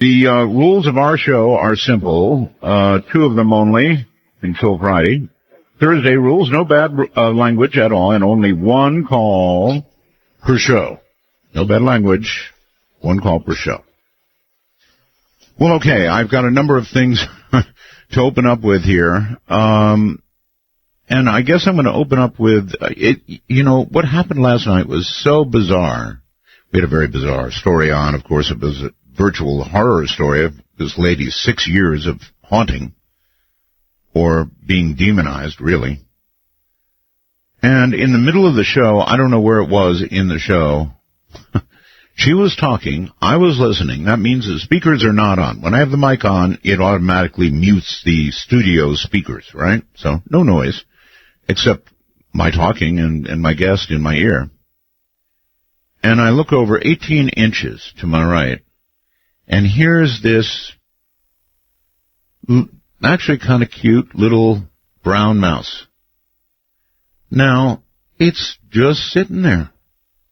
The rules of our show are simple. Two of them only until Friday. Thursday rules, no bad language at all, and only one call per show. No bad language, one call per show. Well, okay, I've got a number of things to open up with here. And I guess I'm going to open up with, what happened last night was so bizarre. We had a very bizarre story on. Of course, it was a virtual horror story of this lady's 6 years of haunting, or being demonized, really. And in the middle of the show, I don't know where it was in the show, she was talking, I was listening. That means the speakers are not on. When I have the mic on, it automatically mutes the studio speakers, right? So no noise, except my talking and my guest in my ear. And I look over 18 inches to my right, and here's this actually kind of cute little brown mouse. Now, it's just sitting there,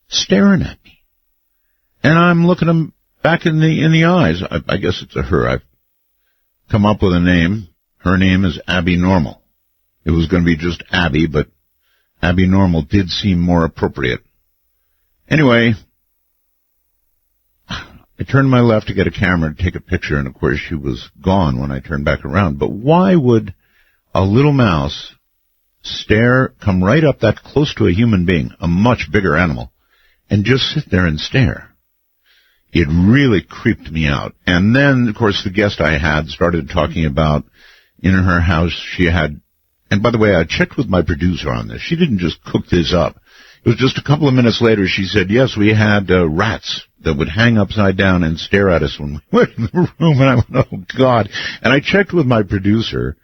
staring at me. And I'm looking him back in the eyes. I guess it's a her. I've come up with a name. Her name is Abby Normal. It was going to be just Abby, but Abby Normal did seem more appropriate. Anyway, I turned my left to get a camera to take a picture, and of course she was gone when I turned back around. But why would a little mouse come right up that close to a human being, a much bigger animal, and just sit there and stare? It really creeped me out. And then, of course, the guest I had started talking about in her house she had, and by the way, I checked with my producer on this. She didn't just cook this up. It was just a couple of minutes later she said, yes, we had rats that would hang upside down and stare at us when we went in the room. And I went, oh, God. And I checked with my producer,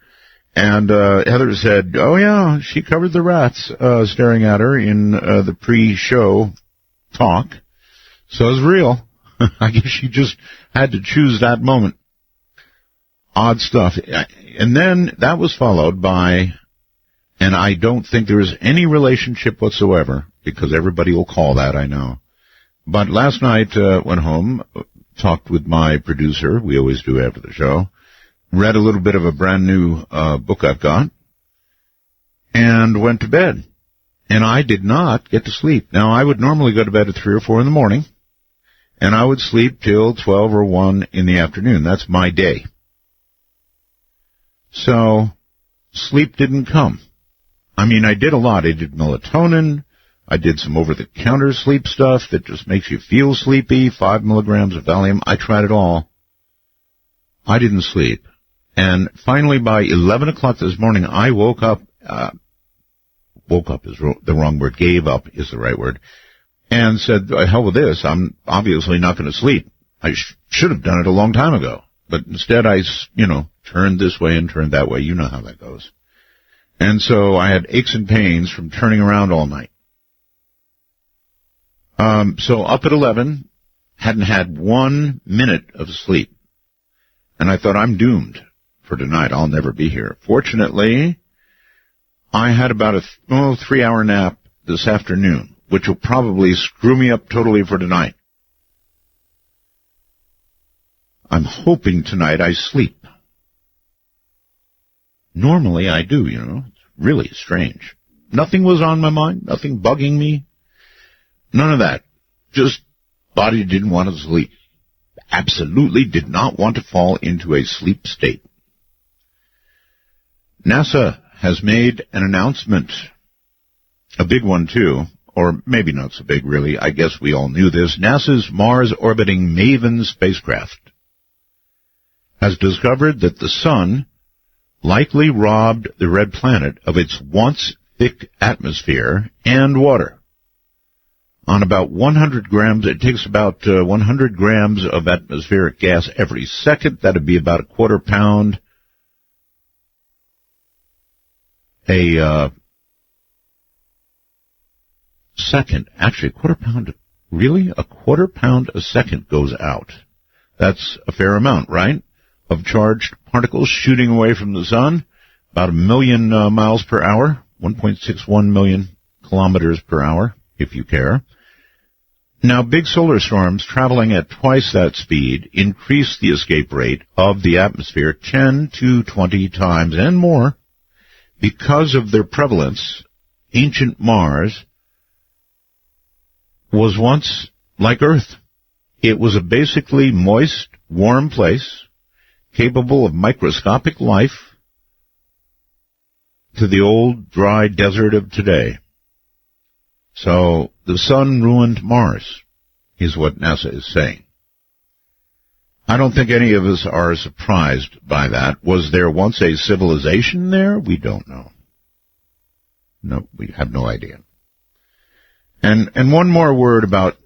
and Heather said, oh, yeah, she covered the rats staring at her in the pre-show talk. So it was real. I guess she just had to choose that moment. Odd stuff. And then that was followed by, and I don't think there is any relationship whatsoever, because everybody will call that, I know. But last night, went home, talked with my producer, we always do after the show, read a little bit of a brand new book I've got, and went to bed. And I did not get to sleep. Now, I would normally go to bed at 3 or 4 in the morning, and I would sleep till 12 or 1 in the afternoon. That's my day. So, sleep didn't come. I mean, I did a lot. I did melatonin. I did some over-the-counter sleep stuff that just makes you feel sleepy, 5 milligrams of Valium. I tried it all. I didn't sleep. And finally, by 11 o'clock this morning, I woke up. Woke up is the wrong word. Gave up is the right word. And said, hell with this. I'm obviously not going to sleep. I should have done it a long time ago. But instead, I, turned this way and turned that way. You know how that goes. And so I had aches and pains from turning around all night. So up at 11, hadn't had 1 minute of sleep. And I thought, I'm doomed for tonight. I'll never be here. Fortunately, I had about a 3-hour nap this afternoon, which will probably screw me up totally for tonight. I'm hoping tonight I sleep. Normally I do, It's really strange. Nothing was on my mind, nothing bugging me. None of that. Just body didn't want to sleep. Absolutely did not want to fall into a sleep state. NASA has made an announcement, a big one too, or maybe not so big really. I guess we all knew this. NASA's Mars-orbiting MAVEN spacecraft has discovered that the sun likely robbed the red planet of its once thick atmosphere and water. On about 100 grams, it takes about 100 grams of atmospheric gas every second. That would be about a quarter pound a second. Actually, a quarter pound, really? A quarter pound a second goes out. That's a fair amount, right? Of charged particles shooting away from the sun, about 1 million miles per hour, 1.61 million kilometers per hour, if you care. Now, big solar storms traveling at twice that speed increase the escape rate of the atmosphere 10 to 20 times and more. Because of their prevalence, ancient Mars was once like Earth. It was a basically moist, warm place, capable of microscopic life, to the old, dry desert of today. So, the sun ruined Mars, is what NASA is saying. I don't think any of us are surprised by that. Was there once a civilization there? We don't know. No, we have no idea. And one more word about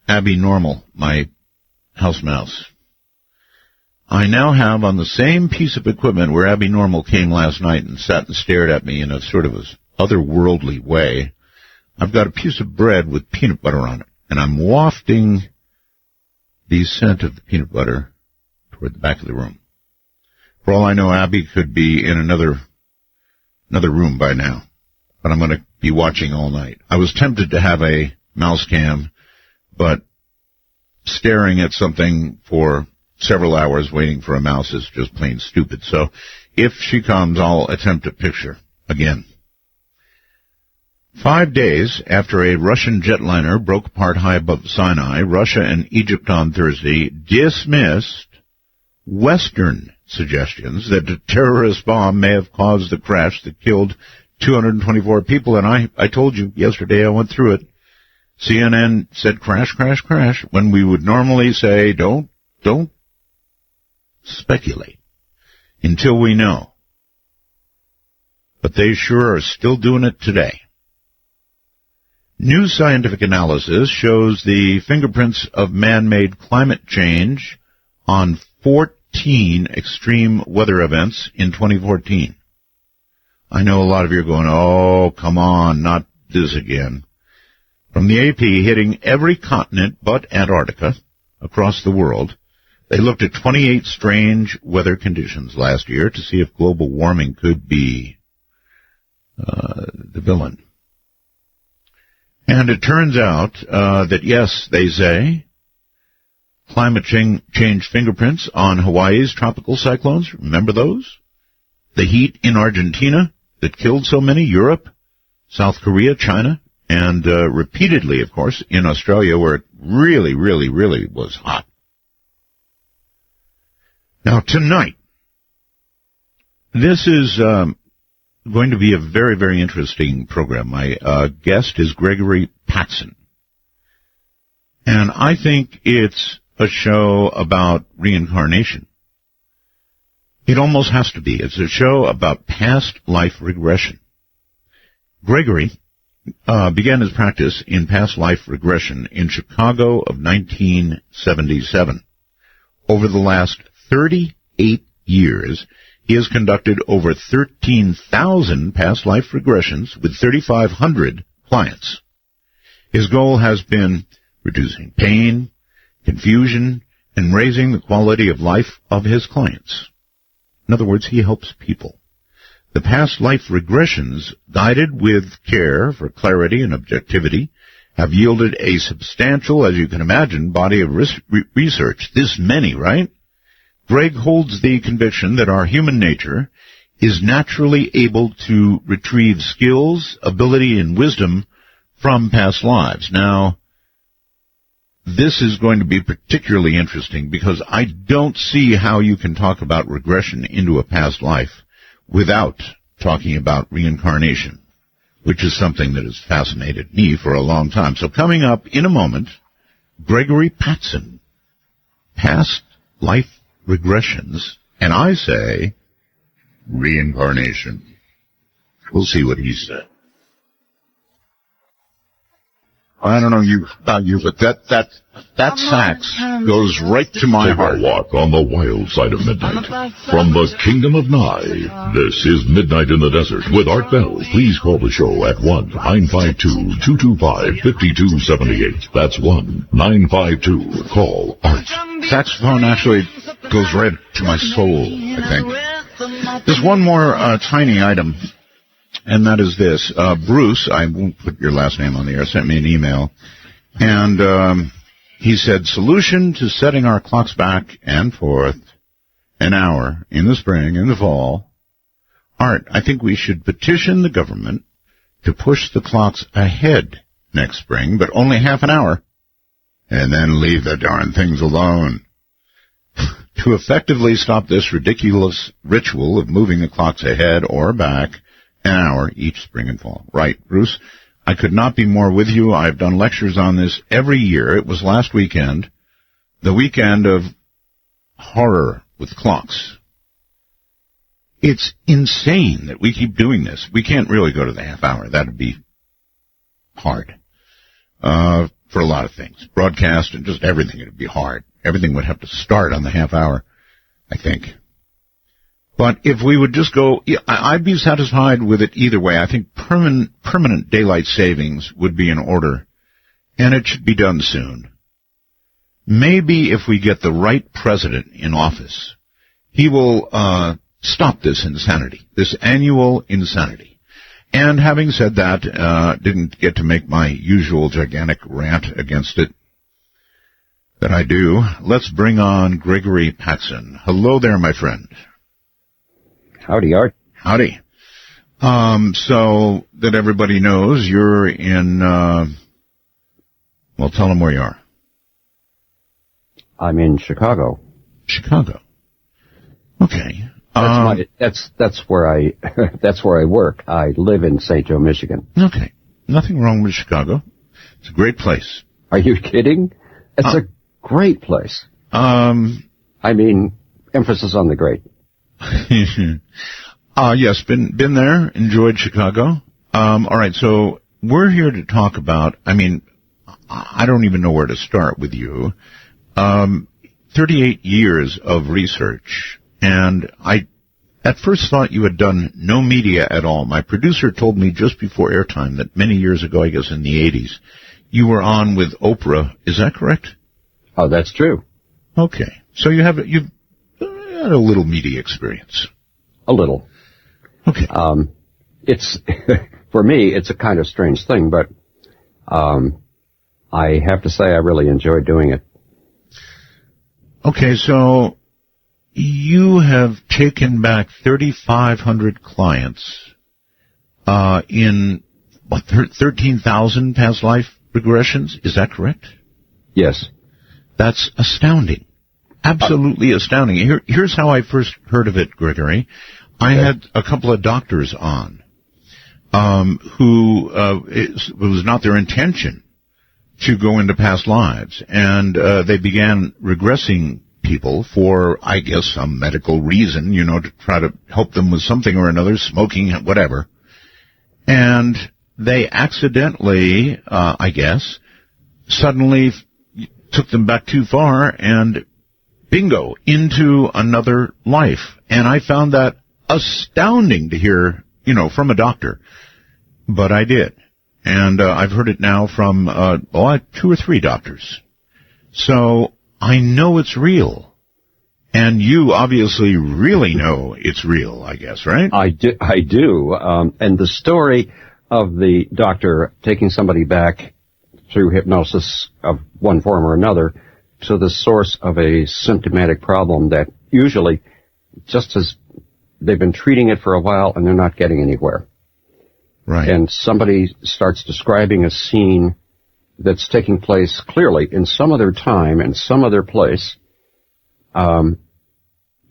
Abby Normal, my house mouse. I now have on the same piece of equipment where Abby Normal came last night and sat and stared at me in a sort of otherworldly way, I've got a piece of bread with peanut butter on it, and I'm wafting the scent of the peanut butter toward the back of the room. For all I know, Abby could be in another room by now, but I'm going to be watching all night. I was tempted to have a mouse cam, but staring at something for several hours waiting for a mouse is just plain stupid. So if she comes, I'll attempt a picture again. 5 days after a Russian jetliner broke apart high above Sinai, Russia and Egypt on Thursday dismissed Western suggestions that a terrorist bomb may have caused the crash that killed 224 people. And I told you yesterday, I went through it. CNN said crash, crash, crash, when we would normally say don't speculate until we know. But they sure are still doing it today. New scientific analysis shows the fingerprints of man-made climate change on 14 extreme weather events in 2014. I know a lot of you are going, oh, come on, not this again. From the AP, hitting every continent but Antarctica across the world, they looked at 28 strange weather conditions last year to see if global warming could be the villain. And it turns out that, yes, they say, climate change fingerprints on Hawaii's tropical cyclones. Remember those? The heat in Argentina that killed so many, Europe, South Korea, China, and repeatedly, of course, in Australia, where it really, really, really was hot. Now, tonight, this is going to be a very, very interesting program. My guest is Gregory Paxson. And I think it's a show about reincarnation. It almost has to be. It's a show about past life regression. Gregory began his practice in past life regression in Chicago of 1977. Over the last 38 years, he has conducted over 13,000 past life regressions with 3,500 clients. His goal has been reducing pain, confusion, and raising the quality of life of his clients. In other words, he helps people. The past life regressions, guided with care for clarity and objectivity, have yielded a substantial, as you can imagine, body of research. This many, right? Greg holds the conviction that our human nature is naturally able to retrieve skills, ability, and wisdom from past lives. Now, this is going to be particularly interesting because I don't see how you can talk about regression into a past life without talking about reincarnation, which is something that has fascinated me for a long time. So coming up in a moment, Gregory Paxson, past life regressions, and I say reincarnation. We'll see what he said. I don't know about you, but that sax goes right to my heart. Take a walk on the wild side of midnight. From the kingdom of Nye, this is Midnight in the Desert with Art Bell. Please call the show at 1-952-225-5278. That's 1-952. Art. Saxophone actually goes right to my soul, I think. There's one more tiny item, and that is this. Bruce, I won't put your last name on the air, sent me an email, and He said, solution to setting our clocks back and forth an hour in the spring, in the fall. Art, I think we should petition the government to push the clocks ahead next spring, but only half an hour, and then leave the darn things alone. To effectively stop this ridiculous ritual of moving the clocks ahead or back an hour each spring and fall. Right, Bruce? I could not be more with you. I've done lectures on this every year. It was last weekend, the weekend of horror with clocks. It's insane that we keep doing this. We can't really go to the half hour. That would be hard for a lot of things. Broadcast and just everything, it would be hard. Everything would have to start on the half hour, I think. But if we would just go, I'd be satisfied with it either way. I think permanent daylight savings would be in order, and it should be done soon. Maybe if we get the right president in office, he will stop this insanity, this annual insanity. And having said that, didn't get to make my usual gigantic rant against it that I do. Let's bring on Gregory Paxson. Hello there, my friend. Howdy, Art. Howdy. So that everybody knows, you're in, well, tell them where you are. I'm in Chicago. Chicago. Okay. That's where I work. I live in St. Joe, Michigan. Okay. Nothing wrong with Chicago. It's a great place. Are you kidding? It's a great place. I mean, emphasis on the great. Yes, been there, enjoyed Chicago. All right, so we're here to talk about, I mean, I don't even know where to start with you. 38 years of research, and I at first thought you had done no media at all. My producer told me just before airtime that many years ago, I guess in the 80s, you were on with Oprah. Is that correct? Oh, that's true. Okay. So you've had a little media experience. A little. Okay. It's, for me, it's a kind of strange thing, but I have to say I really enjoy doing it. Okay, so you have taken back 3,500 clients in, 13,000 past life regressions? Is that correct? Yes. That's astounding. Absolutely astounding. Here's how I first heard of it, Gregory. I had a couple of doctors on who it was not their intention to go into past lives, and they began regressing people for, I guess, some medical reason, to try to help them with something or another, smoking, whatever. And they accidentally, I guess, suddenly took them back too far and bingo, into another life. And I found that astounding to hear, from a doctor. But I did. And I've heard it now from 2 or 3 doctors. So I know it's real. And you obviously really know it's real, I guess, right? I do. And the story of the doctor taking somebody back through hypnosis of one form or another to the source of a symptomatic problem that usually just as they've been treating it for a while and they're not getting anywhere. Right. And somebody starts describing a scene that's taking place clearly in some other time and some other place, and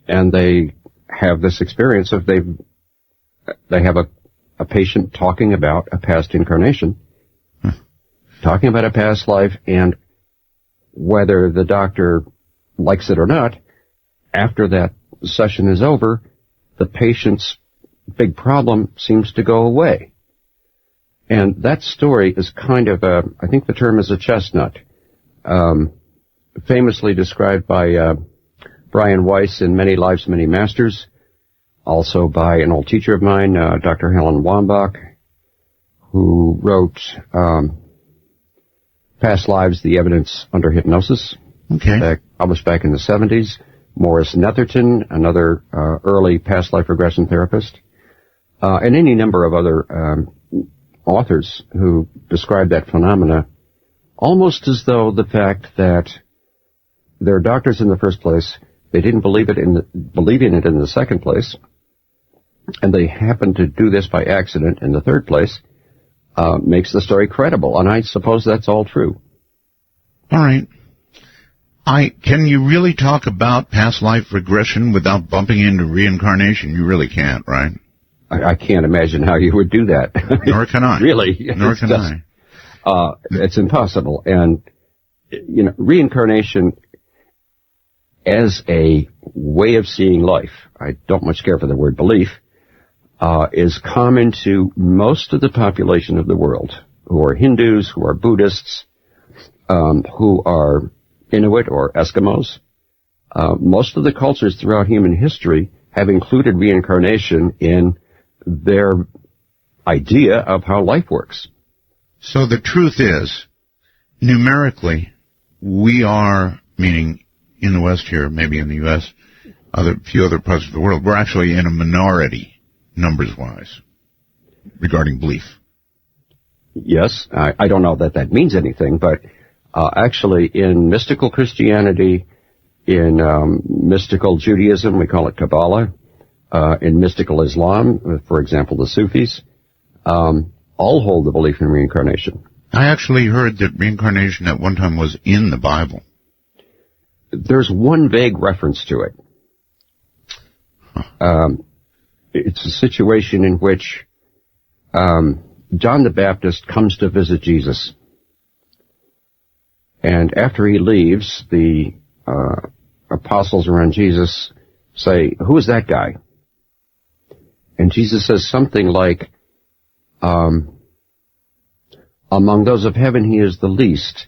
they have this experience of they have a patient talking about a past incarnation, talking about a past life, and whether the doctor likes it or not, after that session is over, the patient's big problem seems to go away. And that story is kind of I think the term is a chestnut, famously described by Brian Weiss in Many Lives, Many Masters, also by an old teacher of mine, Dr. Helen Wambach, who wrote Past Lives, The Evidence Under Hypnosis, published back in the 70s. Morris Netherton, another early past life regression therapist, and any number of other authors who describe that phenomena almost as though the fact that they're doctors in the first place, they didn't believe in it in the second place, and they happened to do this by accident in the third place, makes the story credible. And I suppose that's all true. All right. Can you really talk about past life regression without bumping into reincarnation? You really can't, right? I can't imagine how you would do that. Nor can I. Really. Nor can I. It's impossible. And, reincarnation as a way of seeing life, I don't much care for the word belief, is common to most of the population of the world, who are Hindus, who are Buddhists, who are Inuit or Eskimos. Most of the cultures throughout human history have included reincarnation in their idea of how life works. So the truth is, numerically, we are, meaning in the West here, maybe in the U.S., few other parts of the world, we're actually in a minority, numbers-wise, regarding belief. Yes, I don't know that means anything, but actually in mystical Christianity, in mystical Judaism, we call it Kabbalah, in mystical Islam, for example, the Sufis, all hold the belief in reincarnation. I actually heard that reincarnation at one time was in the Bible. There's one vague reference to it. It's a situation in which John the Baptist comes to visit Jesus. And after he leaves, the apostles around Jesus say, "Who is that guy?" And Jesus says something like, among those of heaven he is the least,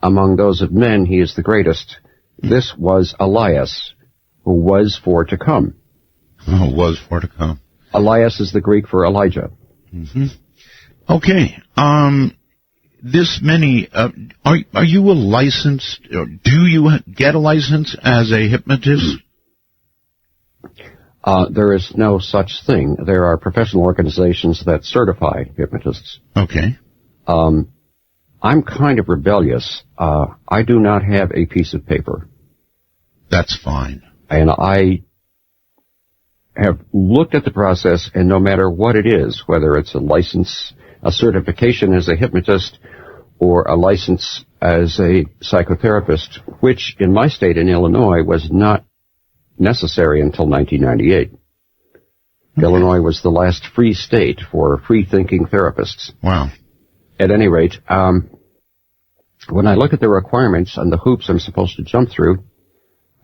among those of men he is the greatest. This was Elias, who was for to come. Oh, was for to come. Elias is the Greek for Elijah. Mm-hmm. Okay. This many, are you a licensed, or do you get a license as a hypnotist? There is no such thing. There are professional organizations that certify hypnotists. Okay. I'm kind of rebellious. I do not have a piece of paper. That's fine. And I have looked at the process, and no matter what it is, whether it's a license, a certification as a hypnotist, or a license as a psychotherapist, which in my state in Illinois was not necessary until 1998. Okay. Illinois was the last free state for free-thinking therapists. Wow. At any rate, when I look at the requirements and the hoops I'm supposed to jump through,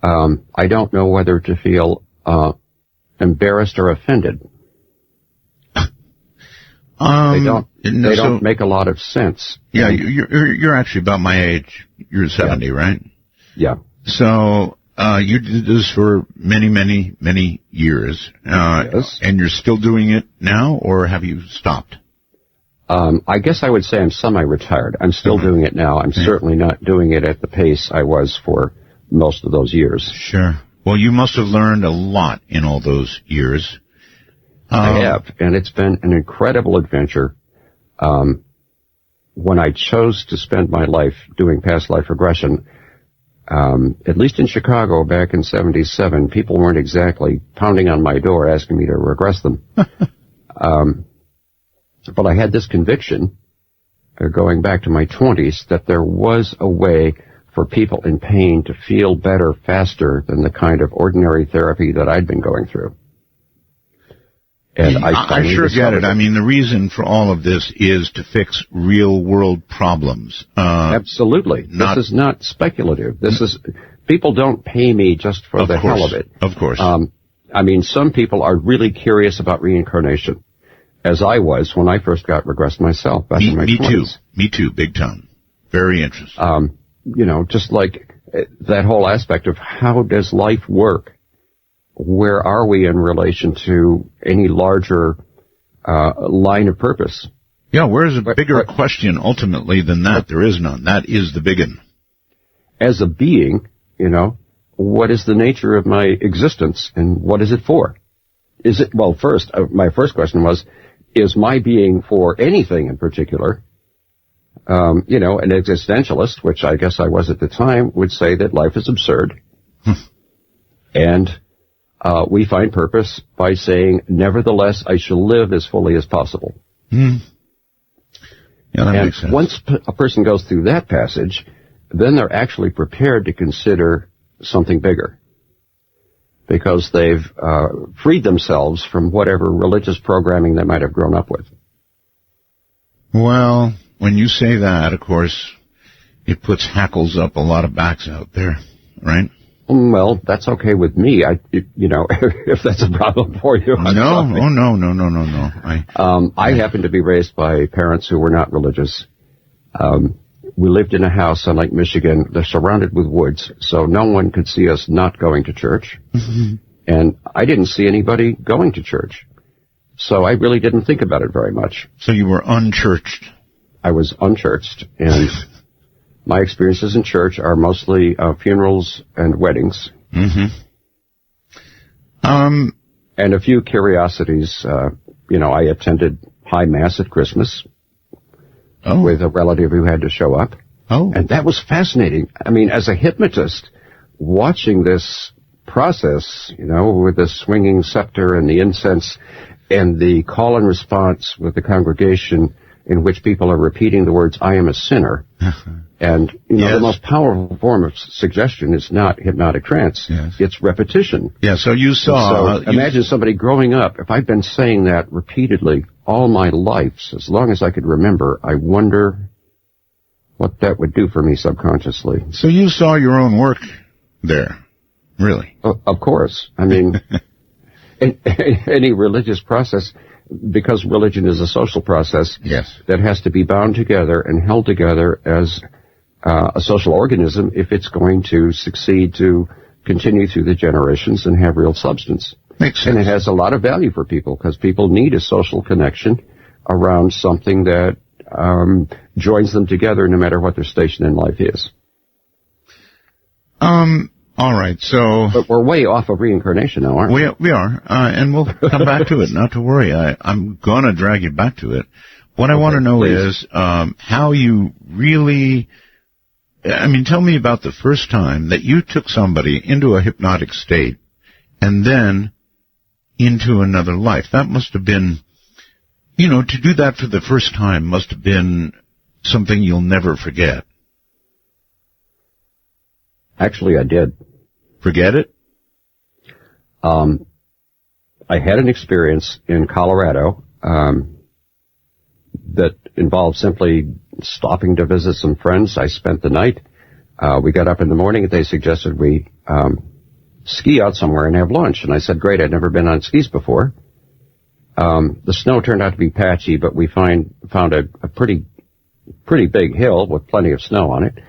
I don't know whether to feel embarrassed or offended. They don't make a lot of sense. Yeah, you're actually about my age. You're 70, right? Yeah. So you did this for many, many, many years. Yes. And you're still doing it now, or have you stopped? I guess I would say I'm semi-retired. I'm still doing it now. I'm certainly not doing it at the pace I was for most of those years. Sure. Well, you must have learned a lot in all those years. I have, and it's been an incredible adventure. When I chose to spend my life doing past life regression, at least in Chicago back in '77, people weren't exactly pounding on my door asking me to regress them. But I had this conviction, going back to my 20s, that there was a way for people in pain to feel better faster than the kind of ordinary therapy that I'd been going through. And I sure get it. I mean, the reason for all of this is to fix real-world problems. Absolutely. This is not speculative. People don't pay me just for the hell of it. Of course. I mean, some people are really curious about reincarnation, as I was when I first got regressed myself back in my 20s. Me too, big time. Very interesting. Just like that whole aspect of how does life work? Where are we in relation to any larger line of purpose? Yeah, where's a bigger question ultimately than that? There is none. That is the big one. As a being, what is the nature of my existence and what is it for? My first question was, is my being for anything in particular? An existentialist, which I guess I was at the time, would say that life is absurd. And we find purpose by saying, nevertheless, I shall live as fully as possible. Yeah, that makes sense. Once a person goes through that passage, then they're actually prepared to consider something bigger, because they've freed themselves from whatever religious programming they might have grown up with. Well, when you say that, of course, it puts hackles up a lot of backs out there, right? Well, that's okay with me. If that's a problem for you. No. I happen to be raised by parents who were not religious. We lived in a house on Lake Michigan. They're surrounded with woods, so no one could see us not going to church. Mm-hmm. And I didn't see anybody going to church. So I really didn't think about it very much. So you were unchurched. I was unchurched, and my experiences in church are mostly funerals and weddings. Mm-hmm. And a few curiosities. I attended High Mass at Christmas with a relative who had to show up. Oh. And that was fascinating. I mean, as a hypnotist, watching this process, with the swinging scepter and the incense and the call and response with the congregation in which people are repeating the words, I am a sinner. And, the most powerful form of suggestion is not hypnotic trance. Yes. It's repetition. Yeah, so you saw... imagine somebody growing up. If I'd been saying that repeatedly all my life, as long as I could remember, I wonder what that would do for me subconsciously. So you saw your own work there, really? Of course. I mean, any religious process... Because religion is a social process that has to be bound together and held together as a social organism if it's going to succeed to continue through the generations and have real substance. Makes sense. And it has a lot of value for people because people need a social connection around something that joins them together no matter what their station in life is. All right, so... But we're way off of reincarnation now, aren't we? We are, and we'll come back to it, not to worry. I'm going to drag you back to it. What I want to know is how you really... tell me about the first time that you took somebody into a hypnotic state and then into another life. That must have been... to do that for the first time must have been something you'll never forget. Actually, I did. Forget it? I had an experience in Colorado that involved simply stopping to visit some friends. I spent the night. We got up in the morning and they suggested we ski out somewhere and have lunch. And I said, great, I'd never been on skis before. The snow turned out to be patchy, but we found a pretty big hill with plenty of snow on it.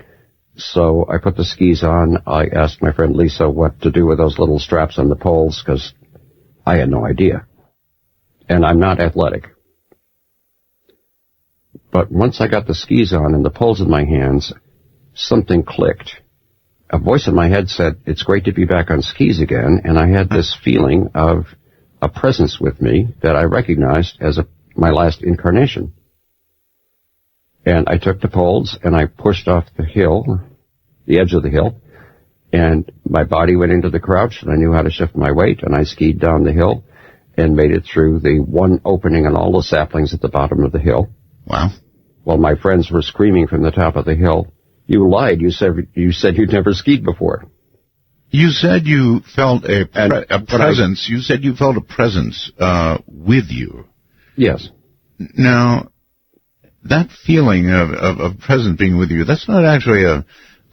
So I put the skis on. I asked my friend Lisa what to do with those little straps on the poles because I had no idea. And I'm not athletic. But once I got the skis on and the poles in my hands, something clicked. A voice in my head said, it's great to be back on skis again. And I had this feeling of a presence with me that I recognized as my last incarnation. And I took the poles and I pushed off the hill, the edge of the hill, and my body went into the crouch and I knew how to shift my weight and I skied down the hill and made it through the one opening in all the saplings at the bottom of the hill. Wow. While my friends were screaming from the top of the hill, you lied. You said you'd never skied before. You said you felt a presence. You said you felt a presence with you. Yes. Now, that feeling of presence being with you, that's not actually a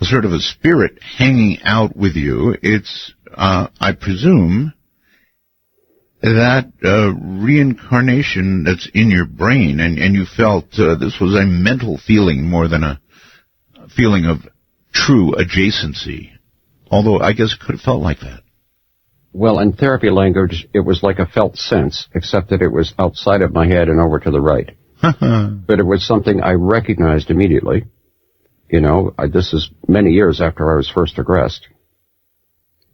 sort of a spirit hanging out with you. It's, I presume, that reincarnation that's in your brain, and you felt this was a mental feeling more than a feeling of true adjacency. Although I guess it could have felt like that. Well, in therapy language, it was like a felt sense, except that it was outside of my head and over to the right. But it was something I recognized immediately. This is many years after I was first regressed.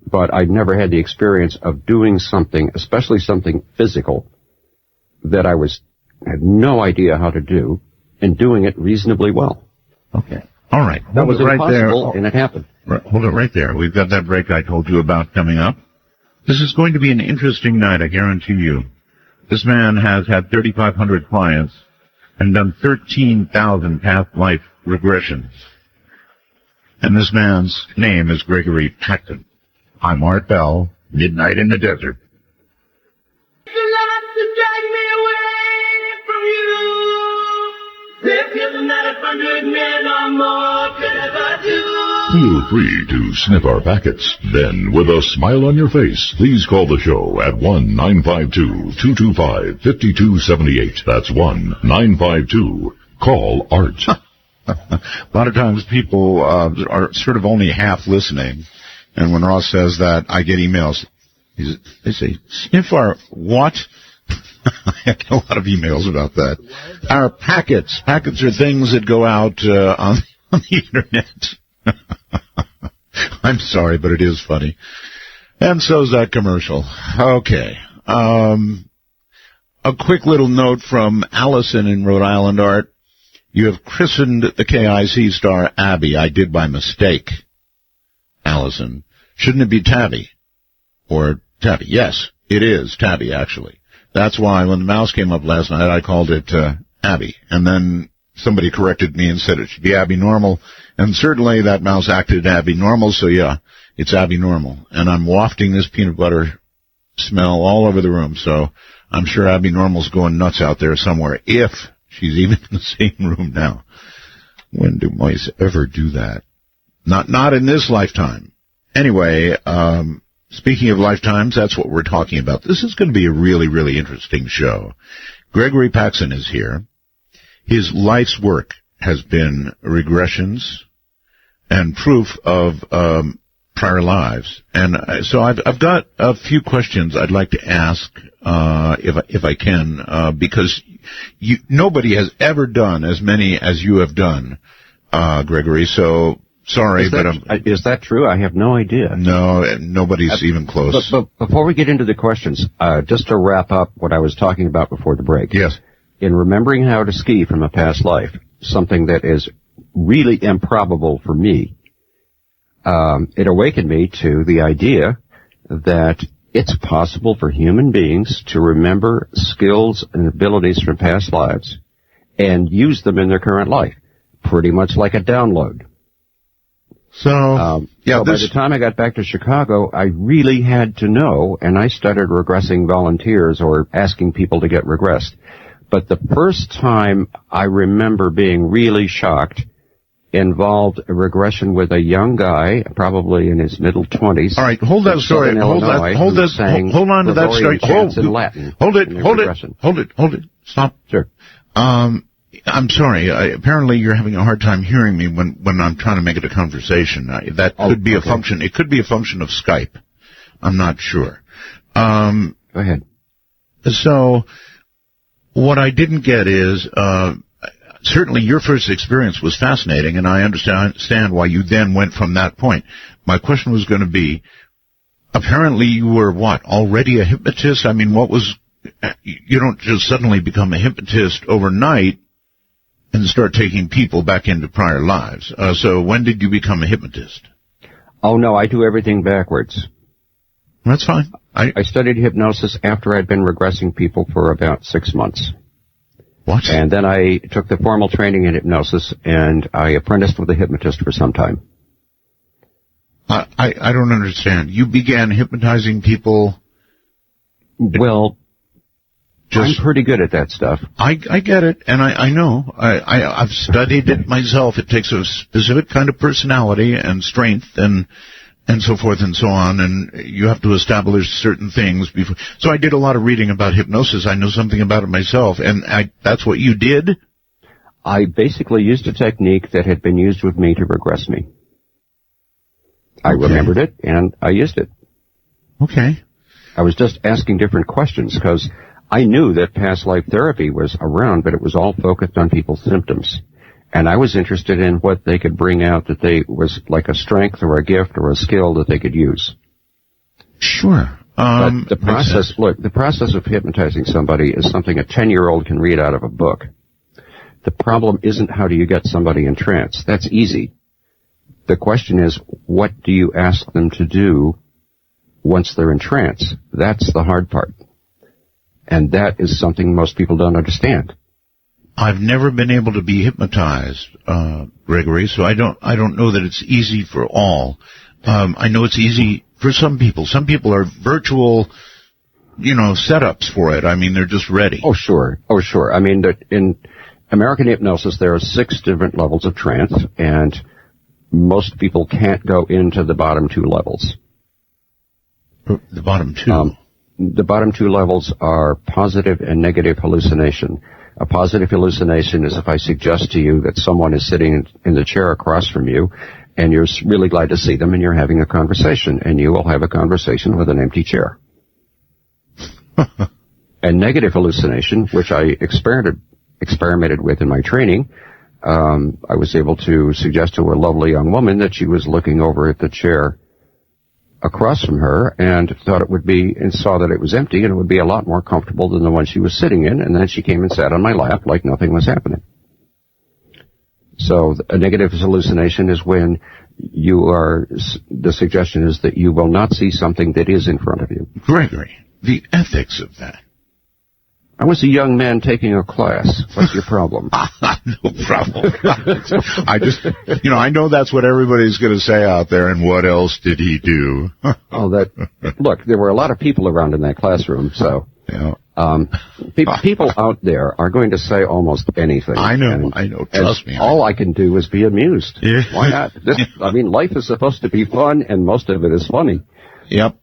But I'd never had the experience of doing something, especially something physical, that I had no idea how to do, and doing it reasonably well. Okay. All right. That was right impossible, there. and it happened. Hold it right there. We've got that break I told you about coming up. This is going to be an interesting night, I guarantee you. This man has had 3,500 clients and done 13,000 past life regressions. And this man's name is Gregory Paxson. I'm Art Bell, Midnight in the Desert. Feel free to sniff our packets. Then, with a smile on your face, please call the show at 1-952-225-5278. That's 1-952-CALL-ART. A lot of times people are sort of only half listening, and when Ross says that, I get emails. They say, sniff our what? I get a lot of emails about that. Our packets. Packets are things that go out on the Internet. I'm sorry, but it is funny. And so's that commercial. Okay. A quick little note from Allison in Rhode Island, Art. You have christened the KIC star Abby. I did by mistake. Allison. Shouldn't it be Tabby? Or Tabby? Yes, it is Tabby, actually. That's why when the mouse came up last night, I called it Abby. And then somebody corrected me and said it should be Abby Normal. And certainly that mouse acted Abby Normal, so yeah, it's Abby Normal. And I'm wafting this peanut butter smell all over the room, so I'm sure Abby Normal's going nuts out there somewhere, if she's even in the same room now. When do mice ever do that? Not in this lifetime. Anyway, speaking of lifetimes, that's what we're talking about. This is going to be a really, really interesting show. Gregory Paxson is here. His life's work has been regressions and proof of prior lives. And so I've got a few questions I'd like to ask, if I can, because nobody has ever done as many as you have done, Gregory. So sorry, is that true? I have no idea. No, nobody's even close. But before we get into the questions, just to wrap up what I was talking about before the break. Yes. In remembering how to ski from a past life, something that is really improbable for me, it awakened me to the idea that it's possible for human beings to remember skills and abilities from past lives and use them in their current life, pretty much like a download. So by the time I got back to Chicago, I really had to know, and I started regressing volunteers or asking people to get regressed. But the first time I remember being really shocked involved a regression with a young guy, probably in his middle 20s. All right, hold that story. Hold on to that story. Hold it. Stop. Sure. I'm sorry. Apparently, you're having a hard time hearing me when I'm trying to make it a conversation. That could be a function. It could be a function of Skype. I'm not sure. Go ahead. So, what I didn't get is, certainly your first experience was fascinating, and I understand why you then went from that point. My question was going to be, apparently you were already a hypnotist? I mean, you don't just suddenly become a hypnotist overnight and start taking people back into prior lives. So when did you become a hypnotist? Oh, no, I do everything backwards. That's fine. I studied hypnosis after I'd been regressing people for about 6 months. What? And then I took the formal training in hypnosis, and I apprenticed with a hypnotist for some time. I don't understand. You began hypnotizing people? Well, I'm pretty good at that stuff. I get it, and I know. I've studied it myself. It takes a specific kind of personality and strength and so forth and so on, and you have to establish certain things before. So I did a lot of reading about hypnosis. I know something about it myself, and that's what you did? I basically used a technique that had been used with me to regress me. I remembered it, and I used it. Okay. I was just asking different questions, because I knew that past life therapy was around, but it was all focused on people's symptoms. And I was interested in what they could bring out that was like a strength or a gift or a skill that they could use. Sure. But the process of hypnotizing somebody is something a 10-year-old can read out of a book. The problem isn't how do you get somebody in trance. That's easy. The question is, what do you ask them to do once they're in trance? That's the hard part. And that is something most people don't understand. I've never been able to be hypnotized, Gregory, so I don't know that it's easy for all. I know it's easy for some people. Some people are virtual, setups for it. I mean, they're just ready. Oh, sure. I mean, in American hypnosis, there are 6 different levels of trance, and most people can't go into the bottom 2 levels. The bottom 2? The bottom 2 levels are positive and negative hallucination. A positive hallucination is if I suggest to you that someone is sitting in the chair across from you, and you're really glad to see them, and you're having a conversation, and you will have a conversation with an empty chair. And negative hallucination, which I experimented with in my training, I was able to suggest to a lovely young woman that she was looking over at the chair across from her and thought it would be, and saw that it was empty and it would be a lot more comfortable than the one she was sitting in, and then she came and sat on my lap like nothing was happening. So a negative hallucination is when the suggestion is that you will not see something that is in front of you. Gregory, the ethics of that. I was a young man taking a class. What's your problem? No problem. I just, I know that's what everybody's going to say out there, and what else did he do? Look, there were a lot of people around in that classroom, so. Yeah. People out there are going to say almost anything. I know, trust me. All I can do is be amused. Yeah. Why not? Life is supposed to be fun, and most of it is funny. Yep.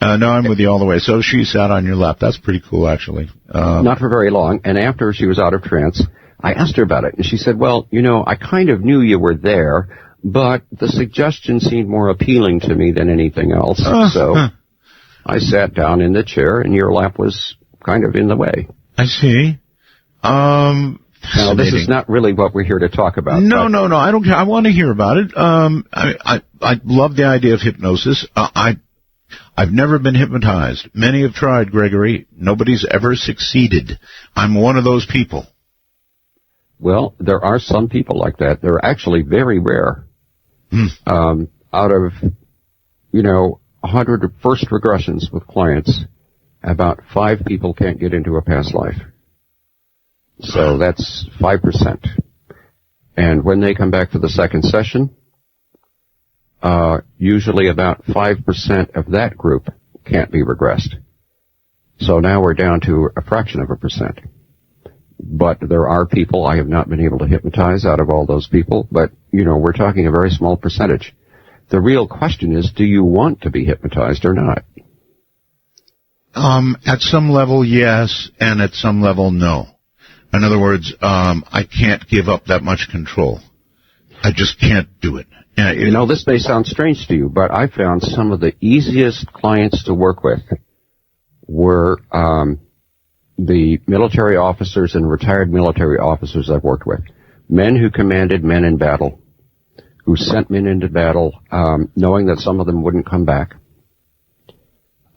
No, I'm with you all the way. So she sat on your lap. That's pretty cool, actually. Not for very long. And after she was out of trance, I asked her about it. And she said, well, I kind of knew you were there, but the suggestion seemed more appealing to me than anything else. So I sat down in the chair, and your lap was kind of in the way. I see. Now, this is not really what we're here to talk about. No. I don't care. I want to hear about it. I love the idea of hypnosis. I've never been hypnotized. Many have tried, Gregory. Nobody's ever succeeded. I'm one of those people. Well, there are some people like that. They're actually very rare. Out of, 100 first regressions with clients, about 5 people can't get into a past life. So that's 5%. And when they come back for the second session, usually about 5% of that group can't be regressed. So now we're down to a fraction of a percent. But there are people I have not been able to hypnotize out of all those people, but, we're talking a very small percentage. The real question is, do you want to be hypnotized or not? At some level, yes, and at some level, no. In other words, I can't give up that much control. I just can't do it. This may sound strange to you, but I found some of the easiest clients to work with were the military officers and retired military officers I've worked with. Men who commanded men in battle, who sent men into battle, knowing that some of them wouldn't come back.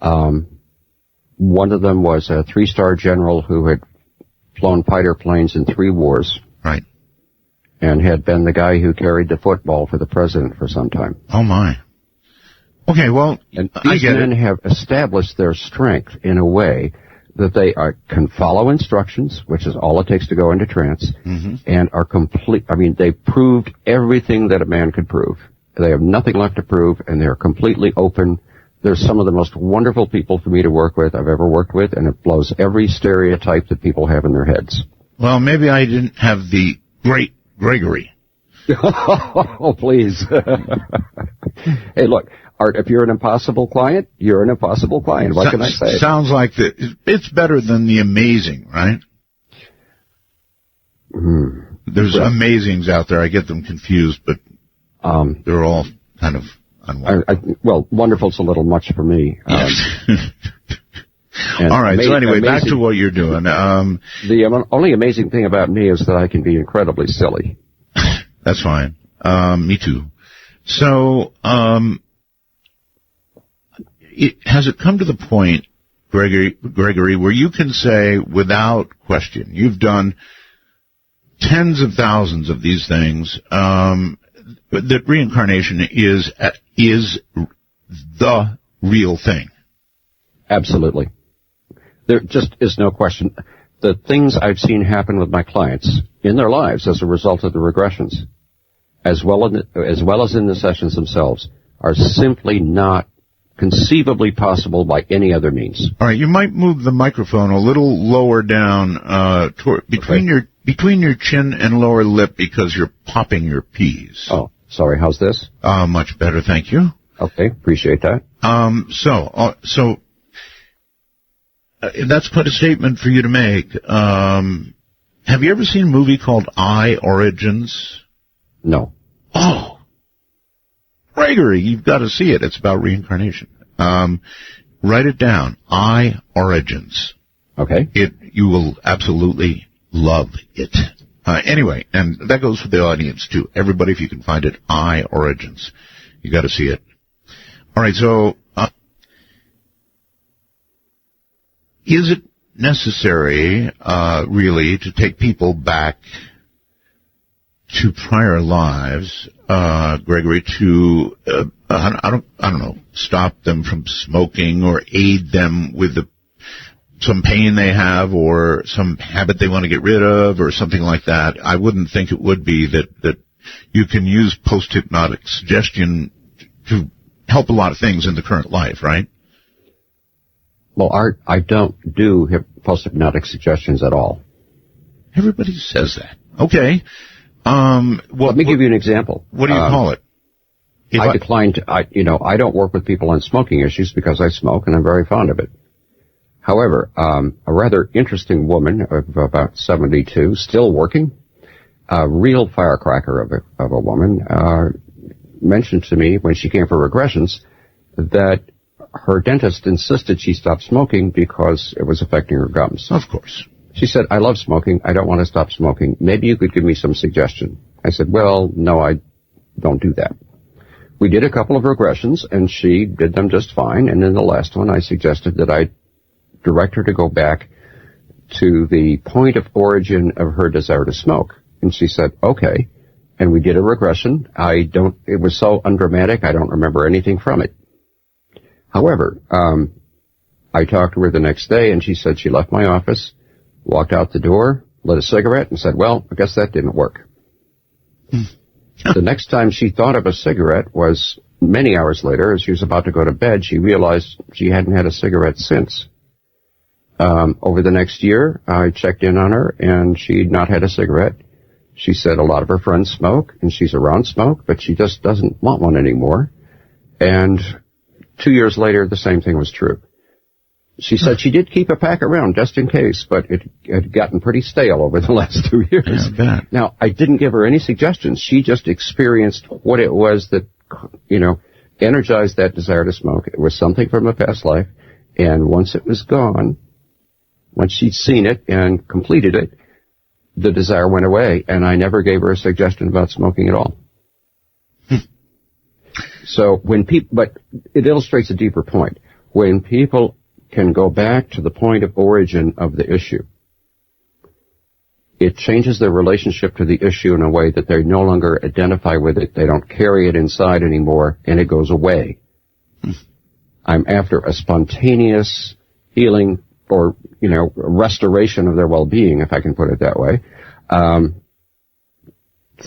One of them was a 3-star general who had flown fighter planes in 3 wars. Right. And had been the guy who carried the football for the president for some time. Oh, my. Okay, well, and these men have established their strength in a way that they can follow instructions, which is all it takes to go into trance, and are complete. They proved everything that a man could prove. They have nothing left to prove, and they're completely open. They're some of the most wonderful people for me to work with I've ever worked with, and it blows every stereotype that people have in their heads. Well, maybe I didn't have the great Gregory. Oh, please. Hey, look, Art, if you're an impossible client, you're an impossible client. What can I say? Sounds like it's better than the amazing, right? There's amazings out there. I get them confused, but they're all kind of unwonderful. Well, wonderful's a little much for me. All right, so anyway, back to what you're doing. The only amazing thing about me is that I can be incredibly silly. That's fine. Me too. So, has it come to the point, Gregory, where you can say without question, you've done tens of thousands of these things, that reincarnation is the real thing. Absolutely. There just is no question. The things I've seen happen with my clients in their lives as a result of the regressions, as well as in the sessions themselves, are simply not conceivably possible by any other means. All right, you might move the microphone a little lower down between your chin and lower lip because you're popping your P's. Oh, sorry. How's this? Much better, thank you. Okay, appreciate that. So that's quite a statement for you to make. Have you ever seen a movie called I, Origins? No. Oh, Gregory, you've got to see it. It's about reincarnation. Write it down. I, Origins. Okay. You will absolutely love it. Anyway, and that goes for the audience too. Everybody, if you can find it, I, Origins. You got to see it. All right, so is it necessary, really, to take people back to prior lives, Gregory, to I don't know, stop them from smoking or aid them with some pain they have or some habit they want to get rid of or something like that? I wouldn't think it would be that you can use post-hypnotic suggestion to help a lot of things in the current life, right? Well, Art, I don't do post-hypnotic suggestions at all. Everybody says that. Okay. Let me give you an example. What do you call it? I declined. I don't work with people on smoking issues because I smoke and I'm very fond of it. However, a rather interesting woman of about 72, still working, a real firecracker of a woman, mentioned to me when she came for regressions that her dentist insisted she stop smoking because it was affecting her gums. Of course. She said, I love smoking. I don't want to stop smoking. Maybe you could give me some suggestion. I said, well, no, I don't do that. We did a couple of regressions, and she did them just fine. And in the last one, I suggested that I direct her to go back to the point of origin of her desire to smoke. And she said, okay. And we did a regression. It was so undramatic, I don't remember anything from it. However, I talked to her the next day, and she said she left my office, walked out the door, lit a cigarette, and said, well, I guess that didn't work. The next time she thought of a cigarette was many hours later. As she was about to go to bed, she realized she hadn't had a cigarette since. Over the next year, I checked in on her, and she'd not had a cigarette. She said a lot of her friends smoke, and she's around smoke, but she just doesn't want one anymore. And 2 years later, the same thing was true. She said she did keep a pack around just in case, but it had gotten pretty stale over the last 2 years. Yeah, now, I didn't give her any suggestions. She just experienced what it was that, energized that desire to smoke. It was something from a past life, and once it was gone, once she'd seen it and completed it, the desire went away, and I never gave her a suggestion about smoking at all. So but it illustrates a deeper point. When people can go back to the point of origin of the issue, it changes their relationship to the issue in a way that they no longer identify with it. They don't carry it inside anymore, and it goes away. I'm after a spontaneous healing or, restoration of their well-being, if I can put it that way,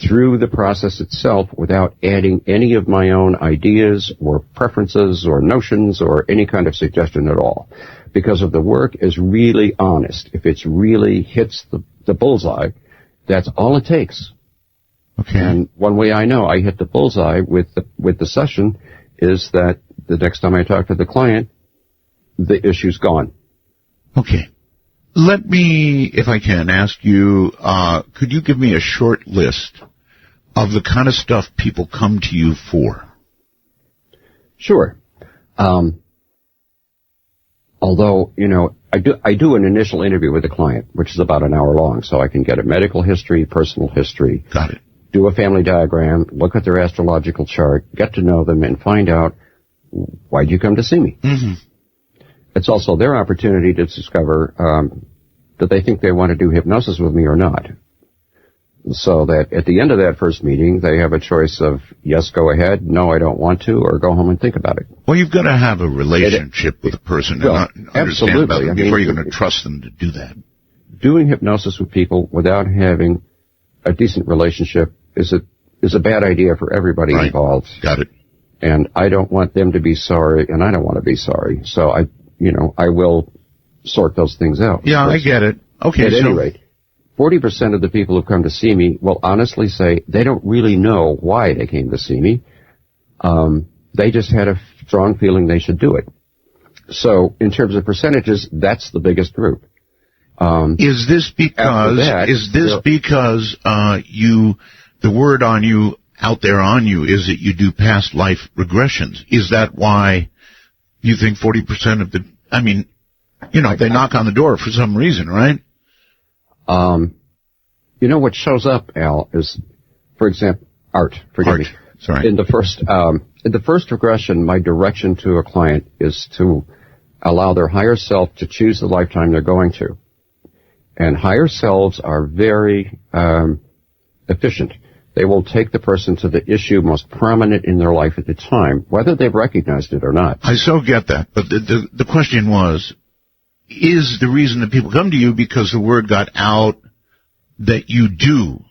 through the process itself without adding any of my own ideas or preferences or notions or any kind of suggestion at all. Because if the work is really honest, if it really hits the bullseye, that's all it takes. Okay. And one way I know I hit the bullseye with the session is that the next time I talk to the client, the issue's gone. Okay. Let me, if I can, ask you, could you give me a short list of the kind of stuff people come to you for? Sure. Although, I do an initial interview with the client, which is about an hour long, so I can get a medical history, personal history. Got it. Do a family diagram, look at their astrological chart, get to know them, and find out, why'd you come to see me? Mm-hmm. It's also their opportunity to discover that they think they want to do hypnosis with me or not. So that at the end of that first meeting, they have a choice of, yes, go ahead, no, I don't want to, or go home and think about it. Well, you've got to have a relationship with a person and understand about them before you're going to trust them to do that. Doing hypnosis with people without having a decent relationship is a bad idea for everybody involved. Got it. And I don't want them to be sorry, and I don't want to be sorry. So I will sort those things out. Yeah, I get it. Okay, at any rate, 40% of the people who come to see me will honestly say they don't really know why they came to see me. They just had a strong feeling they should do it. So in terms of percentages, that's the biggest group. Is this because the word on you, out there on you, is that you do past life regressions? Is that why you think 40% of they knock on the door for some reason, right? What shows up, Al, is, for example, art. Forgive me. Sorry. In the first regression, my direction to a client is to allow their higher self to choose the lifetime they're going to. And higher selves are very efficient. They will take the person to the issue most prominent in their life at the time, whether they've recognized it or not. I so get that, but the question was, is the reason that people come to you because the word got out that you do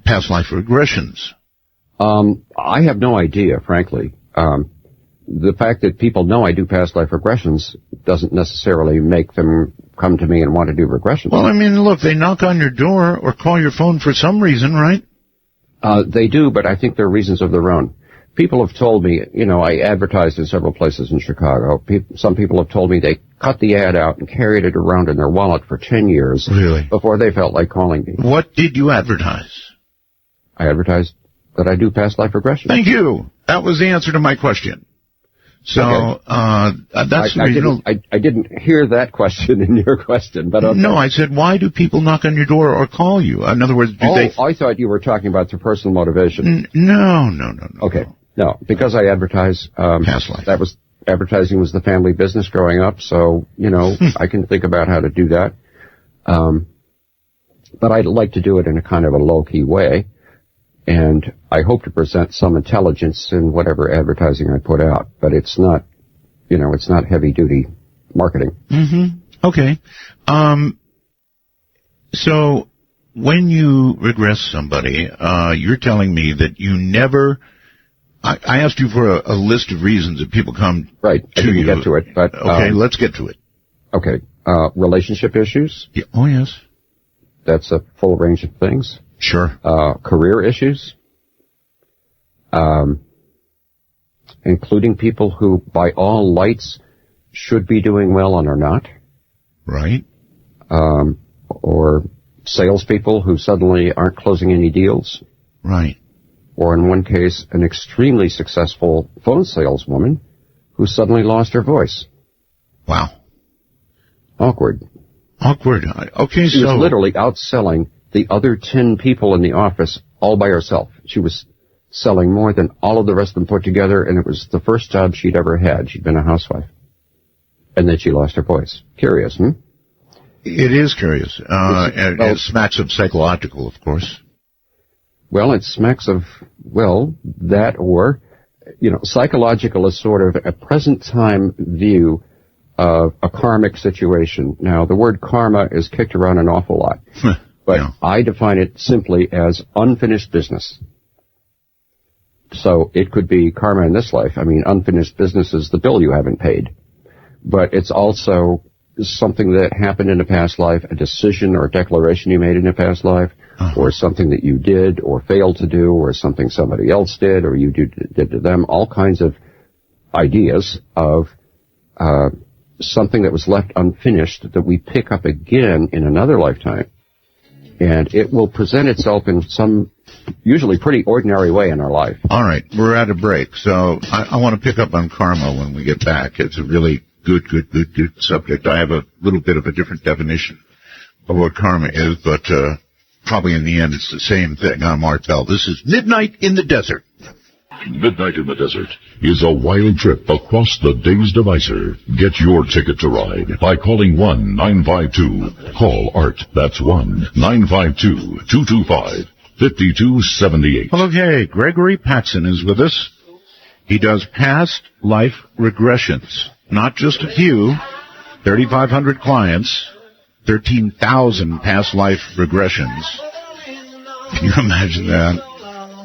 past life regressions? I have no idea, frankly. The fact that people know I do past life regressions doesn't necessarily make them come to me and want to do regressions. Well, look, they knock on your door or call your phone for some reason, right? They do, but I think there are reasons of their own. People have told me, I advertised in several places in Chicago. Some people have told me they cut the ad out and carried it around in their wallet for 10 years before they felt like calling me. What did you advertise? I advertised that I do past life regression. Thank you. That was the answer to my question. So, that's... I didn't hear that question in your question, but... Okay. No, I said, why do people knock on your door or call you? In other words, I thought you were talking about their personal motivation. No. Okay. No, because I advertise... past life. Advertising was the family business growing up, so, I can think about how to do that. But I'd like to do it in a kind of a low-key way. And I hope to present some intelligence in whatever advertising I put out, but it's not, it's not heavy-duty marketing. Mm-hmm. Okay. So when you regress somebody, you're telling me that you never... I asked you for a list of reasons that people come to you. I didn't get to it, but... Okay, let's get to it. Okay. Relationship issues. Yeah. Oh, yes. That's a full range of things. Sure. Career issues, including people who, by all lights, should be doing well and are not. Right. Or salespeople who suddenly aren't closing any deals. Right. Or in one case, an extremely successful phone saleswoman who suddenly lost her voice. Wow. Awkward. Okay, She was literally outselling the other 10 people in the office all by herself. She was selling more than all of the rest of them put together, and it was the first job she'd ever had. She'd been a housewife. And then she lost her voice. Curious, It is curious. And it smacks of psychological, of course. Well, it smacks of, that or, psychological is sort of a present time view of a karmic situation. Now, the word karma is kicked around an awful lot. But yeah. I define it simply as unfinished business. So it could be karma in this life. Unfinished business is the bill you haven't paid. But it's also something that happened in a past life, a decision or a declaration you made in a past life, or something that you did or failed to do, or something somebody else did or you did to them. All kinds of ideas of something that was left unfinished that we pick up again in another lifetime. And it will present itself in some usually pretty ordinary way in our life. All right, we're at a break, so I want to pick up on karma when we get back. It's a really good subject. I have a little bit of a different definition of what karma is, but probably in the end it's the same thing. I'm Art Bell. This is Midnight in the Desert. Midnight in the Desert is a wild trip across the Days Divisor. Get your ticket to ride by calling 1-952. Call ART. That's 1-952-225-5278. Well, okay, Gregory Paxson is with us. He does past life regressions. Not just a few, 3,500 clients, 13,000 past life regressions. Can you imagine that?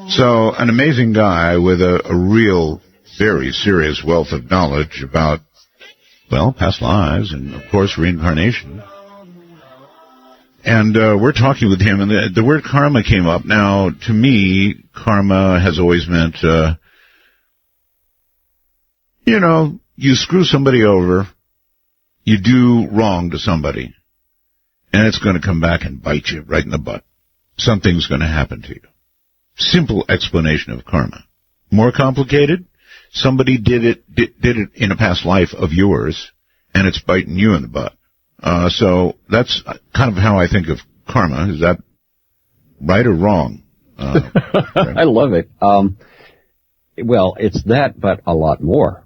So, an amazing guy with a real, very serious wealth of knowledge about, well, past lives and, of course, reincarnation. And we're talking with him, and the word karma came up. Now, to me, karma has always meant, you screw somebody over, you do wrong to somebody, and it's going to come back and bite you right in the butt. Something's going to happen to you. Simple explanation of karma. More complicated? Somebody did it in a past life of yours, and it's biting you in the butt. So that's kind of how I think of karma. Is that right or wrong? I love it. Well, it's that, but a lot more.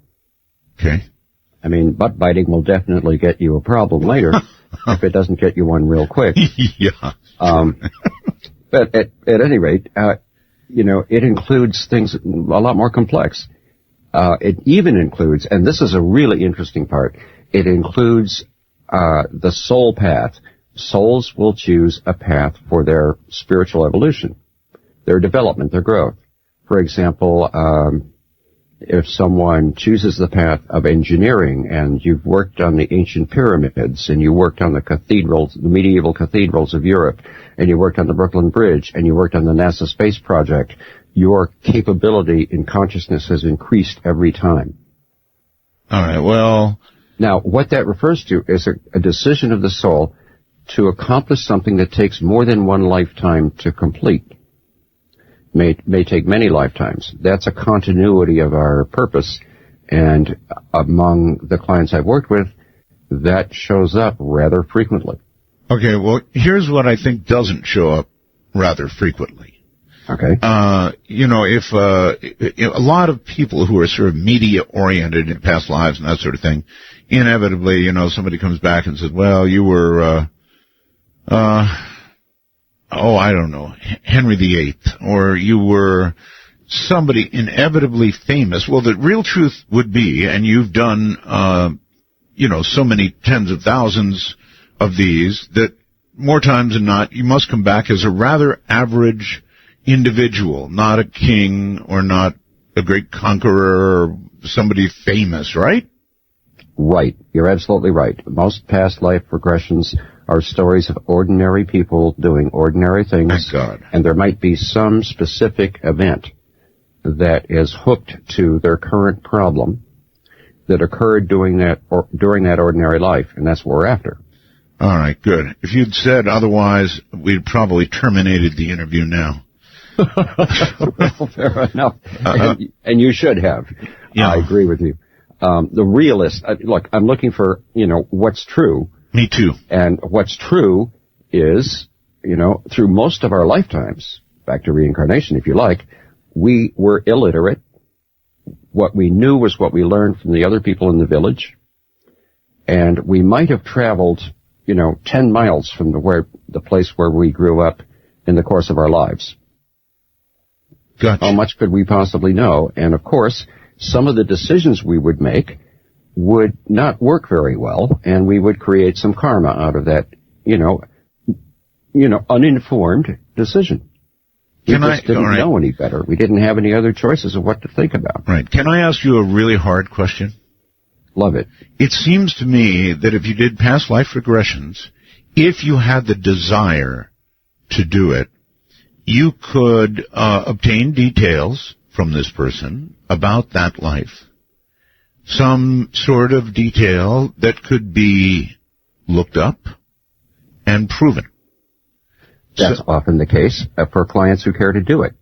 Okay. I mean, butt biting will definitely get you a problem later if it doesn't get you one real quick. Yeah. But at any rate, it includes things a lot more complex. It even includes, and this is a really interesting part, it includes the soul path. Souls will choose a path for their spiritual evolution, their development, their growth. For example, if someone chooses the path of engineering and you've worked on the ancient pyramids and you worked on the cathedrals, the medieval cathedrals of Europe, and you worked on the Brooklyn Bridge and you worked on the NASA space project, your capability in consciousness has increased every time. All right, well... Now, what that refers to is a decision of the soul to accomplish something that takes more than one lifetime to complete. May take many lifetimes. That's a continuity of our purpose, and among the clients I've worked with, that shows up rather frequently. Okay, well, here's what I think doesn't show up rather frequently. Okay. If a lot of people who are sort of media-oriented in past lives and that sort of thing, inevitably, somebody comes back and says, well, you were, I don't know, Henry VIII, or you were somebody inevitably famous. Well, the real truth would be, and you've done, so many tens of thousands of these, that more times than not, you must come back as a rather average individual, not a king or not a great conqueror or somebody famous, right? Right. You're absolutely right. Most past life regressions are stories of ordinary people doing ordinary things. Thank God. And there might be some specific event that is hooked to their current problem that occurred during that ordinary life, and that's what we're after. All right, good. If you'd said otherwise, we'd probably terminated the interview now. Well, fair enough. And you should have. Yeah. I agree with you. The realist, look, I'm looking for, what's true. Me too. And what's true is, through most of our lifetimes, back to reincarnation if you like, we were illiterate. What we knew was what we learned from the other people in the village. And we might have traveled, 10 miles from the place where we grew up in the course of our lives. Gotcha. How much could we possibly know? And of course, some of the decisions we would make would not work very well, and we would create some karma out of that, uninformed decision. We just didn't know any better. We didn't have any other choices of what to think about. Right. Can I ask you a really hard question? Love it. It seems to me that if you did past life regressions, if you had the desire to do it, you could obtain details from this person about that life. Some sort of detail that could be looked up and proven. That's often the case for clients who care to do it.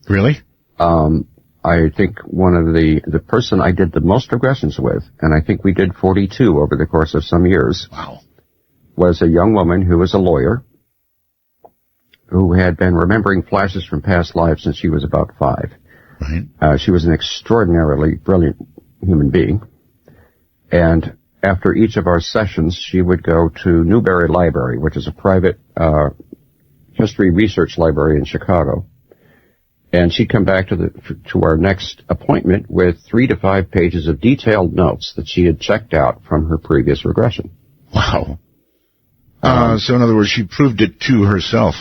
Really? I think one of the person I did the most regressions with, and I think we did 42 over the course of some years. Wow. Was a young woman who was a lawyer who had been remembering flashes from past lives since she was about 5. Right. She was an extraordinarily brilliant human being. And after each of our sessions, she would go to Newberry Library, which is a private history research library in Chicago. And she'd come back to our next appointment with 3 to 5 pages of detailed notes that she had checked out from her previous regression. Wow. So in other words, she proved it to herself.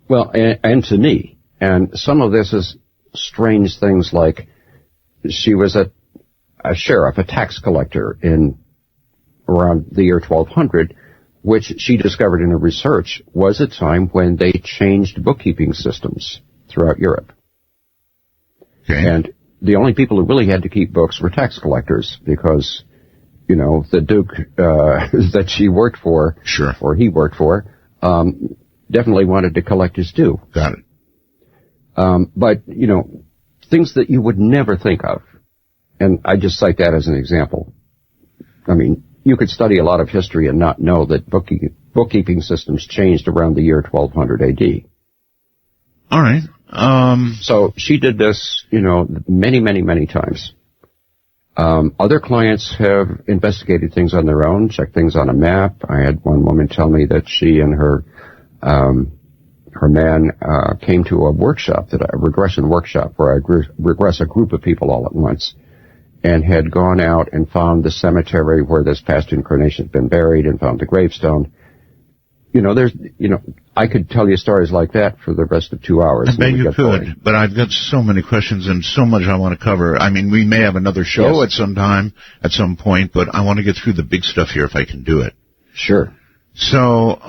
Well, and to me. And some of this is strange things like she was a sheriff, a tax collector in around the year 1200, which she discovered in her research was a time when they changed bookkeeping systems throughout Europe. Okay. And the only people who really had to keep books were tax collectors because, you know, the Duke that she worked for, sure, or he worked for, definitely wanted to collect his due. Got it. But, you know, things that you would never think of. And I just cite that as an example. I mean, you could study a lot of history and not know that bookkeeping systems changed around the year 1200 AD. All right. So she did this, you know, many, many, many times. Other clients have investigated things on their own, checked things on a map. I had one woman tell me that she and her man came to a workshop, a regression workshop, where I regress a group of people all at once, and had gone out and found the cemetery where this past incarnation had been buried and found the gravestone. You know, I could tell you stories like that for the rest of 2 hours. I bet you could, but I've got so many questions and so much I want to cover. I mean, we may have another show at some point, but I want to get through the big stuff here if I can do it. Sure. So,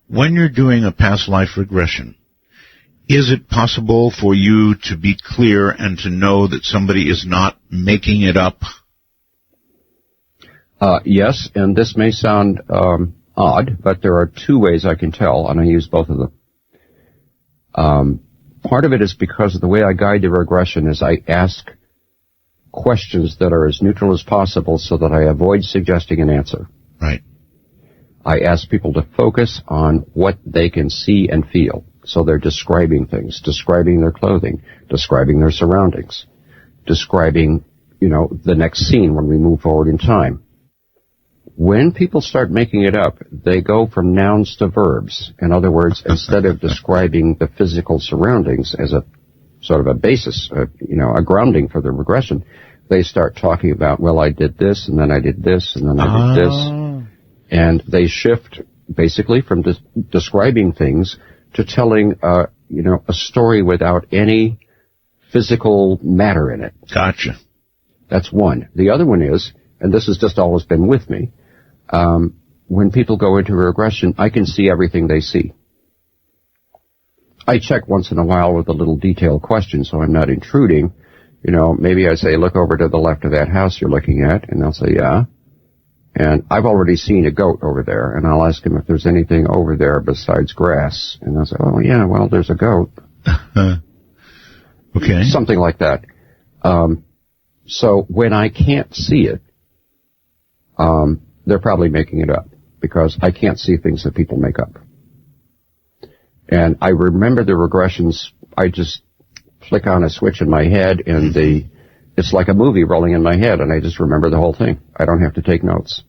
when you're doing a past life regression, is it possible for you to be clear and to know that somebody is not making it up? Yes, and this may sound odd, but there are 2 ways I can tell, and I use both of them. Part of it is because of the way I guide the regression is I ask questions that are as neutral as possible so that I avoid suggesting an answer. Right. I ask people to focus on what they can see and feel. So they're describing things, describing their clothing, describing their surroundings, describing, you know, the next scene when we move forward in time. When people start making it up, they go from nouns to verbs. In other words, instead of describing the physical surroundings as a sort of a basis, a grounding for the regression, they start talking about, well, I did this, and then I did this, and then I did this. And they shift basically from describing things to telling, a story without any physical matter in it. Gotcha. That's one. The other one is, and this has just always been with me, when people go into regression, I can see everything they see. I check once in a while with a little detailed question so I'm not intruding. You know, maybe I say, look over to the left of that house you're looking at, and they'll say, yeah. And I've already seen a goat over there, and I'll ask him if there's anything over there besides grass. And they'll say, oh, yeah, well, there's a goat. Okay. Something like that. So when I can't see it, they're probably making it up, because I can't see things that people make up. And I remember the regressions, I just flick on a switch in my head, and it's like a movie rolling in my head, and I just remember the whole thing. I don't have to take notes.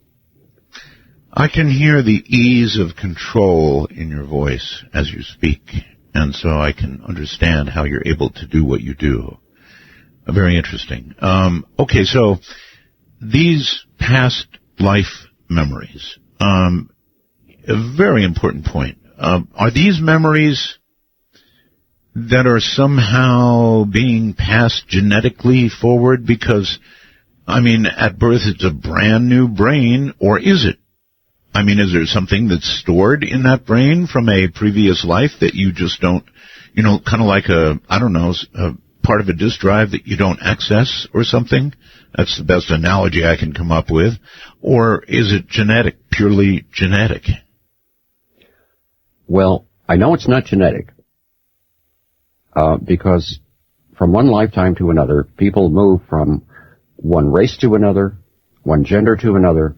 I can hear the ease of control in your voice as you speak, and so I can understand how you're able to do what you do. Very interesting. Okay, so these past life memories, a very important point. Are these memories that are somehow being passed genetically forward? Because, I mean, at birth it's a brand new brain, or is it? I mean, is there something that's stored in that brain from a previous life that you just don't, kind of like a part of a disk drive that you don't access or something? That's the best analogy I can come up with. Or is it genetic, purely genetic? Well, I know it's not genetic. Because from one lifetime to another, people move from one race to another, one gender to another,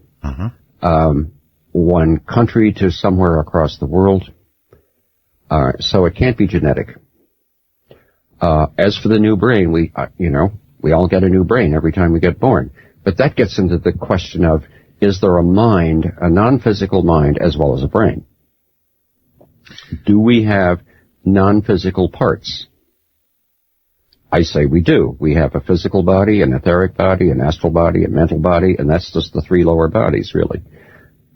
one country to somewhere across the world. So it can't be genetic. As for the new brain, we all get a new brain every time we get born. But that gets into the question of, is there a mind, a non-physical mind, as well as a brain? Do we have non-physical parts? I say we do. We have a physical body, an etheric body, an astral body, a mental body, and that's just the three lower bodies, really.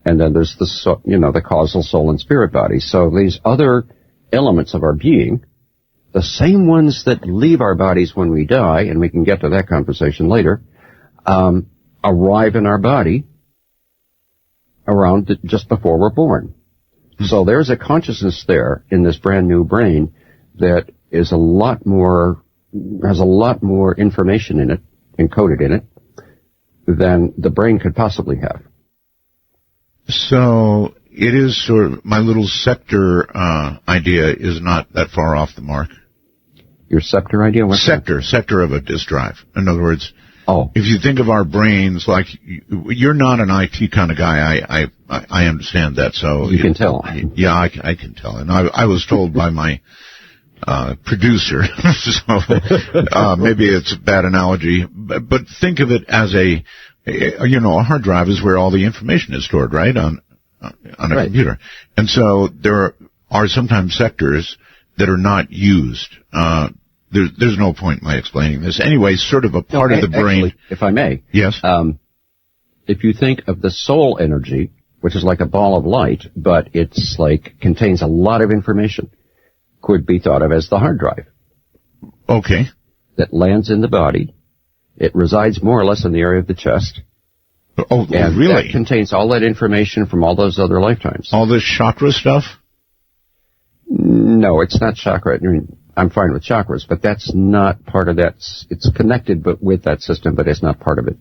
And then there's the causal soul and spirit body. So these other elements of our being, the same ones that leave our bodies when we die, and we can get to that conversation later, arrive in our body around just before we're born. So there's a consciousness there in this brand new brain that is has a lot more information in it, encoded in it, than the brain could possibly have. So it is sort of, my little sector idea is not that far off the mark. Your scepter idea? What's sector of a disk drive. In other words, if you think of our brains like, you're not an IT kind of guy. I understand that. So you can tell. Yeah, I can tell. And I was told by my producer, so maybe it's a bad analogy, but think of it as a hard drive is where all the information is stored, right, on a computer. And so there are sometimes sectors that are not used. There's no point in my explaining this. Anyway, sort of a part of the brain. Actually, if I may. Yes. If you think of the soul energy, which is like a ball of light, but it's contains a lot of information, could be thought of as the hard drive. Okay. That lands in the body. It resides more or less in the area of the chest. Oh, and really? That contains all that information from all those other lifetimes. All this chakra stuff? No, it's not chakra. I mean, I'm fine with chakras, but that's not part of that. It's connected with that system, but it's not part of it.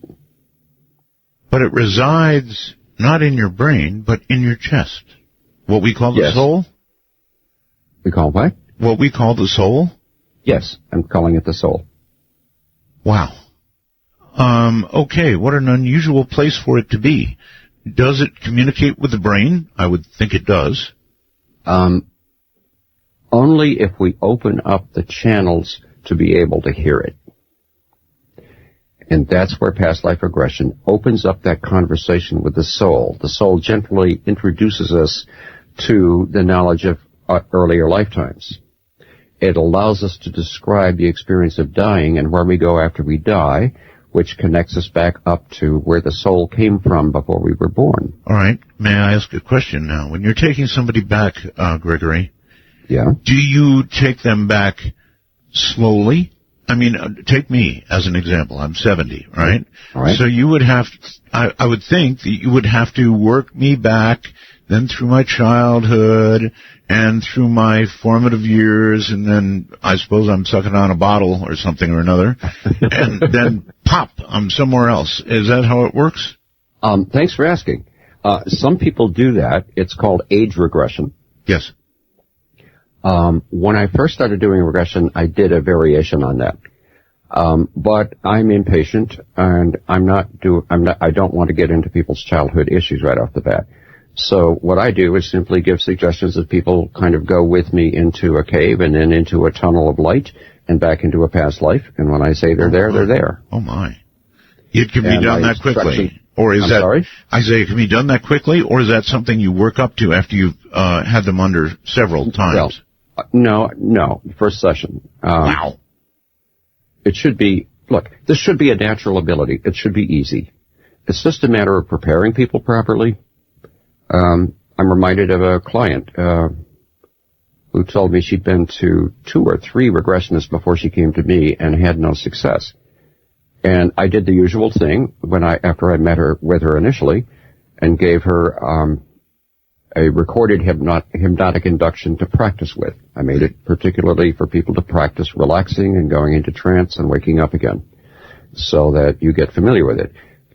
But it resides not in your brain, but in your chest. What we call the soul? We call what? What we call the soul? Yes, I'm calling it the soul. Wow. Okay, what an unusual place for it to be. Does it communicate with the brain? I would think it does. Only if we open up the channels to be able to hear it. And that's where past life regression opens up that conversation with the soul. The soul gently introduces us to the knowledge of earlier lifetimes. It allows us to describe the experience of dying and where we go after we die, which connects us back up to where the soul came from before we were born. All right. May I ask a question now? When you're taking somebody back, Gregory, do you take them back slowly? I mean, take me as an example. I'm 70, right? All right. So you would have, I would think that you would have to work me back, then through my childhood, and through my formative years, and then I suppose I'm sucking on a bottle or something or another, and then pop, I'm somewhere else. Is that how it works? Thanks for asking. Some people do that. It's called age regression. Yes. When I first started doing regression, I did a variation on that. But I'm impatient, and I don't want to get into people's childhood issues right off the bat. So what I do is simply give suggestions that people kind of go with me into a cave and then into a tunnel of light and back into a past life. And when I say they're there, they're there. Oh my. It can be done that quickly. Or is sorry? I say it can be done that quickly, or is that something you work up to after you've had them under several times? Well, no. First session. Wow. It should be, this should be a natural ability. It should be easy. It's just a matter of preparing people properly. I'm reminded of a client who told me she'd been to 2 or 3 regressionists before she came to me and had no success. And I did the usual thing after I met her with her initially, and gave her a recorded hypnotic induction to practice with. I made it particularly for people to practice relaxing and going into trance and waking up again, so that you get familiar with it.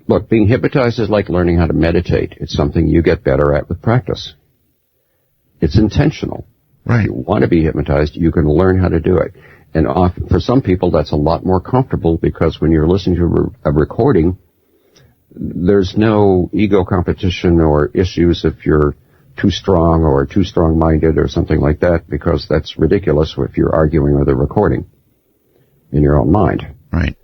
Look, being hypnotized is like learning how to meditate. It's something you get better at with practice. It's intentional. Right. If you want to be hypnotized, you can learn how to do it. And often, for some people, that's a lot more comfortable, because when you're listening to a recording, there's no ego competition or issues if you're too strong or too strong-minded or something like that, because that's ridiculous if you're arguing with a recording. in your own mind. Right.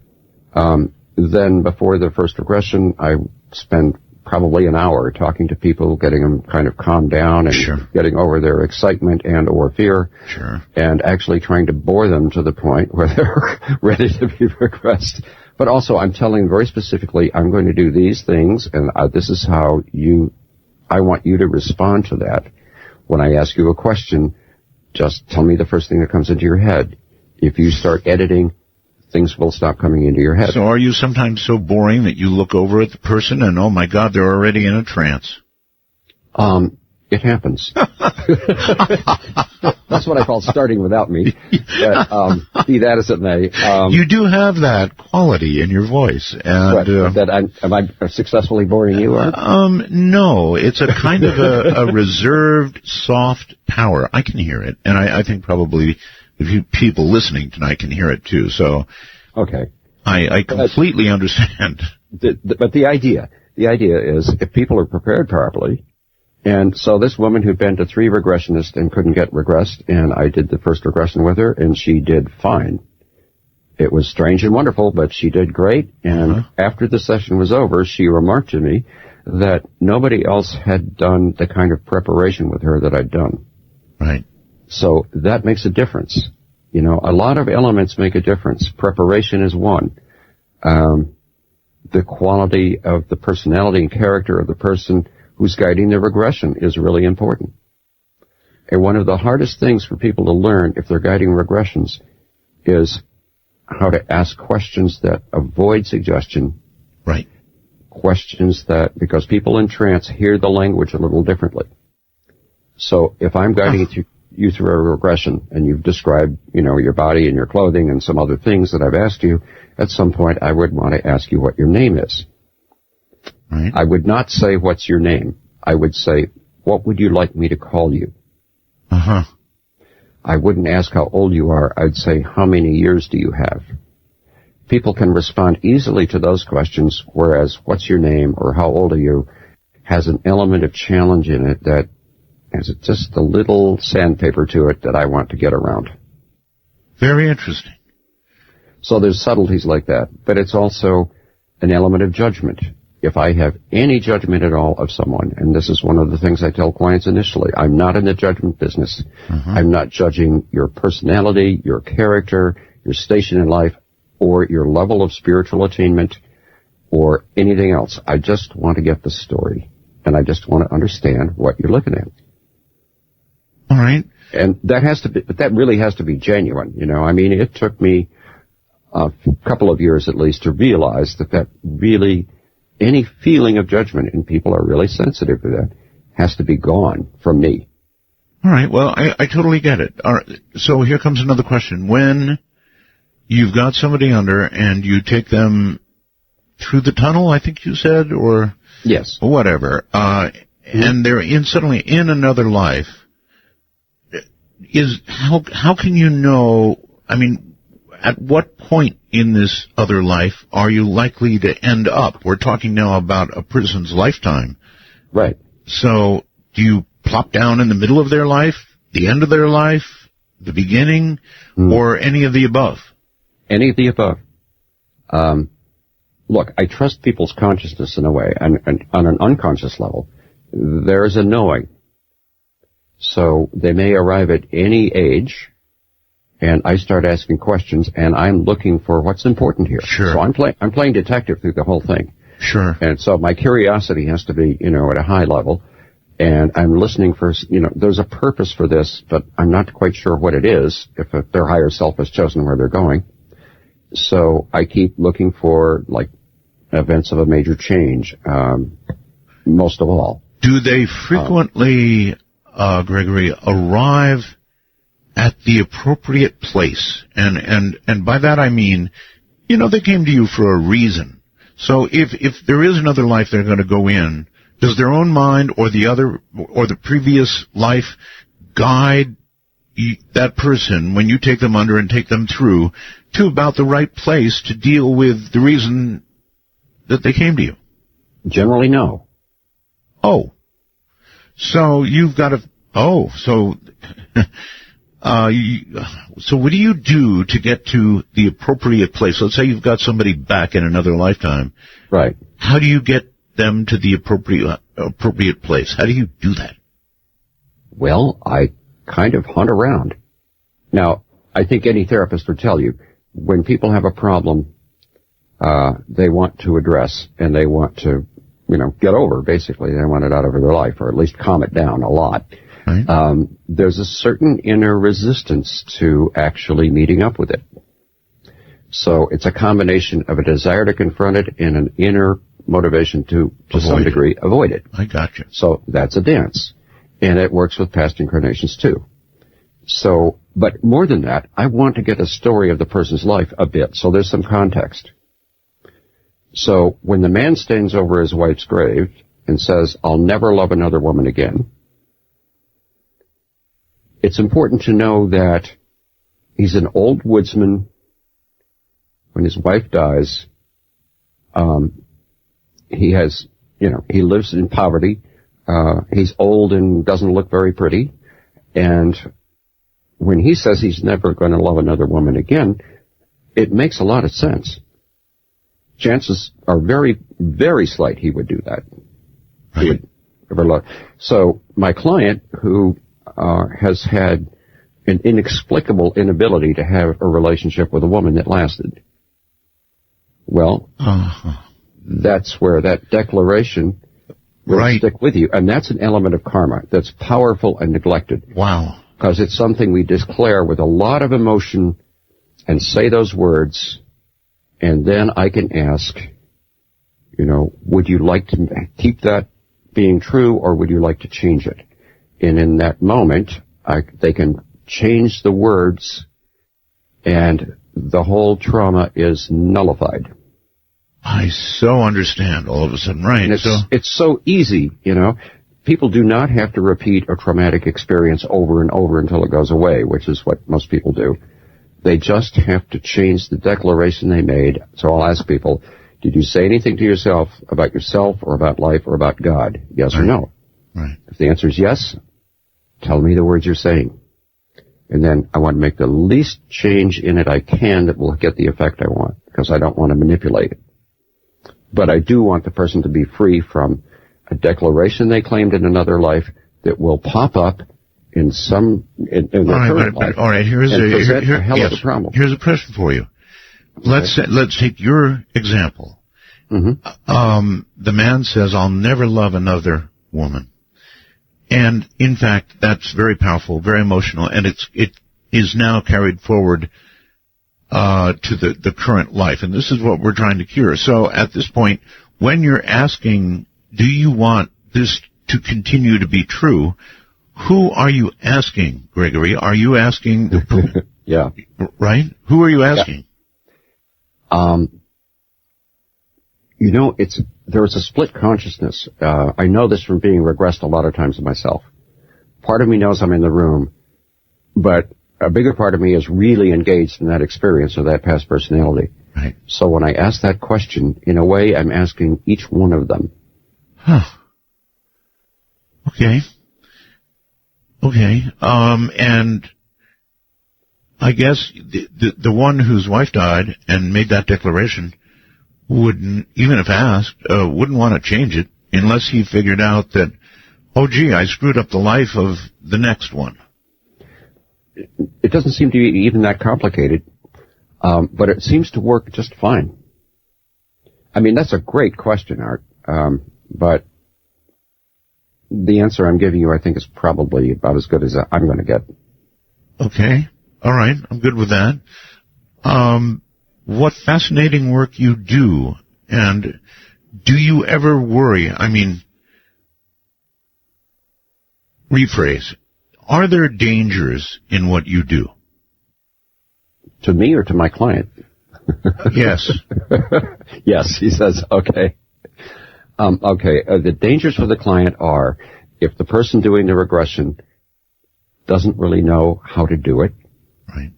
Then before the first regression, I spent probably an hour talking to people, getting them kind of calmed down and getting over their excitement and or fear, and actually trying to bore them to the point where they're ready to be regressed. But also, I'm telling very specifically, I'm going to do these things, and this is how I want you to respond to that. When I ask you a question, just tell me the first thing that comes into your head. If you start editing, things will stop coming into your head. So are you sometimes so boring that you look over at the person and, oh my God, they're already in a trance? It happens. That's what I call starting without me. But, be that as it may. You do have that quality in your voice. And, am I successfully boring you, Art? No, it's a kind of a reserved, soft power. I can hear it. And I think probably the few people listening tonight can hear it too. So, okay. I completely understand. But the idea is if people are prepared properly, and so this woman who'd been to 3 regressionists and couldn't get regressed, and I did the first regression with her, and she did fine. It was strange and wonderful, but she did great, and after the session was over, she remarked to me that nobody else had done the kind of preparation with her that I'd done. Right. So that makes a difference. You know, a lot of elements make a difference. Preparation is one. The quality of the personality and character of the person who's guiding the regression is really important. And one of the hardest things for people to learn if they're guiding regressions is how to ask questions that avoid suggestion. Right. Questions that, because people in trance hear the language a little differently. So if I'm guiding you through a regression and you've described, you know, your body and your clothing and some other things that I've asked you, at some point I would want to ask you what your name is. Right. I would not say, what's your name? I would say, what would you like me to call you? I wouldn't ask how old you are. I'd say, how many years do you have? People can respond easily to those questions, whereas what's your name or how old are you has an element of challenge in it that has just a little sandpaper to it that I want to get around. Very interesting. So there's subtleties like that, but it's also an element of judgment. If I have any judgment at all of someone, and this is one of the things I tell clients initially, I'm not in the judgment business. I'm not judging your personality, your character, your station in life, or your level of spiritual attainment, or anything else. I just want to get the story, and I just want to understand what you're looking at. All right. And that has to be, but that really has to be genuine, you know. I mean, it took me a couple of years at least to realize that really, any feeling of judgment, and people are really sensitive to that, has to be gone from me. All right. Well, I totally get it. All right. So here comes another question. When you've got somebody under and you take them through the tunnel, I think you said, or yes, whatever, and they're suddenly in another life, how can you know? I mean, at what point in this other life are you likely to end up? We're talking now about a person's lifetime. Right. So do you plop down in the middle of their life, the end of their life, the beginning, or any of the above? Any of the above. Look, I trust people's consciousness in a way, and on an unconscious level, there is a knowing. So they may arrive at any age, and I start asking questions, and I'm looking for what's important here. Sure. So I'm playing detective through the whole thing. Sure. And so my curiosity has to be, you know, at a high level, and I'm listening for, you know, there's a purpose for this, but I'm not quite sure what it is, if their higher self has chosen where they're going. So I keep looking for, like, events of a major change, most of all. Do they frequently, Gregory, arrive at the appropriate place? And by that I mean, you know, they came to you for a reason. So if there is another life they're going to go in, does their own mind or the previous life guide that person when you take them under and take them through to about the right place to deal with the reason that they came to you? Generally, no. Oh. So you've got to... Oh, so... So what do you do to get to the appropriate place? Let's say you've got somebody back in another lifetime. Right. How do you get them to the appropriate place? How do you do that? Well, I kind of hunt around. Now, I think any therapist would tell you, when people have a problem, they want to address and they want to, get over, basically. They want it out of their life, or at least calm it down a lot. Right. There's a certain inner resistance to actually meeting up with it. So it's a combination of a desire to confront it and an inner motivation to some degree, avoid it. I got you. So that's a dance. And it works with past incarnations too. So, but more than that, I want to get a story of the person's life a bit, so there's some context. So when the man stands over his wife's grave and says, "I'll never love another woman again," it's important to know that he's an old woodsman. When his wife dies, he has, he lives in poverty. He's old and doesn't look very pretty. And when he says he's never going to love another woman again, it makes a lot of sense. Chances are very, very slight he would do that. Right. He would ever love. So my client, who has had an inexplicable inability to have a relationship with a woman that lasted, well, that's where that declaration will stick with you. And that's an element of karma that's powerful and neglected. Wow. Because it's something we declare with a lot of emotion and say those words, and then I can ask, would you like to keep that being true, or would you like to change it? And in that moment, they can change the words, and the whole trauma is nullified. I so understand all of a sudden, right? And it's so easy, People do not have to repeat a traumatic experience over and over until it goes away, which is what most people do. They just have to change the declaration they made. So I'll ask people, did you say anything to yourself about yourself or about life or about God? Yes or no? Right. If the answer is yes, tell me the words you're saying. And then I want to make the least change in it I can that will get the effect I want, because I don't want to manipulate it. But I do want the person to be free from a declaration they claimed in another life that will pop up in their current life. All right, here's a hell of a problem. Here's a question for you. Let's take your example. Mm-hmm. The man says, "I'll never love another woman," and in fact, that's very powerful, very emotional, and it is now carried forward to the current life, and this is what we're trying to cure. So at this point, when you're asking, do you want this to continue to be true? Who are you asking, Gregory? Are you asking? Yeah. Right? Who are you asking? Yeah. There's a split consciousness. I know this from being regressed a lot of times myself. Part of me knows I'm in the room, but a bigger part of me is really engaged in that experience of that past personality. Right. So when I ask that question, in a way, I'm asking each one of them. Huh. Okay. And I guess the one whose wife died and made that declaration wouldn't, even if asked, wouldn't want to change it unless he figured out that, oh gee, I screwed up the life of the next one. It doesn't seem to be even that complicated, but it seems to work just fine. I mean, that's a great question, Art, but the answer I'm giving you, I think, is probably about as good as I'm going to get. Okay. All right. I'm good with that. What fascinating work you do, and do you ever worry? I mean, rephrase. Are there dangers in what you do? To me or to my client? Yes. Yes, he says, okay. The dangers for the client are if the person doing the regression doesn't really know how to do it. Right.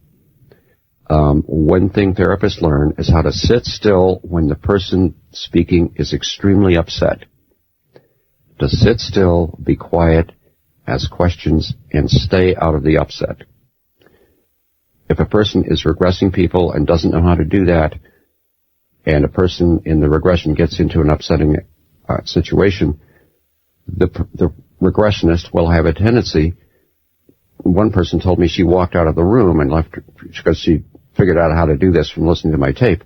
One thing therapists learn is how to sit still when the person speaking is extremely upset. To sit still, be quiet, ask questions, and stay out of the upset. if a person is regressing people and doesn't know how to do that, and a person in the regression gets into an upsetting situation, the regressionist will have a tendency. One person told me she walked out of the room and left because she figured out how to do this from listening to my tape,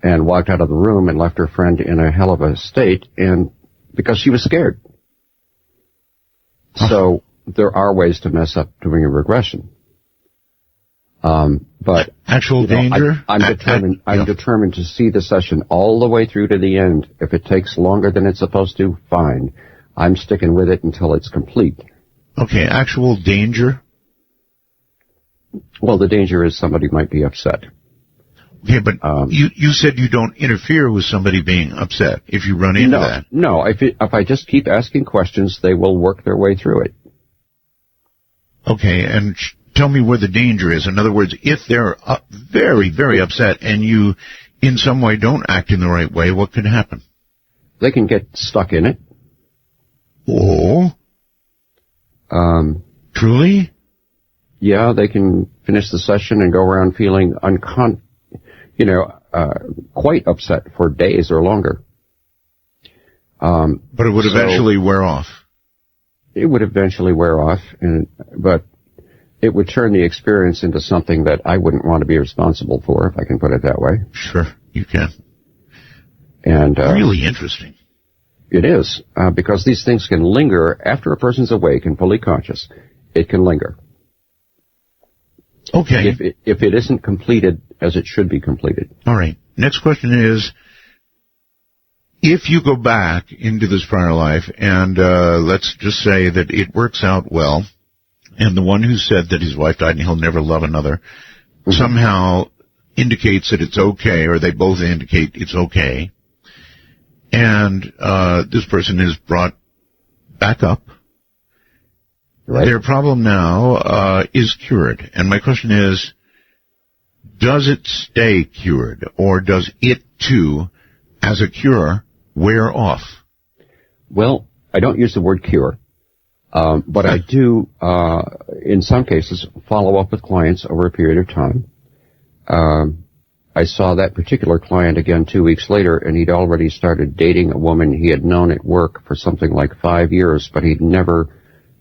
and walked out of the room and left her friend in a hell of a state, and because she was scared. So there are ways to mess up doing a regression. But actual danger. I'm determined to see the session all the way through to the end. If it takes longer than it's supposed to, fine. I'm sticking with it until it's complete. Okay, actual danger. Well, the danger is somebody might be upset. Okay, but you said you don't interfere with somebody being upset if you run into that. No, if I just keep asking questions, they will work their way through it. Okay, and tell me where the danger is. In other words, if they're very, very upset and you in some way don't act in the right way, what could happen? They can get stuck in it. Oh? Truly? Yeah, they can finish the session and go around feeling quite upset for days or longer. But it would eventually wear off. It would eventually wear off, but it would turn the experience into something that I wouldn't want to be responsible for, if I can put it that way. Sure, you can. And really interesting. It is, because these things can linger after a person's awake and fully conscious. It can linger. Okay. If it isn't completed as it should be completed. All right. Next question is, if you go back into this prior life and let's just say that it works out well, and the one who said that his wife died and he'll never love another somehow indicates that it's okay, or they both indicate it's okay, and this person is brought back up, right. Their problem now is cured. And my question is, does it stay cured, or does it too, as a cure, wear off? Well, I don't use the word cure, but I do, in some cases, follow up with clients over a period of time. I saw that particular client again 2 weeks later, and he'd already started dating a woman he had known at work for something like 5 years, but he'd never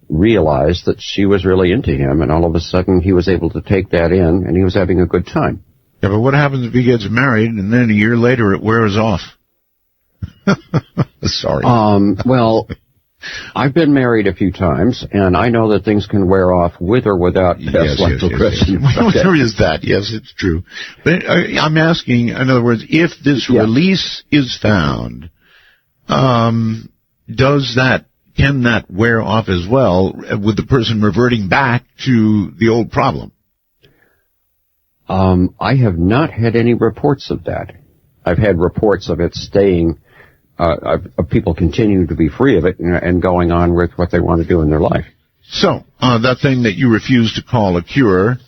realized that she was really into him, and all of a sudden he was able to take that in, and he was having a good time. Yeah, but what happens if he gets married, and then a year later it wears off? Sorry. Well, I've been married a few times, and I know that things can wear off with or without past life regression. Well, there is that. Yes, it's true. But I'm asking, in other words, if this release is found, can that wear off as well, with the person reverting back to the old problem? I have not had any reports of that. I've had reports of it staying, of people continuing to be free of it and going on with what they want to do in their life. So, that thing that you refuse to call a cure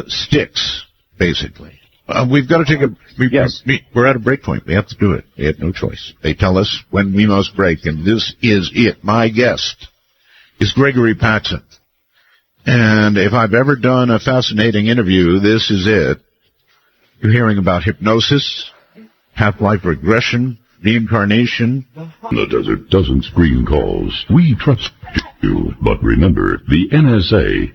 sticks, basically. We've got to take we're at a break point. We have to do it. We have no choice. They tell us when we must break, and this is it. My guest is Gregory Paxson. And if I've ever done a fascinating interview, this is it. You're hearing about hypnosis, half-life regression, reincarnation. The desert doesn't screen calls. We trust you, but remember, the NSA,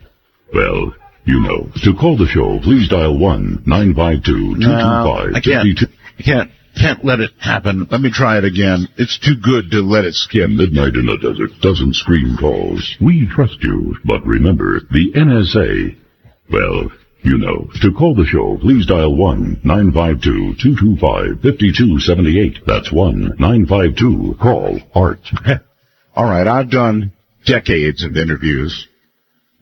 well, you know. To call the show, please dial 1-952-225-52. I can't let it happen. Let me try it again. It's too good to let it skip. Midnight in the Desert doesn't screen calls. We trust you, but remember, the NSA, well, you know. To call the show, please dial 1-952-225-5278. That's 1-952-CALL-ART. All right, I've done decades of interviews.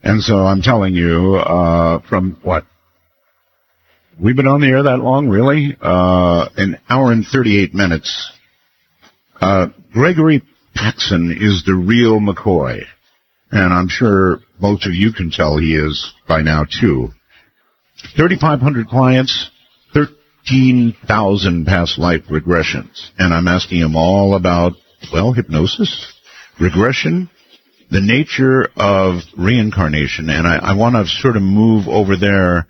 And so I'm telling you, from what? We've been on the air that long, really? An hour and 38 minutes. Gregory Paxson is the real McCoy. And I'm sure most of you can tell he is by now, too. 3,500 clients, 13,000 past life regressions. And I'm asking him all about, well, hypnosis, regression, the nature of reincarnation, and I want to sort of move over there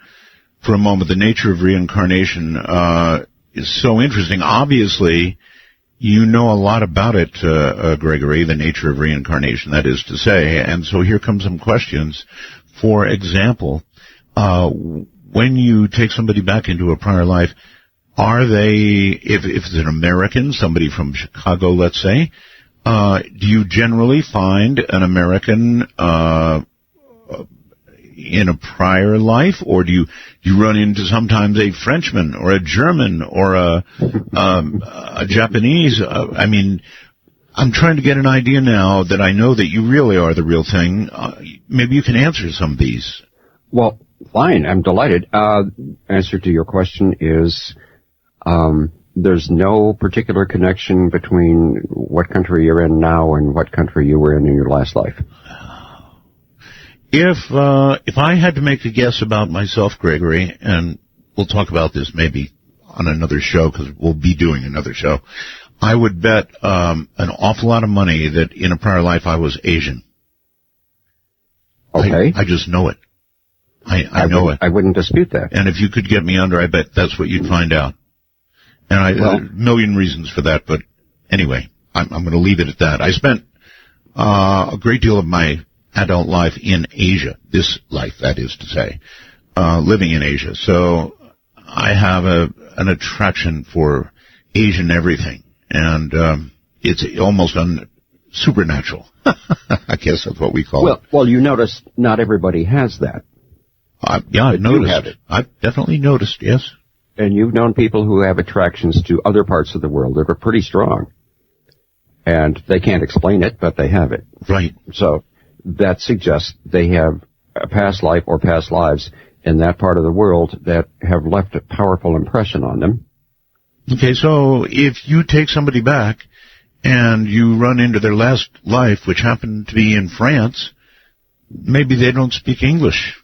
for a moment. The nature of reincarnation is so interesting. Obviously, you know a lot about it, Gregory, the nature of reincarnation, that is to say. And so here come some questions. For example, when you take somebody back into a prior life, are they, if it's an American, somebody from Chicago, let's say, do you generally find an American in a prior life, or do you run into sometimes a Frenchman or a German or a Japanese? I mean, I'm trying to get an idea now that I know that you really are the real thing. Maybe you can answer some of these. Well, fine. I'm delighted. Answer to your question is there's no particular connection between what country you're in now and what country you were in your last life. If I had to make a guess about myself, Gregory, and we'll talk about this maybe on another show because we'll be doing another show, I would bet an awful lot of money that in a prior life I was Asian. Okay. I just know it. I know it. I wouldn't dispute that. And if you could get me under, I bet that's what you'd find out. And there are a million reasons for that, but anyway, I'm going to leave it at that. I spent a great deal of my adult life in Asia, this life, that is to say, living in Asia. So I have an attraction for Asian everything, and it's almost supernatural. I guess that's what we call it. Well, you notice not everybody has that. Yeah, I've noticed. You have it. I've definitely noticed, yes. And you've known people who have attractions to other parts of the world that are pretty strong. And they can't explain it, but they have it. Right. So that suggests they have a past life or past lives in that part of the world that have left a powerful impression on them. Okay, so if you take somebody back and you run into their last life, which happened to be in France, maybe they don't speak English.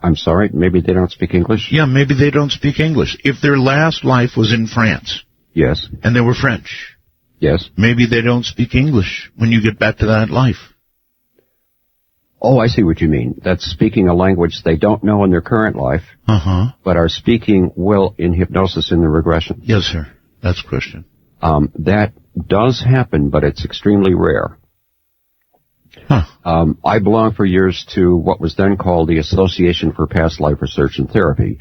I'm sorry, maybe they don't speak English? Yeah, maybe they don't speak English. If their last life was in France. Yes. And they were French. Yes. Maybe they don't speak English when you get back to that life. Oh, I see what you mean. That's speaking a language they don't know in their current life, but are speaking well in hypnosis in the regression. Yes, sir. That's a question. That does happen, but it's extremely rare. I belonged for years to what was then called the Association for Past Life Research and Therapy,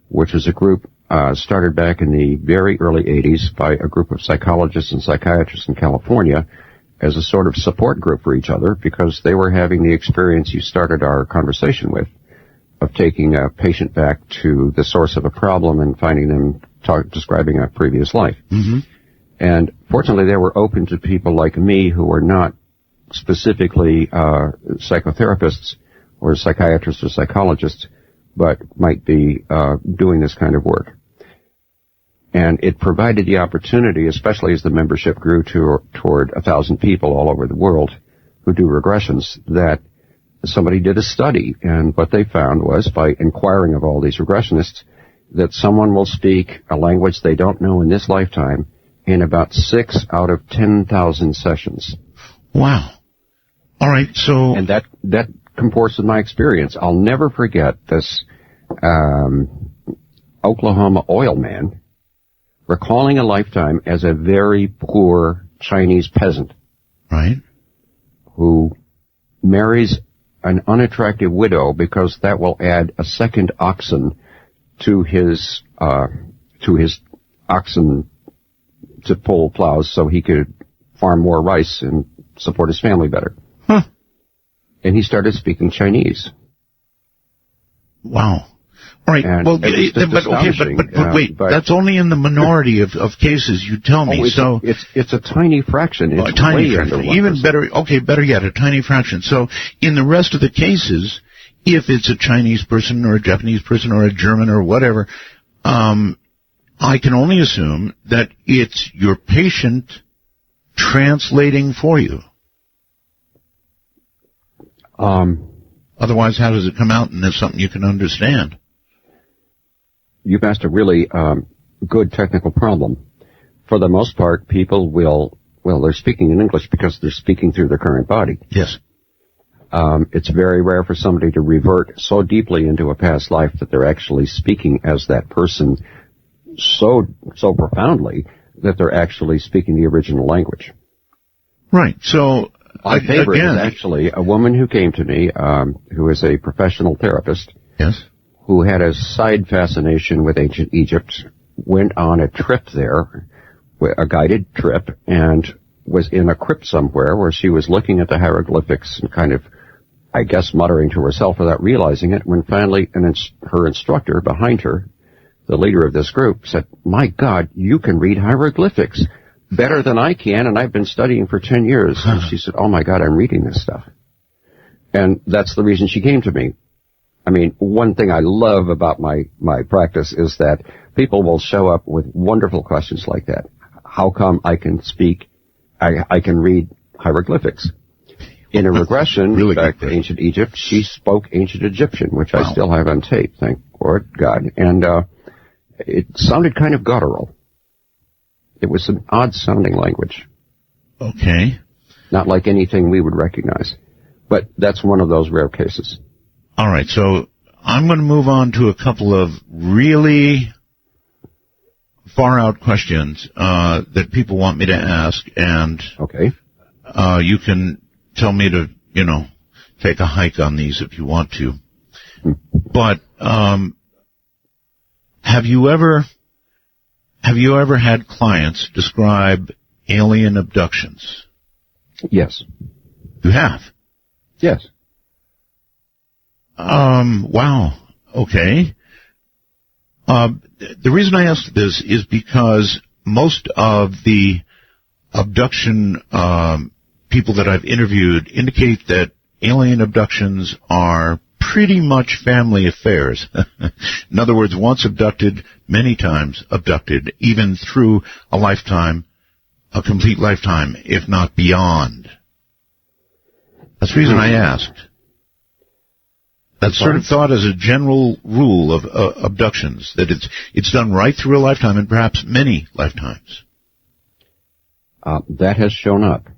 which was a group started back in the very early 80s by a group of psychologists and psychiatrists in California as a sort of support group for each other because they were having the experience you started our conversation with of taking a patient back to the source of a problem and finding them describing a previous life. Mm-hmm. And fortunately, they were open to people like me who were not specifically psychotherapists or psychiatrists or psychologists, but might be doing this kind of work. And it provided the opportunity, especially as the membership grew toward 1,000 people all over the world who do regressions, that somebody did a study. And what they found was, by inquiring of all these regressionists, that someone will speak a language they don't know in this lifetime in about 6 out of 10,000 sessions. Wow. All right, so... And that comports with my experience. I'll never forget this Oklahoma oil man recalling a lifetime as a very poor Chinese peasant. Right. Who marries an unattractive widow because that will add a second oxen to his oxen to pull plows so he could farm more rice and support his family better. Huh. And he started speaking Chinese. Wow. All right. And well, but wait. That's only in the minority of cases. You tell me. It's a tiny fraction. It's a tiny fraction. Even better. Okay, better yet, a tiny fraction. So in the rest of the cases, if it's a Chinese person or a Japanese person or a German or whatever, I can only assume that it's your patient translating for you. Otherwise, how does it come out and it's something you can understand? You've asked a really good technical problem. For the most part, people will well, they're speaking in English because they're speaking through their current body. Yes. It's very rare for somebody to revert so deeply into a past life that they're actually speaking as that person so profoundly that they're actually speaking the original language. Right. So, my favorite is actually a woman who came to me, who is a professional therapist. Yes. Who had a side fascination with ancient Egypt, went on a trip there, a guided trip, and was in a crypt somewhere where she was looking at the hieroglyphics and kind of, I guess, muttering to herself without realizing it, when finally her instructor behind her, the leader of this group, said, "My God, you can read hieroglyphics better than I can, and I've been studying for 10 years. And she said, "Oh my God, I'm reading this stuff." And that's the reason she came to me. I mean, one thing I love about my practice is that people will show up with wonderful questions like that. How come I can speak, I can read hieroglyphics? In a regression Really back to ancient Egypt, she spoke ancient Egyptian, which I still have on tape, thank Lord God. And it sounded kind of guttural. It was an odd-sounding language. Okay. Not like anything we would recognize. But that's one of those rare cases. All right, so I'm going to move on to a couple of really far-out questions that people want me to ask, and okay, you can tell me to, take a hike on these if you want to. But have you ever had clients describe alien abductions? Yes. You have? Yes. Wow. Okay. The reason I ask this is because most of the abduction people that I've interviewed indicate that alien abductions are pretty much family affairs. In other words, once abducted, many times abducted, even through a lifetime, a complete lifetime, if not beyond. That's the reason I asked. That's sort of thought as a general rule of abductions, that it's done right through a lifetime and perhaps many lifetimes. That has shown up.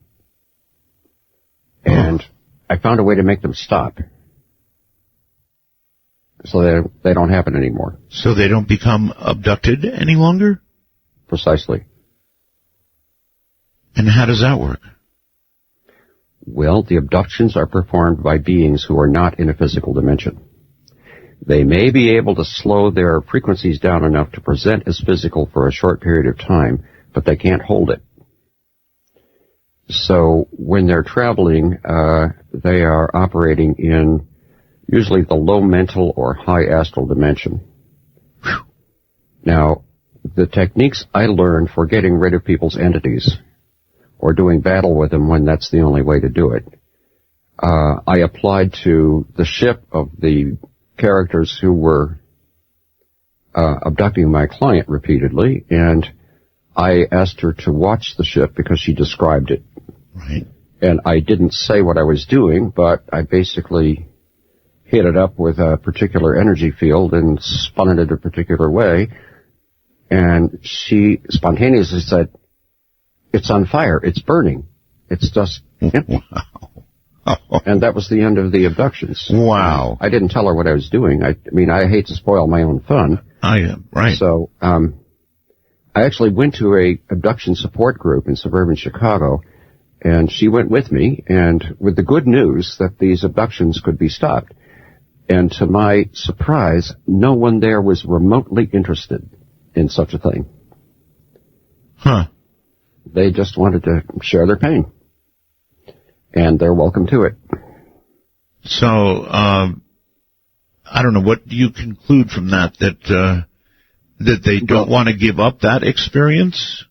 And I found a way to make them stop. So they don't happen anymore. So they don't become abducted any longer? Precisely. And how does that work? Well, the abductions are performed by beings who are not in a physical dimension. They may be able to slow their frequencies down enough to present as physical for a short period of time, but they can't hold it. So when they're traveling, they are operating in usually the low mental or high astral dimension. Now, the techniques I learned for getting rid of people's entities or doing battle with them when that's the only way to do it, I applied to the ship of the characters who were abducting my client repeatedly, and I asked her to watch the ship because she described it. Right. And I didn't say what I was doing, but I basically hit it up with a particular energy field and spun it a particular way, and she spontaneously said, "It's on fire. It's burning. It's just empty." Wow. And that was the end of the abductions. Wow. I didn't tell her what I was doing. I mean, I hate to spoil my own fun. Right. So, I actually went to a abduction support group in suburban Chicago, and she went with me, and with the good news that these abductions could be stopped. And to my surprise, no one there was remotely interested in such a thing. Huh. They just wanted to share their pain. And they're welcome to it. So, I don't know, what do you conclude from that they don't want to give up that experience?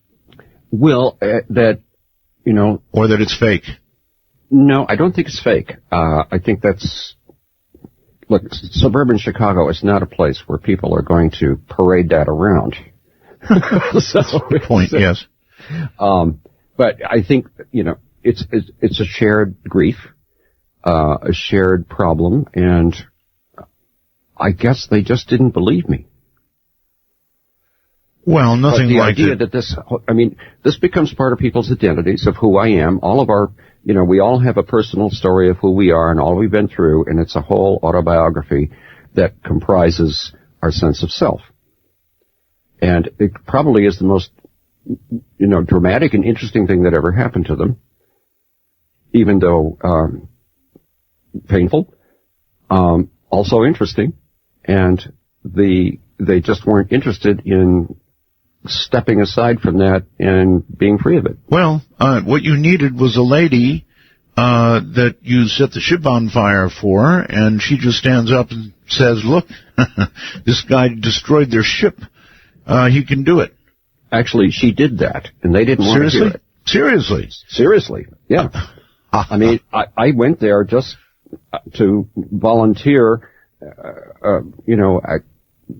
Well, that, or that it's fake? No, I don't think it's fake. I think that's, look, suburban Chicago is not a place where people are going to parade that around. Good point, yes. But I think, it's a shared grief, a shared problem, and I guess they just didn't believe me. Well, nothing but the like idea that this becomes part of people's identities of who I am. All of our, we all have a personal story of who we are and all we've been through, and it's a whole autobiography that comprises our sense of self. And it probably is the most, dramatic and interesting thing that ever happened to them, even though painful, also interesting, and they just weren't interested in stepping aside from that and being free of it. Well, what you needed was a lady that you set the ship on fire for, and she just stands up and says, look, this guy destroyed their ship. He can do it. Actually, she did that, and they didn't want to hear it. Seriously? Yeah. I went there just to volunteer,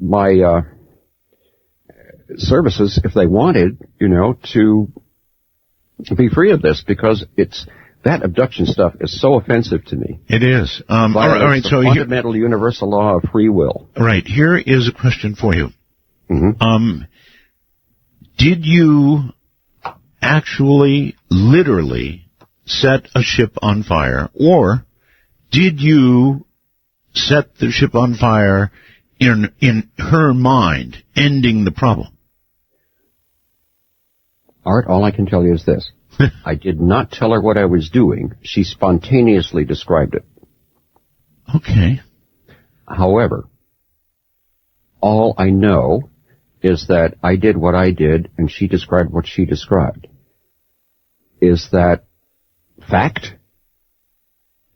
my services if they wanted, to be free of this, because that abduction stuff is so offensive to me. It is. All right. So fundamental universal law of free will. Right. Here is a question for you. Mm-hmm. Did you actually, literally, set a ship on fire, or did you set the ship on fire in her mind, ending the problem? Art, all I can tell you is this. I did not tell her what I was doing. She spontaneously described it. Okay. However, all I know is that I did what I did and she described what she described. Is that fact?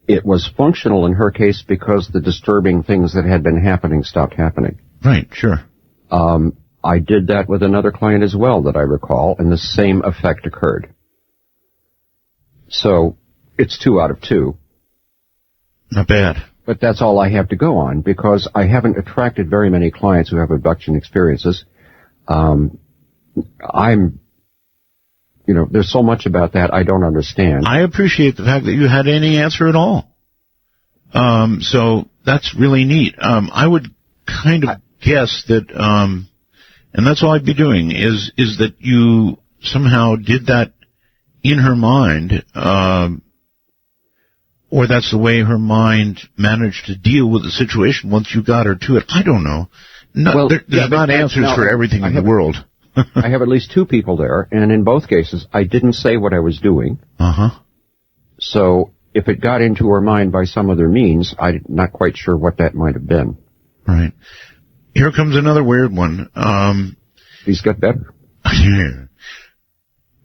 It was functional in her case because the disturbing things that had been happening stopped happening. Right, sure. I did that with another client as well that I recall, and the same effect occurred. So, it's 2 out of 2. Not bad. But that's all I have to go on, because I haven't attracted very many clients who have abduction experiences. There's so much about that I don't understand. I appreciate the fact that you had any answer at all. So that's really neat. I would kind of guess that, and that's all I'd be doing, is that you somehow did that in her mind, or that's the way her mind managed to deal with the situation once you got her to it. I don't know. There's not answers for everything in the world. I have at least 2 people there, and in both cases, I didn't say what I was doing. Uh-huh. So, if it got into her mind by some other means, I'm not quite sure what that might have been. Right. Here comes another weird one. These got better.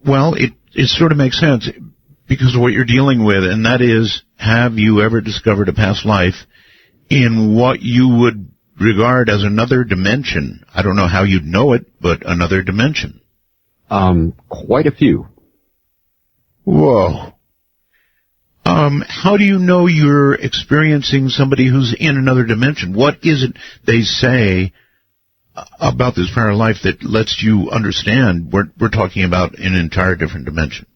Well, it sort of makes sense because of what you're dealing with, and that is, have you ever discovered a past life in what you would regard as another dimension? I don't know how you'd know it, but another dimension. Quite a few. Whoa. How do you know you're experiencing somebody who's in another dimension? What is it they say about this prior life that lets you understand we're talking about an entire different dimension?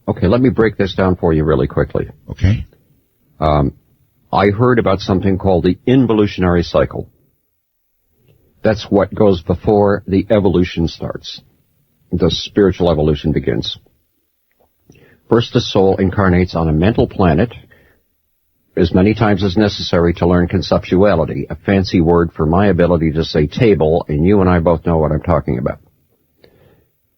Okay, let me break this down for you really quickly. Okay. I heard about something called the involutionary cycle. That's what goes before the evolution starts. The spiritual evolution begins. First, a soul incarnates on a mental planet as many times as necessary to learn conceptuality, a fancy word for my ability to say table, and you and I both know what I'm talking about.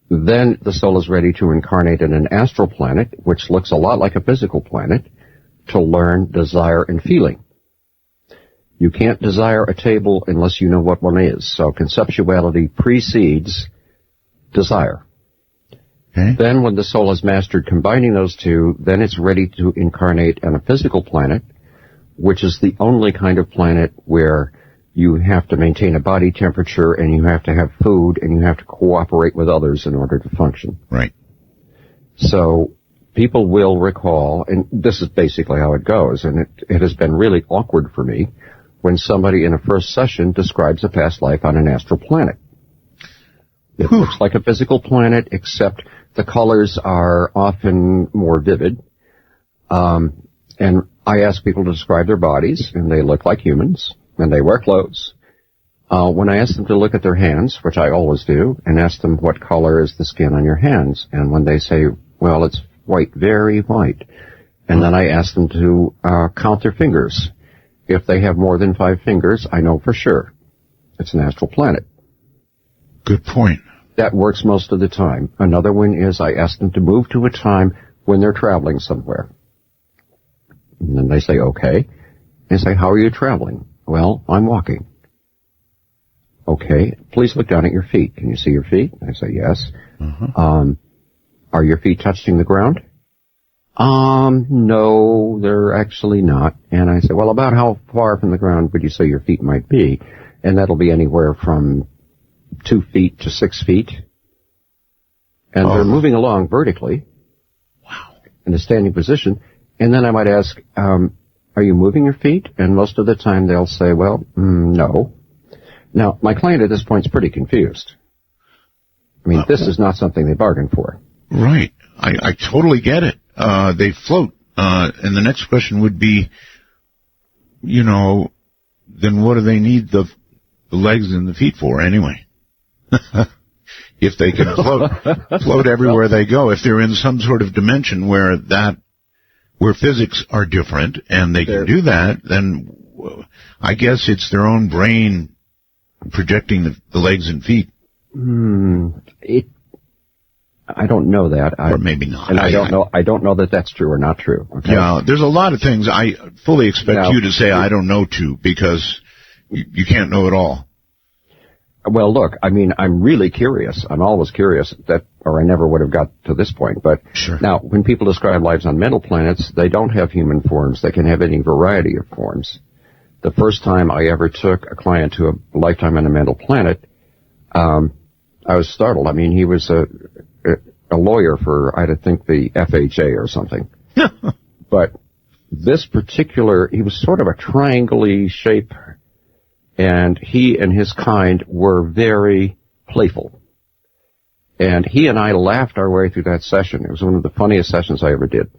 Then the soul is ready to incarnate in an astral planet, which looks a lot like a physical planet, to learn desire and feeling. You can't desire a table unless you know what one is, so conceptuality precedes desire. Okay. Then when the soul has mastered combining those two, then it's ready to incarnate on a physical planet, which is the only kind of planet where you have to maintain a body temperature and you have to have food and you have to cooperate with others in order to function. Right. So people will recall, and this is basically how it goes, and it has been really awkward for me when somebody in a first session describes a past life on an astral planet. It looks like a physical planet, except the colors are often more vivid. And I ask people to describe their bodies, and they look like humans, and they wear clothes. When I ask them to look at their hands, which I always do, and ask them what color is the skin on your hands, and when they say, well, it's white, very white, and then I ask them to count their fingers. If they have more than 5 fingers, I know for sure it's an astral planet. Good point. That works most of the time. Another one is I ask them to move to a time when they're traveling somewhere. And then they say, okay. And say, how are you traveling? Well, I'm walking. Okay, please look down at your feet. Can you see your feet? I say, yes. Are your feet touching the ground? No, they're actually not. And I say, well, about how far from the ground would you say your feet might be? And that'll be anywhere from 2 feet to 6 feet. And they're moving along vertically. Wow. In a standing position. And then I might ask, are you moving your feet? And most of the time they'll say, well, no. Now, my client at this point is pretty confused. I mean, this is not something they bargained for. Right. I totally get it. They float. And the next question would be, then what do they need the legs and the feet for anyway? If they can float everywhere they go. If they're in some sort of dimension where physics are different and they can do that, then I guess it's their own brain projecting the legs and feet. I don't know that. Or maybe not. And I don't know that that's true or not true. Okay? Yeah, there's a lot of things I fully expect you to say I don't know to, because you can't know it all. Well, look, I mean, I'm really curious. I'm always curious, or I never would have got to this point. But sure. Now, when people describe lives on mental planets, they don't have human forms. They can have any variety of forms. The first time I ever took a client to a lifetime on a mental planet, I was startled. I mean, he was a lawyer for, I think, the FHA or something. But this particular, he was sort of a triangle-y shape, and he and his kind were very playful. And he and I laughed our way through that session. It was one of the funniest sessions I ever did.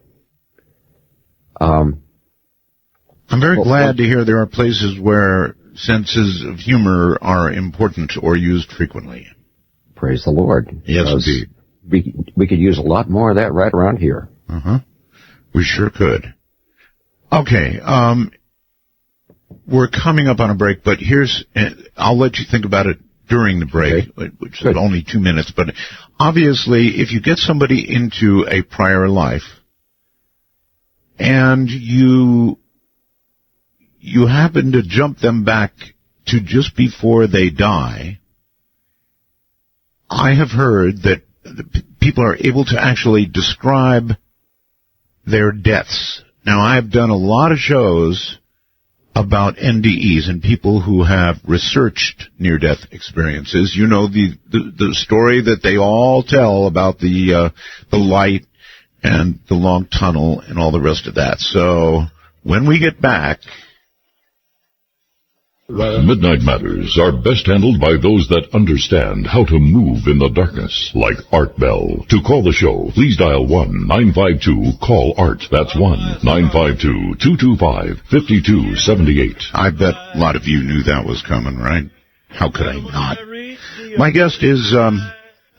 I'm very glad to hear there are places where senses of humor are important or used frequently. Praise the Lord. Yes, indeed. We could use a lot more of that right around here. We sure could. Okay, we're coming up on a break, but I'll let you think about it during the break, which is only 2 minutes, but obviously if you get somebody into a prior life and you happen to jump them back to just before they die, I have heard that people are able to actually describe their deaths. Now, I've done a lot of shows about NDEs and people who have researched near-death experiences. You know the story that they all tell about the light and the long tunnel and all the rest of that. So when we get back... Midnight Matters are best handled by those that understand how to move in the darkness, like Art Bell. To call the show, please dial 1-952-CALL-ART. That's 1-952-225-5278. I bet a lot of you knew that was coming, right? How could I not? My guest is an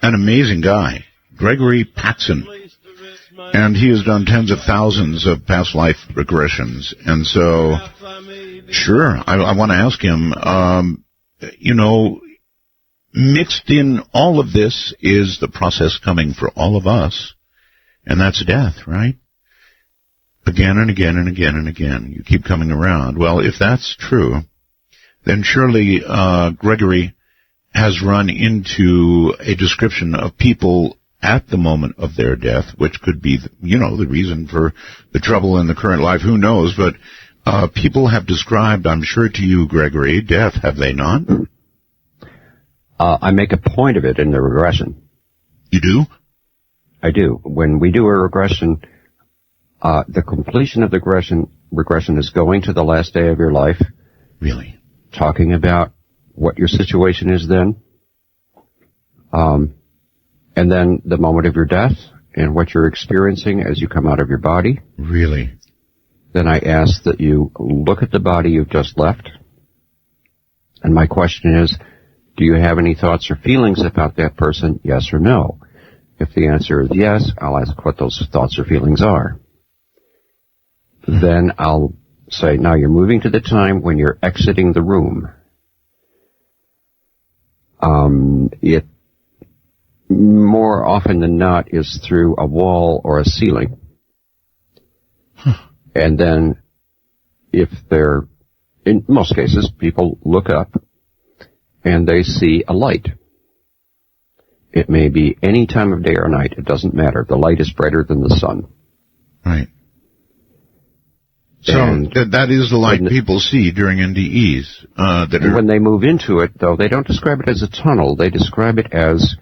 amazing guy, Gregory Paxson. And he has done tens of thousands of past life regressions. And so, sure, I want to ask him, mixed in all of this is the process coming for all of us, and that's death, right? Again and again and again and again. You keep coming around. Well, if that's true, then surely Gregory has run into a description of people at the moment of their death, which could be, the reason for the trouble in the current life. Who knows? But people have described, I'm sure to you, Gregory, death, have they not? I make a point of it in the regression. You do? I do. When we do a regression, the completion of the regression is going to the last day of your life. Really? Talking about what your situation is then. And then the moment of your death and what you're experiencing as you come out of your body. Really? Then I ask that you look at the body you've just left And my question is, do you have any thoughts or feelings about that person, yes or no? If the answer is yes, I'll ask what those thoughts or feelings are. Then I'll say, now you're moving to the time when you're exiting the room. It more often than not is through a wall or a ceiling. And then if they're, in most cases, people look up and they see a light. It may be any time of day or night. It doesn't matter. The light is brighter than the sun. Right. So that is the light people see during NDEs. When they move into it, though, they don't describe it as a tunnel. They describe it as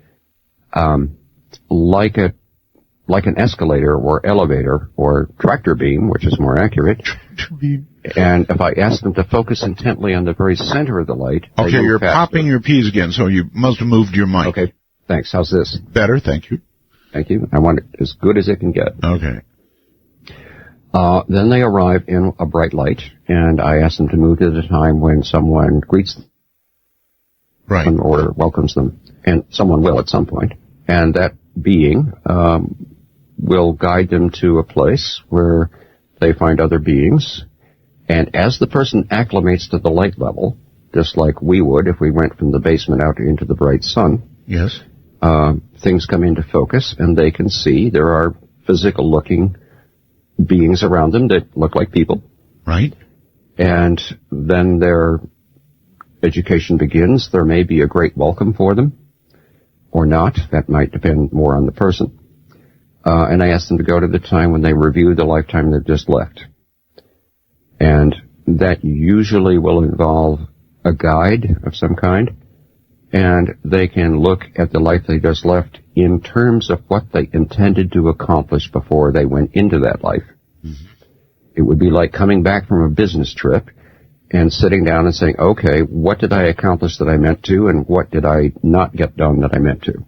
like an escalator or elevator or tractor beam, which is more accurate. And if I ask them to focus intently on the very center of the light... Okay, you're popping your P's again, so you must have moved your mic. Okay, thanks. How's this? Better, thank you. Thank you. I want it as good as it can get. Okay. Then they arrive in a bright light, and I ask them to move to the time when someone greets them. Right. Or welcomes them. And someone will at some point. And that being will guide them to a place where they find other beings. And as the person acclimates to the light level, just like we would if we went from the basement out into the bright sun, yes, things come into focus, and they can see there are physical-looking beings around them that look like people. Right. And then their education begins. There may be a great welcome for them, or not. That might depend more on the person. And I ask them to go to the time when they review the lifetime they've just left. And that usually will involve a guide of some kind, and they can look at the life they just left in terms of what they intended to accomplish before they went into that life. Mm-hmm. It would be like coming back from a business trip and sitting down and saying, okay, what did I accomplish that I meant to, and what did I not get done that I meant to?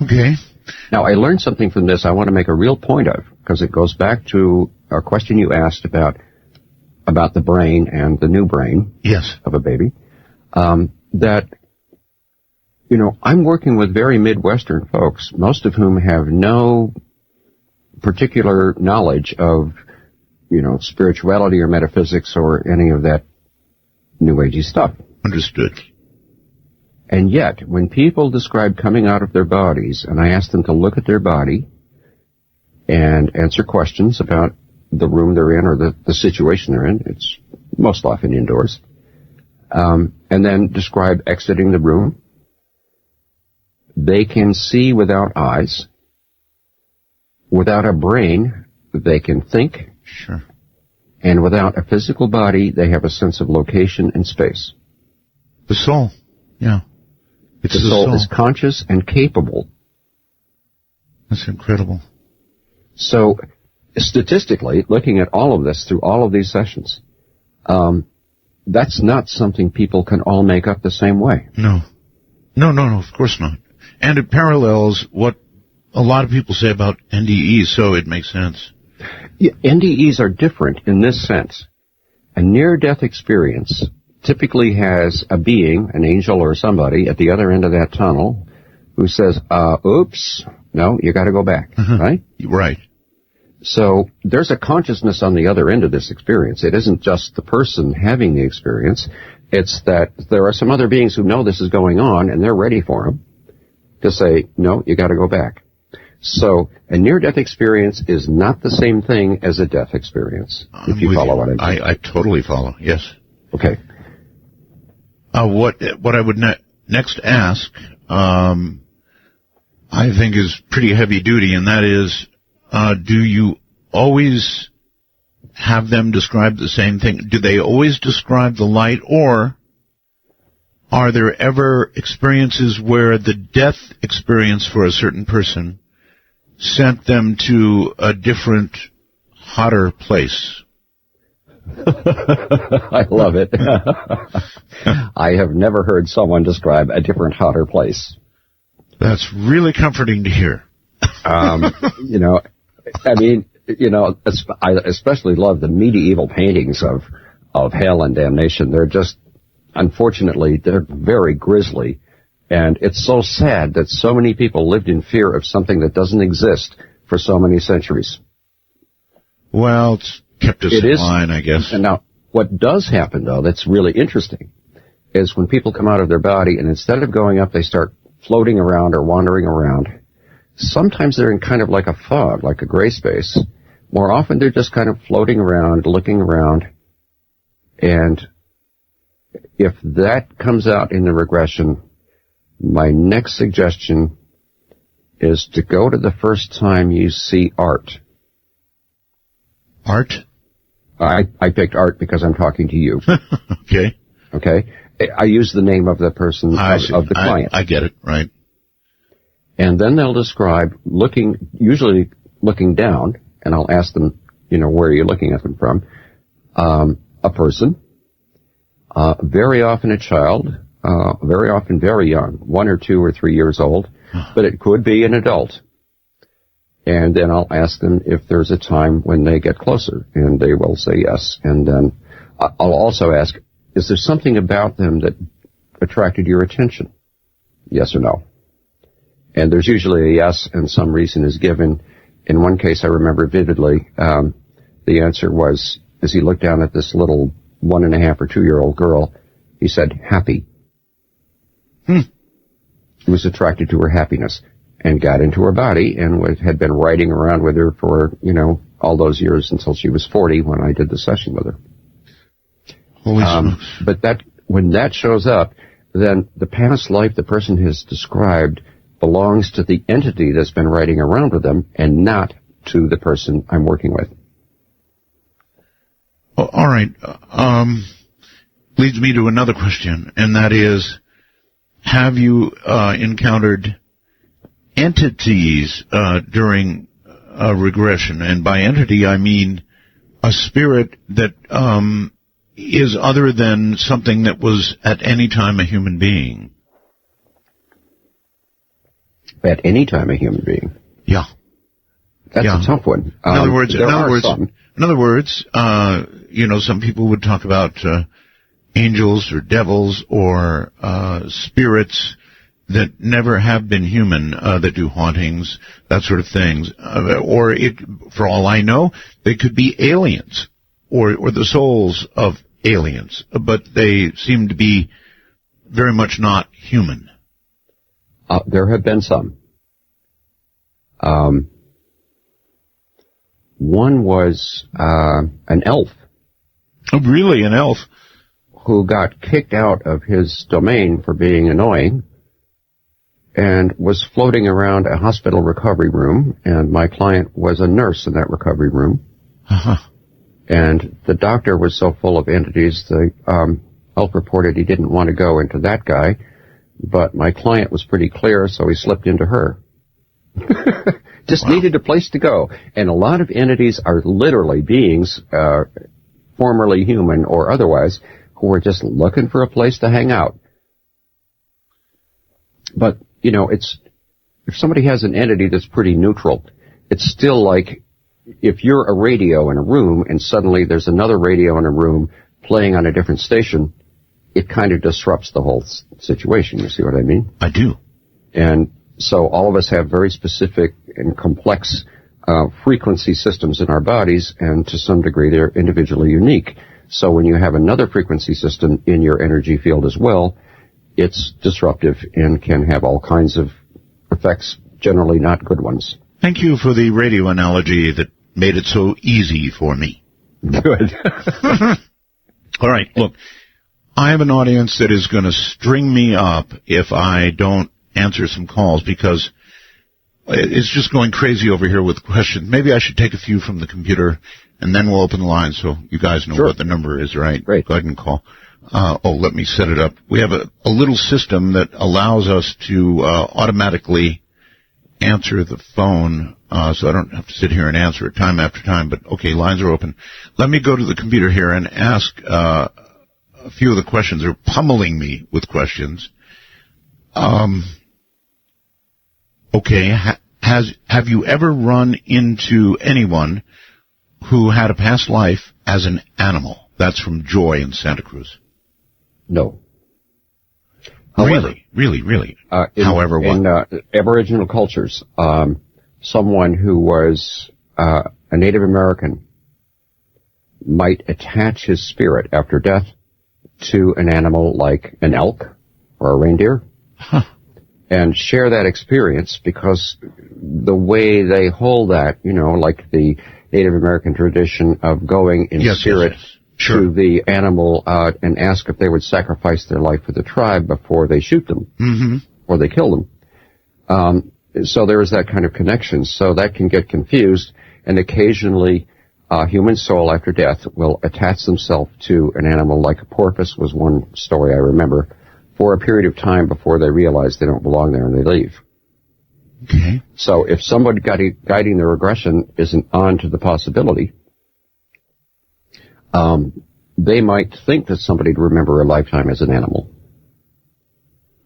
Okay. Now, I learned something from this I want to make a real point of, because it goes back to a question you asked about the brain and the new brain of a baby. That, you know, I'm working with very Midwestern folks, most of whom have no particular knowledge of, you know, spirituality or metaphysics or any of that New Agey stuff. Understood. And yet, when people describe coming out of their bodies, and I ask them to look at their body and answer questions about the room they're in or the situation they're in, it's most often indoors, and then describe exiting the room, they can see without eyes. Without a brain, they can think. Sure. And without a physical body, they have a sense of location and space. The soul. Yeah. The soul is conscious and capable. That's incredible. So, statistically, looking at all of this through all of these sessions, that's not something people can all make up the same way. No, of course not. And it parallels what a lot of people say about NDEs, so it makes sense. Yeah, NDEs are different in this sense. A near-death experience typically has a being, an angel or somebody, at the other end of that tunnel who says, oops, no, you got to go back, right? Right. So there's a consciousness on the other end of this experience. It isn't just the person having the experience. It's that there are some other beings who know this is going on, and they're ready for them to say, no, you got to go back. So a near-death experience is not the same thing as a death experience, if you follow what I'm saying. I totally follow, yes. Okay. What I would next ask, I think is pretty heavy duty, and that is, do you always have them describe the same thing? Do they always describe the light, or are there ever experiences where the death experience for a certain person sent them to a different, hotter place? I love it. I have never heard someone describe a different, hotter place. That's really comforting to hear. You know, I mean, you know, I especially love the medieval paintings of hell and damnation. They're just unfortunately, they're very grisly. And it's so sad that so many people lived in fear of something that doesn't exist for so many centuries. Well, it's kept us in line, I guess. And now, what does happen, though, that's really interesting, is when people come out of their body and instead of going up, they start floating around or wandering around. Sometimes they're in kind of like a fog, like a gray space. More often they're just kind of floating around, looking around. And if that comes out in the regression, my next suggestion is to go to the first time you see Art. Art? I picked Art because I'm talking to you. Okay. Okay? I use the name of the person, of the client. I get it, right. And then they'll describe usually looking down, and I'll ask them, where are you looking at them from? A person, very often a child, very often very young, 1 or 2 or 3 years old, but it could be an adult. And then I'll ask them if there's a time when they get closer, and they will say yes. And then I'll also ask, is there something about them that attracted your attention? Yes or no? And there's usually a yes, and some reason is given. In one case, I remember vividly, the answer was, as he looked down at this little 1.5 or 2-year-old girl, he said, happy. He was attracted to her happiness and got into her body and had been riding around with her for, all those years until she was 40 when I did the session with her. Holy smokes. But when that shows up, then the past life the person has described belongs to the entity that's been riding around with them and not to the person I'm working with. Well, all right. Leads me to another question, and that is, have you encountered entities during regression? And by entity, I mean a spirit that is other than something that was at any time a human being. At any time a human being? Yeah. That's a tough one. In other words, some people would talk about angels or devils or spirits that never have been human, that do hauntings, that sort of things. Or for all I know, they could be aliens or the souls of aliens, but they seem to be very much not human. There have been some. One was an elf. Oh, really? An elf? Who got kicked out of his domain for being annoying and was floating around a hospital recovery room, and my client was a nurse in that recovery room. And the doctor was so full of entities, the elf reported he didn't want to go into that guy, but my client was pretty clear, so he slipped into her. Just needed a place to go. And a lot of entities are literally beings, formerly human or otherwise, who are just looking for a place to hang out. But, if somebody has an entity that's pretty neutral, it's still like if you're a radio in a room and suddenly there's another radio in a room playing on a different station, it kind of disrupts the whole situation. You see what I mean? I do. And so all of us have very specific and complex frequency systems in our bodies, and to some degree they're individually unique. So when you have another frequency system in your energy field as well, it's disruptive and can have all kinds of effects, generally not good ones. Thank you for the radio analogy that made it so easy for me. Good. All right, look, I have an audience that is going to string me up if I don't answer some calls, because it's just going crazy over here with questions. Maybe I should take a few from the computer, and then we'll open the line so you guys know what the number is, right? Great. Go ahead and call. Let me set it up. We have a little system that allows us to automatically answer the phone, so I don't have to sit here and answer it time after time. But, okay, lines are open. Let me go to the computer here and ask a few of the questions. They're pummeling me with questions. Okay, have you ever run into anyone who had a past life as an animal? That's from Joy in Santa Cruz. No. However, really. However, in Aboriginal cultures, someone who was a Native American might attach his spirit after death to an animal like an elk or a reindeer, and share that experience, because the way they hold that, like the Native American tradition of going in spirit Sure. to the animal and ask if they would sacrifice their life for the tribe before they shoot them, or they kill them. So there is that kind of connection. So that can get confused, and occasionally human soul after death will attach themselves to an animal, like a porpoise was one story I remember, for a period of time before they realize they don't belong there and they leave. Okay. So if somebody guiding the regression isn't on to the possibility, they might think that somebody would remember a lifetime as an animal.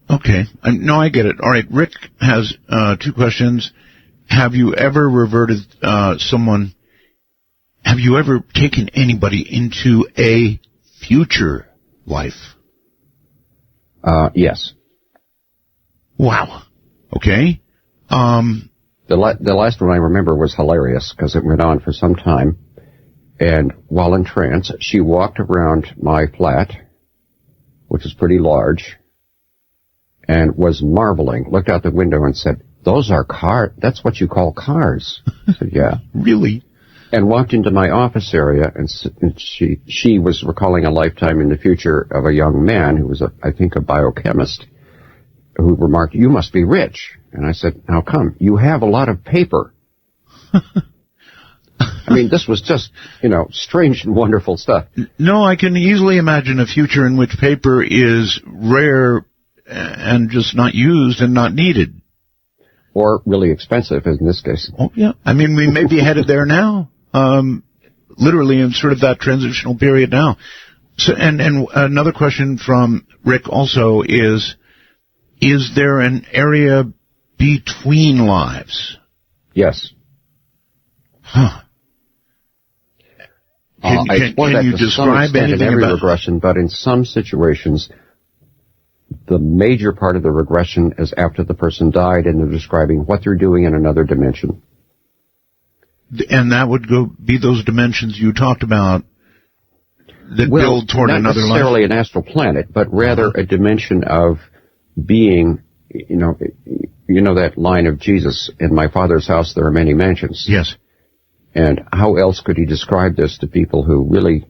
Okay. No, I get it. All right. Rick has 2 questions. Have you ever reverted someone? Have you ever taken anybody into a future life? Yes. Wow. Okay. The last one I remember was hilarious because it went on for some time. And while in trance, she walked around my flat, which is pretty large, and was marveling, looked out the window and said, "Those are cars. That's what you call cars." I said, "Yeah." Really? And walked into my office area, and she was recalling a lifetime in the future of a young man who was, I think, a biochemist, who remarked, "You must be rich." And I said, "How come?" "You have a lot of paper." I mean, this was just, strange and wonderful stuff. No, I can easily imagine a future in which paper is rare and just not used and not needed. Or really expensive, as in this case. Oh, yeah. I mean, we may be headed there now. Literally in sort of that transitional period now. So, and another question from Rick also is there an area between lives? Yes. Huh. Can you describe anything in every about regression, but in some situations, the major part of the regression is after the person died and they're describing what they're doing in another dimension. And that would be those dimensions you talked about that build toward another life? Not necessarily an astral planet, but rather a dimension of being, that line of Jesus, "In my Father's house there are many mansions." Yes. And how else could he describe this to people who really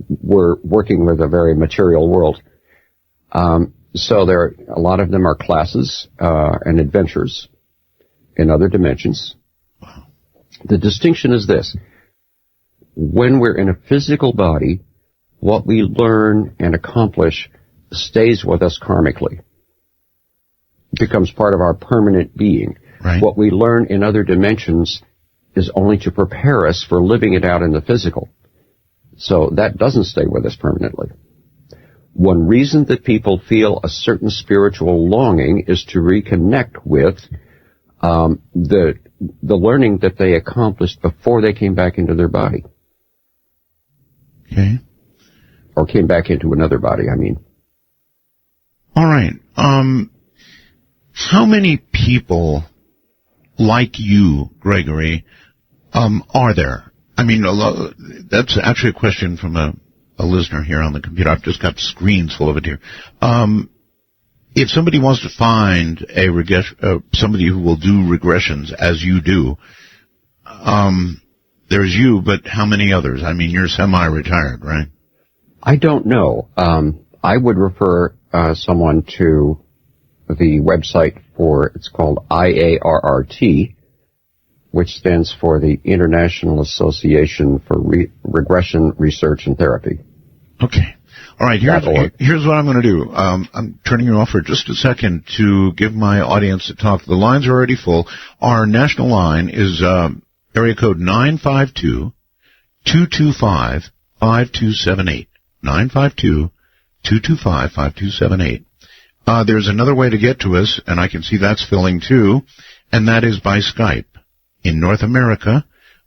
were working with a very material world? So a lot of them are classes and adventures in other dimensions. Wow. The distinction is this. When we're in a physical body, what we learn and accomplish stays with us karmically. It becomes part of our permanent being. Right. What we learn in other dimensions is only to prepare us for living it out in the physical. So that doesn't stay with us permanently. One reason that people feel a certain spiritual longing is to reconnect with the learning that they accomplished before they came back into their body. Okay. Or came back into another body, I mean. All right. How many people like you, Gregory, are there? I mean, that's actually a question from a listener here on the computer. I've just got screens full of it here. If somebody wants to find somebody who will do regressions as you do, there's you, but how many others? I mean, you're semi-retired, right? I don't know. I would refer someone to the website it's called IARRT, which stands for the International Association for Regression Research and Therapy. Okay. All right, here's what I'm going to do. I'm turning you off for just a second to give my audience a talk. The lines are already full. Our national line is area code 952-225-5278. 952-225-5278. There's another way to get to us, and I can see that's filling too, and that is by Skype. In North America,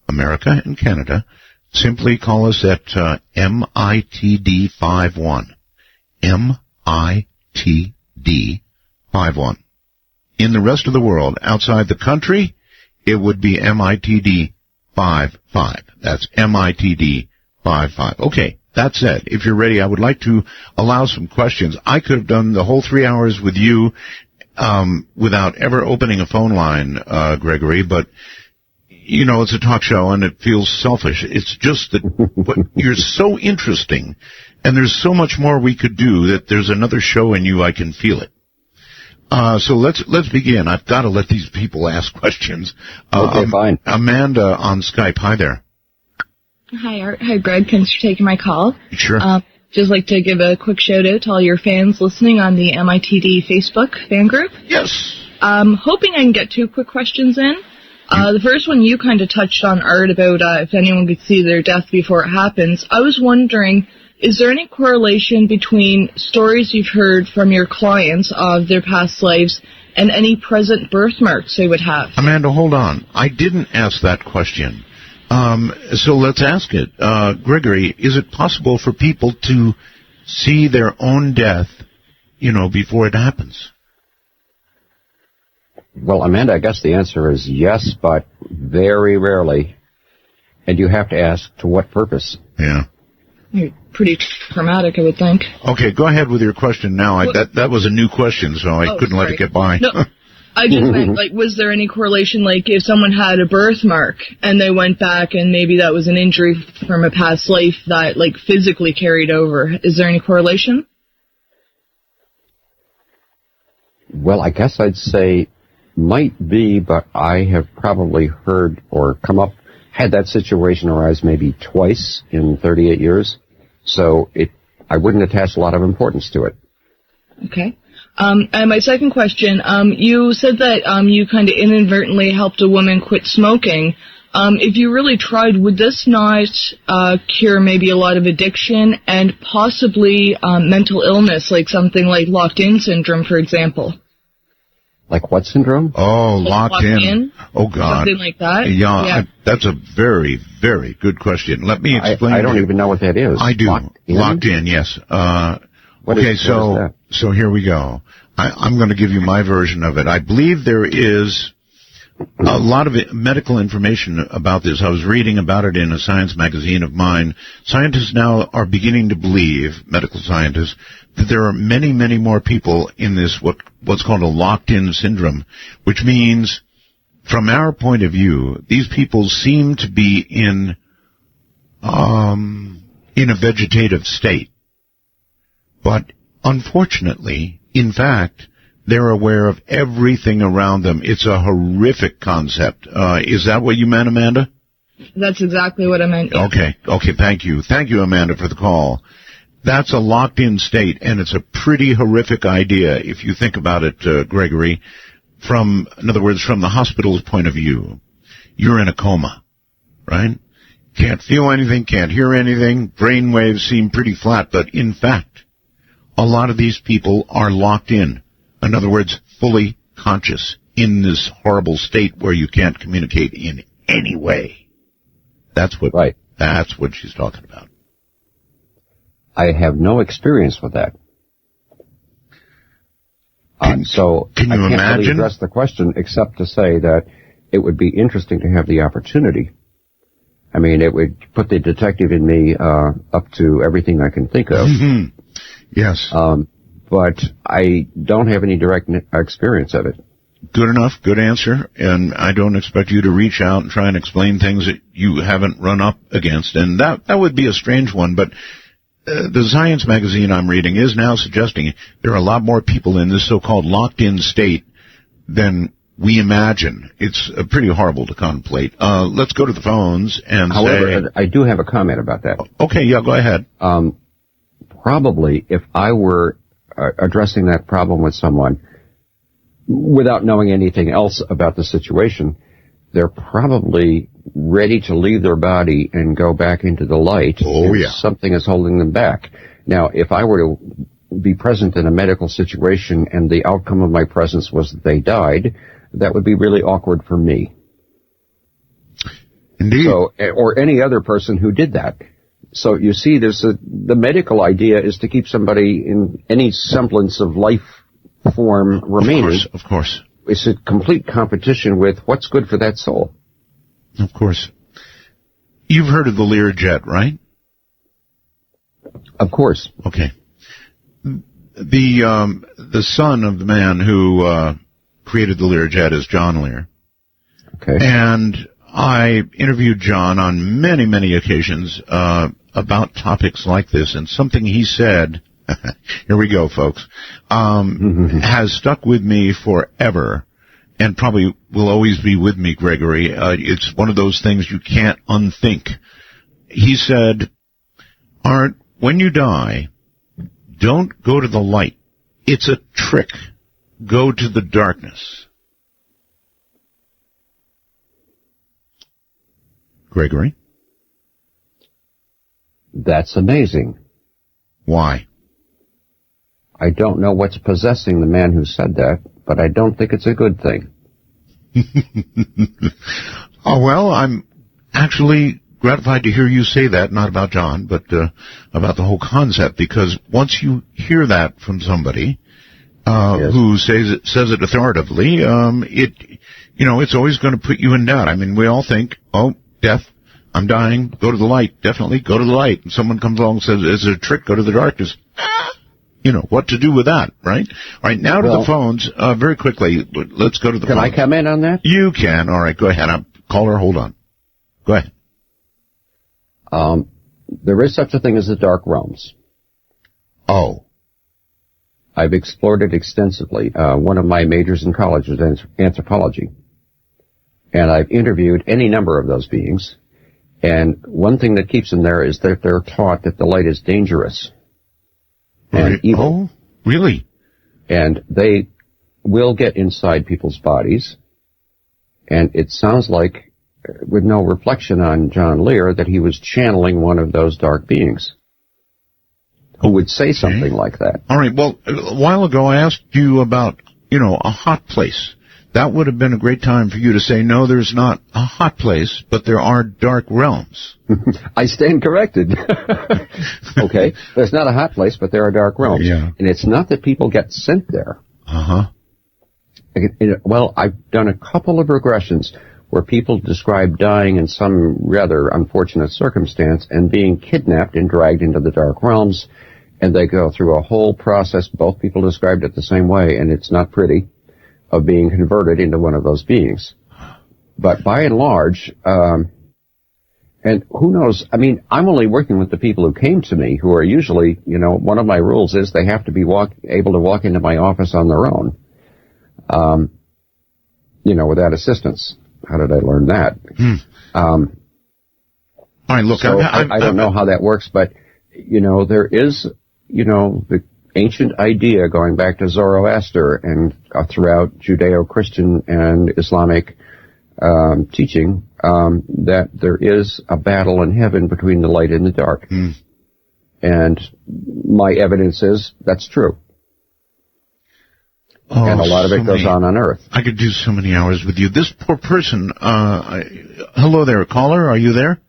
and Canada, Simply call us at MITD51. MITD51. In the rest of the world, outside the country, it would be MITD55. That's MITD55. Okay, that said, if you're ready, I would like to allow some questions. I could have done the whole 3 hours with you without ever opening a phone line, Gregory, but you know, it's a talk show and it feels selfish. It's just that you're so interesting and there's so much more we could do that there's another show in you. I can feel it. So let's begin. I've got to let these people ask questions. Okay, fine. Amanda on Skype. Hi there. Hi, Art. Hi, Greg. Thanks for taking my call. Sure. Just like to give a quick shout out to all your fans listening on the MITD Facebook fan group. Yes. Hoping I can get 2 quick questions in. The first one you kind of touched on, Art, about if anyone could see their death before it happens. I was wondering, is there any correlation between stories you've heard from your clients of their past lives and any present birthmarks they would have? Amanda, hold on. I didn't ask that question. So let's ask it. Gregory, is it possible for people to see their own death, before it happens? Well, Amanda, I guess the answer is yes, but very rarely. And you have to ask, to what purpose? Yeah. You're pretty traumatic, I would think. Okay, go ahead with your question now. That was a new question, so I couldn't let it get by. No, I just meant, was there any correlation, if someone had a birthmark and they went back and maybe that was an injury from a past life that, physically carried over? Is there any correlation? Well, I guess I'd say might be, but I have probably heard or had that situation arise maybe twice in 38 years. So I wouldn't attach a lot of importance to it. Okay. And my second question, you said that you kind of inadvertently helped a woman quit smoking. If you really tried, would this not cure maybe a lot of addiction and possibly mental illness, like something like locked-in syndrome, for example? Like what syndrome? Oh, locked in. Oh, God. Something like that? Yeah. That's a very, very good question. Let me explain. I don't even know what that is. I do. Locked in, yes. What is that? So here we go. I'm going to give you my version of it. I believe there is a lot of medical information about this. I was reading about it in a science magazine of mine. Scientists now are beginning to believe, medical scientists, that there are many, many more people in this what's called a locked-in syndrome, which means, from our point of view, these people seem to be in a vegetative state. But unfortunately, in fact, they're aware of everything around them. It's a horrific concept. Is that what you meant, Amanda? That's exactly what I meant. Yeah. Okay, thank you. Thank you, Amanda, for the call. That's a locked-in state, and it's a pretty horrific idea if you think about it, Gregory. In other words, from the hospital's point of view, you're in a coma, right? Can't feel anything, can't hear anything, brain waves seem pretty flat, but in fact, a lot of these people are locked in. In other words, fully conscious in this horrible state where you can't communicate in any way. That's what she's talking about. I have no experience with that. So can you I can't imagine? really address the question except to say that it would be interesting to have the opportunity. I mean, it would put the detective in me up to everything I can think of. Mm-hmm. Yes. But I don't have any direct experience of it. Good enough, good answer, and I don't expect you to reach out and try and explain things that you haven't run up against, and that would be a strange one, but the science magazine I'm reading is now suggesting there are a lot more people in this so-called locked-in state than we imagine. It's pretty horrible to contemplate. Let's go to the phones and However, I do have a comment about that. Okay, yeah, go ahead. Probably, if I were addressing that problem with someone without knowing anything else about the situation, they're probably ready to leave their body and go back into the light. Oh, yeah. Something is holding them back. Now, if I were to be present in a medical situation and the outcome of my presence was that they died, that would be really awkward for me. Indeed. So, or any other person who did that. So you see, the medical idea is to keep somebody in any semblance of life form remaining. Of course. It's a complete competition with what's good for that soul. Of course. You've heard of the Learjet, right? Of course. Okay. The son of the man who created the Learjet is John Lear. Okay. And I interviewed John on many, many occasions about topics like this, and something he said, here we go, folks, has stuck with me forever, and probably will always be with me, Gregory. It's one of those things you can't unthink. He said, Art, when you die, don't go to the light. It's a trick. Go to the darkness. Gregory? That's amazing. Why? I don't know what's possessing the man who said that, but I don't think it's a good thing. Oh, well, I'm actually gratified to hear you say that, not about John, but about the whole concept, because once you hear that from somebody Yes. who says it authoritatively, it's always going to put you in doubt. I mean, we all think, oh, death, I'm dying, go to the light, definitely go to the light. And someone comes along and says, it's a trick, go to the darkness. What to do with that, right? All right, now to the phones, very quickly, let's go to the phones. Can I come in on that? You can. All right, go ahead. Caller, hold on. Go ahead. There is such a thing as the dark realms. Oh. I've explored it extensively. One of my majors in college was anthropology. And I've interviewed any number of those beings. And one thing that keeps them there is that they're taught that the light is dangerous and evil. Oh, really? And they will get inside people's bodies. And it sounds like, with no reflection on John Lear, that he was channeling one of those dark beings who would say something like that. All right. Well, a while ago I asked you about, a hot place. That would have been a great time for you to say, no, there's not a hot place, but there are dark realms. I stand corrected. Okay. There's not a hot place, but there are dark realms. Yeah. And it's not that people get sent there. Uh-huh. Well, I've done a couple of regressions where people describe dying in some rather unfortunate circumstance and being kidnapped and dragged into the dark realms, and they go through a whole process. Both people described it the same way, and it's not pretty, of being converted into one of those beings. But by and large, and who knows, I mean, I'm only working with the people who came to me, who are usually, one of my rules is they have to be able to walk into my office on their own, without assistance. How did I learn that? All right, look, so I don't know how that works, but, there is, the ancient idea going back to Zoroaster and throughout Judeo-Christian and Islamic teaching that there is a battle in heaven between the light and the dark. And my evidence is that's true. Oh, and a lot of it goes on earth. I could do so many hours with you. This poor person, hello there, caller, are you there?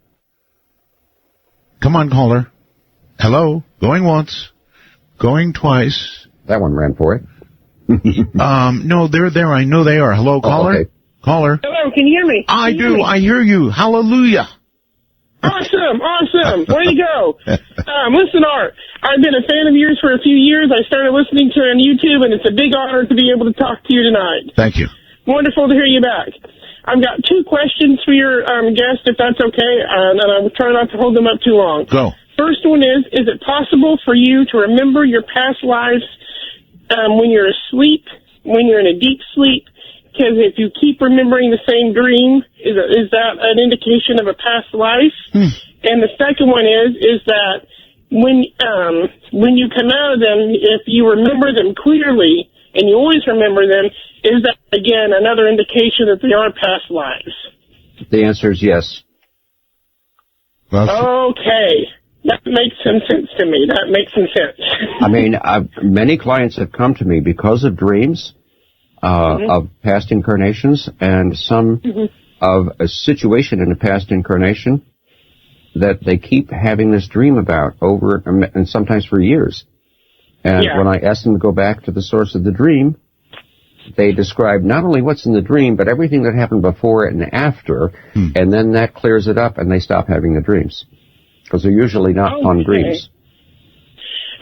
Come on, caller. Hello, going once, going twice. That one ran for it. No, they're there, I know they are. Hello, caller? Okay. Caller? Hello, can you hear me? I do, I hear you. Hallelujah. Awesome. Way to go. Listen, Art, I've been a fan of yours for a few years. I started listening to you on YouTube, and it's a big honor to be able to talk to you tonight. Thank you. Wonderful to hear you back. I've got two questions for your guest, if that's okay, and I will try not to hold them up too long. Go. First one is it possible for you to remember your past lives when you're asleep, when you're in a deep sleep? Because if you keep remembering the same dream, is that an indication of a past life? And the second one is that when you come out of them, if you remember them clearly, and you always remember them, is that, again, another indication that they are past lives? The answer is yes. Okay. That makes some sense to me. That makes some sense. I mean, many clients have come to me because of dreams. Of past incarnations, and some of a situation in a past incarnation that they keep having this dream about over and sometimes for years. And when I ask them to go back to the source of the dream, they describe not only what's in the dream, but everything that happened before it and after, and then that clears it up and they stop having the dreams. Because they're usually not fun dreams.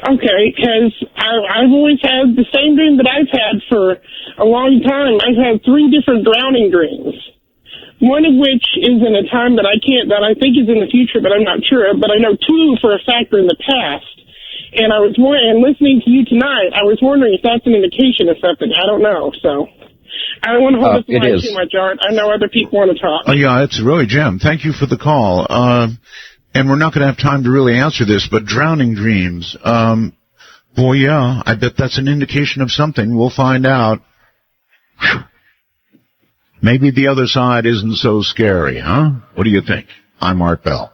Okay, because I've always had the same dream that I've had for a long time. I've had 3 different drowning dreams. One of which is in a time that I think is in the future, but I'm not sure. But I know 2 for a fact are in the past. And listening to you tonight, I was wondering if that's an indication of something. I don't know, so I don't want to hold up the line too much, Art. I know other people want to talk. Oh, yeah, it's really Jim. Thank you for the call. And we're not going to have time to really answer this, but drowning dreams, boy, yeah, I bet that's an indication of something. We'll find out. Whew. Maybe the other side isn't so scary, huh? What do you think? I'm Art Bell.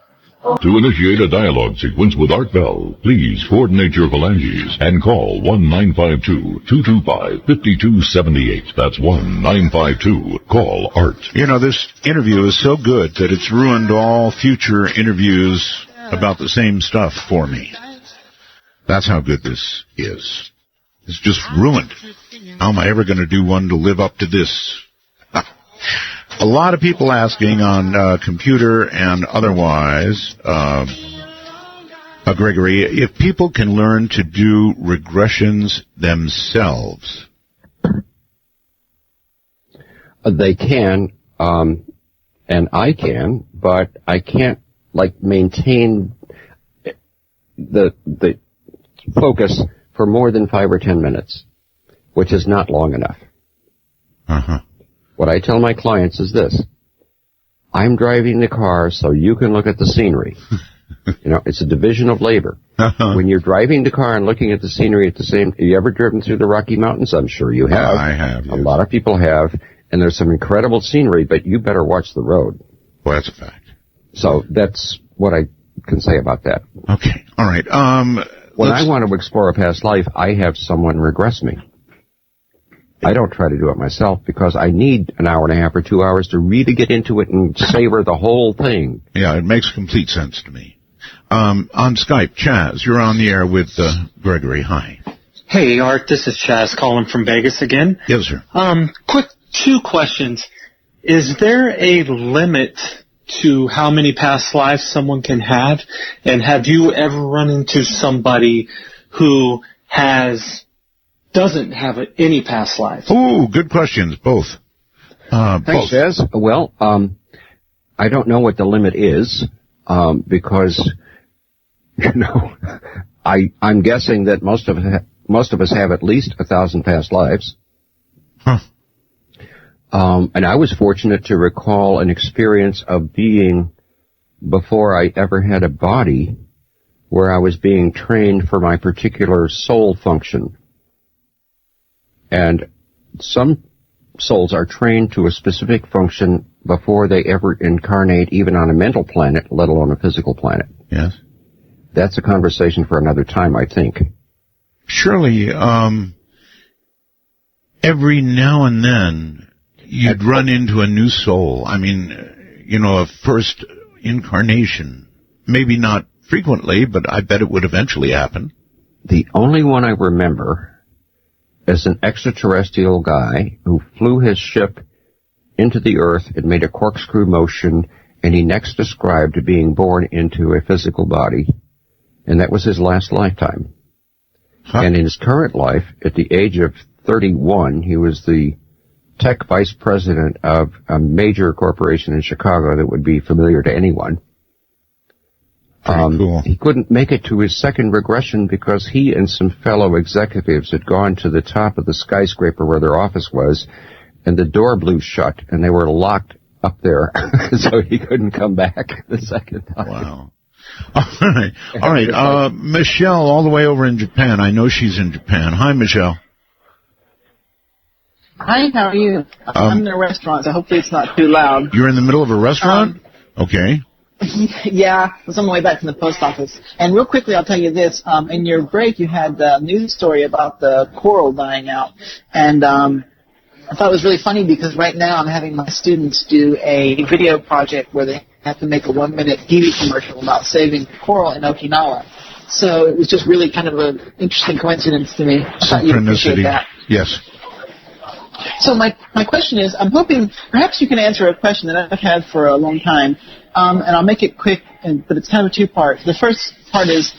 To initiate a dialogue sequence with Art Bell, please coordinate your phalanges and call 1-952-225-5278. That's 1-952-CALL-ART. You know, this interview is so good that it's ruined all future interviews about the same stuff for me. That's how good this is. It's just ruined. How am I ever going to do one to live up to this? A lot of people asking on computer and otherwise, Gregory, if people can learn to do regressions themselves. They can, and I can, but I can't, maintain the focus for more than 5 or 10 minutes, which is not long enough. Uh-huh. What I tell my clients is this: I'm driving the car so you can look at the scenery. It's a division of labor. When you're driving the car and looking at the scenery at the same time, you ever driven through the Rocky Mountains? I'm sure you have. I have. Yes. A lot of people have, and there's some incredible scenery, but you better watch the road. Well, that's a fact. So that's what I can say about that. Okay. All right. When I want to explore a past life, I have someone regress me. I don't try to do it myself because I need an hour and a half or 2 hours to really get into it and savor the whole thing. Yeah, it makes complete sense to me. On Skype, Chaz, you're on the air with Gregory. Hi. Hey, Art, this is Chaz calling from Vegas again. Yes, sir. Quick 2 questions. Is there a limit to how many past lives someone can have? And have you ever run into somebody who doesn't have any past lives? Ooh, good questions, both. Thanks, Chaz. Well, I don't know what the limit is, because, I'm guessing that most of us have at least 1,000 past lives. Huh. And I was fortunate to recall an experience of being, before I ever had a body, where I was being trained for my particular soul function. And some souls are trained to a specific function before they ever incarnate, even on a mental planet, let alone a physical planet. Yes. That's a conversation for another time, I think. Surely, every now and then, you'd run into a new soul. I mean, a first incarnation. Maybe not frequently, but I bet it would eventually happen. The only one I remember is an extraterrestrial guy who flew his ship into the Earth. It made a corkscrew motion, and he next described being born into a physical body, and that was his last lifetime. Huh. And in his current life, at the age of 31, he was the tech vice president of a major corporation in Chicago that would be familiar to anyone. Cool. He couldn't make it to his second regression because he and some fellow executives had gone to the top of the skyscraper where their office was, and the door blew shut, and they were locked up there, so he couldn't come back the second time. Wow. All right. Michelle, all the way over in Japan. I know she's in Japan. Hi, Michelle. Hi, how are you? I'm in a restaurant, so hopefully it's not too loud. You're in the middle of a restaurant? Okay. Yeah, I was on my way back from the post office. And real quickly, I'll tell you this. In your break, you had the news story about the coral dying out. And I thought it was really funny because right now I'm having my students do a video project where they have to make a 1-minute TV commercial about saving coral in Okinawa. So it was just really kind of an interesting coincidence to me. I thought you'd appreciate that. Yes. So my question is, I'm hoping perhaps you can answer a question that I've had for a long time, and I'll make it quick, but it's kind of a two-part. The first part is,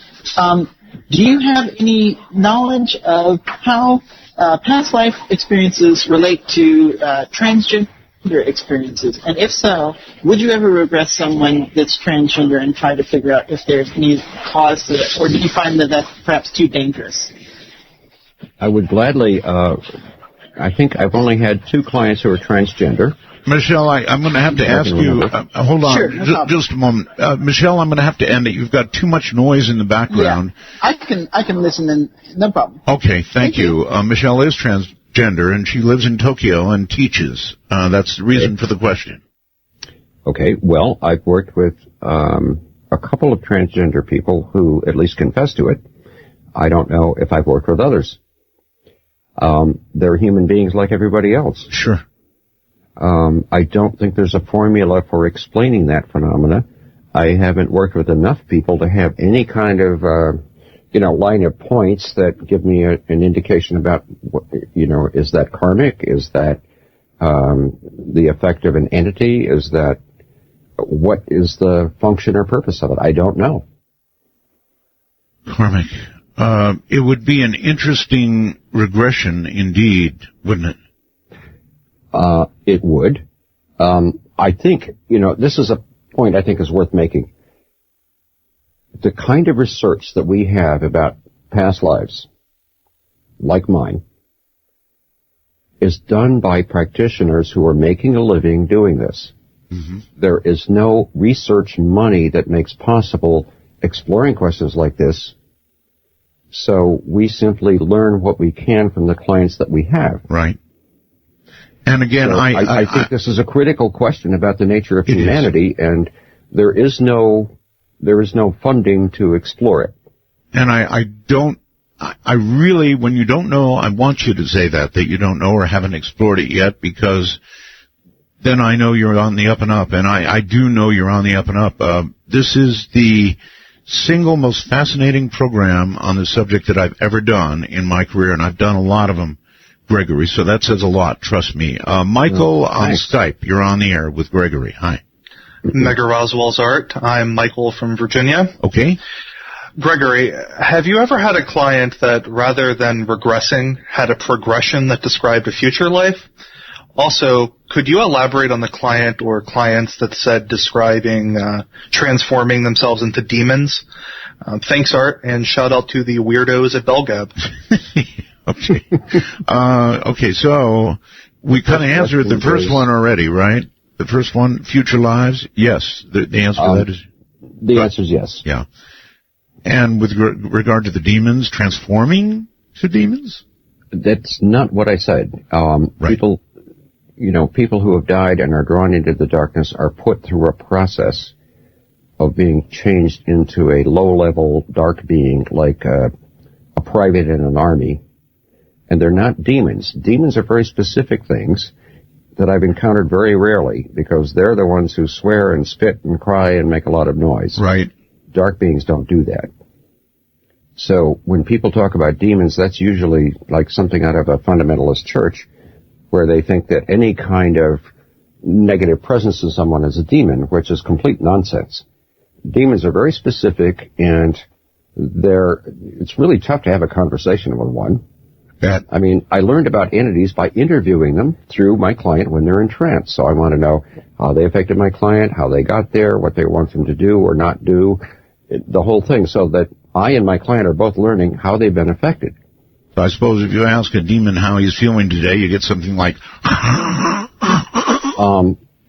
do you have any knowledge of how past life experiences relate to transgender experiences? And if so, would you ever regress someone that's transgender and try to figure out if there's any cause to it, or do you find that that's perhaps too dangerous? I would gladly, I think I've only had 2 clients who are transgender. Michelle, I'm going to have to ask you, hold on, Sure, no just a moment. Michelle, I'm going to have to end it. You've got too much noise in the background. Yeah, I can listen in, no problem. Okay, thank you. Michelle is transgender, and she lives in Tokyo and teaches. That's the reason for the question. Okay, well, I've worked with a couple of transgender people who at least confess to it. I don't know if I've worked with others. They're human beings like everybody else. Sure. I don't think there's a formula for explaining that phenomena. I haven't worked with enough people to have any kind of, line of points that give me an indication about, is that karmic? Is that the effect of an entity? Is that, what is the function or purpose of it? I don't know. Karmic. It would be an interesting regression indeed, wouldn't it? It would. I think, this is a point I think is worth making. The kind of research that we have about past lives, like mine, is done by practitioners who are making a living doing this. Mm-hmm. There is no research money that makes possible exploring questions like this. So we simply learn what we can from the clients that we have. Right. And again, so I think this is a critical question about the nature of humanity, and there is no funding to explore it. And I really, when you don't know, I want you to say that you don't know or haven't explored it yet, because then I know you're on the up and up, and I do know you're on the up and up. This is the single most fascinating program on the subject that I've ever done in my career, and I've done a lot of them, Gregory, so that says a lot, trust me. Michael on Skype, you're on the air with Gregory. Hi. Mega Roswell's Art. I'm Michael from Virginia. Okay. Gregory, have you ever had a client that, rather than regressing, had a progression that described a future life? Also, could you elaborate on the client or clients that said describing transforming themselves into demons? Thanks, Art, and shout out to the weirdos at Belgab. Okay. Okay, so we kind of answered the first one already, right? The first one, future lives? Yes. The answer to that is... The answer is yes. Yeah. And with regard to the demons, transforming to demons? That's not what I said. Right. People who have died and are drawn into the darkness are put through a process of being changed into a low-level dark being, like a private in an army. And they're not demons. Demons are very specific things that I've encountered very rarely, because they're the ones who swear and spit and cry and make a lot of noise. Right. Dark beings don't do that. So when people talk about demons, that's usually like something out of a fundamentalist church, where they think that any kind of negative presence in someone is a demon, which is complete nonsense. Demons are very specific, and it's really tough to have a conversation with one. I mean, I learned about entities by interviewing them through my client when they're in trance. So I want to know how they affected my client, how they got there, what they want them to do or not do, the whole thing, so that I and my client are both learning how they've been affected. So I suppose if you ask a demon how he's feeling today, you get something like...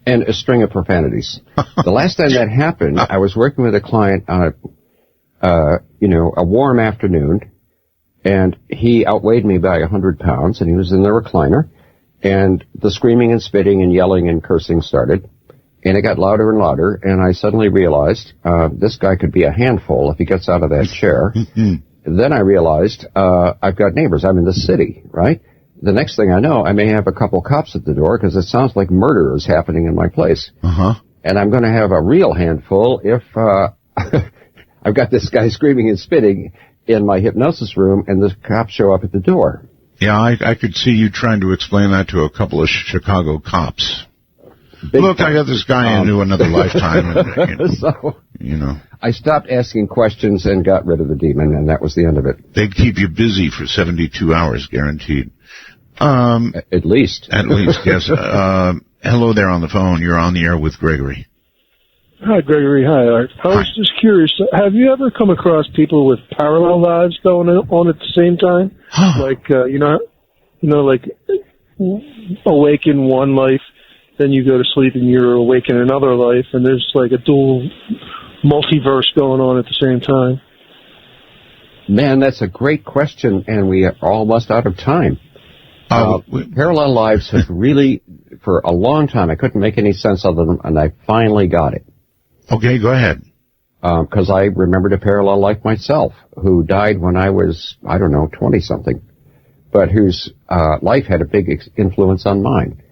and a string of profanities. The last time that happened, I was working with a client on a warm afternoon, and he outweighed me by 100 pounds, and he was in the recliner, and the screaming and spitting and yelling and cursing started, and it got louder and louder, and I suddenly realized this guy could be a handful if he gets out of that chair. Then I realized I've got neighbors. I'm in the city, right? the next thing I know, I may have a couple cops at the door because it sounds like murder is happening in my place. And I'm going to have a real handful if I've got this guy screaming and spitting in my hypnosis room and the cops show up at the door. Yeah, I could see you trying to explain that to a couple of Chicago cops. Look, I got this guy into another lifetime. And, so, you know. I stopped asking questions and got rid of the demon, and that was the end of it. They'd keep you busy for 72 hours, guaranteed. At least. At least, yes. Hello there on the phone. You're on the air with Gregory. Hi, Gregory. Hi, Art. I was just curious. Have you ever come across people with parallel lives going on at the same time? Like, like awaken one life, then you go to sleep and you're awake in another life, and there's like a dual multiverse going on at the same time. Man, that's a great question, and we are almost out of time. Parallel lives have really, for a long time, I couldn't make any sense of them, and I finally got it. Okay, go ahead. Because I remembered a parallel life myself, who died when I was, 20-something, but whose life had a big influence on mine.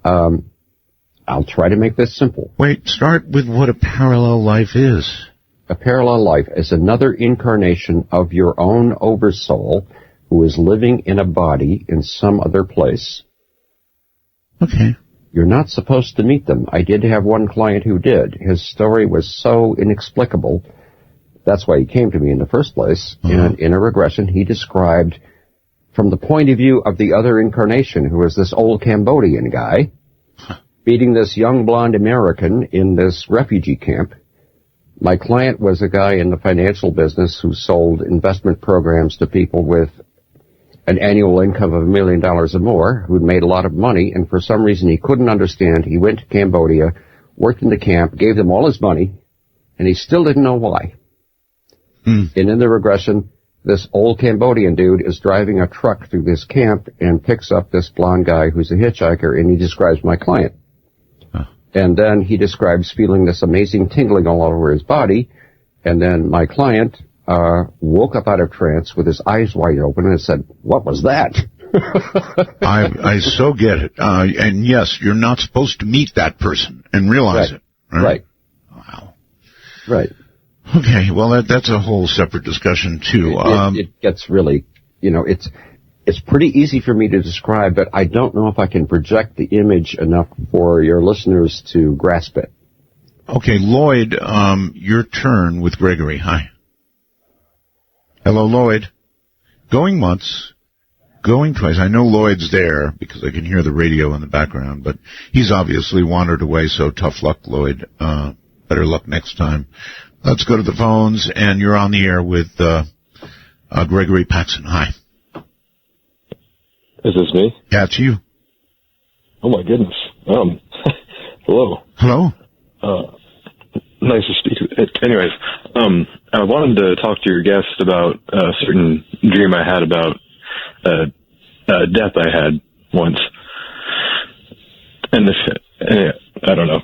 I'll try to make this simple. Wait, start with what a parallel life is. A parallel life is another incarnation of your own oversoul who is living in a body in some other place. Okay. You're not supposed to meet them. I did have one client who did. His story was so inexplicable. That's why he came to me in the first place. And in a regression, he described, from the point of view of the other incarnation, who was this old Cambodian guy, beating this young blonde American in this refugee camp. My client was a guy in the financial business who sold investment programs to people with an annual income of $1 million or more, who'd made a lot of money, and for some reason he couldn't understand. He went to Cambodia, worked in the camp, gave them all his money, and he still didn't know why. And in the regression, this old Cambodian dude is driving a truck through this camp and picks up this blonde guy who's a hitchhiker, and he describes my client. And then he describes feeling this amazing tingling all over his body, and then my client woke up out of trance with his eyes wide open and said, "What was that?" I so get it. And yes, you're not supposed to meet that person and realize it. Right? Wow. Right. Okay, well, that's a whole separate discussion, too. It gets really, it's pretty easy for me to describe, but I don't know if I can project the image enough for your listeners to grasp it. Okay, Lloyd, your turn with Gregory. Hi. Hello, Lloyd. Going once, going twice. I know Lloyd's there because I can hear the radio in the background, but he's obviously wandered away, so tough luck, Lloyd. Better luck next time. Let's go to the phones, and you're on the air with Gregory Paxson. Hi. Is this me? Yeah, it's you. Oh, my goodness. Hello. Hello. Nice to speak with you. Anyways, I wanted to talk to your guest about a certain dream I had about a death I had once. And I don't know.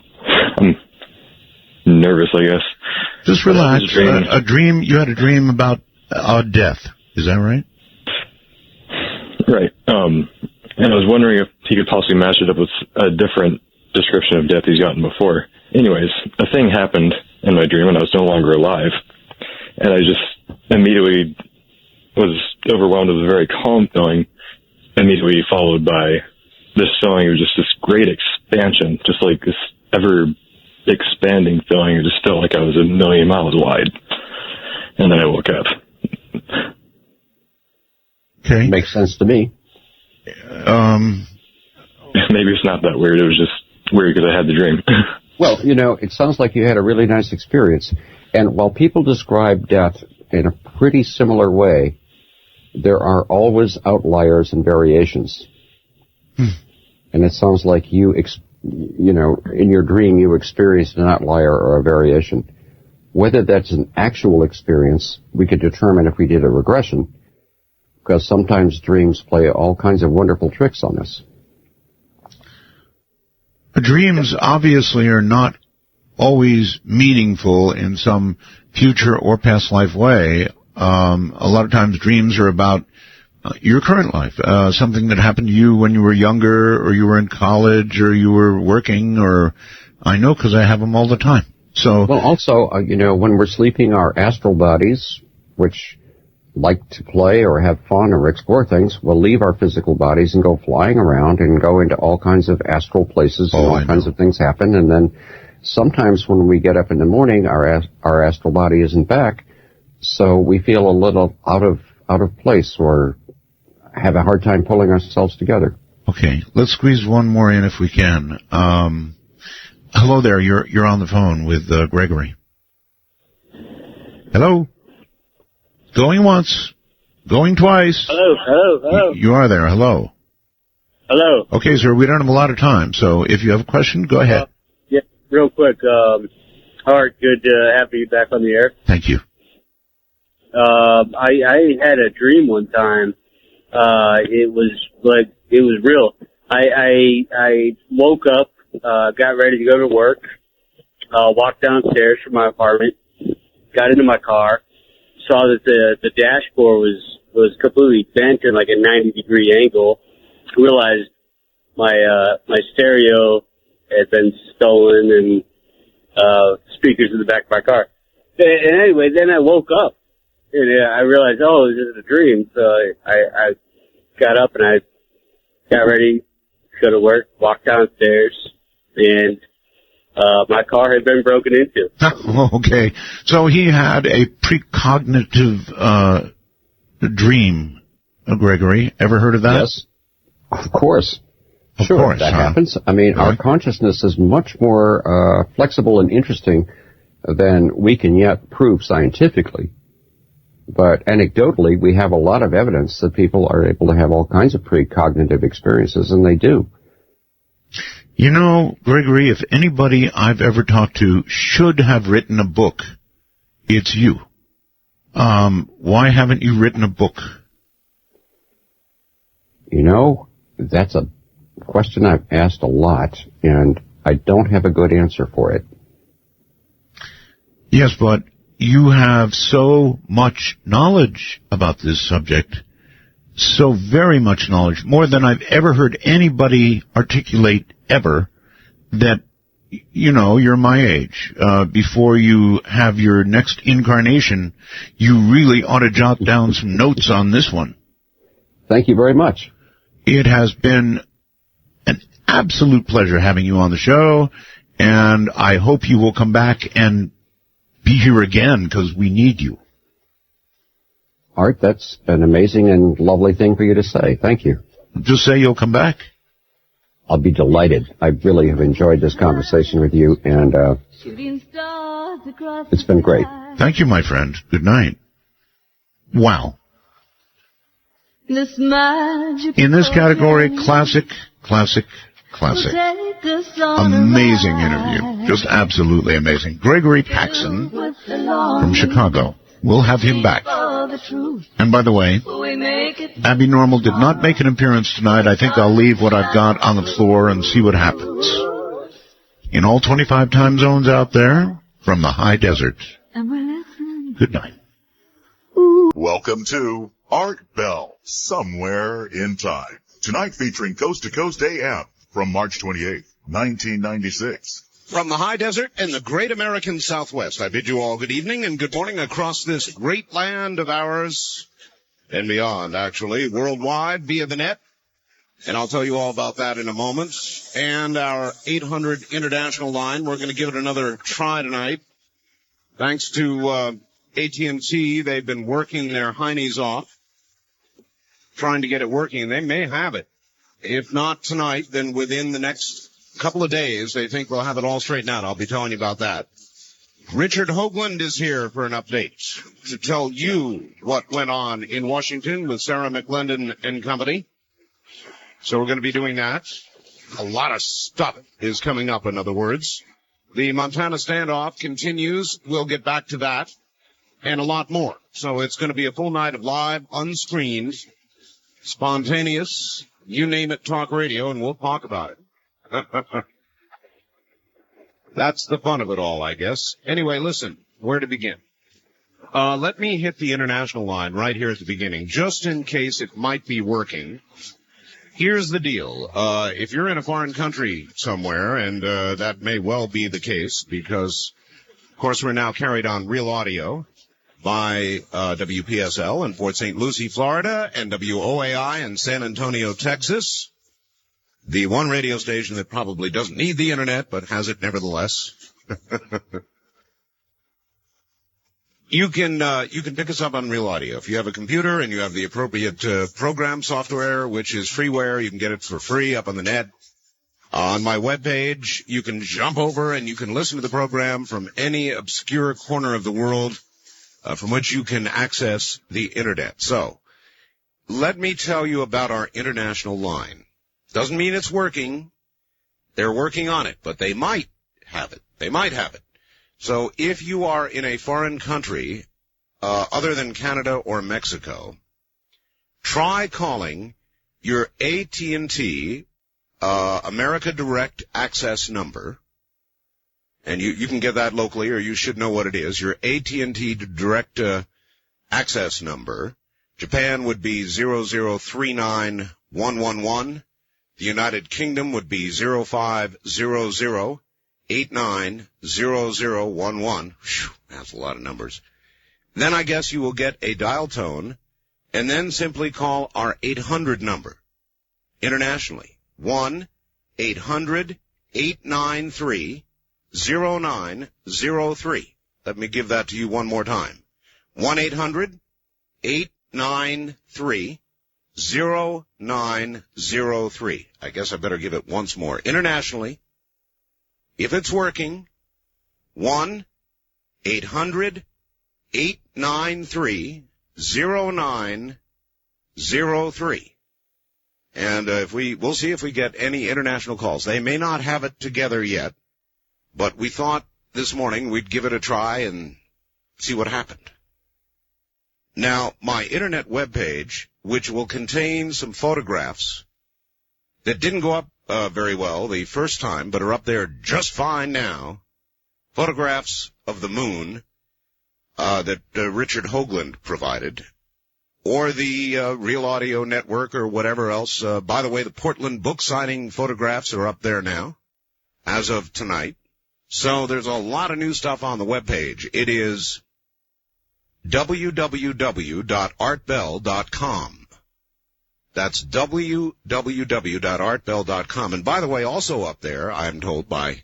I'm nervous, I guess. Just relax. A dream. You had a dream about death. Is that right? Right. And I was wondering if he could possibly match it up with a different description of death he's gotten before. Anyways, a thing happened in my dream and I was no longer alive. And I just immediately was overwhelmed with a very calm feeling, immediately followed by this feeling of just this great expansion, just like this ever-expanding feeling. It just felt like I was 1,000,000 miles wide. And then I woke up. Okay. Makes sense to me. Maybe it's not that weird. It was just weird because I had the dream. Well, it sounds like you had a really nice experience. And while people describe death in a pretty similar way, there are always outliers and variations. And it sounds like you, in your dream, you experienced an outlier or a variation. Whether that's an actual experience, we could determine if we did a regression, because sometimes dreams play all kinds of wonderful tricks on us. Dreams obviously are not always meaningful in some future or past life way. A lot of times dreams are about your current life, something that happened to you when you were younger, or you were in college, or you were working, or I know because I have them all the time. So, well, also, when we're sleeping, our astral bodies, which like to play or have fun or explore things, will leave our physical bodies and go flying around and go into all kinds of astral places, and all kinds of things happen. And then sometimes when we get up in the morning, our astral body isn't back, so we feel a little out of place or have a hard time pulling ourselves together. Okay, let's squeeze one more in if we can. Hello there, you're on the phone with Gregory. Hello? Going once, going twice. Hello. You are there, hello. Hello. Okay, sir, we don't have a lot of time, so if you have a question, go ahead. Yeah, real quick. Art, good to have you back on the air. Thank you. I had a dream one time. It was real. I woke up, got ready to go to work, walked downstairs from my apartment, got into my car, saw that the dashboard was completely bent in like a 90-degree angle. Realized my stereo had been stolen and speakers in the back of my car. And anyway, then I woke up and I realized, oh, this is a dream. So I got up and I got ready to go to work, walked downstairs, and my car had been broken into. Okay. So he had a precognitive dream, Gregory. Ever heard of that? Yes. Of course. Of course, that happens. I mean, our consciousness is much more flexible and interesting than we can yet prove scientifically. But anecdotally, we have a lot of evidence that people are able to have all kinds of precognitive experiences, and they do. You know, Gregory, if anybody I've ever talked to should have written a book, it's you. Why haven't you written a book? You know, that's a question I've asked a lot, and I don't have a good answer for it. Yes, but you have so much knowledge about this subject, so very much knowledge, more than I've ever heard anybody articulate ever, that, you know, you're my age. Before you have your next incarnation, you really ought to jot down some notes on this one. Thank you very much. It has been an absolute pleasure having you on the show, and I hope you will come back and be here again, because we need you. Art, that's an amazing and lovely thing for you to say. Thank you. Just say you'll come back. I'll be delighted. I really have enjoyed this conversation with you, and it's been great. Thank you, my friend. Good night. Wow. In this category, classic. Amazing interview. Just absolutely amazing. Gregory Paxson from Chicago. We'll have him back. And by the way, Abby Normal did not make an appearance tonight. I think I'll leave what I've got on the floor and see what happens. In all 25 time zones out there, from the high desert. Good night. Welcome to Art Bell, Somewhere in Time. Tonight featuring Coast to Coast AM from March 28th, 1996. From the high desert and the great American Southwest, I bid you all good evening and good morning across this great land of ours and beyond, actually, worldwide via the net. And I'll tell you all about that in a moment. And our 800 international line, we're going to give it another try tonight. Thanks to AT&T, they've been working their heinies off, trying to get it working. They may have it. If not tonight, then within the next couple of days, they think they'll have it all straightened out. I'll be telling you about that. Richard Hoagland is here for an update to tell you what went on in Washington with Sarah McClendon and company. So we're going to be doing that. A lot of stuff is coming up, in other words. The Montana standoff continues. We'll get back to that and a lot more. So it's going to be a full night of live, unscreened, spontaneous, you name it, talk radio, and we'll talk about it. That's the fun of it all, I guess. Anyway, listen, where to begin? Let me hit the international line right here at the beginning, just in case it might be working. Here's the deal. If you're in a foreign country somewhere, and that may well be the case, because, of course, we're now carried on real audio by WPSL in Port St. Lucie, Florida, and WOAI in San Antonio, Texas, the one radio station that probably doesn't need the Internet, but has it nevertheless. You can pick us up on Real Audio. If you have a computer and you have the appropriate program software, which is freeware, you can get it for free up on the net. On my webpage, you can jump over and you can listen to the program from any obscure corner of the world from which you can access the Internet. So, let me tell you about our international line. Doesn't mean it's working. They're working on it, but they might have it. They might have it. So if you are in a foreign country, other than Canada or Mexico, try calling your AT&T, America Direct Access number, and you can get that locally, or you should know what it is, your AT&T Direct Access number. Japan would be 0039111. The United Kingdom would be 0500 890011. That's a lot of numbers. Then I guess you will get a dial tone, and then simply call our 800 number internationally. 1-800-893-0903. Let me give that to you one more time. 1-800-893-0903. I guess I better give it once more. Internationally, if it's working, 1-800-893-0903. And we'll see if we get any international calls. They may not have it together yet, but we thought this morning we'd give it a try and see what happened. Now, my internet webpage, which will contain some photographs that didn't go up very well the first time, but are up there just fine now. Photographs of the moon that Richard Hoagland provided, or the Real Audio Network or whatever else. By the way, the Portland book signing photographs are up there now, as of tonight. So there's a lot of new stuff on the webpage. It is www.artbell.com. That's www.artbell.com. And by the way, also up there, I'm told by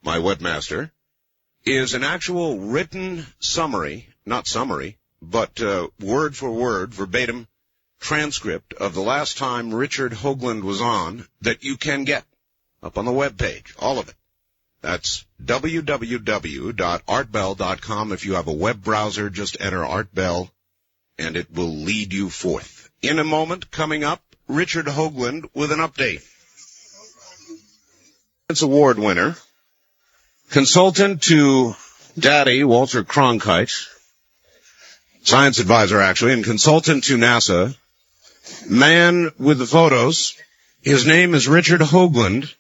my webmaster, is an actual written summary, not summary, but word for word, verbatim transcript of the last time Richard Hoagland was on that you can get up on the webpage, all of it. That's www.artbell.com. If you have a web browser, just enter Artbell, and it will lead you forth. In a moment, coming up, Richard Hoagland with an update. It's award winner, consultant to Daddy, Walter Cronkite, science advisor actually, and consultant to NASA, man with the photos. His name is Richard Hoagland,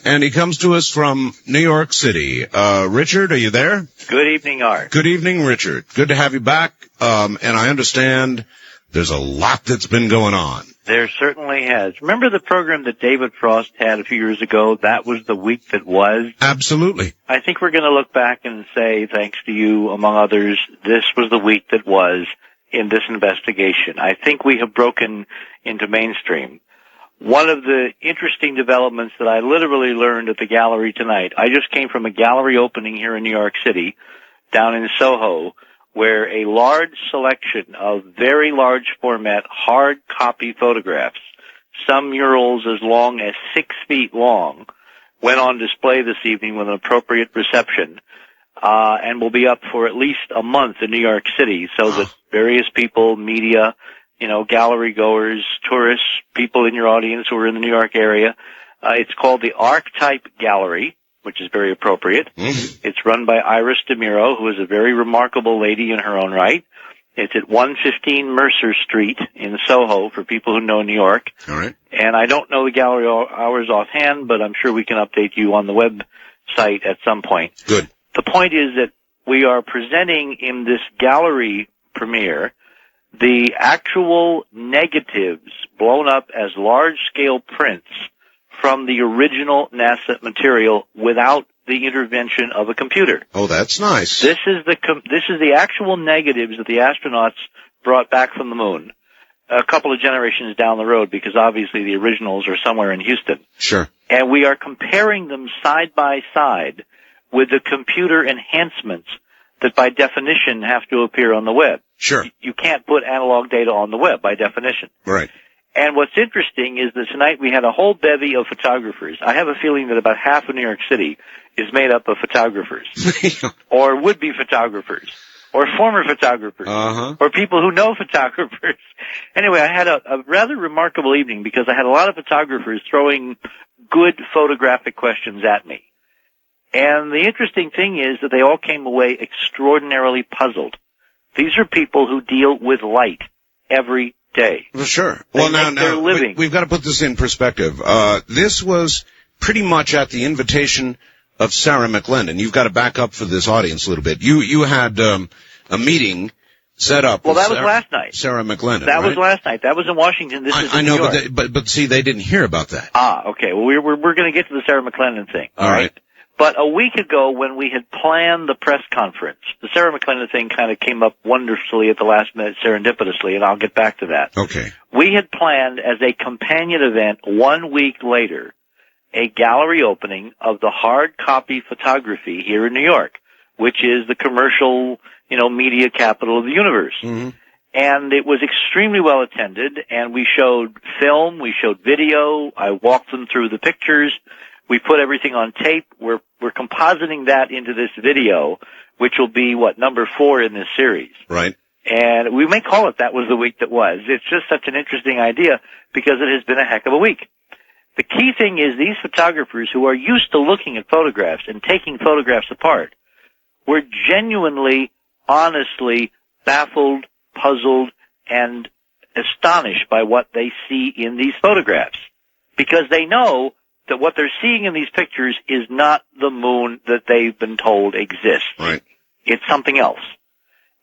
and he comes to us from New York City. Richard, are you there? Good evening, Art. Good evening, Richard. Good to have you back, and I understand there's a lot that's been going on. There certainly has. Remember the program that David Frost had a few years ago? That was the week that was? Absolutely. I think we're going to look back and say, thanks to you, among others, this was the week that was in this investigation. I think we have broken into mainstream. One of the interesting developments that I literally learned at the gallery tonight, I just came from a gallery opening here in New York City, down in Soho, where a large selection of very large format hard copy photographs, some murals as long as 6 feet long, went on display this evening with an appropriate reception, and will be up for at least a month in New York City, so that various people, media, gallery goers, tourists, people in your audience who are in the New York area. It's called the Archetype Gallery, which is very appropriate. Mm-hmm. It's run by Iris DeMiro, who is a very remarkable lady in her own right. It's at 115 Mercer Street in Soho for people who know New York. All right. And I don't know the gallery hours offhand, but I'm sure we can update you on the website at some point. Good. The point is that we are presenting in this gallery premiere the actual negatives blown up as large-scale prints from the original NASA material without the intervention of a computer. Oh, that's nice. This is the actual negatives that the astronauts brought back from the moon a couple of generations down the road, because obviously the originals are somewhere in Houston. Sure. And we are comparing them side by side with the computer enhancements that by definition have to appear on the web. Sure. You can't put analog data on the web by definition. Right. And what's interesting is that tonight we had a whole bevy of photographers. I have a feeling that about half of New York City is made up of photographers, or would-be photographers, or former photographers, or people who know photographers. Anyway, I had a rather remarkable evening because I had a lot of photographers throwing good photographic questions at me. And the interesting thing is that they all came away extraordinarily puzzled. These are people who deal with light every day. Well, sure. They Well, make their living. we've got to put this in perspective. This was pretty much at the invitation of Sarah McLendon. You've got to back up for this audience a little bit. You had a meeting set up. Well, that was last night. Sarah McLendon. That right? was last night. That was in Washington. This is in I know, New York. but see, they didn't hear about that. Okay. Well, we're going to get to the Sarah McLendon thing. All right. But a week ago, when we had planned the press conference, the Sarah McLendon thing kind of came up wonderfully at the last minute, serendipitously, and I'll get back to that. Okay. We had planned as a companion event 1 week later a gallery opening of the hard copy photography here in New York, which is the commercial, media capital of the universe. Mm-hmm. And it was extremely well attended, and we showed film, we showed video, I walked them through the pictures. We put everything on tape. We're compositing that into this video, which will be, number 4 in this series. Right. And we may call it That Was the Week That Was. It's just such an interesting idea because it has been a heck of a week. The key thing is these photographers who are used to looking at photographs and taking photographs apart were genuinely, honestly baffled, puzzled, and astonished by what they see in these photographs. Because they know that what they're seeing in these pictures is not the moon that they've been told exists. Right. It's something else.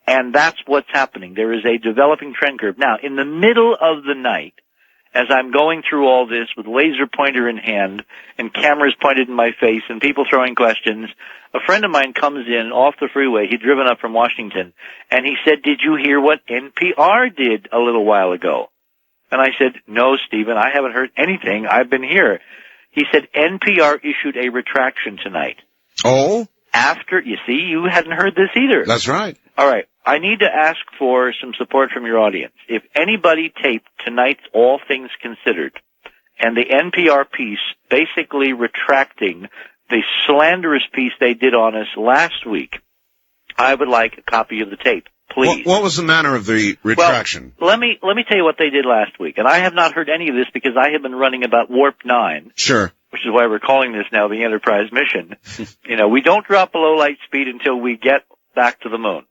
And that's what's happening. There is a developing trend curve. Now, in the middle of the night, as I'm going through all this with laser pointer in hand and cameras pointed in my face and people throwing questions, a friend of mine comes in off the freeway. He'd driven up from Washington, and he said, "Did you hear what NPR did a little while ago?" And I said, "No, Stephen, I haven't heard anything. I've been here." He said, "NPR issued a retraction tonight." Oh? You hadn't heard this either. That's right. All right. I need to ask for some support from your audience. If anybody taped tonight's All Things Considered and the NPR piece basically retracting the slanderous piece they did on us last week, I would like a copy of the tape, please. What was the manner of the retraction? Well, let me tell you what they did last week. And I have not heard any of this because I have been running about Warp 9. Sure. Which is why we're calling this now the Enterprise mission. We don't drop below light speed until we get back to the moon.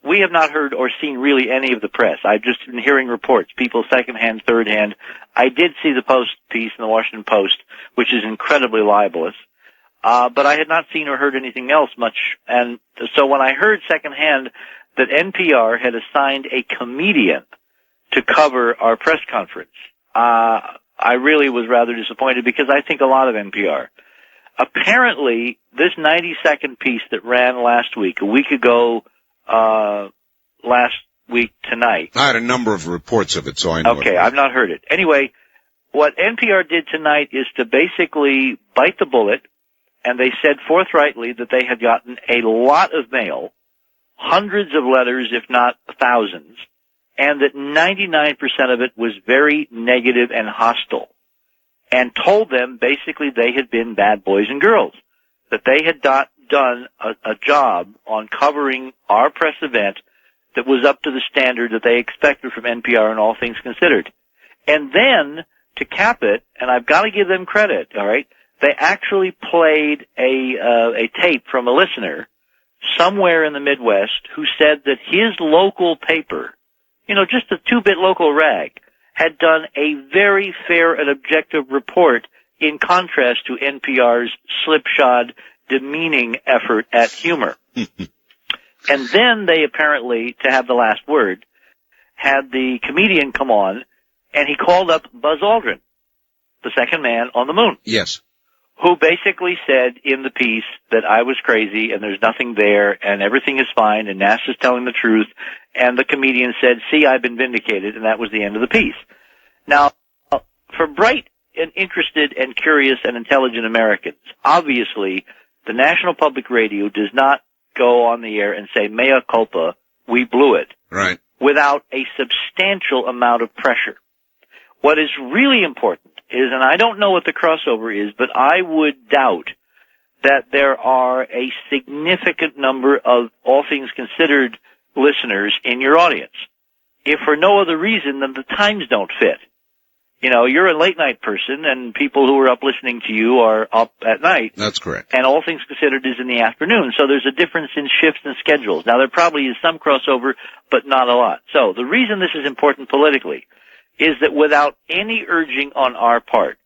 We have not heard or seen really any of the press. I've just been hearing reports, people secondhand, thirdhand. I did see the Post piece in the Washington Post, which is incredibly libelous. But I had not seen or heard anything else much. And so when I heard secondhand that NPR had assigned a comedian to cover our press conference, I really was rather disappointed because I think a lot of NPR. Apparently, this 90-second piece that ran last week, a week ago, last week tonight. I had a number of reports of it, so I know. Okay, I've not heard it. Anyway, what NPR did tonight is to basically bite the bullet, and they said forthrightly that they had gotten a lot of mail, hundreds of letters, if not thousands, and that 99% of it was very negative and hostile, and told them basically they had been bad boys and girls, that they had done a job on covering our press event that was up to the standard that they expected from NPR and All Things Considered. And then, to cap it, and I've got to give them credit, all right, they actually played a tape from a listener somewhere in the Midwest who said that his local paper, just a 2-bit local rag, had done a very fair and objective report in contrast to NPR's slipshod, demeaning effort at humor. And then they apparently, to have the last word, had the comedian come on, and he called up Buzz Aldrin, the second man on the moon. Yes. Who basically said in the piece that I was crazy and there's nothing there and everything is fine and NASA's telling the truth. And the comedian said, see, I've been vindicated, and that was the end of the piece. Now, for bright and interested and curious and intelligent Americans, obviously the National Public Radio does not go on the air and say, mea culpa, we blew it. Right. Without a substantial amount of pressure. What is really important is, and I don't know what the crossover is, but I would doubt that there are a significant number of All Things Considered listeners in your audience. If for no other reason than the times don't fit. You know, you're a late night person, and people who are up listening to you are up at night. That's correct. And All Things Considered is in the afternoon, so there's a difference in shifts and schedules. Now, there probably is some crossover, but not a lot. So the reason this is important politically is that without any urging on our part,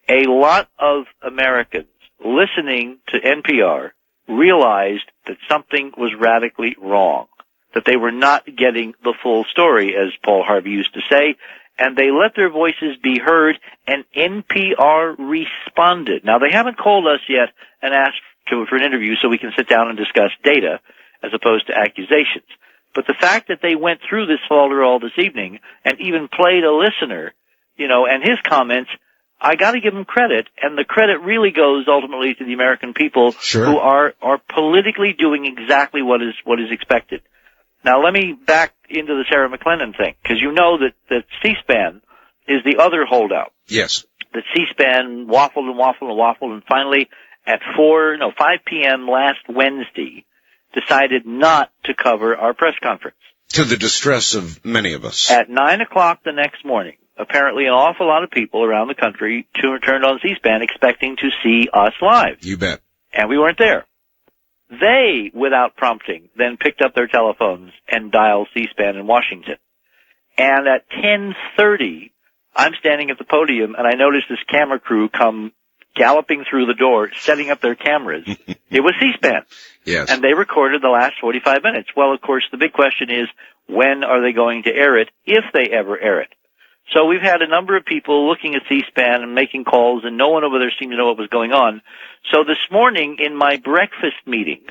a lot of Americans listening to NPR realized that something was radically wrong, that they were not getting the full story, as Paul Harvey used to say, and they let their voices be heard, and NPR responded. Now, they haven't called us yet and asked for an interview so we can sit down and discuss data as opposed to accusations. But the fact that they went through this folderol this evening and even played a listener, you know, and his comments, I got to give them credit, and the credit really goes ultimately to the American people who are politically doing exactly what is expected. Now, let me back into the Sarah McLennan thing, because you know that C-SPAN is the other holdout. Yes. That C-SPAN waffled, and finally at 5 p.m. last Wednesday decided not to cover our press conference. To the distress of many of us. At 9 o'clock the next morning, apparently an awful lot of people around the country turned on C-SPAN expecting to see us live. You bet. And we weren't there. They, without prompting, then picked up their telephones and dialed C-SPAN in Washington. And at 10:30, I'm standing at the podium, and I noticed this camera crew come galloping through the door, setting up their cameras. It was C-SPAN. Yes. And they recorded the last 45 minutes. Well, of course, the big question is, when are they going to air it, if they ever air it? So we've had a number of people looking at C-SPAN and making calls, and no one over there seemed to know what was going on. So this morning in my breakfast meeting,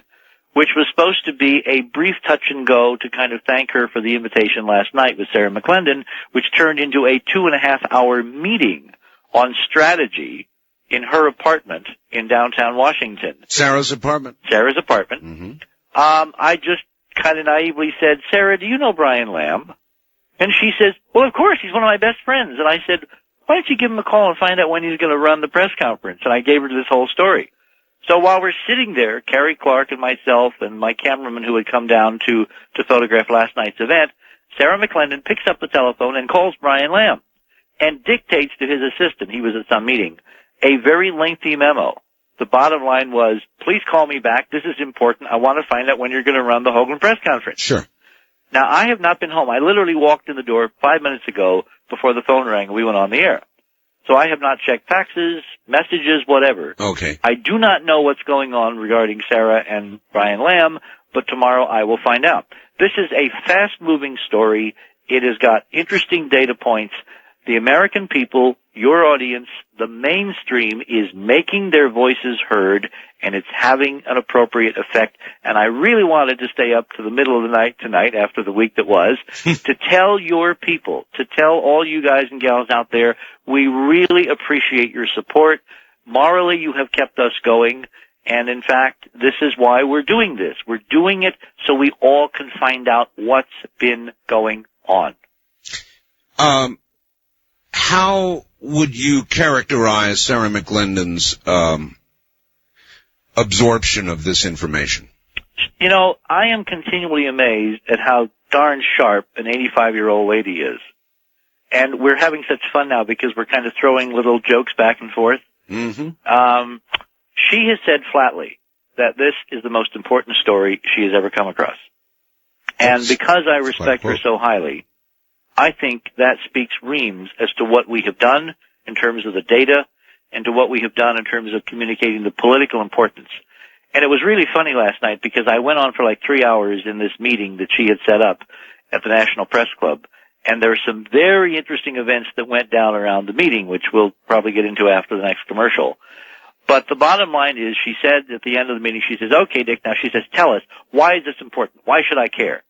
which was supposed to be a brief touch and go to kind of thank her for the invitation last night with Sarah McLendon, which turned into a 2.5-hour meeting on strategy in her apartment in downtown Washington. Sarah's apartment? Sarah's apartment. Mm-hmm. I just kind of naively said, Sarah, do you know Brian Lamb? And she says, well, of course, he's one of my best friends. And I said, why don't you give him a call and find out when he's going to run the press conference? And I gave her this whole story. So while we're sitting there, Carrie Clark and myself and my cameraman who had come down to photograph last night's event, Sarah McLendon picks up the telephone and calls Brian Lamb and dictates to his assistant, he was at some meeting, a very lengthy memo. The bottom line was, please call me back. This is important. I want to find out when you're going to run the Hoagland press conference. Sure. Now, I have not been home. I literally walked in the door 5 minutes ago before the phone rang and we went on the air. So I have not checked faxes, messages, whatever. Okay. I do not know what's going on regarding Sarah and Brian Lamb, but tomorrow I will find out. This is a fast-moving story. It has got interesting data points. The American people, your audience, the mainstream is making their voices heard, and it's having an appropriate effect. And I really wanted to stay up to the middle of the night tonight after the week that was to tell your people, to tell all you guys and gals out there, we really appreciate your support. Morally, you have kept us going. And in fact, this is why we're doing this. We're doing it so we all can find out what's been going on. How would you characterize Sarah McLendon's absorption of this information? You know, I am continually amazed at how darn sharp an 85-year-old lady is. And we're having such fun now because we're kind of throwing little jokes back and forth. Mm-hmm. She has said flatly that this is the most important story she has ever come across. And because I respect her so highly, I think that speaks reams as to what we have done in terms of the data and to what we have done in terms of communicating the political importance. And it was really funny last night because I went on for like 3 hours in this meeting that she had set up at the National Press Club. And there were some very interesting events that went down around the meeting, which we'll probably get into after the next commercial. But the bottom line is, she said at the end of the meeting, she says, okay, Dick, now she says, tell us, why is this important? Why should I care?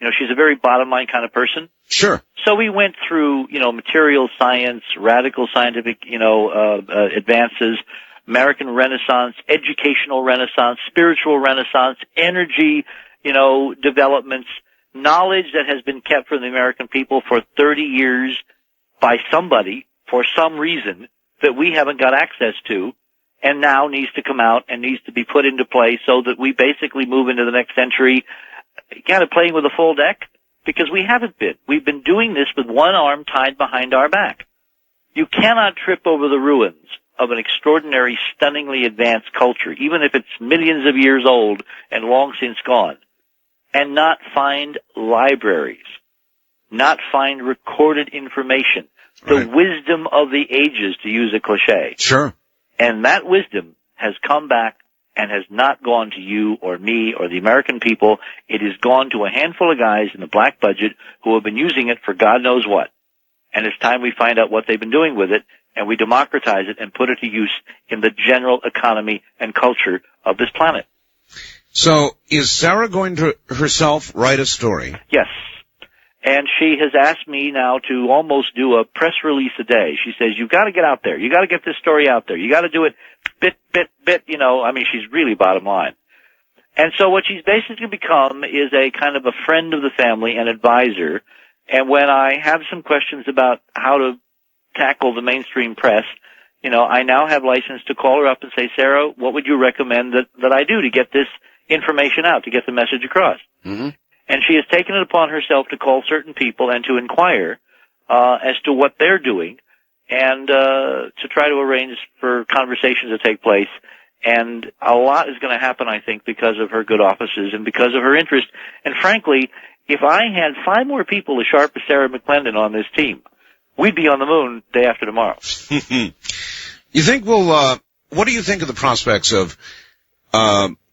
You know, she's a very bottom line kind of person. Sure. So we went through, you know, material science, radical scientific, advances, American Renaissance, educational Renaissance, spiritual Renaissance, energy, developments, knowledge that has been kept from the American people for 30 years by somebody for some reason that we haven't got access to, and now needs to come out and needs to be put into play so that we basically move into the next century kind of playing with a full deck, because we haven't been. We've been doing this with one arm tied behind our back. You cannot trip over the ruins of an extraordinary, stunningly advanced culture, even if it's millions of years old and long since gone, and not find libraries, not find recorded information, the wisdom of the ages, to use a cliche. Sure. And that wisdom has come back and has not gone to you or me or the American people. It has gone to a handful of guys in the black budget who have been using it for God knows what. And it's time we find out what they've been doing with it, and we democratize it and put it to use in the general economy and culture of this planet. So is Sarah going to herself write a story? Yes. And she has asked me now to almost do a press release a day. She says, you've got to get out there. You got to get this story out there. You got to do it bit. She's really bottom line. And so what she's basically become is a kind of a friend of the family, an advisor. And when I have some questions about how to tackle the mainstream press, I now have license to call her up and say, Sarah, what would you recommend that I do to get this information out, to get the message across? Mm-hmm. And she has taken it upon herself to call certain people and to inquire as to what they're doing, and to try to arrange for conversations to take place. And a lot is going to happen, I think, because of her good offices and because of her interest. And frankly, if I had 5 more people as sharp as Sarah McClendon on this team, we'd be on the moon day after tomorrow. You think what do you think of the prospects of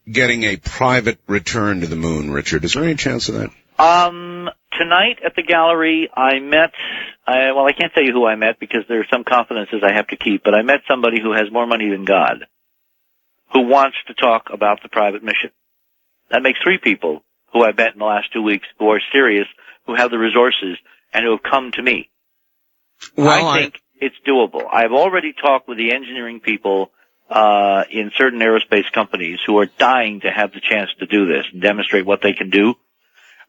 getting a private return to the moon, Richard? Is there any chance of that? Tonight at the gallery, I can't tell you who I met because there are some confidences I have to keep, but I met somebody who has more money than God, who wants to talk about the private mission. That makes 3 people who I've met in the last 2 weeks who are serious, who have the resources, and who have come to me. Well, I think it's doable. I've already talked with the engineering people in certain aerospace companies who are dying to have the chance to do this and demonstrate what they can do.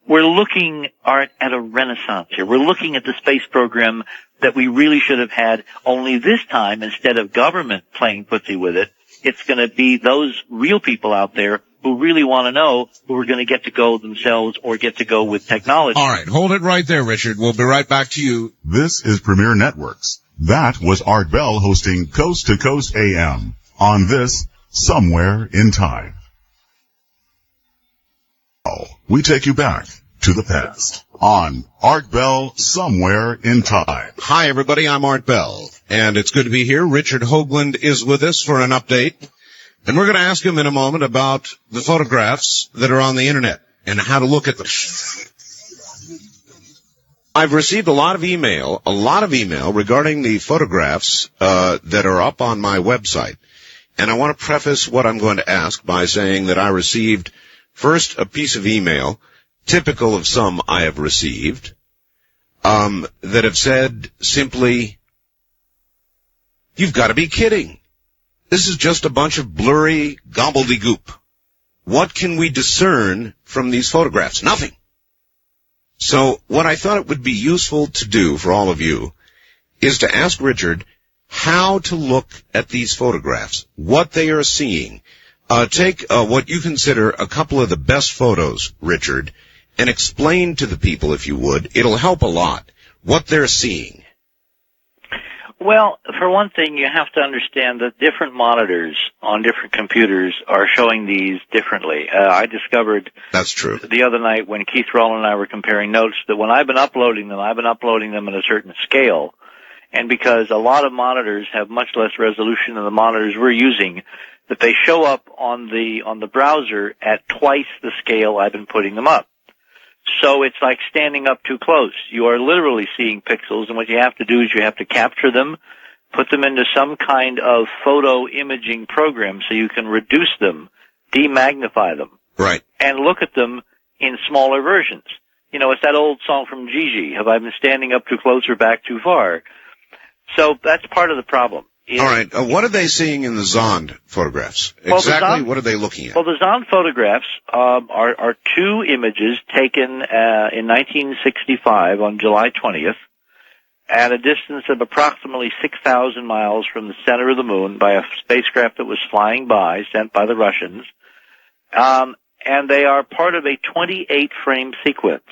We're looking at a renaissance here. We're looking at the space program that we really should have had, only this time, instead of government playing footsie with it, it's going to be those real people out there who really want to know, who are going to get to go themselves or get to go with technology. All right, hold it right there, Richard. We'll be right back to you. This is Premier Networks. That was Art Bell hosting Coast to Coast AM on this Somewhere in Time. We take you back to the past on Art Bell Somewhere in Time. Hi, everybody. I'm Art Bell, and it's good to be here. Richard Hoagland is with us for an update, and we're going to ask him in a moment about the photographs that are on the Internet and how to look at them. I've received a lot of email regarding the photographs that are up on my website, and I want to preface what I'm going to ask by saying that I received first a piece of email, typical of some I have received, that have said simply, you've got to be kidding. This is just a bunch of blurry gobbledygook. What can we discern from these photographs? Nothing. So what I thought it would be useful to do for all of you is to ask Richard how to look at these photographs, what they are seeing. Take what you consider a couple of the best photos, Richard, and explain to the people, if you would. It'll help a lot, what they're seeing. Well, for one thing, you have to understand that different monitors on different computers are showing these differently. I discovered that's true the other night when Keith Rowland and I were comparing notes that when I've been uploading them at a certain scale. And because a lot of monitors have much less resolution than the monitors we're using, that they show up on the browser at twice the scale I've been putting them up. So it's like standing up too close. You are literally seeing pixels, and what you have to do is you have to capture them, put them into some kind of photo imaging program so you can reduce them, demagnify them, Right. and look at them in smaller versions. You know, it's that old song from Gigi, have I been standing up too close or back too far? So that's part of the problem. All right. What are they seeing in the Zond photographs? Well, Exactly what are they looking at? Well, the Zond photographs are two images taken in 1965 on July 20th at a distance of approximately 6,000 miles from the center of the moon by a spacecraft that was flying by, sent by the Russians. And they are part of a 28-frame sequence.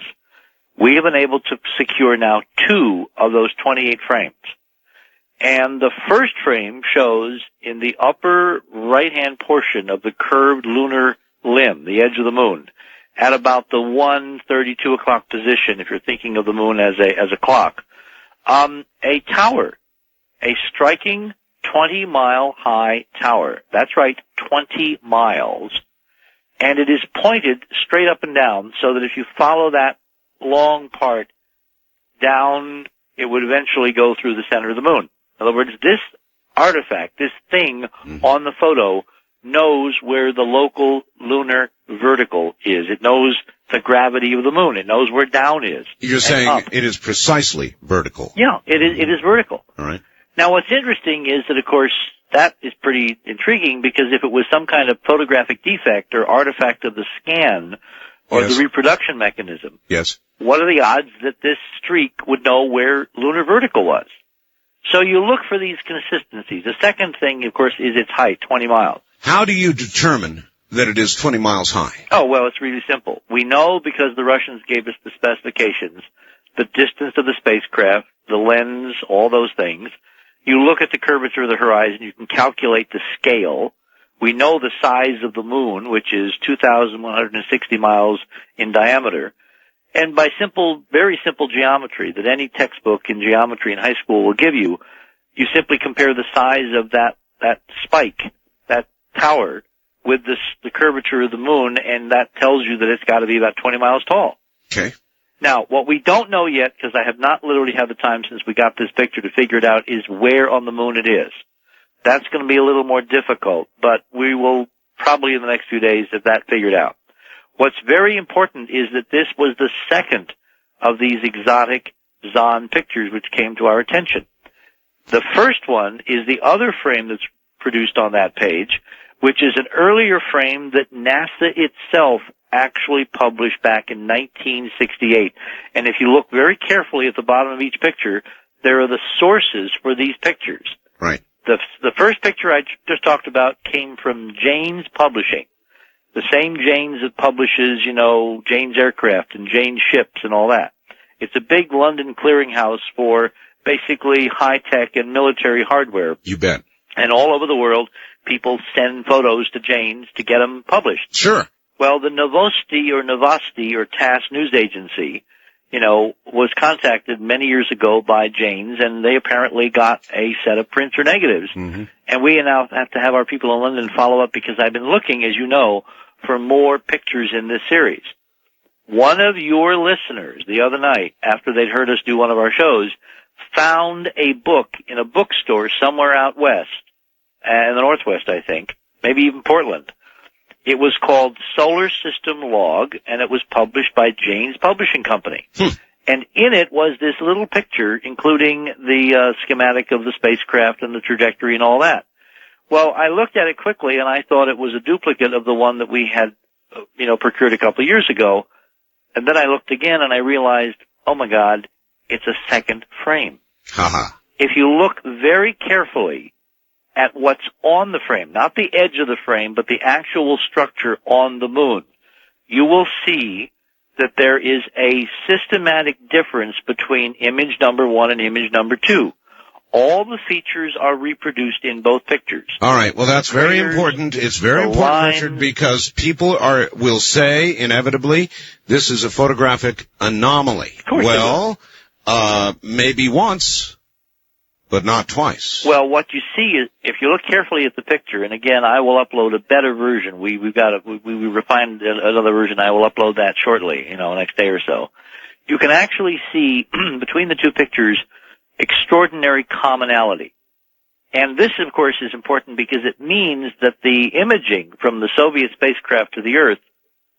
We have been able to secure now 2 of those 28 frames. And the first frame shows in the upper right-hand portion of the curved lunar limb, the edge of the moon, at about the 1:32 o'clock position, if you're thinking of the moon as a clock, a tower, a striking 20-mile high tower. That's right, 20 miles. And it is pointed straight up and down so that if you follow that long part down, it would eventually go through the center of the moon. In other words, this artifact, this thing on the photo, knows where the local lunar vertical is. It knows the gravity of the moon. It knows where down is. You're saying up. it is precisely vertical. Yeah, it is vertical. All right. Now, what's interesting is that, of course, that is pretty intriguing because if it was some kind of photographic defect or artifact of the scan or Yes. the reproduction mechanism, Yes. what are the odds that this streak would know where lunar vertical was? So you look for these consistencies. The second thing, of course, is its height, 20 miles. How do you determine that it is 20 miles high? Oh, well, it's really simple. We know because the Russians gave us the specifications, the distance of the spacecraft, the lens, all those things. You look at the curvature of the horizon, you can calculate the scale. We know the size of the moon, which is 2,160 miles in diameter. And by very simple geometry that any textbook in geometry in high school will give you, you simply compare the size of that spike, that tower, with the curvature of the moon, and that tells you that it's got to be about 20 miles tall. Okay. Now, what we don't know yet, because I have not literally had the time since we got this picture to figure it out, is where on the moon it is. That's going to be a little more difficult, but we will probably in the next few days have that figured out. What's very important is that this was the second of these exotic Zond pictures which came to our attention. The first one is the other frame that's produced on that page, which is an earlier frame that NASA itself actually published back in 1968. And if you look very carefully at the bottom of each picture, there are the sources for these pictures. Right. The first picture I just talked about came from Jane's Publishing. The same Jane's that publishes, Jane's Aircraft and Jane's Ships and all that. It's a big London clearinghouse for basically high-tech and military hardware. You bet. And all over the world, people send photos to Jane's to get them published. Sure. Well, the Novosti or TASS news agency, was contacted many years ago by Jane's, and they apparently got a set of prints or negatives. Mm-hmm. And we now have to have our people in London follow up because I've been looking, as you know, for more pictures in this series. One of your listeners the other night, after they'd heard us do one of our shows, found a book in a bookstore somewhere out west, in the Northwest, I think, maybe even Portland. It was called Solar System Log, and it was published by Jane's Publishing Company. And in it was this little picture, including the schematic of the spacecraft and the trajectory and all that. Well, I looked at it quickly, and I thought it was a duplicate of the one that we had, procured a couple of years ago. And then I looked again, and I realized, oh, my God, it's a second frame. Ha-ha. If you look very carefully at what's on the frame, not the edge of the frame, but the actual structure on the moon, you will see that there is a systematic difference between image number 1 and image number 2. All the features are reproduced in both pictures. All right. Well, that's very important. It's very important, Richard, because people will say, inevitably, this is a photographic anomaly. Of course. Well, maybe once, but not twice. Well, what you see is, if you look carefully at the picture, and again, I will upload a better version. We refined another version. I will upload that shortly, next day or so. You can actually see between the two pictures extraordinary commonality. And this, of course, is important because it means that the imaging from the Soviet spacecraft to the Earth,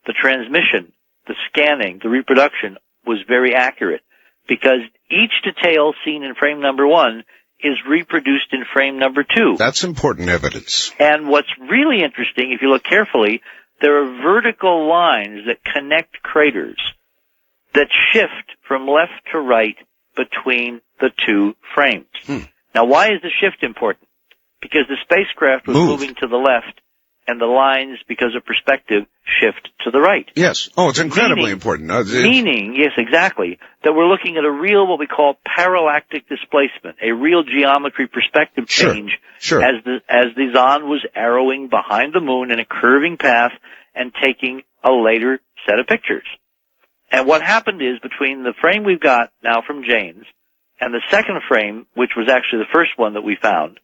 the transmission, the scanning, the reproduction, was very accurate, because each detail seen in frame number 1 is reproduced in frame number 2. That's important evidence. And what's really interesting, if you look carefully, there are vertical lines that connect craters that shift from left to right between the two frames. Now, why is the shift important? Because the spacecraft was moving to the left, and the lines, because of perspective, shift to the right. Yes. Oh, it's incredibly important. Meaning, yes, exactly, that we're looking at a real, what we call parallactic displacement, a real geometry perspective change as the Zond was arrowing behind the moon in a curving path and taking a later set of pictures. And what happened is, between the frame we've got now from James and the second frame, which was actually the first one that we found,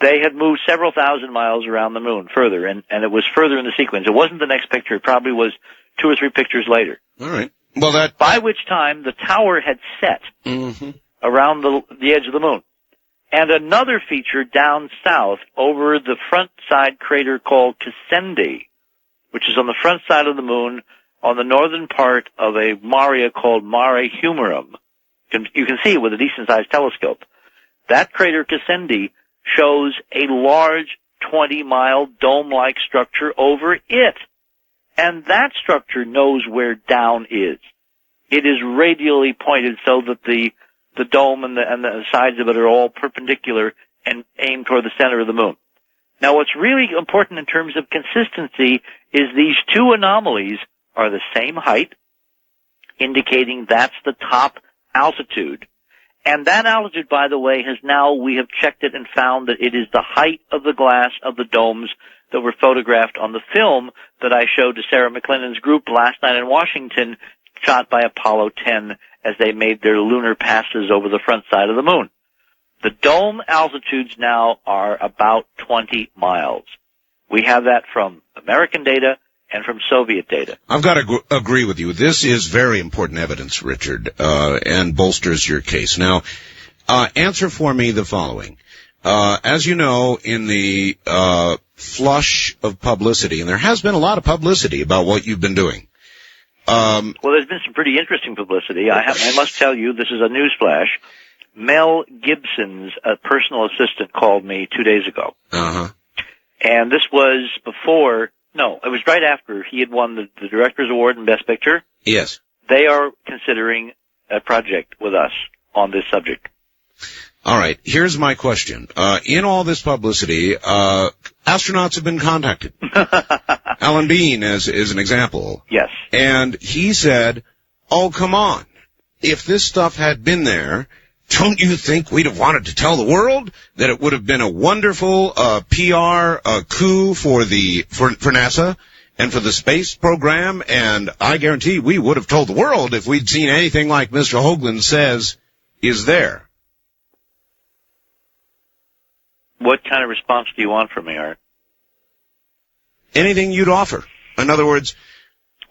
they had moved several thousand miles around the moon further, and it was further in the sequence. It wasn't the next picture. It probably was 2 or 3 pictures later. All right. Well, by which time the tower had set around the edge of the moon. And another feature down south over the front side crater called Cassini, which is on the front side of the moon on the northern part of a maria called Mare Humorum. You can see it with a decent-sized telescope. That crater Cassini shows a large 20-mile dome-like structure over it. And that structure knows where down is. It is radially pointed so that the dome and the sides of it are all perpendicular and aimed toward the center of the moon. Now, what's really important in terms of consistency is these two anomalies are the same height, indicating that's the top altitude. And that altitude, by the way, we have checked it and found that it is the height of the glass of the domes that were photographed on the film that I showed to Sarah McClennan's group last night in Washington, shot by Apollo 10 as they made their lunar passes over the front side of the moon. The dome altitudes now are about 20 miles. We have that from American data and from Soviet data. I've got to agree with you. This is very important evidence, Richard, and bolsters your case. Now, answer for me the following. As you know, in the flush of publicity, and there has been a lot of publicity about what you've been doing. Well, there's been some pretty interesting publicity. I must tell you, this is a newsflash. Mel Gibson's personal assistant called me 2 days ago. And this was it was right after he had won the Director's Award in Best Picture. Yes. They are considering a project with us on this subject. All right. Here's my question. In all this publicity, astronauts have been contacted. Alan Bean is an example. Yes. And he said, oh, come on. If this stuff had been there, don't you think we'd have wanted to tell the world that it would have been a wonderful PR coup for NASA and for the space program? And I guarantee we would have told the world if we'd seen anything like Mr. Hoagland says is there. What kind of response do you want from me, Art? Anything you'd offer. In other words,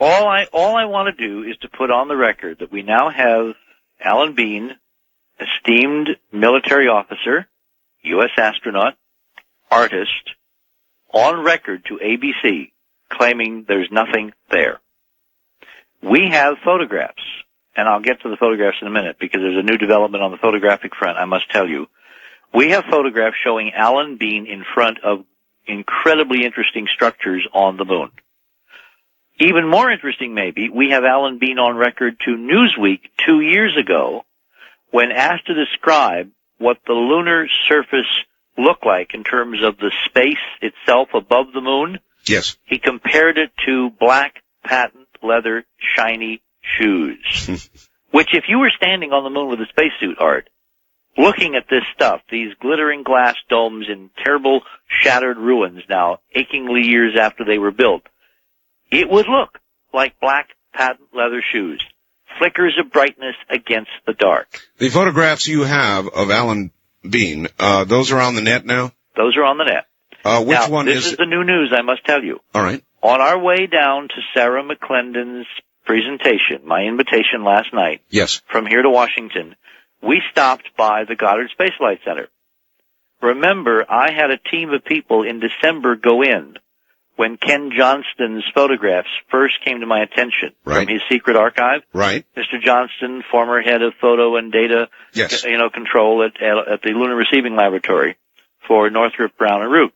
all I want to do is to put on the record that we now have Alan Bean, esteemed military officer, U.S. astronaut, artist, on record to ABC, claiming there's nothing there. We have photographs, and I'll get to the photographs in a minute because there's a new development on the photographic front, I must tell you. We have photographs showing Alan Bean in front of incredibly interesting structures on the moon. Even more interesting, maybe, we have Alan Bean on record to Newsweek 2 years ago when asked to describe what the lunar surface looked like in terms of the space itself above the moon. Yes. He compared it to black patent leather shiny shoes, which if you were standing on the moon with a spacesuit, Art, looking at this stuff, these glittering glass domes in terrible shattered ruins now, achingly years after they were built, it would look like black patent leather shoes. Flickers of brightness against the dark. The photographs you have of Alan Bean, those are on the net now? Those are on the net. Which now, one this is the new news, I must tell you. All right. On our way down to Sarah McClendon's presentation, my invitation last night, yes, from here to Washington, we stopped by the Goddard Space Flight Center. Remember, I had a team of people in December go in when Ken Johnston's photographs first came to my attention from his secret archive. Right. Mr. Johnston, former head of photo and data control at the Lunar Receiving Laboratory for Northrop, Brown, and Root.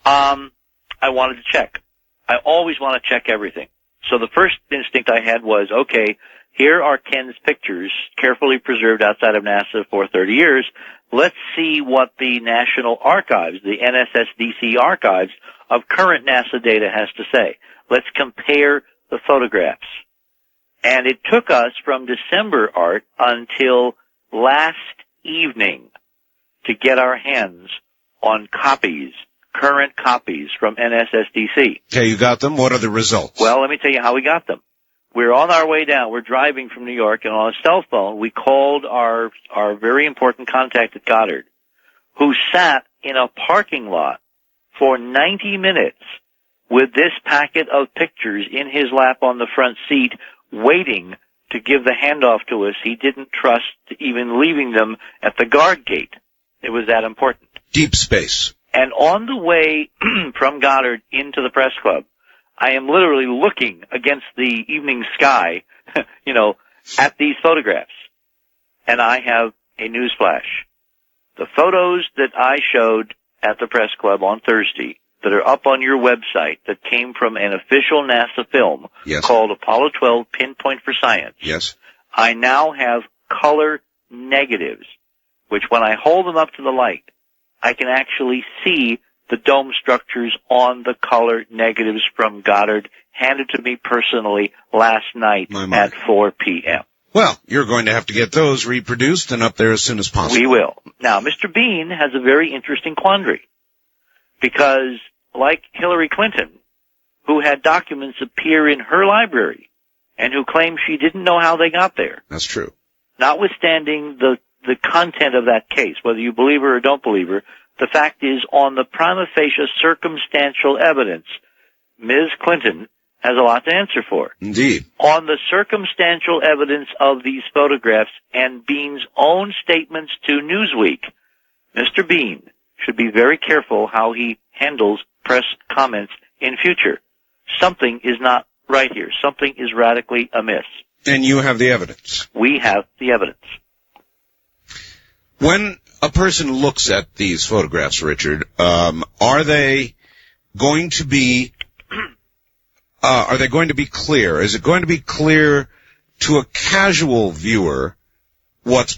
I wanted to check. I always want to check everything. So the first instinct I had was, okay, here are Ken's pictures, carefully preserved outside of NASA for 30 years. Let's see what the National Archives, the NSSDC archives of current NASA data has to say. Let's compare the photographs. And it took us from December, Art, until last evening to get our hands on copies, current copies from NSSDC. Okay, you got them. What are the results? Well, let me tell you how we got them. We're on our way down. We're driving from New York, and on a cell phone, we called our very important contact at Goddard, who sat in a parking lot for 90 minutes with this packet of pictures in his lap on the front seat, waiting to give the handoff to us. He didn't trust even leaving them at the guard gate. It was that important. Deep space. And on the way from Goddard into the press club, I am literally looking against the evening sky, at these photographs. And I have a newsflash. The photos that I showed at the press club on Thursday that are up on your website that came from an official NASA film called Apollo 12 Pinpoint for Science. Yes. I now have color negatives, which when I hold them up to the light, I can actually see the dome structures on the color negatives from Goddard, handed to me personally last night at 4 p.m. Well, you're going to have to get those reproduced and up there as soon as possible. We will. Now, Mr. Bean has a very interesting quandary, because like Hillary Clinton, who had documents appear in her library and who claimed she didn't know how they got there. That's true. Notwithstanding the content of that case, whether you believe her or don't believe her, the fact is, on the prima facie circumstantial evidence, Ms. Clinton has a lot to answer for. Indeed. On the circumstantial evidence of these photographs and Bean's own statements to Newsweek, Mr. Bean should be very careful how he handles press comments in future. Something is not right here. Something is radically amiss. And you have the evidence. We have the evidence. When a person looks at these photographs, Richard, are they going to be clear? Is it going to be clear to a casual viewer what's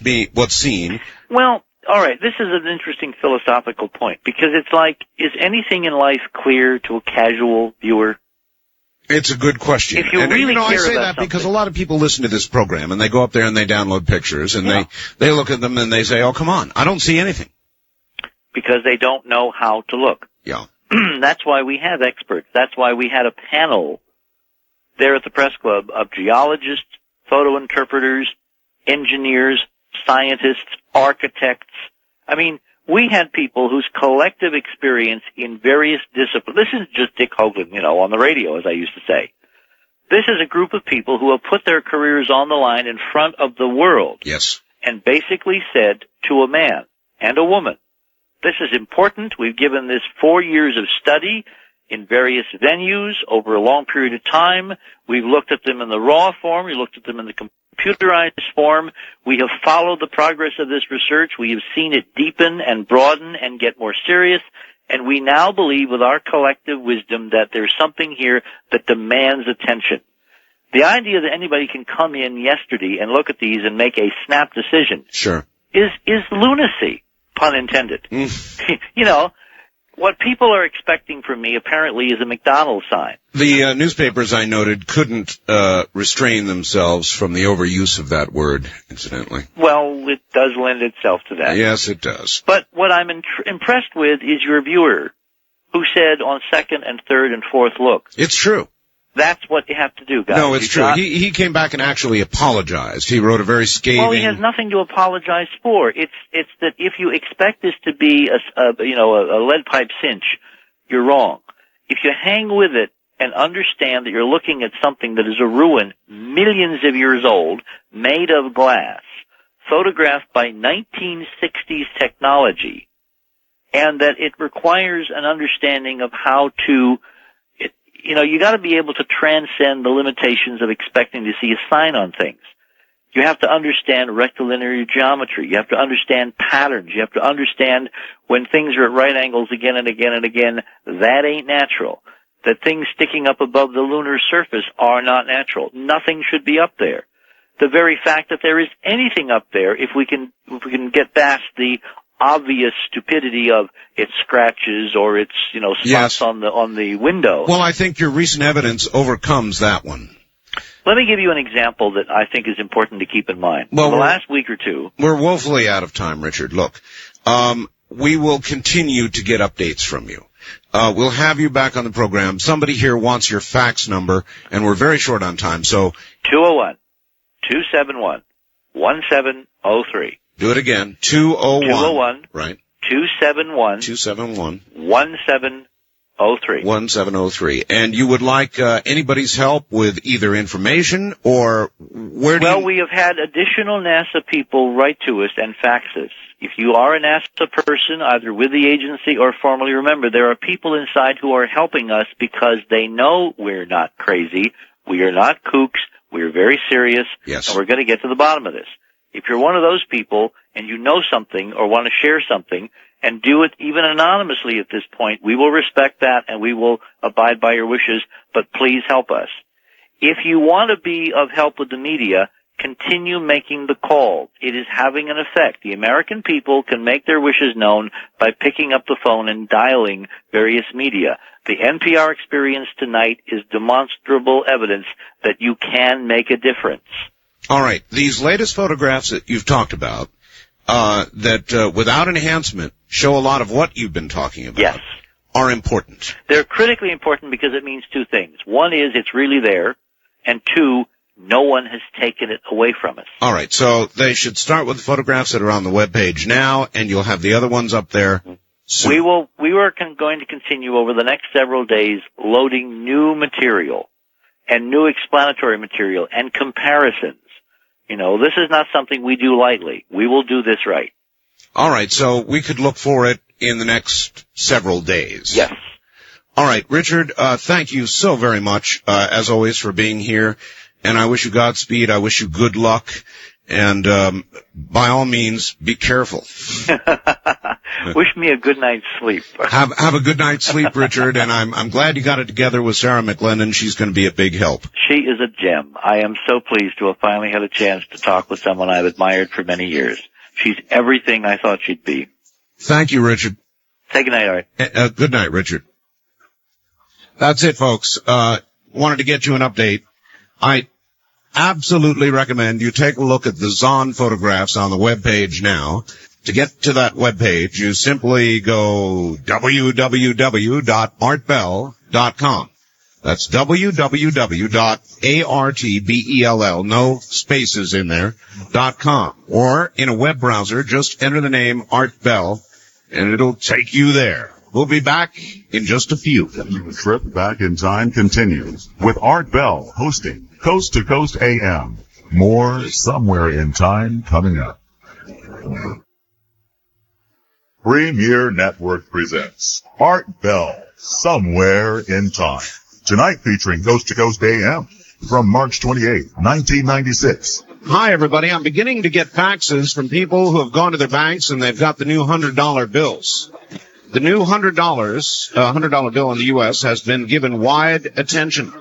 seen? Well, all right, this is an interesting philosophical point, because it's like, is anything in life clear to a casual viewer? It's a good question. If you really care I say about that something, because a lot of people listen to this program and they go up there and they download pictures and they look at them and they say, oh, come on, I don't see anything. Because they don't know how to look. Yeah. That's why we have experts. That's why we had a panel there at the press club of geologists, photo interpreters, engineers, scientists, architects. I mean, we had people whose collective experience in various disciplines. This is just Dick Hoagland, on the radio, as I used to say. This is a group of people who have put their careers on the line in front of the world. Yes. And basically said to a man and a woman, this is important. We've given this 4 years of study in various venues over a long period of time. We've looked at them in the raw form. We looked at them in the computerized form. We have followed the progress of this research. We have seen it deepen and broaden and get more serious. And we now believe with our collective wisdom that there's something here that demands attention. The idea that anybody can come in yesterday and look at these and make a snap decision is lunacy, pun intended. What people are expecting from me apparently is a McDonald's sign. The newspapers I noted couldn't restrain themselves from the overuse of that word, incidentally. Well, it does lend itself to that. Yes, it does. But what I'm impressed with is your viewer, who said on second and third and fourth look. It's true. That's what you have to do, guys. No, it's true. He came back and actually apologized. He wrote a very scathing... Well, he has nothing to apologize for. It's that if you expect this to be a lead pipe cinch, you're wrong. If you hang with it and understand that you're looking at something that is a ruin millions of years old, made of glass, photographed by 1960s technology, and that it requires an understanding of how to, you got to be able to transcend the limitations of expecting to see a sign on things. You have to understand rectilinear geometry. You have to understand patterns. You have to understand when things are at right angles again and again and again, that ain't natural. That things sticking up above the lunar surface are not natural. Nothing should be up there. The very fact that there is anything up there, if we can get past the obvious stupidity of its scratches or its, spots on the window. Well, I think your recent evidence overcomes that one. Let me give you an example that I think is important to keep in mind. Well, the last week or two... We're woefully out of time, Richard. Look, we will continue to get updates from you. We'll have you back on the program. Somebody here wants your fax number, and we're very short on time, so... 201-271-1703. Do it again. 201. Right. 271. 1703. And you would like anybody's help with either information or where do we have had additional NASA people write to us and fax us. If you are a NASA person, either with the agency or formally, remember, there are people inside who are helping us because they know we're not crazy, we are not kooks, we're very serious, yes, and we're going to get to the bottom of this. If you're one of those people and you know something or want to share something, and do it even anonymously at this point, we will respect that and we will abide by your wishes, but please help us. If you want to be of help with the media, continue making the call. It is having an effect. The American people can make their wishes known by picking up the phone and dialing various media. The NPR experience tonight is demonstrable evidence that you can make a difference. All right. These latest photographs that you've talked about, that without enhancement show a lot of what you've been talking about, yes, are important. They're critically important because it means two things. One is it's really there, and two, no one has taken it away from us. All right. So they should start with the photographs that are on the webpage now, and you'll have the other ones up there soon. We are going to continue over the next several days loading new material and new explanatory material and comparisons. This is not something we do lightly. We will do this right. All right, so we could look for it in the next several days. Yes. All right, Richard, thank you so very much, as always, for being here. And I wish you Godspeed. I wish you good luck. And by all means, be careful. Wish me a good night's sleep. Have a good night's sleep, Richard. And I'm glad you got it together with Sarah McLennan. She's going to be a big help. She is a gem. I am so pleased to have finally had a chance to talk with someone I've admired for many years. She's everything I thought she'd be. Thank you, Richard. Say good night, Art. Good night, Richard. That's it, folks. Wanted to get you an update. I absolutely recommend you take a look at the Zahn photographs on the webpage now. To get to that webpage, you simply go www.artbell.com. That's www.artbell, no spaces in there, .com. Or in a web browser, just enter the name Art Bell, and it'll take you there. We'll be back in just a few. The trip back in time continues with Art Bell hosting Coast to Coast AM. More Somewhere in Time coming up. Premier Network presents Art Bell Somewhere in Time. Tonight featuring Coast to Coast AM from March 28, 1996. Hi, everybody. I'm beginning to get faxes from people who have gone to their banks and they've got the new $100 bills. The new $100 bill in the U.S. has been given wide attention.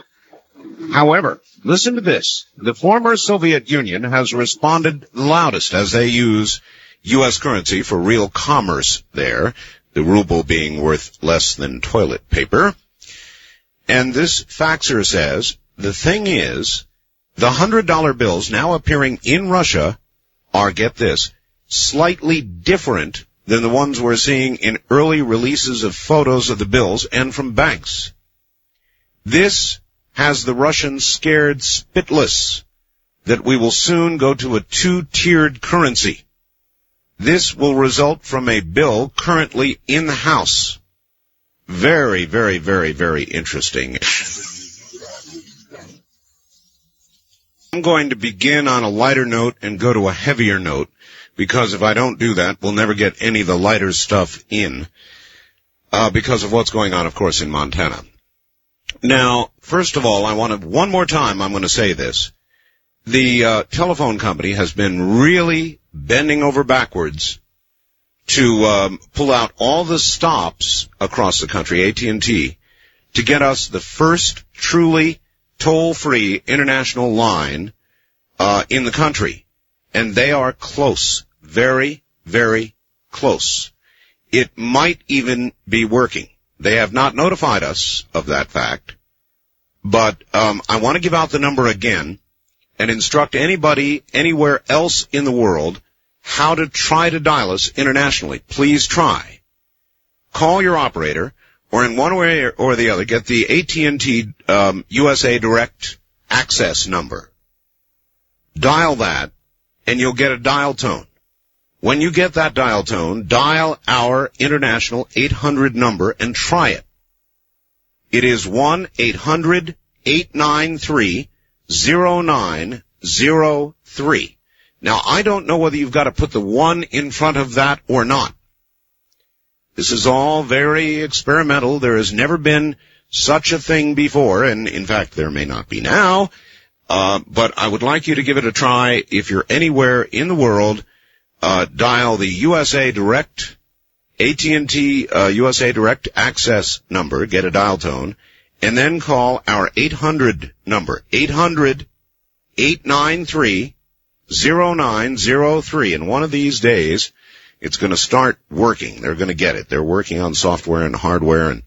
However, listen to this. The former Soviet Union has responded loudest as they use U.S. currency for real commerce there, the ruble being worth less than toilet paper. And this faxer says, the thing is, the $100 bills now appearing in Russia are, get this, slightly different than the ones we're seeing in early releases of photos of the bills and from banks. This has the Russians scared spitless that we will soon go to a two-tiered currency. This will result from a bill currently in the House. Very, very, very, very interesting. I'm going to begin on a lighter note and go to a heavier note, because if I don't do that, we'll never get any of the lighter stuff in, because of what's going on, of course, in Montana. Now, first of all, one more time, I'm going to say this. The telephone company has been really bending over backwards to pull out all the stops across the country, AT&T, to get us the first truly toll-free international line in the country. And they are close, very, very close. It might even be working. They have not notified us of that fact, but I want to give out the number again and instruct anybody anywhere else in the world how to try to dial us internationally. Please try. Call your operator, or in one way or the other, get the AT&T USA Direct access number. Dial that, and you'll get a dial tone. When you get that dial tone, dial our international 800 number and try it. It is 1-800-893-0903. Now, I don't know whether you've got to put the 1 in front of that or not. This is all very experimental. There has never been such a thing before, and in fact, there may not be now, but I would like you to give it a try. If you're anywhere in the world, dial the USA Direct, AT&T USA Direct access number, get a dial tone, and then call our 800 number, 800-893-0903. And one of these days, it's going to start working. They're going to get it. They're working on software and hardware, and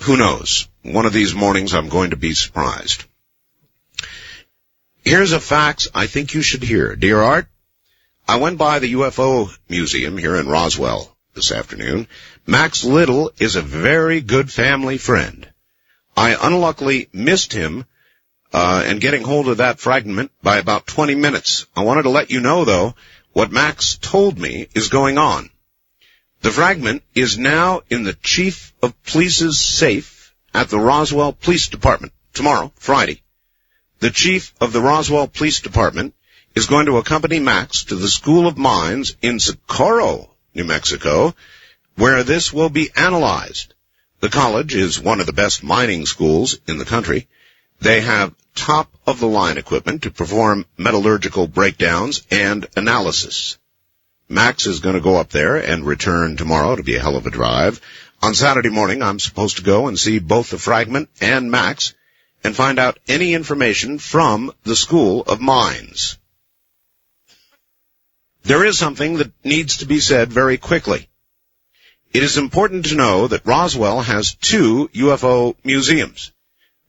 who knows? One of these mornings, I'm going to be surprised. Here's a fax I think you should hear. Dear Art, I went by the UFO Museum here in Roswell this afternoon. Max Little is a very good family friend. I unluckily missed him and getting hold of that fragment by about 20 minutes. I wanted to let you know, though, what Max told me is going on. The fragment is now in the Chief of Police's safe at the Roswell Police Department tomorrow, Friday. The Chief of the Roswell Police Department is going to accompany Max to the School of Mines in Socorro, New Mexico, where this will be analyzed. The college is one of the best mining schools in the country. They have top-of-the-line equipment to perform metallurgical breakdowns and analysis. Max is going to go up there and return tomorrow. It'll be a hell of a drive. On Saturday morning, I'm supposed to go and see both the fragment and Max and find out any information from the School of Mines. There is something that needs to be said very quickly. It is important to know that Roswell has 2 UFO museums.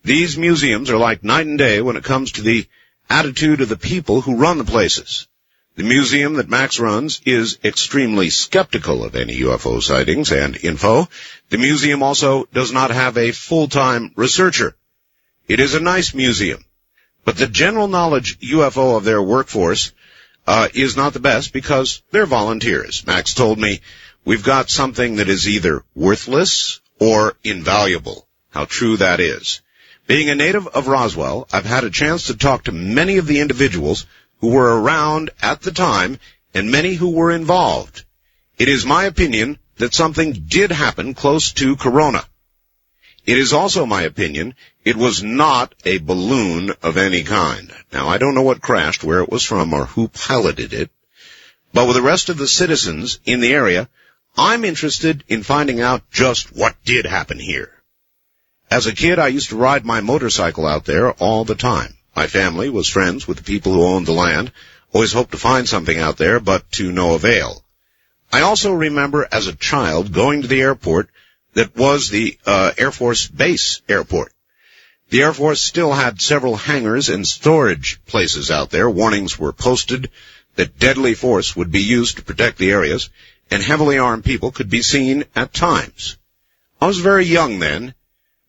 These museums are like night and day when it comes to the attitude of the people who run the places. The museum that Max runs is extremely skeptical of any UFO sightings and info. The museum also does not have a full-time researcher. It is a nice museum, but the general knowledge UFO of their workforce is not the best because they're volunteers. Max told me, we've got something that is either worthless or invaluable. How true that is. Being a native of Roswell, I've had a chance to talk to many of the individuals who were around at the time and many who were involved. It is my opinion that something did happen close to Corona. It is also my opinion it was not a balloon of any kind. Now, I don't know what crashed, where it was from, or who piloted it, but with the rest of the citizens in the area, I'm interested in finding out just what did happen here. As a kid, I used to ride my motorcycle out there all the time. My family was friends with the people who owned the land, always hoped to find something out there, but to no avail. I also remember as a child going to the airport that was the Air Force Base airport. The Air Force still had several hangars and storage places out there. Warnings were posted that deadly force would be used to protect the areas, and heavily armed people could be seen at times. I was very young then,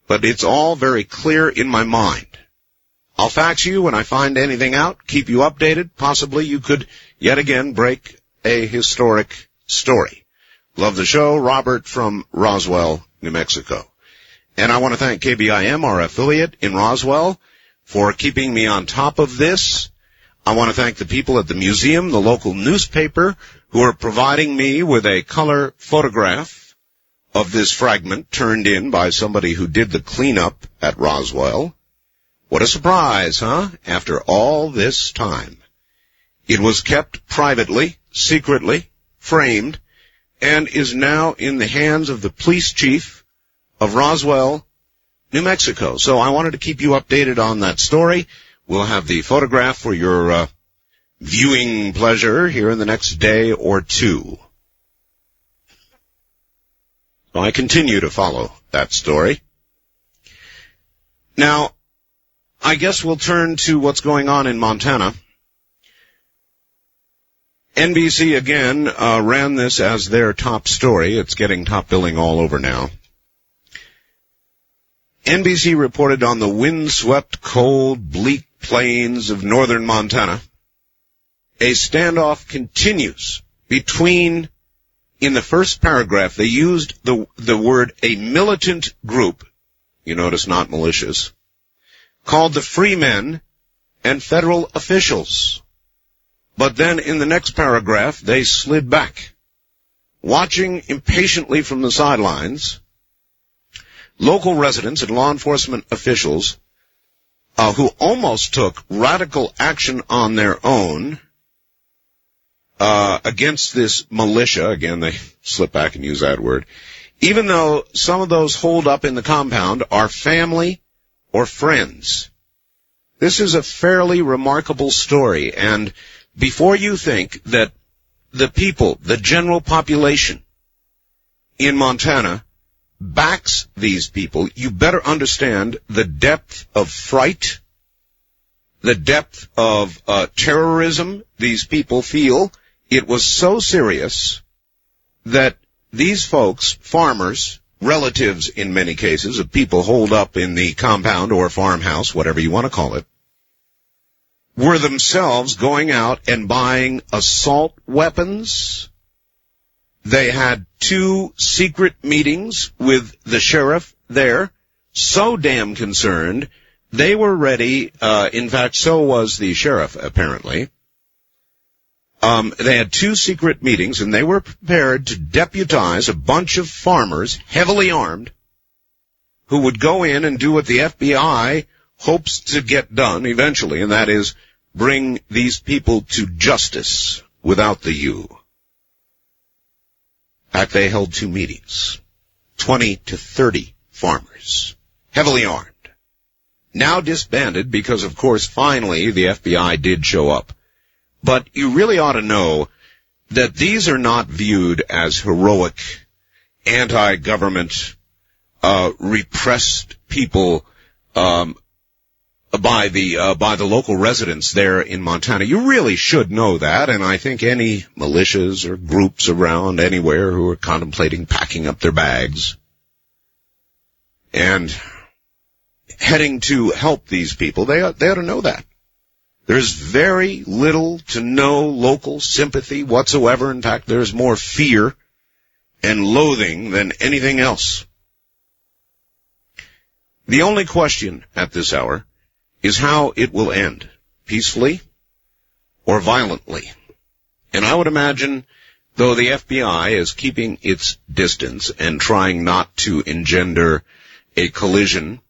but it's all very clear in my mind. I'll fax you when I find anything out, keep you updated. Possibly you could yet again break a historic story. Love the show, Robert from Roswell, New Mexico. And I want to thank KBIM, our affiliate in Roswell, for keeping me on top of this. I want to thank the people at the museum, the local newspaper, who are providing me with a color photograph of this fragment turned in by somebody who did the cleanup at Roswell. What a surprise, huh? After all this time. It was kept privately, secretly, framed, and is now in the hands of the police chief of Roswell, New Mexico. So I wanted to keep you updated on that story. We'll have the photograph for your viewing pleasure here in the next day or two. So I continue to follow that story. Now, I guess we'll turn to what's going on in Montana. NBC again ran this as their top story. It's getting top billing all over now. NBC reported on the windswept, cold, bleak plains of northern Montana. A standoff continues between, in the first paragraph, they used the word a militant group, you notice not malicious, called the Free Men and federal officials. But then in the next paragraph, they slid back. Watching impatiently from the sidelines, local residents and law enforcement officials who almost took radical action on their own against this militia, again, they slip back and use that word, even though some of those holed up in the compound are family or friends. This is a fairly remarkable story, and before you think that the people, the general population in Montana backs these people, you better understand the depth of fright, the depth of terrorism these people feel. It was so serious that these folks, farmers, relatives in many cases of people holed up in the compound or farmhouse, whatever you want to call it, were themselves going out and buying assault weapons. They had 2 secret meetings with the sheriff there, so damn concerned, they were ready, in fact, so was the sheriff, apparently. They had 2 secret meetings, and they were prepared to deputize a bunch of farmers, heavily armed, who would go in and do what the FBI hopes to get done eventually, and that is bring these people to justice without the U. In fact, they held 2 meetings. 20 to 30 farmers, heavily armed. Now disbanded because, of course, finally the FBI did show up. But you really ought to know that these are not viewed as heroic, anti-government, repressed people by the local residents there in Montana. You really should know that, and I think any militias or groups around anywhere who are contemplating packing up their bags and heading to help these people, they ought to know that. There's very little to no local sympathy whatsoever. In fact, there's more fear and loathing than anything else. The only question at this hour is how it will end, peacefully or violently. And I would imagine, though the FBI is keeping its distance and trying not to engender a collision,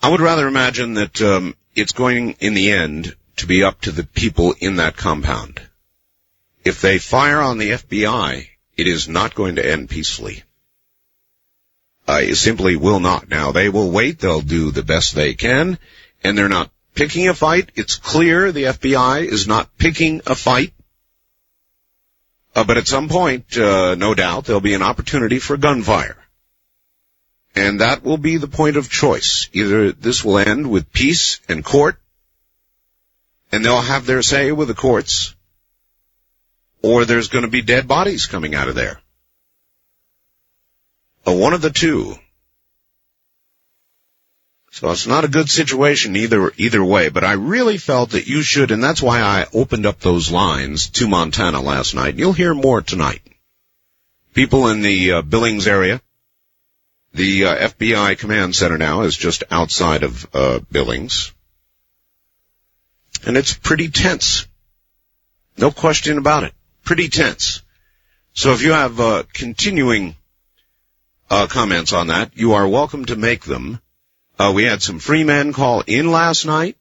I would rather imagine that it's going, in the end, to be up to the people in that compound. If they fire on the FBI, it is not going to end peacefully. It simply will not. Now, they will wait. They'll do the best they can, and they're not picking a fight. It's clear the FBI is not picking a fight. But at some point, no doubt, there'll be an opportunity for gunfire. And that will be the point of choice. Either this will end with peace and court, and they'll have their say with the courts, or there's going to be dead bodies coming out of there. One of the two. So it's not a good situation either way, but I really felt that you should, and that's why I opened up those lines to Montana last night. You'll hear more tonight. People in the Billings area. The FBI command center now is just outside of Billings. And it's pretty tense. No question about it. Pretty tense. So if you have continuing comments on that, you are welcome to make them. We had some free men call in last night.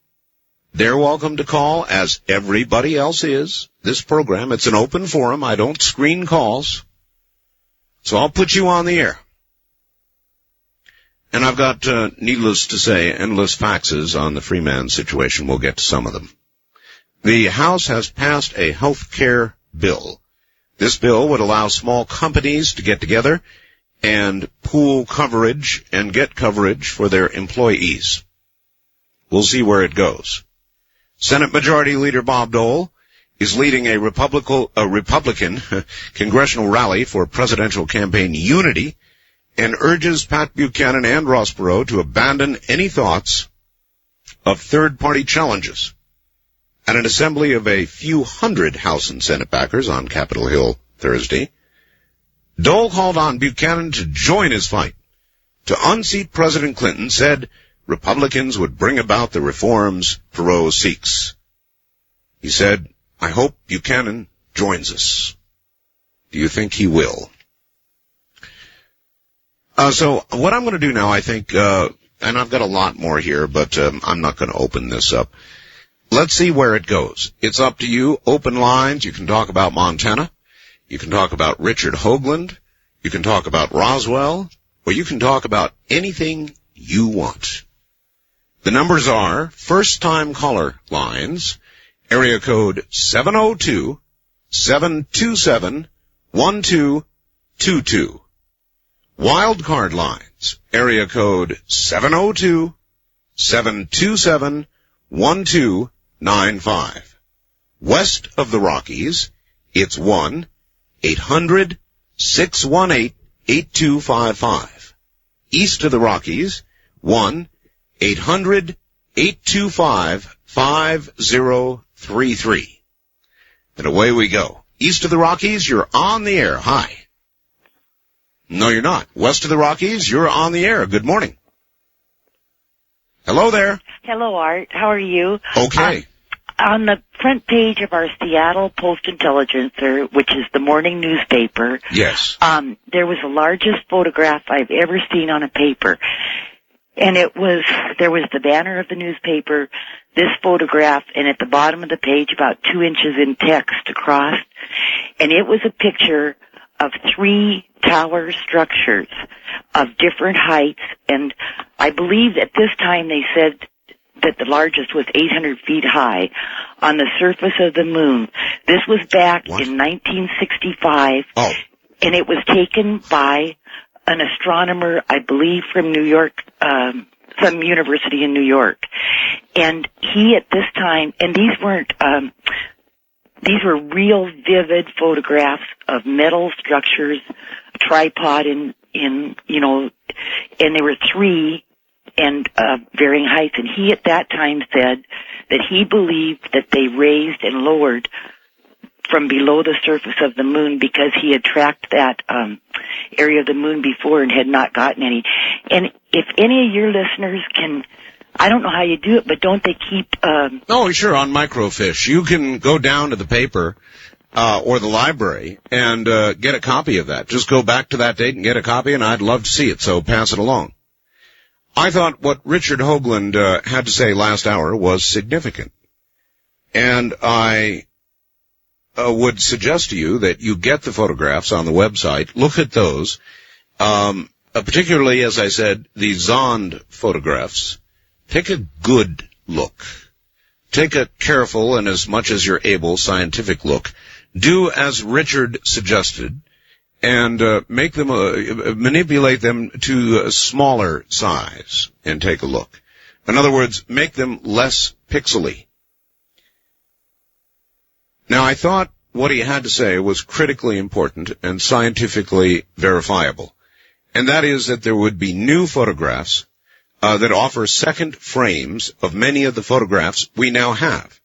They're welcome to call, as everybody else is. This program, it's an open forum. I don't screen calls. So I'll put you on the air. And I've got, needless to say, endless faxes on the free man situation. We'll get to some of them. The House has passed a health care bill. This bill would allow small companies to get together and pool coverage and get coverage for their employees. We'll see where it goes. Senate Majority Leader Bob Dole is leading a Republican congressional rally for presidential campaign unity and urges Pat Buchanan and Ross Perot to abandon any thoughts of third-party challenges. At an assembly of a few hundred House and Senate backers on Capitol Hill Thursday, Dole called on Buchanan to join his fight. To unseat President Clinton, said Republicans would bring about the reforms Perot seeks. He said, I hope Buchanan joins us. Do you think he will? So what I'm going to do now, I think, and I've got a lot more here, but I'm not going to open this up. Let's see where it goes. It's up to you. Open lines. You can talk about Montana. You can talk about Richard Hoagland. You can talk about Roswell. Or you can talk about anything you want. The numbers are first-time caller lines, area code 702-727-1222. Wild card lines, area code 702-727-1295. West of the Rockies, it's 1-800-618-8255. East of the Rockies, 1-800-825-5033. And away we go. East of the Rockies, you're on the air. Hi. No, you're not. West of the Rockies, you're on the air. Good morning. Hello there. Hello, Art. How are you? Okay. On the front page of our Seattle Post-Intelligencer, which is the morning newspaper, yes, there was the largest photograph I've ever seen on a paper. And there was the banner of the newspaper, this photograph, and at the bottom of the page, about 2 inches in text across, and it was a picture of 3 tower structures of different heights, and I believe at this time they said that the largest was 800 feet high on the surface of the moon. This was back in 1965, and it was taken by an astronomer, I believe, from New York, some university in New York. And he at this time, and these were real vivid photographs of metal structures, a tripod and there were 3 and varying heights. And he at that time said that he believed that they raised and lowered from below the surface of the moon because he had tracked that area of the moon before and had not gotten any. And if any of your listeners can, I don't know how you do it, but don't they keep... Oh, sure, on microfiche. You can go down to the paper or the library and get a copy of that. Just go back to that date and get a copy, and I'd love to see it, so pass it along. I thought what Richard Hoagland had to say last hour was significant. And I would suggest to you that you get the photographs on the website, look at those, particularly, as I said, the Zond photographs. Take a good look. Take a careful and as much as you're able scientific look. Do as Richard suggested and make them manipulate them to a smaller size and take a look. In other words, make them less pixely. Now, I thought what he had to say was critically important and scientifically verifiable, and that is that there would be new photographs that offer second frames of many of the photographs we now have.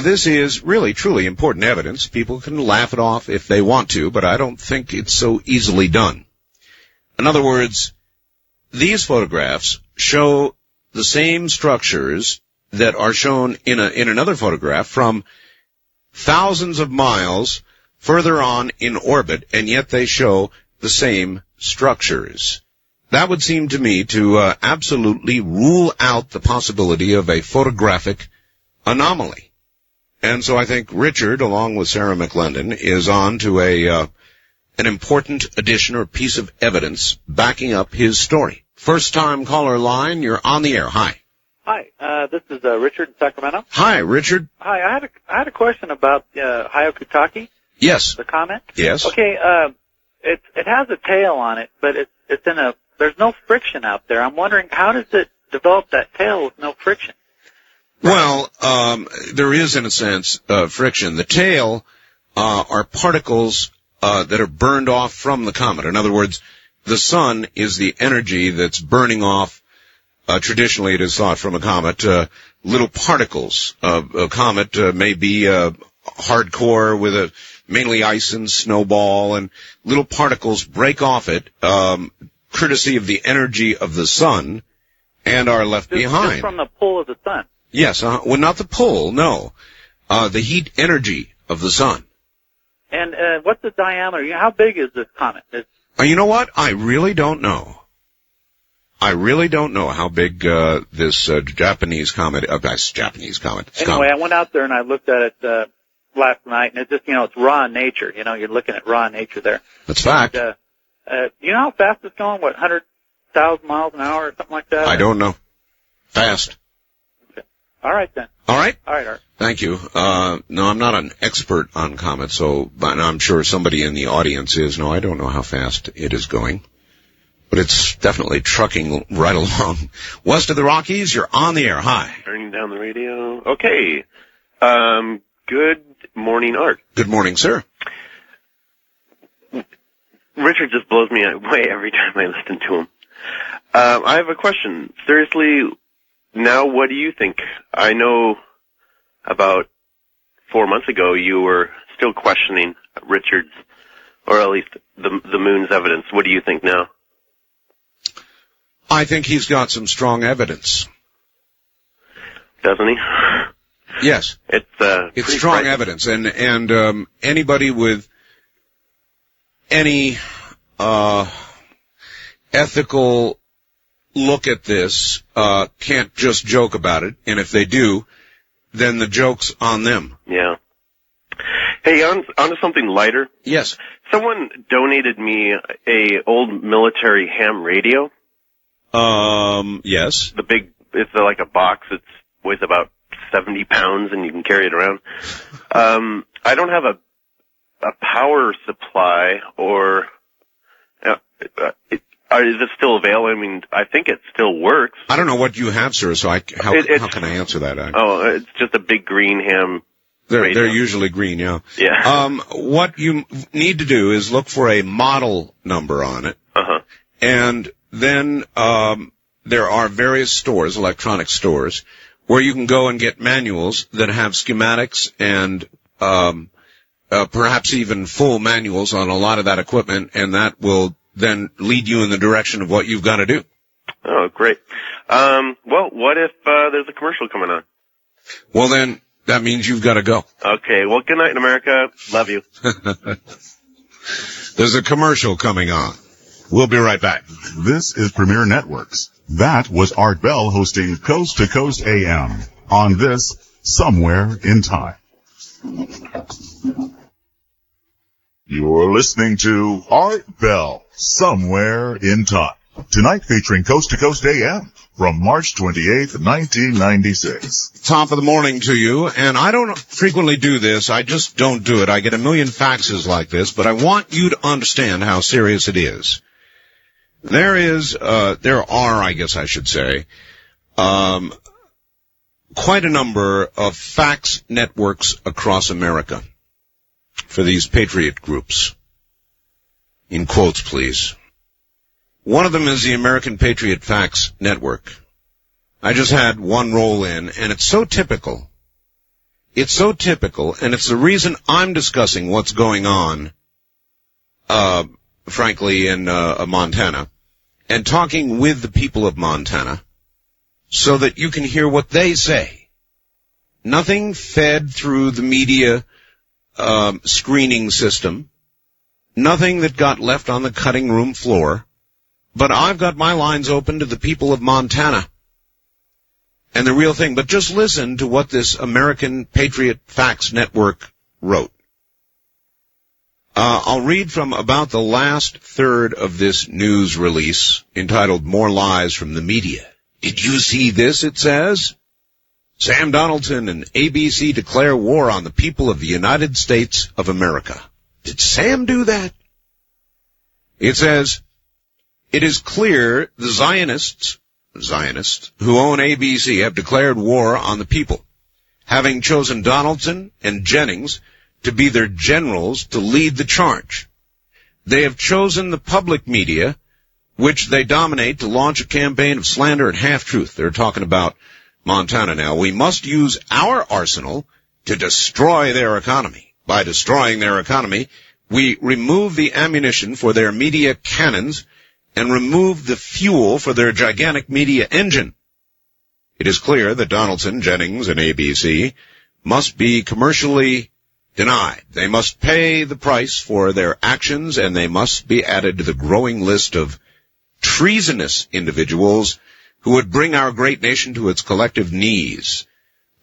This is really, truly important evidence. People can laugh it off if they want to, but I don't think it's so easily done. In other words, these photographs show the same structures that are shown in another photograph from thousands of miles further on in orbit, and yet they show the same structures. That would seem to me to absolutely rule out the possibility of a photographic anomaly. And so I think Richard, along with Sarah McLendon, is on to an important addition or piece of evidence backing up his story. First-time caller line, you're on the air. Hi. Hi, this is Richard in Sacramento. Hi, Richard. Hi, I had a question about Hayakutake. Yes. The comet. Yes. Okay, it has a tail on it, but it's in there's no friction out there. I'm wondering, how does it develop that tail with no friction? Well, there is, in a sense, friction. The tail are particles that are burned off from the comet. In other words, the sun is the energy that's burning off, traditionally it is thought from a comet, little particles. A comet may be hardcore with mainly ice and snowball, and little particles break off it, courtesy of the energy of the sun, and are left behind. Just from the pull of the sun. Yes, well, not the pull, no. The heat energy of the sun. And what's the diameter? How big is this comet? You know what? I really don't know. I really don't know how big this Japanese comet. Anyway, I went out there and I looked at it last night, and it's just, it's raw nature. You're looking at raw nature there. That's fact. You know how fast it's going? What, 100,000 miles an hour or something like that? I don't know. Fast. All right, then. All right? All right, Art. Thank you. No, I'm not an expert on comets, but I'm sure somebody in the audience is. No, I don't know how fast it is going. But it's definitely trucking right along. West of the Rockies, you're on the air. Hi. Turning down the radio. Okay. Good morning, Art. Good morning, sir. Richard just blows me away every time I listen to him. I have a question. Seriously, now what do you think? I know about 4 months ago you were still questioning Richard's, or at least the moon's evidence. What do you think now? I think he's got some strong evidence. Doesn't he? Yes. It's strong evidence, and anybody with any ethical look at this can't just joke about it, and if they do, then the joke's on them. Yeah. Hey, on to something lighter. Yes. Someone donated me a old military ham radio. Yes. It's like a box. It weighs about 70 pounds, and you can carry it around. I don't have a power supply, or is it still available? I mean, I think it still works. I don't know what you have, sir, so how can I answer that? It's just a big green ham. They're usually green, yeah. Yeah. What you need to do is look for a model number on it. Uh-huh. And then there are various stores, electronic stores, where you can go and get manuals that have schematics and perhaps even full manuals on a lot of that equipment, and that will then lead you in the direction of what you've got to do. Oh, great. Well, what if there's a commercial coming on? Well, then that means you've got to go. Okay. Well, good night in America. Love you. There's a commercial coming on. We'll be right back. This is Premier Networks. That was Art Bell hosting Coast to Coast AM on this Somewhere in Time. You're listening to Art Bell, Somewhere in Time. Tonight featuring Coast to Coast AM from March 28th, 1996. Top of the morning to you, and I don't frequently do this. I just don't do it. I get a million faxes like this, but I want you to understand how serious it is. There are, I guess I should say, quite a number of fax networks across America for these patriot groups. In quotes, please. One of them is the American Patriot Facts Network. I just had one roll in, and it's so typical. It's so typical, and it's the reason I'm discussing what's going on, frankly, in Montana, and talking with the people of Montana, so that you can hear what they say. Nothing fed through the media screening system. Nothing that got left on the cutting room floor. But I've got my lines open to the people of Montana. And the real thing. But just listen to what this American Patriot Facts Network wrote. I'll read from about the last third of this news release, entitled More Lies from the Media. Did you see this, it says? Sam Donaldson and ABC declare war on the people of the United States of America. Did Sam do that? It says, it is clear the Zionists who own ABC have declared war on the people, having chosen Donaldson and Jennings to be their generals to lead the charge. They have chosen the public media, which they dominate, to launch a campaign of slander and half-truth. They're talking about Montana now. We must use our arsenal to destroy their economy. By destroying their economy, we remove the ammunition for their media cannons and remove the fuel for their gigantic media engine. It is clear that Donaldson, Jennings, and ABC must be commercially denied. They must pay the price for their actions, and they must be added to the growing list of treasonous individuals who would bring our great nation to its collective knees.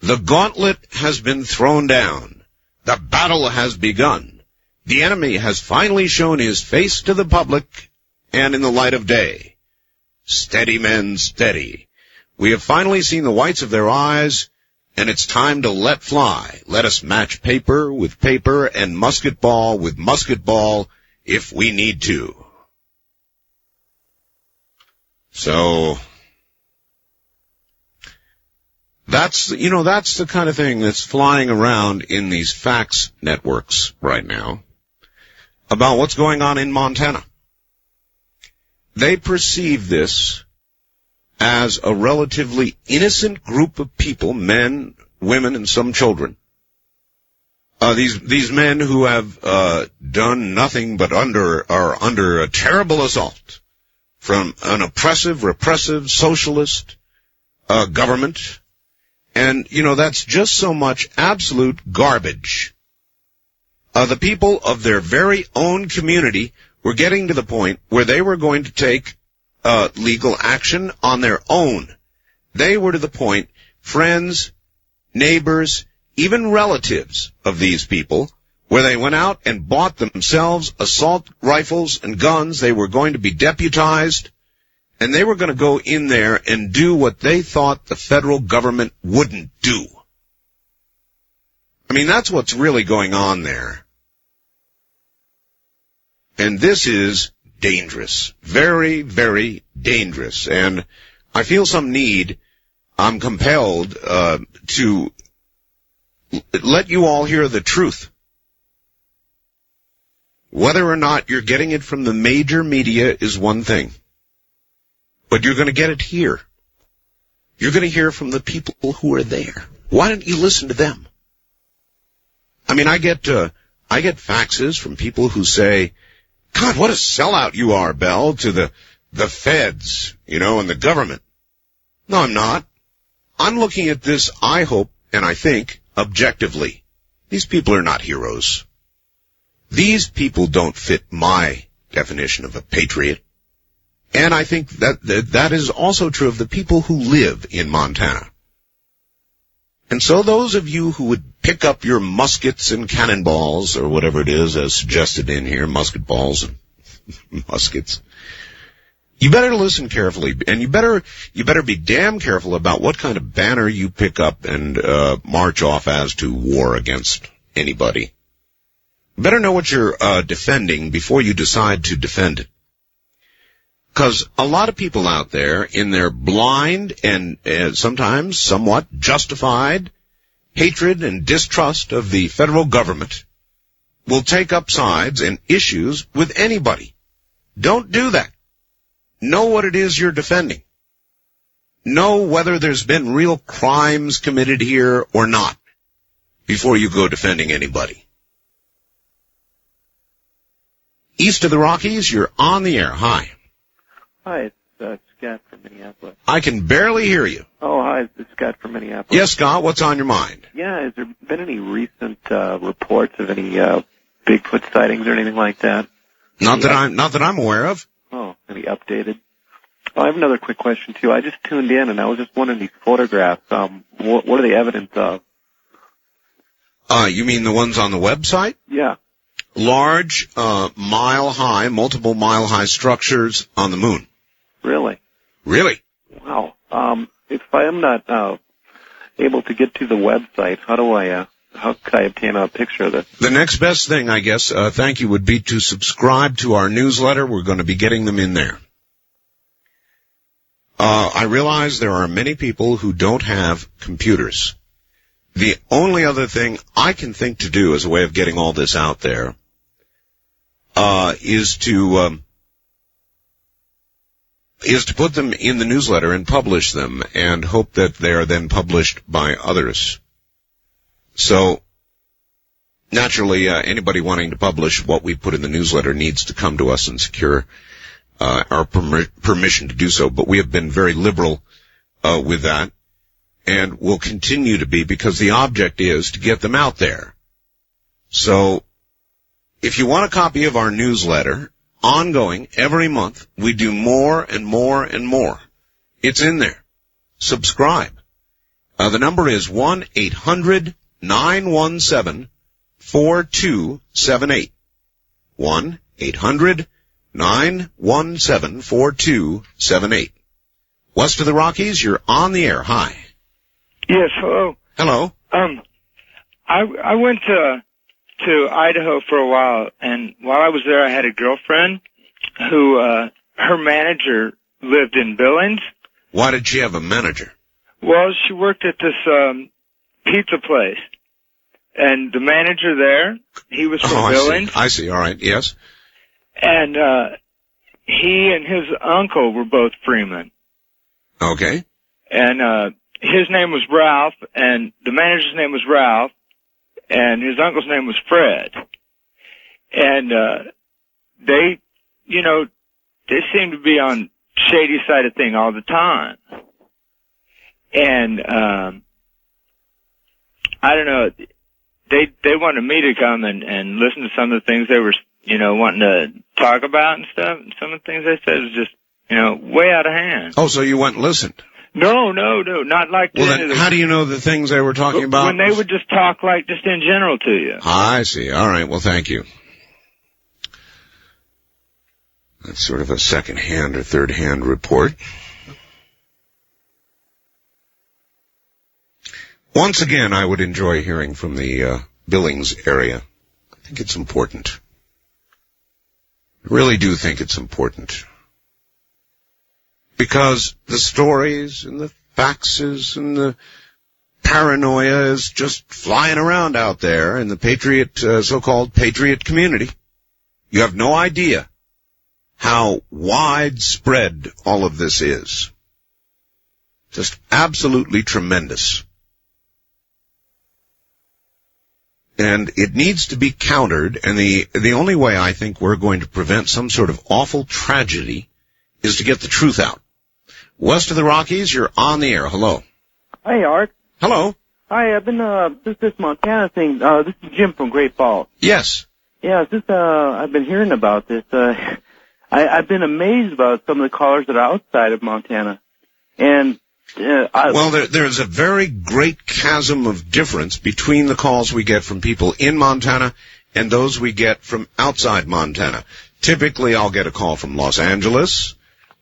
The gauntlet has been thrown down. The battle has begun. The enemy has finally shown his face to the public and in the light of day. Steady, men, steady. We have finally seen the whites of their eyes, and it's time to let fly. Let us match paper with paper and musket ball with musket ball if we need to. So, that's the kind of thing that's flying around in these fax networks right now about what's going on in Montana. They perceive this as a relatively innocent group of people, men, women, and some children. These men who have done nothing but are under a terrible assault from an oppressive, repressive, socialist government. And, that's just so much absolute garbage. The people of their very own community were getting to the point where they were going to take legal action on their own. They were to the point, friends, neighbors, even relatives of these people, where they went out and bought themselves assault rifles and guns. They were going to be deputized, and they were going to go in there and do what they thought the federal government wouldn't do. I mean, that's what's really going on there. And this is dangerous. Very, very dangerous. And I feel some need, I'm compelled to let you all hear the truth. Whether or not you're getting it from the major media is one thing. But you're going to get it here. You're going to hear from the people who are there. Why don't you listen to them? I mean, I get faxes from people who say, God, what a sellout you are, Bell, to the feds, and the government. No, I'm not. I'm looking at this, I hope, and I think, objectively. These people are not heroes. These people don't fit my definition of a patriot. And I think that is also true of the people who live in Montana. And so those of you who would pick up your muskets and cannonballs, or whatever it is as suggested in here, musket balls and muskets, you better listen carefully, and you better be damn careful about what kind of banner you pick up and march off as to war against anybody. You better know what you're defending before you decide to defend it. Because a lot of people out there, in their blind and sometimes somewhat justified hatred and distrust of the federal government, will take up sides and issues with anybody. Don't do that. know what it is you're defending. Know whether there's been real crimes committed here or not before you go defending anybody. East of the Rockies, you're on the air. Hi. Hi, it's Scott from Minneapolis. I can barely hear you. Oh, hi, it's Scott from Minneapolis. Yes, Scott, what's on your mind? Yeah, has there been any recent reports of any Bigfoot sightings or anything like that? Not that I'm aware of. Oh, any updated? Oh, I have another quick question too. I just tuned in and I was just wondering these photographs. What are the evidence of? You mean the ones on the website? Yeah. Large, mile-high, multiple mile-high structures on the moon. Really? Really? Wow. If I am not able to get to the website, how could I obtain a picture of this? The next best thing, I guess, thank you, would be to subscribe to our newsletter. We're going to be getting them in there. I realize there are many people who don't have computers. The only other thing I can think to do as a way of getting all this out there is to put them in the newsletter and publish them and hope that they are then published by others. So, naturally, anybody wanting to publish what we put in the newsletter needs to come to us and secure our permission to do so. But we have been very liberal with that, and will continue to be, because the object is to get them out there. So, if you want a copy of our newsletter, ongoing, every month, we do more and more and more. It's in there. Subscribe. The number is 1-800-917-4278. 1-800-917-4278. West of the Rockies, you're on the air. Hi. Yes, hello. Hello. I went to Idaho for a while, and while I was there, I had a girlfriend who, her manager lived in Billings. Why did she have a manager? Well, she worked at this, pizza place. And the manager there, he was from Billings. I see. All right. Yes. And, he and his uncle were both Freeman. Okay. And, his name was Ralph, and the manager's name was Ralph, and his uncle's name was Fred. And, they seem to be on shady side of thing all the time. And, I don't know, they wanted me to come and listen to some of the things they were, wanting to talk about and stuff. And some of the things they said was just, way out of hand. Oh, so you went and listened? No, not like well, then how do you know the things they were talking about? When they would just talk like just in general to you. I see. All right. Well, thank you. That's sort of a second-hand or third-hand report. Once again, I would enjoy hearing from the Billings area. I think it's important. I really do think it's important. Because the stories and the faxes and the paranoia is just flying around out there in the so-called patriot community. You have no idea how widespread all of this is. Just absolutely tremendous. And it needs to be countered, and the only way I think we're going to prevent some sort of awful tragedy is to get the truth out. West of the Rockies, you're on the air. Hello. Hey, Art. Hello. Hi, I've been, this Montana thing, this is Jim from Great Falls. Yes. Yeah, I've been hearing about this. I've been amazed about some of the callers that are outside of Montana. And, there's a very great chasm of difference between the calls we get from people in Montana and those we get from outside Montana. Typically, I'll get a call from Los Angeles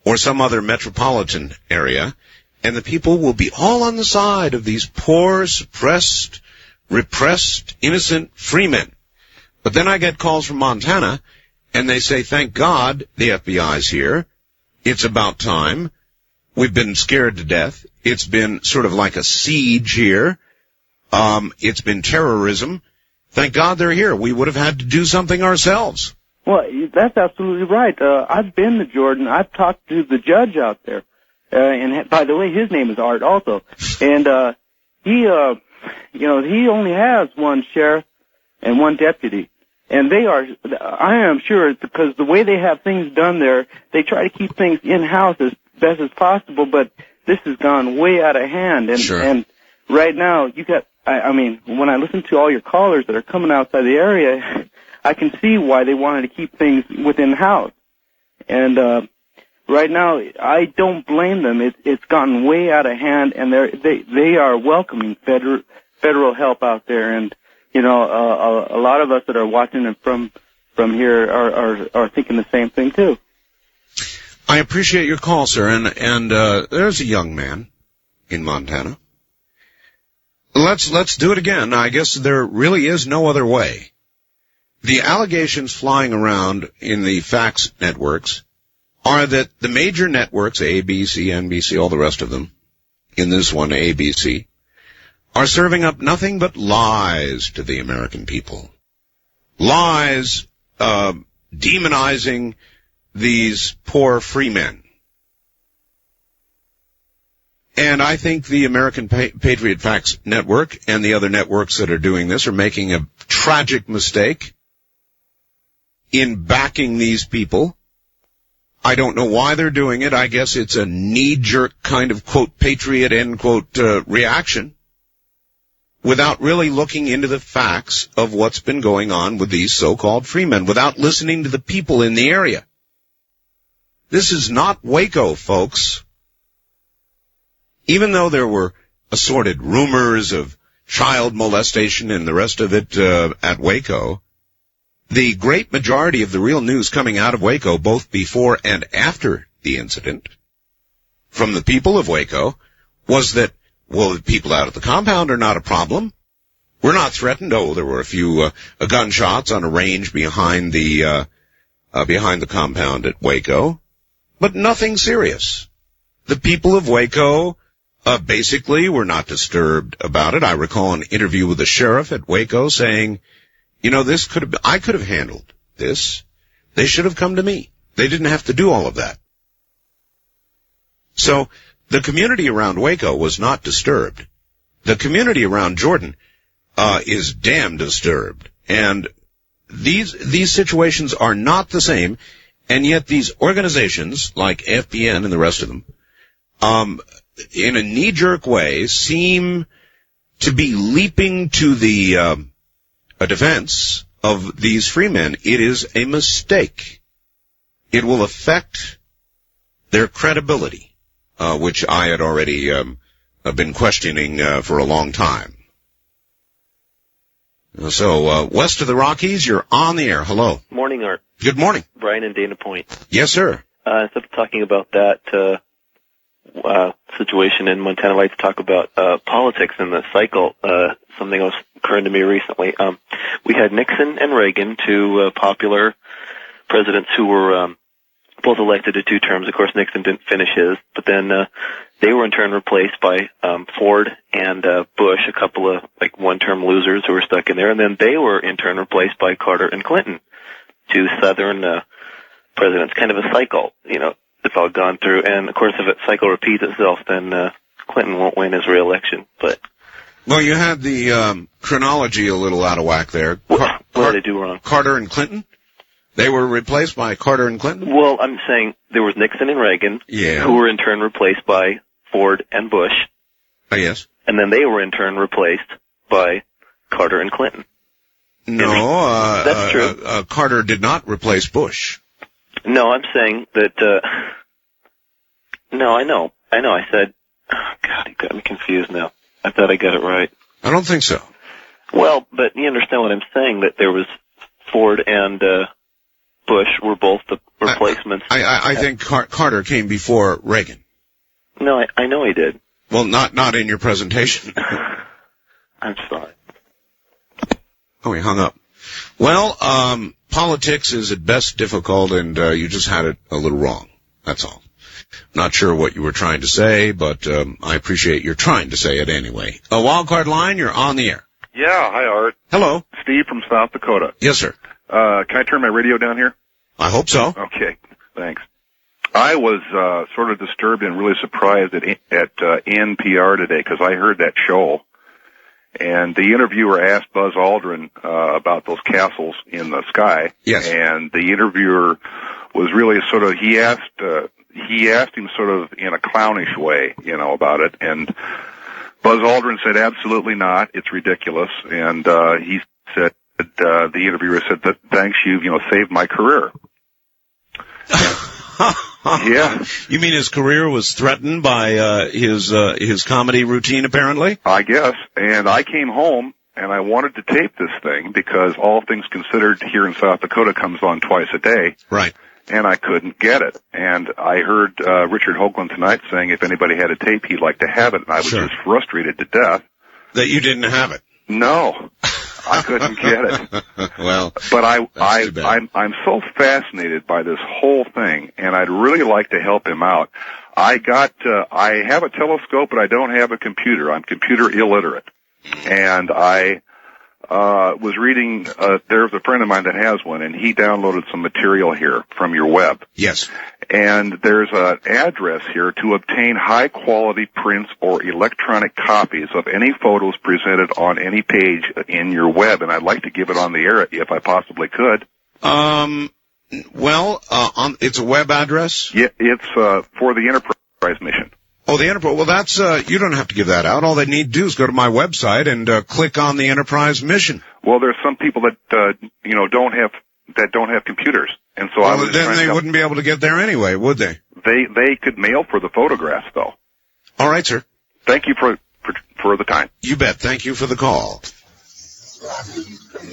or some other metropolitan area, and the people will be all on the side of these poor, suppressed, repressed, innocent freemen. But then I get calls from Montana, and they say, thank God the FBI's here. It's about time. We've been scared to death. It's been sort of like a siege here. It's been terrorism. Thank God they're here. We would have had to do something ourselves. Well, that's absolutely right. I've been to Jordan. I've talked to the judge out there. And by the way, his name is Art also. And, he only has one sheriff and one deputy. And I am sure, because the way they have things done there, they try to keep things in-house as best as possible, but this has gone way out of hand. And, sure. And right now, when I listen to all your callers that are coming outside the area, I can see why they wanted to keep things within house. And right now, I don't blame them. It's gotten way out of hand, and they are welcoming federal help out there. And a lot of us that are watching it from here are thinking the same thing too. I appreciate your call, sir. And there's a young man in Montana. Let's do it again. I guess there really is no other way. The allegations flying around in the fax networks are that the major networks, ABC, NBC, all the rest of them, in this one, ABC, are serving up nothing but lies to the American people. Lies, demonizing these poor free men. And I think the American Patriot Fax Network and the other networks that are doing this are making a tragic mistake in backing these people. I don't know why they're doing it. I guess it's a knee-jerk kind of, quote, patriot, end quote, reaction, without really looking into the facts of what's been going on with these so-called free men, without listening to the people in the area. This is not Waco, folks. Even though there were assorted rumors of child molestation and the rest of it at Waco, the great majority of the real news coming out of Waco, both before and after the incident, from the people of Waco, was that, well, the people out at the compound are not a problem. We're not threatened. Oh, there were a few gunshots on a range behind the compound at Waco, but nothing serious. The people of Waco basically were not disturbed about it. I recall an interview with the sheriff at Waco saying, I could have handled this. They should have come to me. They didn't have to do all of that. So the community around Waco was not disturbed. The community around Jordan is damn disturbed. And these situations are not the same, and yet these organizations like FBN and the rest of them, in a knee-jerk way, seem to be leaping to the a defense of these free men. It is a mistake. It will affect their credibility, which I had already been questioning for a long time. So, west of the Rockies, you're on the air. Hello. Morning, Art. Good morning. Brian in Dana Point. Yes, sir. Instead of talking about that situation in Montana, I'd like to talk about politics and the cycle. Something else occurred to me recently. We had Nixon and Reagan, two popular presidents who were both elected to 2 terms. Of course, Nixon didn't finish his, but then they were in turn replaced by Ford and Bush, a couple of one-term losers who were stuck in there, and then they were in turn replaced by Carter and Clinton, 2 Southern presidents. Kind of a cycle, it's all gone through. And of course, if the cycle repeats itself, then Clinton won't win his re-election. But well, you had the chronology a little out of whack there. What did they do wrong? Carter and Clinton? They were replaced by Carter and Clinton? Well, I'm saying there was Nixon and Reagan, who were in turn replaced by Ford and Bush. Yes. And then they were in turn replaced by Carter and Clinton. No, that's true. Carter did not replace Bush. No, I'm saying that, no, I know. I said, oh, God, you got me confused now. I thought I got it right. I don't think so. Well, but you understand what I'm saying, that there was Ford and Bush were both the replacements. I think Carter came before Reagan. No, I know he did. Well, not in your presentation. I'm sorry. Oh, he hung up. Well, politics is at best difficult, and you just had it a little wrong. That's all. Not sure what you were trying to say, but I appreciate you're trying to say it anyway. A wildcard line, you're on the air. Yeah, hi, Art. Hello. Steve from South Dakota. Yes, sir. Can I turn my radio down here? I hope so. Okay, thanks. I was sort of disturbed and really surprised at NPR today because I heard that show, and the interviewer asked Buzz Aldrin about those castles in the sky. Yes. And the interviewer was really sort of he asked him sort of in a clownish way, about it, and Buzz Aldrin said, "Absolutely not. It's ridiculous." And he said, the interviewer said, "That thanks, you've saved my career." Yeah. You mean his career was threatened by his comedy routine, apparently? I guess. And I came home, and I wanted to tape this thing because All Things Considered here in South Dakota comes on twice a day. Right. And I couldn't get it. And I heard Richard Hoagland tonight saying if anybody had a tape, he'd like to have it. And I was just frustrated to death. That you didn't have it? No. I couldn't get it. Well, but I'm so fascinated by this whole thing, and I'd really like to help him out. I have a telescope, but I don't have a computer. I'm computer illiterate, and I was reading. There's a friend of mine that has one, and he downloaded some material here from your web. Yes. And there's an address here to obtain high-quality prints or electronic copies of any photos presented on any page in your web, and I'd like to give it on the air if I possibly could. It's a web address? Yeah, it's for the Enterprise mission. Oh, the Enterprise. Well, that's you don't have to give that out. All they need to do is go to my website and click on the Enterprise mission. Well, there's some people that don't have computers. And so then they wouldn't be able to get there anyway, would they? They could mail for the photographs, though. All right, sir. Thank you for the time. You bet. Thank you for the call.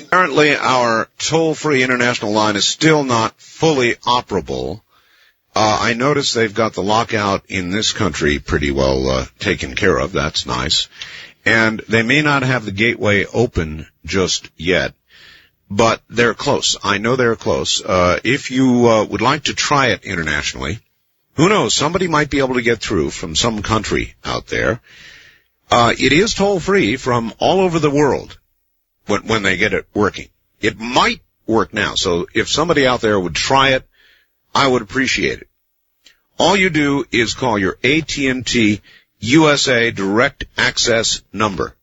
Apparently, our toll-free international line is still not fully operable. I notice they've got the lockout in this country pretty well taken care of. That's nice. And they may not have the gateway open just yet. But they're close. I know they're close. If you would like to try it internationally, who knows, somebody might be able to get through from some country out there. It is toll-free from all over the world when they get it working. It might work now, so if somebody out there would try it, I would appreciate it. All you do is call your AT&T USA Direct Access number.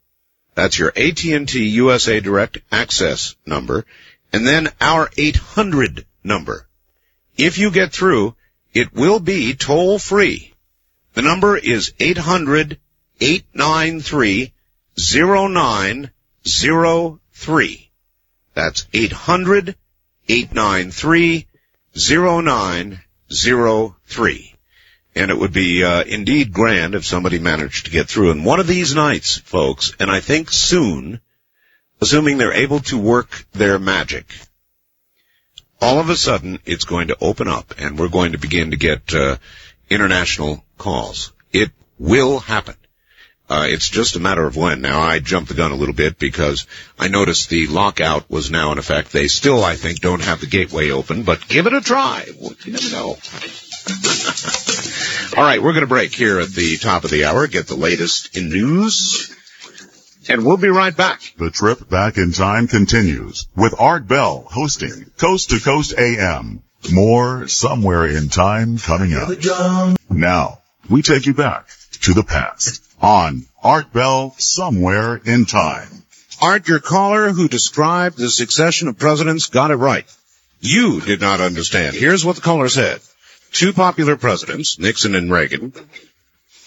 That's your AT&T USA Direct Access number, and then our 800 number. If you get through, it will be toll-free. The number is 800-893-0903. That's 800-893-0903. And it would be indeed grand if somebody managed to get through. And one of these nights, folks, and I think soon, assuming they're able to work their magic, all of a sudden it's going to open up and we're going to begin to get international calls. It will happen. It's just a matter of when. Now, I jumped the gun a little bit because I noticed the lockout was now in effect. They still, I think, don't have the gateway open, but give it a try. You never know. All right, we're going to break here at the top of the hour, get the latest in news, and we'll be right back. The trip back in time continues with Art Bell hosting Coast to Coast AM. More Somewhere in Time coming up. Now, we take you back to the past on Art Bell Somewhere in Time. Art, your caller who described the succession of presidents got it right. You did not understand. Here's what the caller said. Two popular presidents, Nixon and Reagan.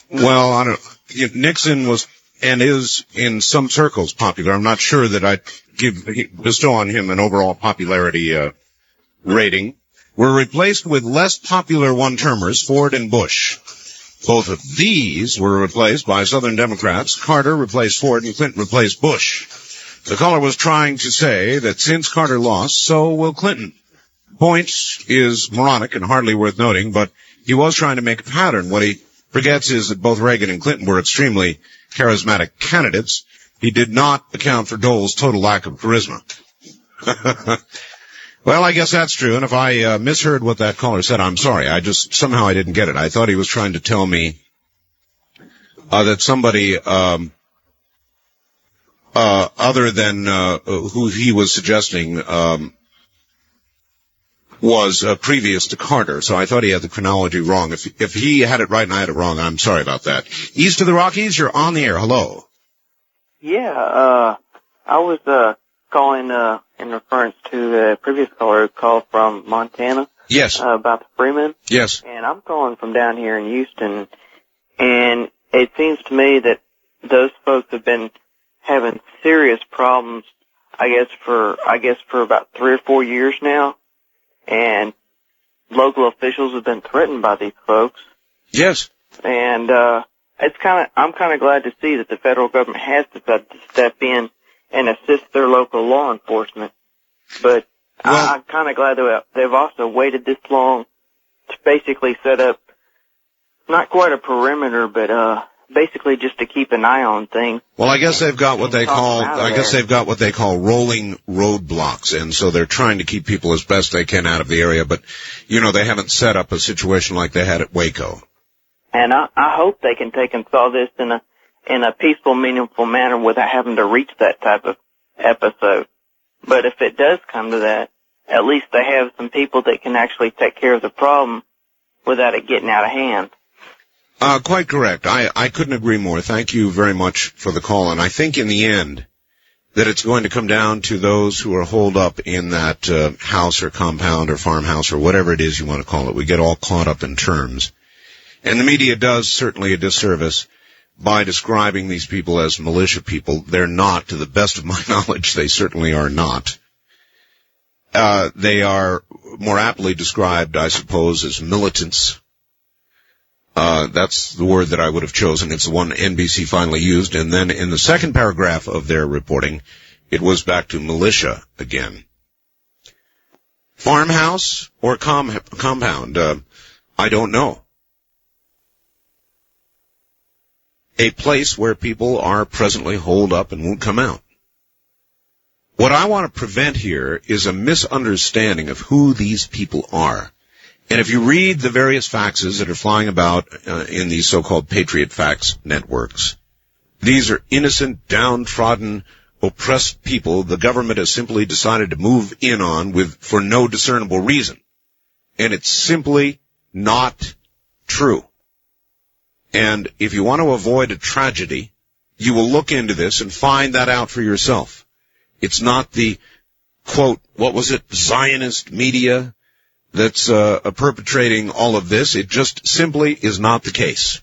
Well, I don't. Nixon was and is in some circles popular. I'm not sure that I'd bestow on him an overall popularity rating. Were replaced with less popular one-termers, Ford and Bush. Both of these were replaced by Southern Democrats. Carter replaced Ford and Clinton replaced Bush. The caller was trying to say that since Carter lost, so will Clinton. Point is moronic and hardly worth noting, but he was trying to make a pattern. What he forgets is that both Reagan and Clinton were extremely charismatic candidates. He did not account for Dole's total lack of charisma. Well, I guess that's true, and if I misheard what that caller said, I'm sorry. Somehow I didn't get it. I thought he was trying to tell me that somebody other than who he was suggesting was previous to Carter, so I thought he had the chronology wrong. If he had it right and I had it wrong, I'm sorry about that. East of the Rockies, you're on the air. Hello. Yeah, I was calling in reference to the previous caller who called from Montana. Yes. About the Freeman. Yes. And I'm calling from down here in Houston, and it seems to me that those folks have been having serious problems, I guess for about 3 or 4 years now, and local officials have been threatened by these folks. Yes. And I'm kind of glad to see that the federal government has decided to step in and assist their local law enforcement. But I'm kind of glad that they've also waited this long to basically set up not quite a perimeter, but basically just to keep an eye on things. Well, I guess they've got what they call rolling roadblocks, and so they're trying to keep people as best they can out of the area, but they haven't set up a situation like they had at Waco. And I hope they can take and solve this in a peaceful, meaningful manner without having to reach that type of episode. But if it does come to that, at least they have some people that can actually take care of the problem without it getting out of hand. Quite correct. I couldn't agree more. Thank you very much for the call. And I think in the end that it's going to come down to those who are holed up in that house or compound or farmhouse or whatever it is you want to call it. We get all caught up in terms. And the media does certainly a disservice by describing these people as militia people. They're not, to the best of my knowledge, they certainly are not. They are more aptly described, I suppose, as militants. That's the word that I would have chosen. It's the one NBC finally used. And then in the second paragraph of their reporting, it was back to militia again. Farmhouse or compound? I don't know. A place where people are presently holed up and won't come out. What I want to prevent here is a misunderstanding of who these people are. And if you read the various faxes that are flying about in these so-called Patriot Fax networks, these are innocent, downtrodden, oppressed people the government has simply decided to move in on for no discernible reason. And it's simply not true. And if you want to avoid a tragedy, you will look into this and find that out for yourself. It's not the, quote, Zionist media that's perpetrating all of this. It just simply is not the case.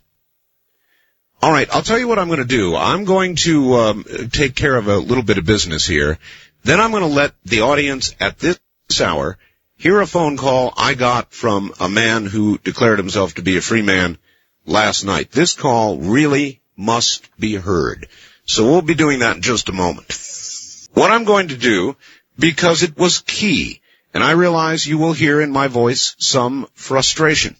All right, I'll tell you what I'm going to do. I'm going to take care of a little bit of business here. Then I'm going to let the audience at this hour hear a phone call I got from a man who declared himself to be a free man last night. This call really must be heard. So we'll be doing that in just a moment. What I'm going to do, because it was key, and I realize you will hear in my voice some frustration,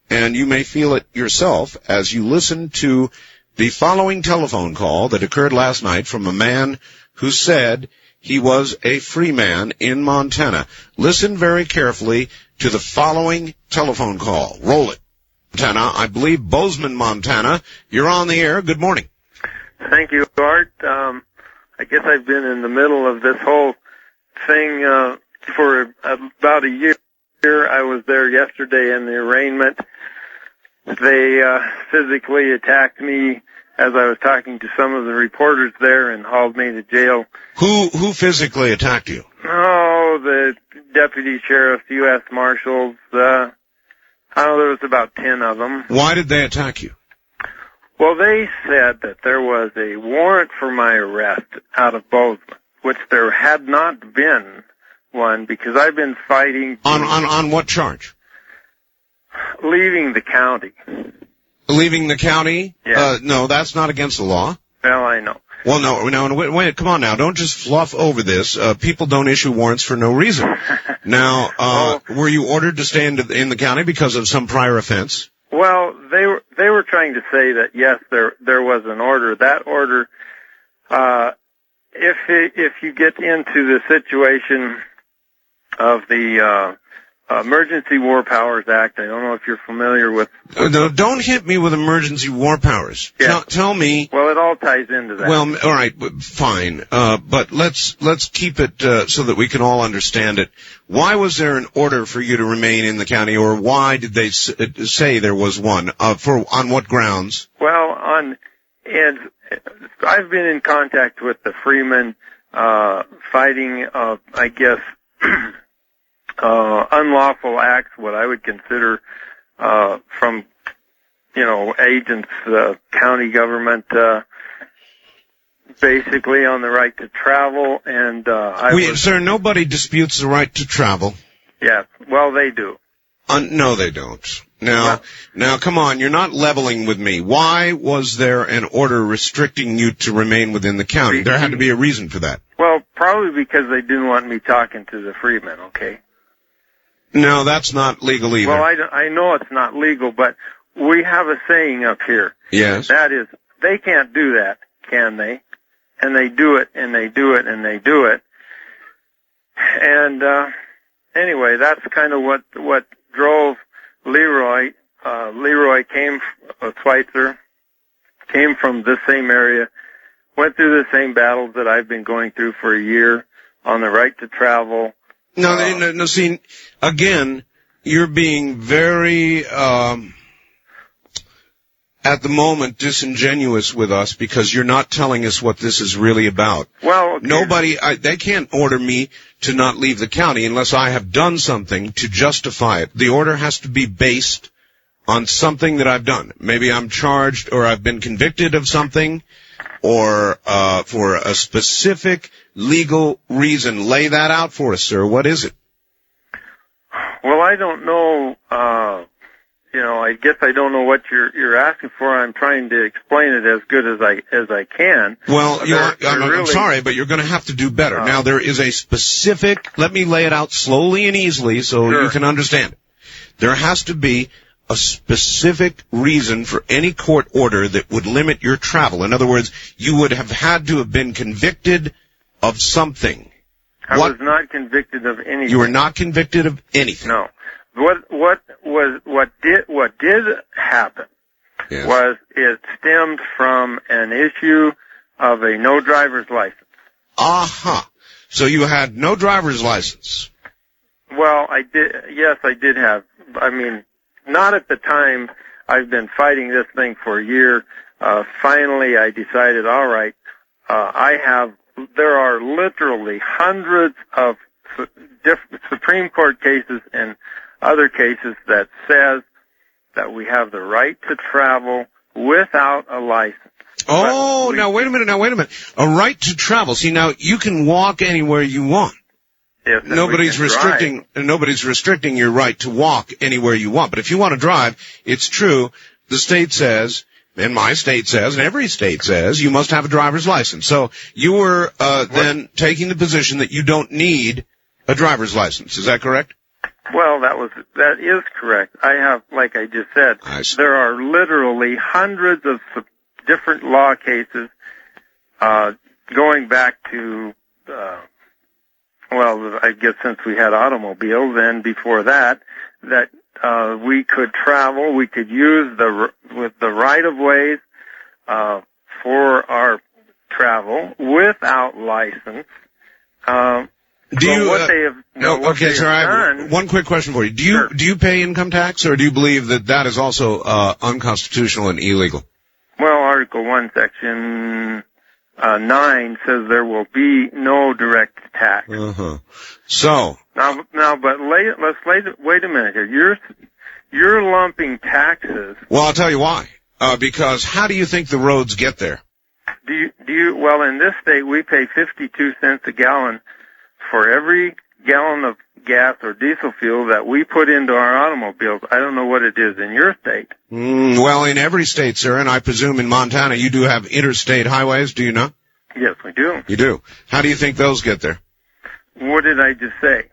and you may feel it yourself as you listen to the following telephone call that occurred last night from a man who said he was a free man in Montana. Listen very carefully to the following telephone call. Roll it. Montana, I believe Bozeman, Montana. You're on the air. Good morning. Thank you, Art. I guess I've been in the middle of this whole thing for about a year. I was there yesterday in the arraignment. They physically attacked me as I was talking to some of the reporters there and hauled me to jail. Who physically attacked you? Oh, the deputy sheriffs, U.S. marshals. There was about 10 of them. Why did they attack you? Well, they said that there was a warrant for my arrest out of Bozeman, which there had not been one because I've been fighting. On what charge? Leaving the county. Leaving the county? Yeah. No, that's not against the law. Well, I know. Well, no, wait, come on now. Don't just fluff over this. People don't issue warrants for no reason. Now, were you ordered to stay in the county because of some prior offense? Well, they were trying to say that yes, there was an order. That order, if you get into the situation of the Emergency War Powers Act. I don't know if you're familiar with. No, don't hit me with emergency war powers. Yeah. Tell me. Well, it all ties into that. Well, all right, fine. But let's keep it so that we can all understand it. Why was there an order for you to remain in the county, or why did they say there was one? On what grounds? Well, and I've been in contact with the Freemen, fighting, I guess, unlawful acts, what I would consider, from, agents, county government, basically on the right to travel, and, Sir, nobody disputes the right to travel. Yeah, well, they do. No, they don't. Now, come on, you're not leveling with me. Why was there an order restricting you to remain within the county? There had to be a reason for that. Well, probably because they didn't want me talking to the Freemen, okay? No, that's not legal either. Well, I know it's not legal, but we have a saying up here. Yes. That is, they can't do that, can they? And they do it, and they do it, and they do it. And, anyway, that's kind of what drove Leroy. Leroy Schweitzer came from this same area, went through the same battles that I've been going through for a year on the right to travel. No, see, again, you're being very, at the moment, disingenuous with us because you're not telling us what this is really about. Well, okay. They can't order me to not leave the county unless I have done something to justify it. The order has to be based on something that I've done. Maybe I'm charged or I've been convicted of something, or for a specific legal reason. Lay that out for us, sir. What is it? Well, I don't know. I guess I don't know what you're asking for. I'm trying to explain it as good as I can. Well, I'm sorry, but you're going to have to do better. Now, there is a specific. Let me lay it out slowly and easily so you can understand it. There has to be a specific reason for any court order that would limit your travel. In other words, you would have had to have been convicted of something. I was not convicted of anything. You were not convicted of anything. No. What did happen was it stemmed from an issue of a no driver's license. Aha. So you had no driver's license. Well, I did have. I mean, not at the time. I've been fighting this thing for a year. Finally, I decided, all right, there are literally hundreds of Supreme Court cases and other cases that says that we have the right to travel without a license. Oh, now wait a minute. A right to travel. See, now you can walk anywhere you want. Yes, nobody's restricting your right to walk anywhere you want. But if you want to drive, it's true. The state says, and my state says, and every state says, you must have a driver's license. So you were then taking the position that you don't need a driver's license. Is that correct? Well, that is correct. I have, like I just said, there are literally hundreds of different law cases, going back to, I guess since we had automobiles, and before that we could travel, we could use the right of ways, for our travel without license. One quick question for you. Do you pay income tax, or do you believe that is also unconstitutional and illegal? Well, Article 1, Section 9 says there will be no direct tax. So wait a minute here. You're lumping taxes. Well, I'll tell you why. Because how do you think the roads get there? Well, in this state, we pay 52 cents a gallon for every gallon of gas or diesel fuel that we put into our automobiles. I don't know what it is in your state. Well, in every state, sir, and I presume in Montana you do have interstate highways, do you not? Yes, we do. You do. How do you think those get there? What did I just say?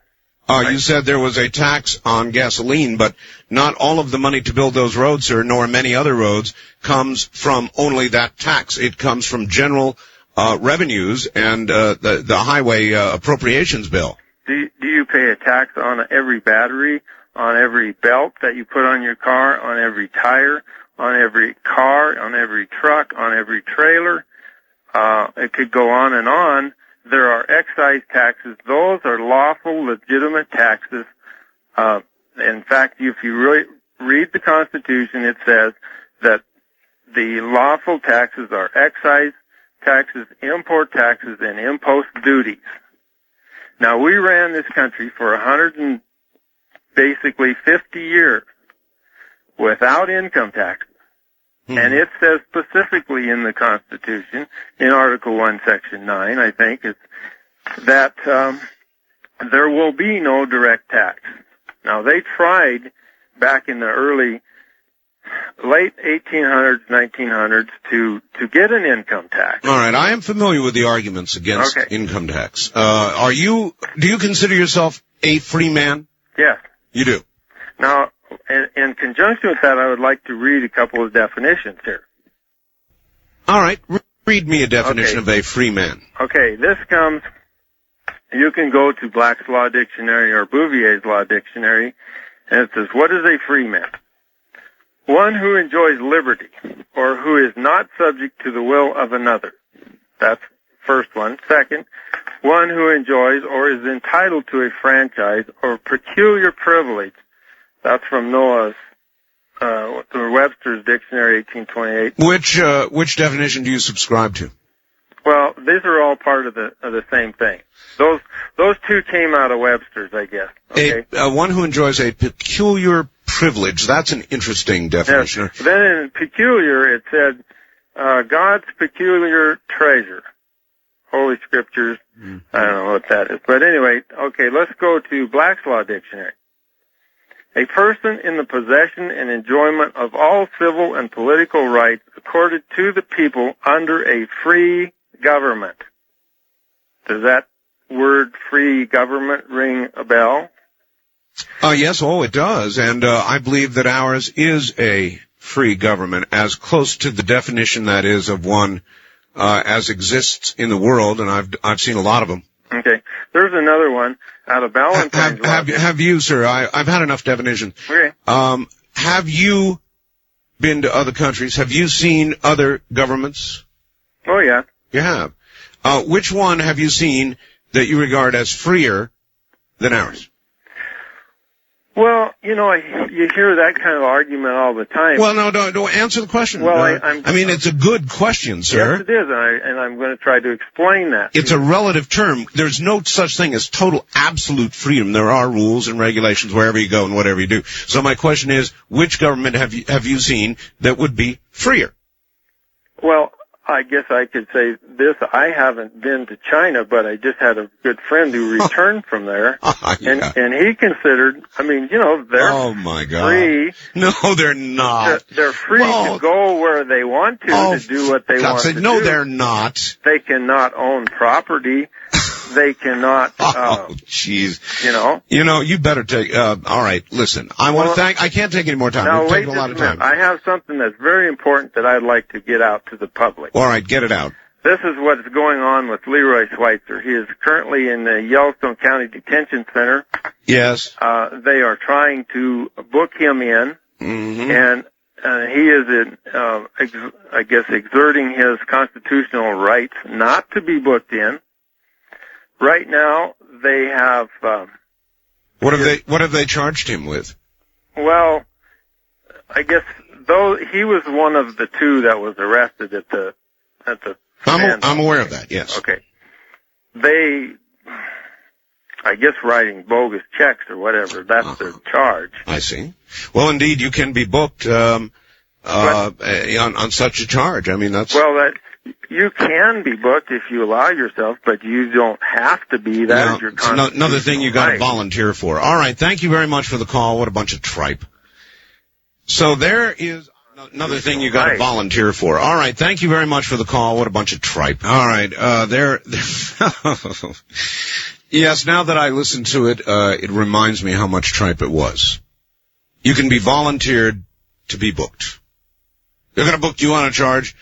You said there was a tax on gasoline, but not all of the money to build those roads, sir, nor many other roads, comes from only that tax. It comes from general revenues and the highway appropriations bill. Do you pay a tax on every battery, on every belt that you put on your car, on every tire, on every car, on every truck, on every trailer? It could go on and on. There are excise taxes. Those are lawful, legitimate taxes. In fact, if you really read the Constitution, it says that the lawful taxes are excise taxes, import taxes, and impost duties. Now, we ran this country for 50 years without income taxes. And it says specifically in the Constitution, in Article 1, Section 9, I think, it's that there will be no direct tax. Now, they tried back in the late 1800s, 1900s to get an income tax. All right, I am familiar with the arguments against income tax. Do you consider yourself a free man? Yes. You do? Now, in conjunction with that, I would like to read a couple of definitions here. All right, read me a definition of a free man. Okay, you can go to Black's Law Dictionary or Bouvier's Law Dictionary, and it says, what is a free man? One who enjoys liberty, or who is not subject to the will of another. That's first one. Second, one who enjoys or is entitled to a franchise or peculiar privilege. That's from Noah's, Webster's Dictionary, 1828. Which definition do you subscribe to? Well, these are all part of the same thing. Those two came out of Webster's, I guess. Okay. One who enjoys a peculiar privilege. That's an interesting definition. Yes. Then in peculiar, it said, God's peculiar treasure. Holy Scriptures. I don't know what that is. But anyway, okay, let's go to Black's Law Dictionary. A person in the possession and enjoyment of all civil and political rights accorded to the people under a free government. Does that word free government ring a bell? Yes, it does. And I believe that ours is a free government, as close to the definition that is of one as exists in the world, and I've seen a lot of them. Okay. There's another one out of Ballantyne's Law. Have you, sir? I've had enough definitions. Okay. Have you been to other countries? Have you seen other governments? Oh, yeah. You have. Which one have you seen that you regard as freer than ours? Well, you hear that kind of argument all the time. Well, no, don't answer the question. Well, I mean, it's a good question, sir. Yes, it is, and I'm going to try to explain that. It's a relative term. There's no such thing as total absolute freedom. There are rules and regulations wherever you go and whatever you do. So my question is, which government have you seen that would be freer? Well, I guess I could say this. I haven't been to China, but I just had a good friend who returned from there. Yeah. And he considered, they're oh my God. free. No, they're not. They're free to go where they want to do what they want to do. No, they're not. They cannot own property. They cannot, jeez. You better take, all right, listen, I can't take any more time. Now, We've wait taken a lot of just a minute. time. I have something that's very important that I'd like to get out to the public. All right, get it out. This is what's going on with Leroy Schweitzer. He is currently in the Yellowstone County Detention Center. Yes. They are trying to book him in, and he is, exerting his constitutional rights not to be booked in. Right now, they have. What have they charged him with? Well, I guess though he was one of the two that was arrested at the. I'm aware of that. Yes. Okay. They, I guess, writing bogus checks or whatever. That's their charge. I see. Well, indeed, you can be booked on such a charge. I mean, that's. Well, that. You can be booked if you allow yourself, but you don't have to be. That is your constitutional another thing you got to volunteer for. All right, thank you very much for the call. What a bunch of tripe. So there is another thing you got to volunteer for. All right, thank you very much for the call. What a bunch of tripe. All right, yes, now that I listen to it, it reminds me how much tripe it was. You can be volunteered to be booked. They're going to book you on a charge.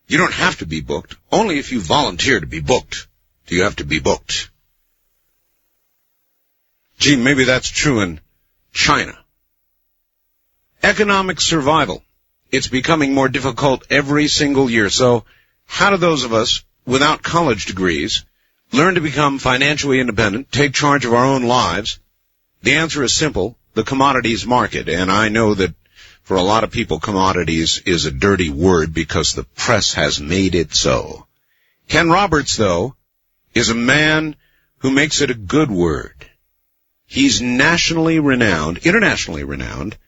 You don't have to be booked. Only if you volunteer to be booked do you have to be booked. Gee, maybe that's true in China. Economic survival. It's becoming more difficult every single year. So how do those of us without college degrees learn to become financially independent, take charge of our own lives? The answer is simple, the commodities market. And I know that for a lot of people, commodities is a dirty word because the press has made it so. Ken Roberts, though, is a man who makes it a good word. He's nationally renowned, internationally renowned,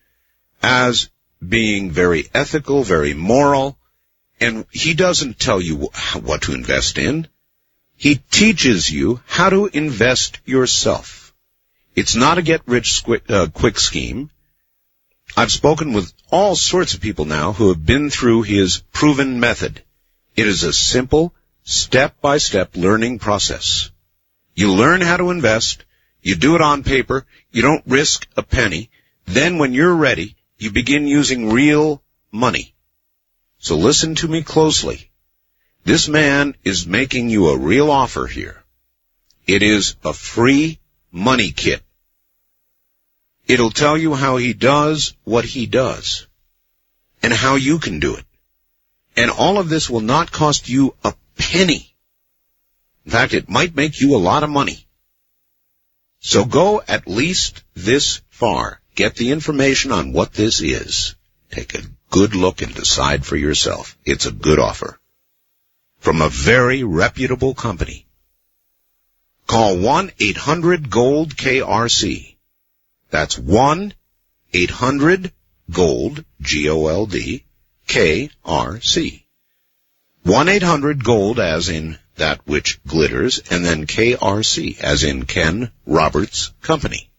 as being very ethical, very moral, and he doesn't tell you what to invest in. He teaches you how to invest yourself. It's not a get-rich-quick scheme. I've spoken with all sorts of people now who have been through his proven method. It is a simple, step-by-step learning process. You learn how to invest, you do it on paper, you don't risk a penny, then when you're ready, you begin using real money. So listen to me closely. This man is making you a real offer here. It is a free money kit. It'll tell you how he does what he does and how you can do it. And all of this will not cost you a penny. In fact, it might make you a lot of money. So go at least this far. Get the information on what this is. Take a good look and decide for yourself. It's a good offer. From a very reputable company. Call 1-800-GOLD-KRC. That's 1-800-GOLD, G-O-L-D, K-R-C. 1-800-GOLD as in that which glitters, and then KRC as in Ken Roberts Company.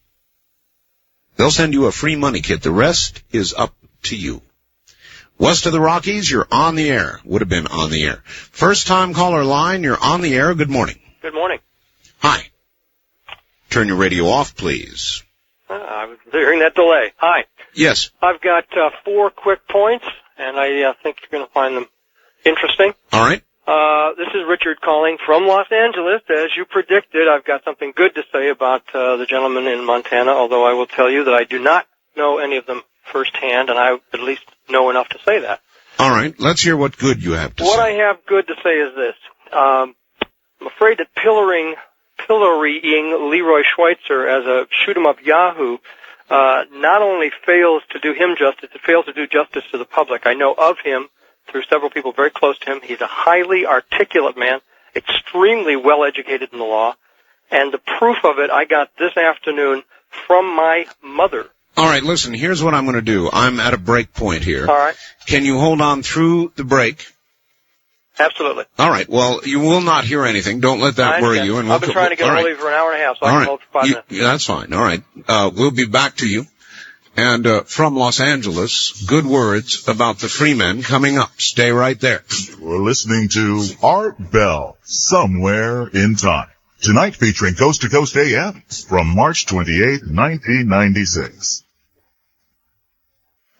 They'll send you a free money kit. The rest is up to you. West of the Rockies, you're on the air. Would have been on the air. First time caller line, you're on the air. Good morning. Good morning. Hi. Turn your radio off, please. I was hearing that delay. Hi. Yes. I've got 4 quick points, and I think you're going to find them interesting. All right. This is Richard calling from Los Angeles. As you predicted, I've got something good to say about the gentleman in Montana, although I will tell you that I do not know any of them firsthand, and I at least know enough to say that. All right. Let's hear what good you have to say. What I have good to say is this. I'm afraid that pillorying Leroy Schweitzer as a shoot-'em-up Yahoo not only fails to do him justice, it fails to do justice to the public. I know of him through several people very close to him. He's a highly articulate man, extremely well-educated in the law, and the proof of it I got this afternoon from my mother. All right, listen, here's what I'm going to do. I'm at a break point here. All right. Can you hold on through the break? Absolutely. All right, well, you will not hear anything. Don't let that worry you. And I've been trying to get hold of you for an hour and a half, so I can hold for 5 minutes. Yeah, that's fine. All right. We'll be back to you. And from Los Angeles, good words about the Freemen coming up. Stay right there. We're listening to Art Bell, Somewhere in Time. Tonight featuring Coast to Coast AM from March 28, 1996.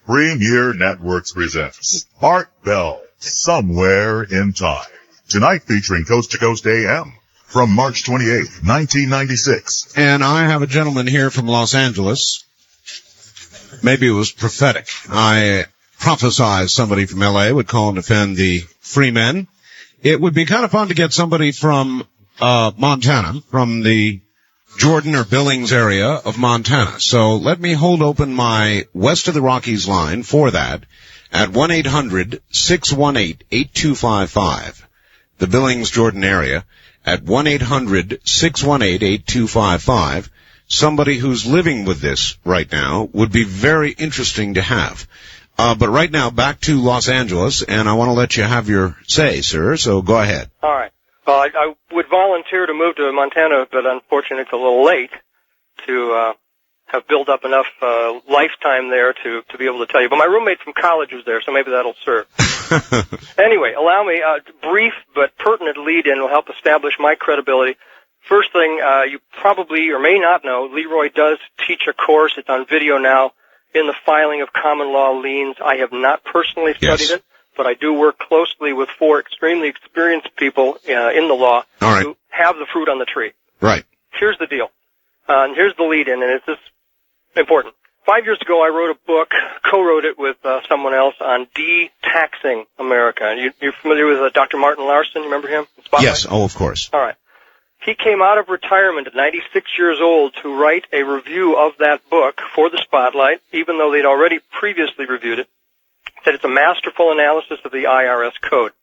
Premier Networks presents Art Bell, Somewhere in Time. Tonight featuring Coast to Coast AM from March 28, 1996. And I have a gentleman here from Los Angeles. Maybe it was prophetic. I prophesied somebody from L.A. would call and defend the Freemen. It would be kind of fun to get somebody from Montana, from the Jordan or Billings area of Montana. So let me hold open my West of the Rockies line for that at 1-800-618-8255. The Billings, Jordan area at 1-800-618-8255. Somebody who's living with this right now would be very interesting to have. But right now, back to Los Angeles, and I want to let you have your say, sir, so go ahead. All right. Well, I would volunteer to move to Montana, but unfortunately it's a little late to have built up enough lifetime there to be able to tell you. But my roommate from college was there, so maybe that'll serve. Anyway, allow me a brief but pertinent lead-in will help establish my credibility. First thing, you probably or may not know, Leroy does teach a course. It's on video now in the filing of common law liens. I have not personally studied it, but I do work closely with 4 extremely experienced people in the law who have the fruit on the tree. Right. Here's the deal. And here's the lead-in, and it's just important. 5 years ago, I wrote a book, co-wrote it with someone else on de-taxing America. You're familiar with Dr. Martin Larson? Remember him? Spotlight? Yes. Oh, of course. All right. He came out of retirement at 96 years old to write a review of that book for the Spotlight, even though they'd already previously reviewed it. Said it's a masterful analysis of the IRS code.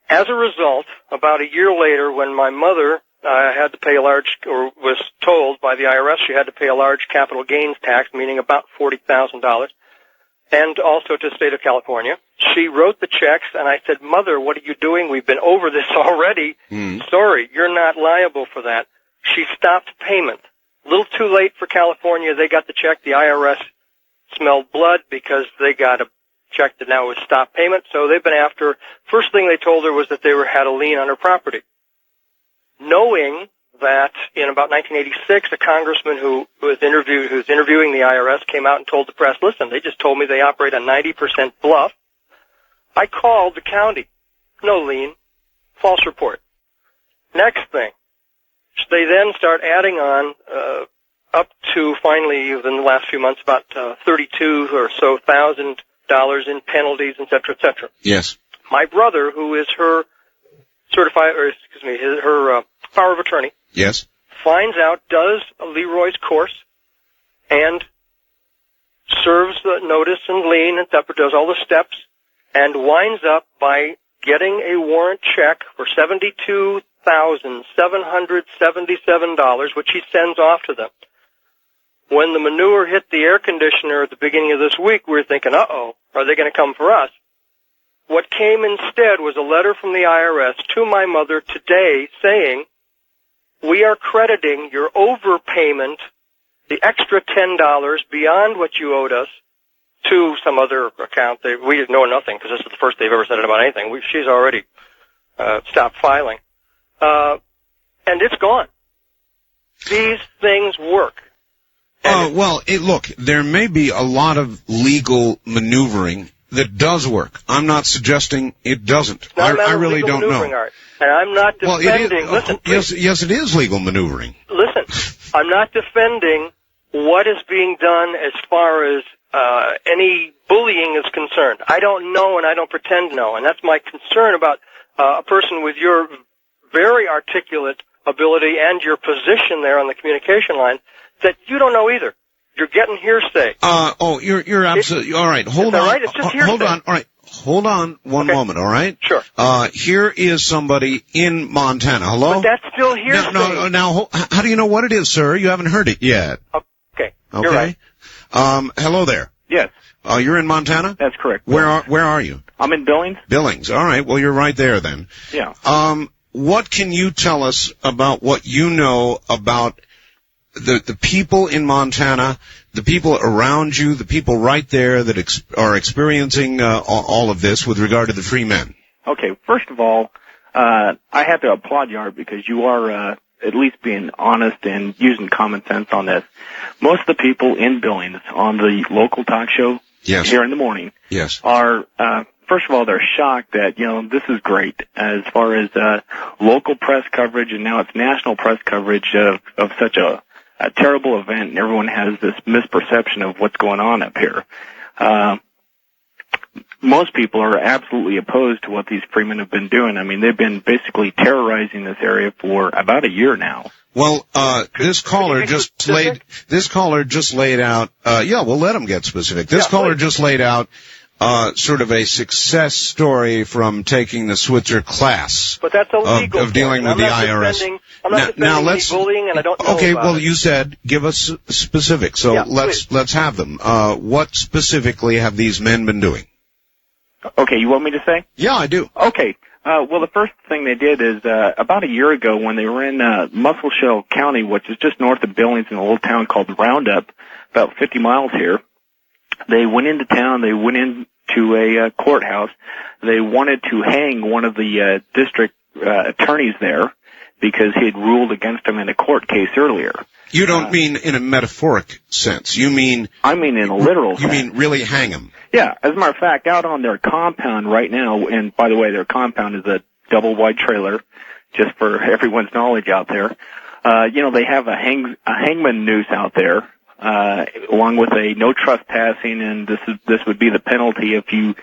As a result, about a year later, when my mother had to pay a large, or was told by the IRS she had to pay a large capital gains tax, meaning about $40,000, and also to the state of California, she wrote the checks, and I said, Mother, what are you doing? We've been over this already. Sorry, you're not liable for that. She stopped payment. A little too late for California. They got the check. The IRS smelled blood because they got a check that now was stop payment, so they've been after. First thing they told her was that they had a lien on her property. Knowing that in about 1986, a congressman who's interviewing the IRS came out and told the press, listen, they just told me they operate on 90% bluff. I called the county. No lien. False report. Next thing, they then start adding on up to finally, within the last few months, about $32,000 or so in penalties, et cetera, et cetera. Yes. My brother, who is her her power of attorney. Yes. Finds out, does Leroy's course, and serves the notice and lien, and does all the steps, and winds up by getting a warrant check for $72,777, which he sends off to them. When the manure hit the air conditioner at the beginning of this week, we were thinking, uh-oh, are they going to come for us? What came instead was a letter from the IRS to my mother today saying, we are crediting your overpayment, the extra $10 beyond what you owed us, to some other account. We didn't know nothing because this is the first they've ever said it about anything. She's already stopped filing. And it's gone. These things work. Look, there may be a lot of legal maneuvering that does work. I'm not suggesting it doesn't. I really don't know. Art. And I'm not defending. Listen, yes, it is legal maneuvering. Listen, I'm not defending what is being done as far as any bullying is concerned. I don't know, and I don't pretend to know, and that's my concern about a person with your very articulate ability and your position there on the communication line, that you don't know either. You're getting hearsay. You're absolutely all right. Hold on. All right, it's just hearsay. Hold on. All right. Hold on one moment, all right? Sure. Here is somebody in Montana. Hello? But that's still hearsay. Now, how do you know what it is, sir? You haven't heard it yet. Okay. You're right. Hello there. Yes. You're in Montana? That's correct. Where are you? I'm in Billings. Billings. All right. Well, you're right there then. Yeah. What can you tell us about what you know about the people in Montana, the people around you, the people right there that are experiencing all of this with regard to the free men? Okay, first of all, I have to applaud you, Art, because you are at least being honest and using common sense on this. Most of the people in Billings on the local talk show here in the morning are, first of all, they're shocked that, this is great as far as local press coverage, and now it's national press coverage of such a terrible event, and everyone has this misperception of what's going on up here. Most people are absolutely opposed to what these freemen have been doing. I mean, they've been basically terrorizing this area for about a year now. Well, this caller just laid out, we'll let him get specific. This caller just laid out sort of a success story from taking the Switzer class. But that's illegal. Of dealing with the IRS. I'm not defending any bullying, and I don't know about it. You said give us specifics, so let's have them. What specifically have these men been doing? Okay, you want me to say? Yeah, I do. Okay. Well, the first thing they did is about a year ago when they were in Musselshell County, which is just north of Billings in a little town called Roundup, about 50 miles here. They went into town. They went into a courthouse. They wanted to hang one of the district attorneys there because he had ruled against him in a court case earlier. You don't mean in a metaphoric sense. You mean... I mean in a literal sense. You mean really hang him. Yeah. As a matter of fact, out on their compound right now, and by the way, their compound is a double-wide trailer, just for everyone's knowledge out there. they have a hangman noose out there, along with a no trespassing, and this would be the penalty if you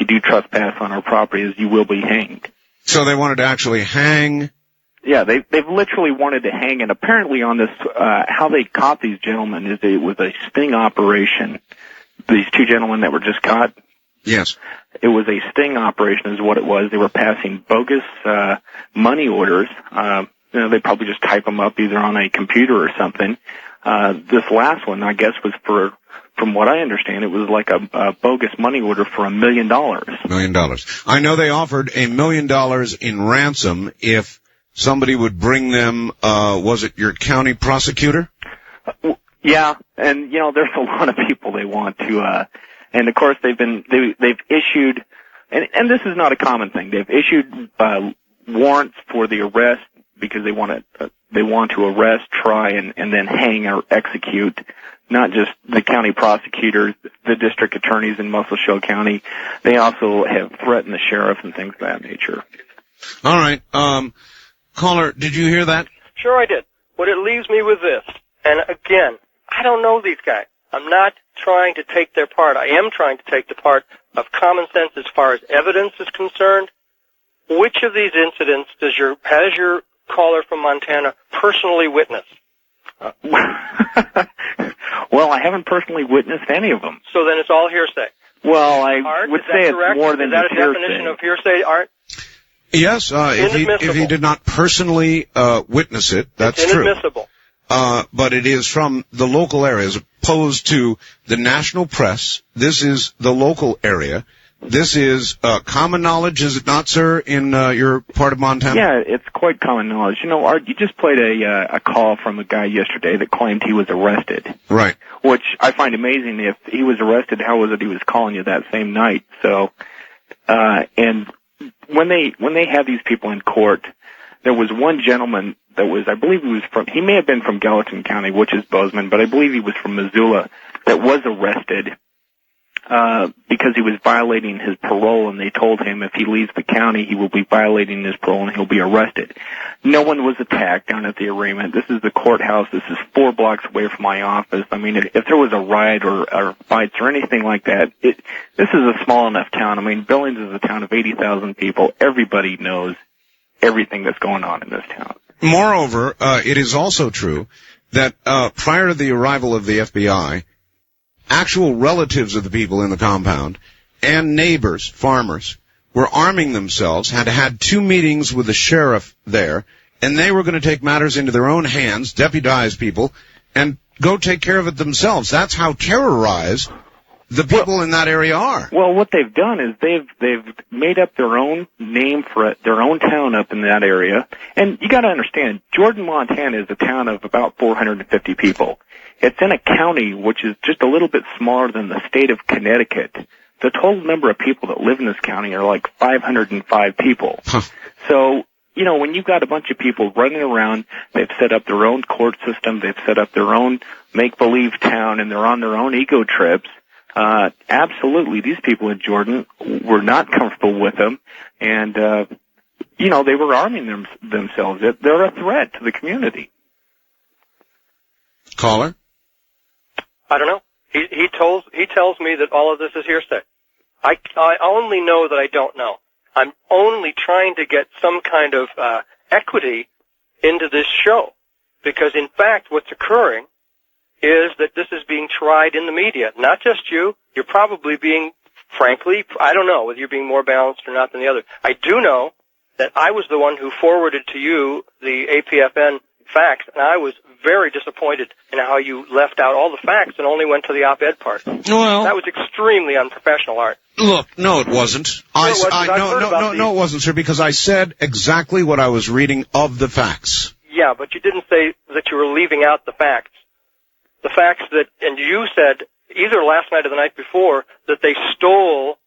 do trespass on our property, is you will be hanged. So they wanted to actually hang. Yeah, they've literally wanted to hang, and apparently on this, how they caught these gentlemen is it was a sting operation. These two gentlemen that were just caught. Yes. It was a sting operation is what it was. They were passing bogus, money orders. They probably just type them up either on a computer or something. This last one, I guess, was from what I understand, it was like a bogus money order for $1 million. $1 million. I know they offered $1 million in ransom if somebody would bring them, was it your county prosecutor? Yeah, and there's a lot of people they want to, and of course they've issued, and this is not a common thing. They've issued warrants for the arrest because they want to arrest, try, and then hang or execute. Not just the county prosecutors, the district attorneys in Muscle County. They also have threatened the sheriff and things of that nature. All right. Caller, did you hear that? Sure I did. What it leaves me with this, and again, I don't know these guys. I'm not trying to take their part. I am trying to take the part of common sense as far as evidence is concerned. Which of these incidents has your caller from Montana personally witnessed? Well, I haven't personally witnessed any of them. So then it's all hearsay. Well, I Art, would say it's more than just hearsay. Is that a definition of hearsay, Art? Yes, if he did not personally witness it, that's true. Inadmissible. But it is from the local area as opposed to the national press. This is the local area. This is common knowledge, is it not, sir, in your part of Montana? Yeah, it's quite common knowledge. Art, you just played a call from a guy yesterday that claimed he was arrested. Right. Which I find amazing. If he was arrested, how was it he was calling you that same night? So, and when they had these people in court, there was one gentleman that was, I believe he may have been from Gallatin County, which is Bozeman, but I believe he was from Missoula, that was arrested because he was violating his parole, and they told him if he leaves the county, he will be violating his parole and he'll be arrested. No one was attacked down at the arraignment. This is the courthouse. This is 4 blocks away from my office. I mean, if there was a riot or fights or anything like that, this is a small enough town. I mean, Billings is a town of 80,000 people. Everybody knows everything that's going on in this town. Moreover, it is also true that prior to the arrival of the FBI, actual relatives of the people in the compound and neighbors, farmers, were arming themselves, had 2 meetings with the sheriff there, and they were going to take matters into their own hands, deputize people, and go take care of it themselves. That's how terrorized the people in that area are. Well, what they've done is they've made up their own name for it, their own town up in that area. And you got to understand, Jordan, Montana is a town of about 450 people. It's in a county which is just a little bit smaller than the state of Connecticut. The total number of people that live in this county are like 505 people. Huh. So, when you've got a bunch of people running around, they've set up their own court system, they've set up their own make-believe town, and they're on their own ego trips. Absolutely, these people in Jordan were not comfortable with them, and, they were arming themselves. They're a threat to the community. Caller? I don't know. He tells me that all of this is hearsay. I only know that I don't know. I'm only trying to get some kind of equity into this show, because in fact what's occurring is that this is being tried in the media. Not just you. You're probably being, frankly, I don't know whether you're being more balanced or not than the other. I do know that I was the one who forwarded to you the APFN facts, and I was very disappointed in how you left out all the facts and only went to the op-ed part. Well, that was extremely unprofessional, Art. Look, no, it wasn't. No, it wasn't, sir, because I said exactly what I was reading of the facts. Yeah, but you didn't say that you were leaving out the facts. The facts that, and you said either last night or the night before, that they stole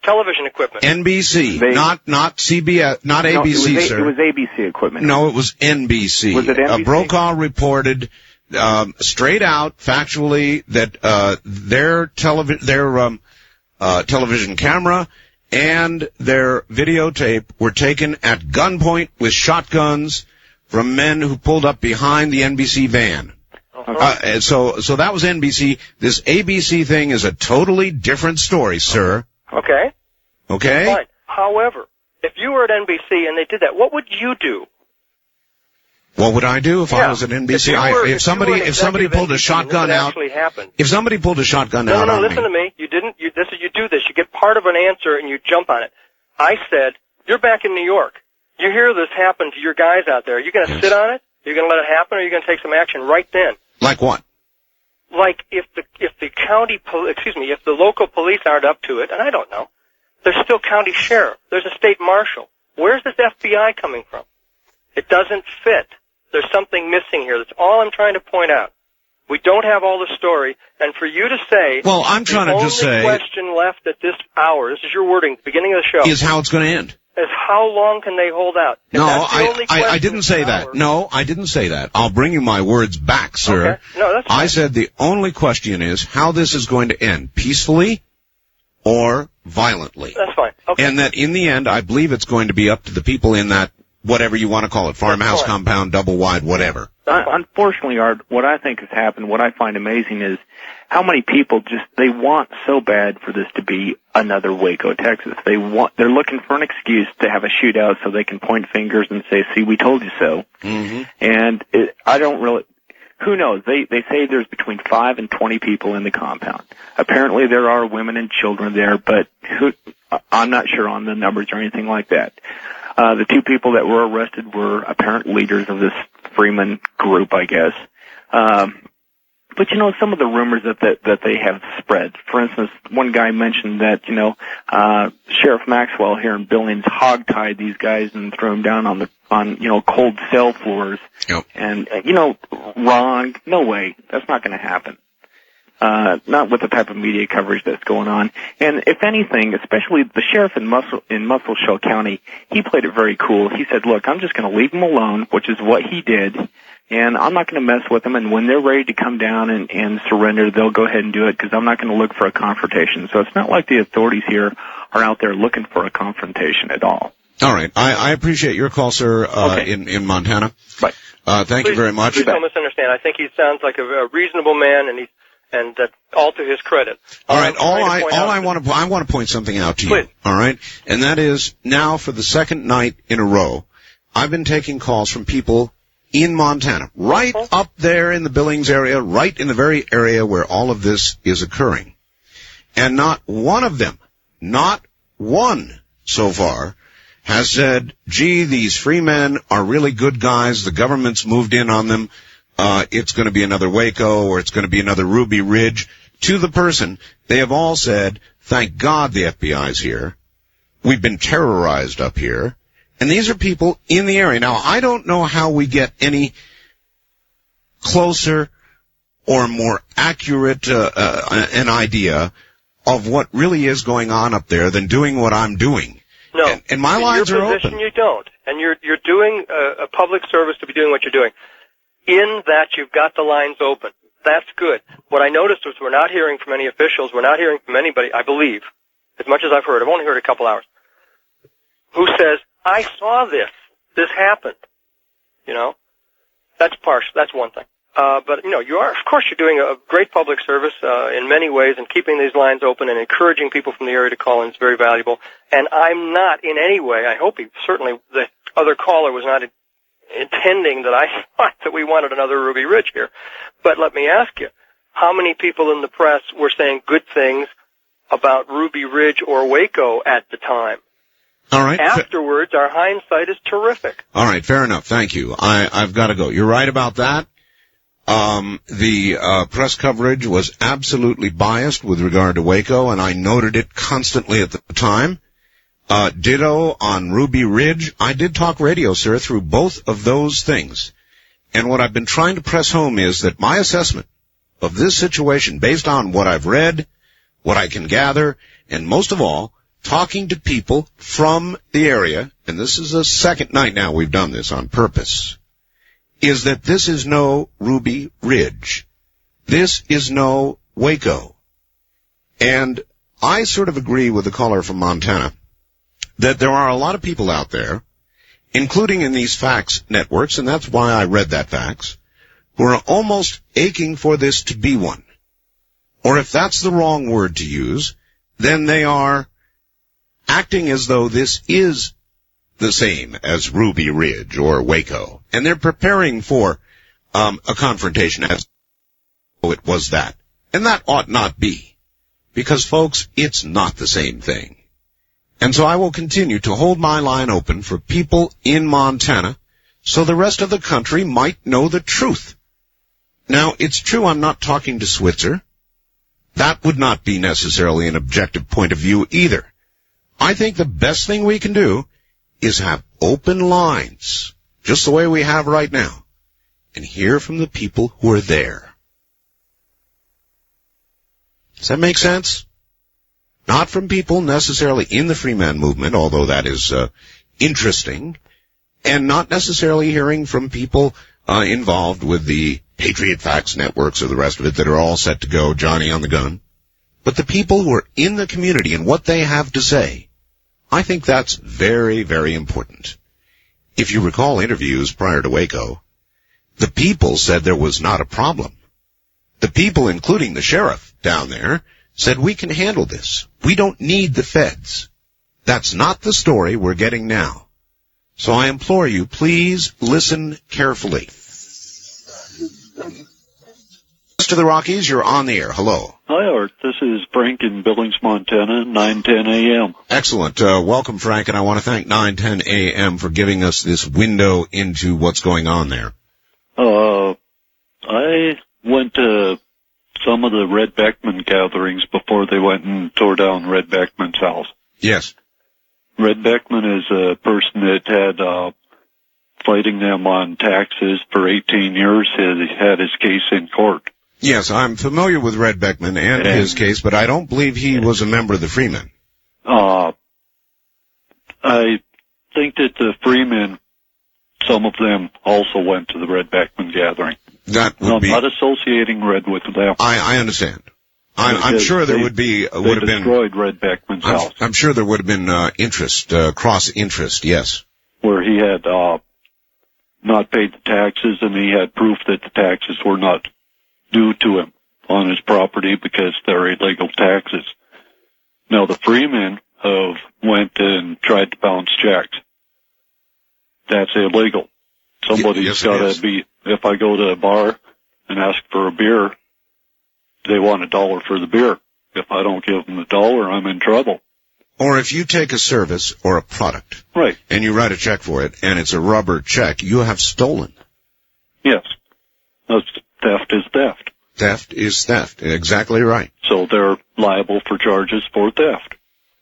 television equipment. NBC, not CBS, not ABC, sir. It was ABC equipment. No, it was NBC. Was it NBC? Brokaw reported straight out, factually, that their television camera and their videotape were taken at gunpoint with shotguns from men who pulled up behind the NBC van. So that was NBC. This ABC thing is a totally different story, sir. Okay. Okay? Fine. However, if you were at NBC and they did that, what would you do? What would I do if I was at NBC? If somebody pulled a shotgun out, if somebody pulled a shotgun out on me. No, listen to me. You do this. You get part of an answer and you jump on it. I said, you're back in New York. You hear this happen to your guys out there. Are you going to sit on it? Are you going to let it happen, or are you going to take some action right then? Like what? Like if the local police aren't up to it, and I don't know, there's still county sheriff. There's a state marshal. Where's this FBI coming from? It doesn't fit. There's something missing here. That's all I'm trying to point out. We don't have all the story, and for you to say, well, I'm trying to just say, the only question left at this hour, this is your wording, beginning of the show, is how it's going to end. Is how long can they hold out? No, I didn't say that. No, I didn't say that. I'll bring you my words back, sir. Okay. No, that's fine. I said the only question is how this is going to end, peacefully or violently. That's fine. Okay. And that in the end, I believe it's going to be up to the people in that, whatever you want to call it, farmhouse compound, double wide, whatever. Unfortunately, Art, what I think has happened, what I find amazing is how many people they want so bad for this to be another Waco, Texas. They're looking for an excuse to have a shootout so they can point fingers and say, see, we told you so. Mm-hmm. And who knows? They say there's between 5 and 20 people in the compound. Apparently there are women and children there, but I'm not sure on the numbers or anything like that. The 2 people that were arrested were apparent leaders of this Freeman group, I guess. But some of the rumors that they have spread. For instance, one guy mentioned that, Sheriff Maxwell here in Billings hogtied these guys and threw them down on cold cell floors. Yep. And, wrong. No way. That's not going to happen. Not with the type of media coverage that's going on. And if anything, especially the sheriff in Muscle Shoals County, he played it very cool. He said, look, I'm just going to leave them alone, which is what he did, and I'm not going to mess with them, and when they're ready to come down and surrender, they'll go ahead and do it, because I'm not going to look for a confrontation. So it's not like the authorities here are out there looking for a confrontation at all. All right. I appreciate your call, sir, in Montana. Right. Thank you very much. Please don't misunderstand. I think he sounds like a reasonable man, and all to his credit. All right. I want to point something out to you. Please. All right. And that is now for the second night in a row, I've been taking calls from people in Montana, right up there in the Billings area, right in the very area where all of this is occurring. And not one of them, not one so far, has said, gee, these free men are really good guys. The government's moved in on them. It's going to be another Waco, or it's going to be another Ruby Ridge. To the person, they have all said, thank God the FBI's here. We've been terrorized up here. And these are people in the area. Now, I don't know how we get any closer or more accurate an idea of what really is going on up there than doing what I'm doing. No. And my lines are open. In your position, you don't. And you're doing a public service to be doing what you're doing. In that you've got the lines open. That's good. What I noticed was we're not hearing from any officials. We're not hearing from anybody, I believe, as much as I've heard. I've only heard a couple hours. Who says, I saw this. This happened. That's partial. That's one thing. But you are, of course, you're doing a great public service, in many ways, and keeping these lines open and encouraging people from the area to call in is very valuable. And I'm not in any way, I hope certainly the other caller was not intending that I thought that we wanted another Ruby Ridge here. But let me ask you, how many people in the press were saying good things about Ruby Ridge or Waco at the time? All right. Afterwards, our hindsight is terrific. All right, fair enough. Thank you. I've got to go. You're right about that. The press coverage was absolutely biased with regard to Waco, and I noted it constantly at the time. Ditto on Ruby Ridge. I did talk radio, sir, through both of those things. And what I've been trying to press home is that my assessment of this situation, based on what I've read, what I can gather, and most of all, talking to people from the area, and this is the second night now we've done this on purpose, is that this is no Ruby Ridge. This is no Waco. And I sort of agree with the caller from Montana that there are a lot of people out there, including in these fax networks, and that's why I read that fax, who are almost aching for this to be one. Or if that's the wrong word to use, then they are acting as though this is the same as Ruby Ridge or Waco, and they're preparing for a confrontation as though it was that. And that ought not be, because, folks, it's not the same thing. And so I will continue to hold my line open for people in Montana so the rest of the country might know the truth. Now, it's true I'm not talking to Switzer. That would not be necessarily an objective point of view either. I think the best thing we can do is have open lines, just the way we have right now, and hear from the people who are there. Does that make sense? Not from people necessarily in the free man movement, although that is interesting, and not necessarily hearing from people involved with the Patriot Fax networks or the rest of it that are all set to go, Johnny on the gun. But the people who are in the community and what they have to say, I think that's very, very important. If you recall interviews prior to Waco, the people said there was not a problem. The people, including the sheriff down there, said we can handle this. We don't need the feds. That's not the story we're getting now. So I implore you, please listen carefully. To the Rockies, you're on the air. Hello. Hi, Art. This is Frank in Billings, Montana, 9:10 a.m. Excellent. Welcome, Frank, and I want to thank 9:10 a.m. for giving us this window into what's going on there. I went to some of the Red Beckman gatherings before they went and tore down Red Beckman's house. Yes. Red Beckman is a person that had fighting them on taxes for 18 years. He had his case in court. Yes, I'm familiar with Red Beckman and his case, but I don't believe he was a member of the Freemen. I think that the Freemen, some of them also went to the Red Beckman gathering. That would I'm not associating Red with them. I understand. I'm sure there would have been destroyed Red Beckman's house. I'm sure there would have been interest, cross interest. Yes, where he had not paid the taxes, and he had proof that the taxes were not due to him on his property because they're illegal taxes. Now the Freemen have went and tried to bounce checks. That's illegal. Somebody's got to be. If I go to a bar and ask for a beer, they want $1 for the beer. If I don't give them $1, I'm in trouble. Or if you take a service or a product, right, and you write a check for it, and it's a rubber check, you have stolen. Yes. Theft is theft. Theft is theft. Exactly right. So they're liable for charges for theft.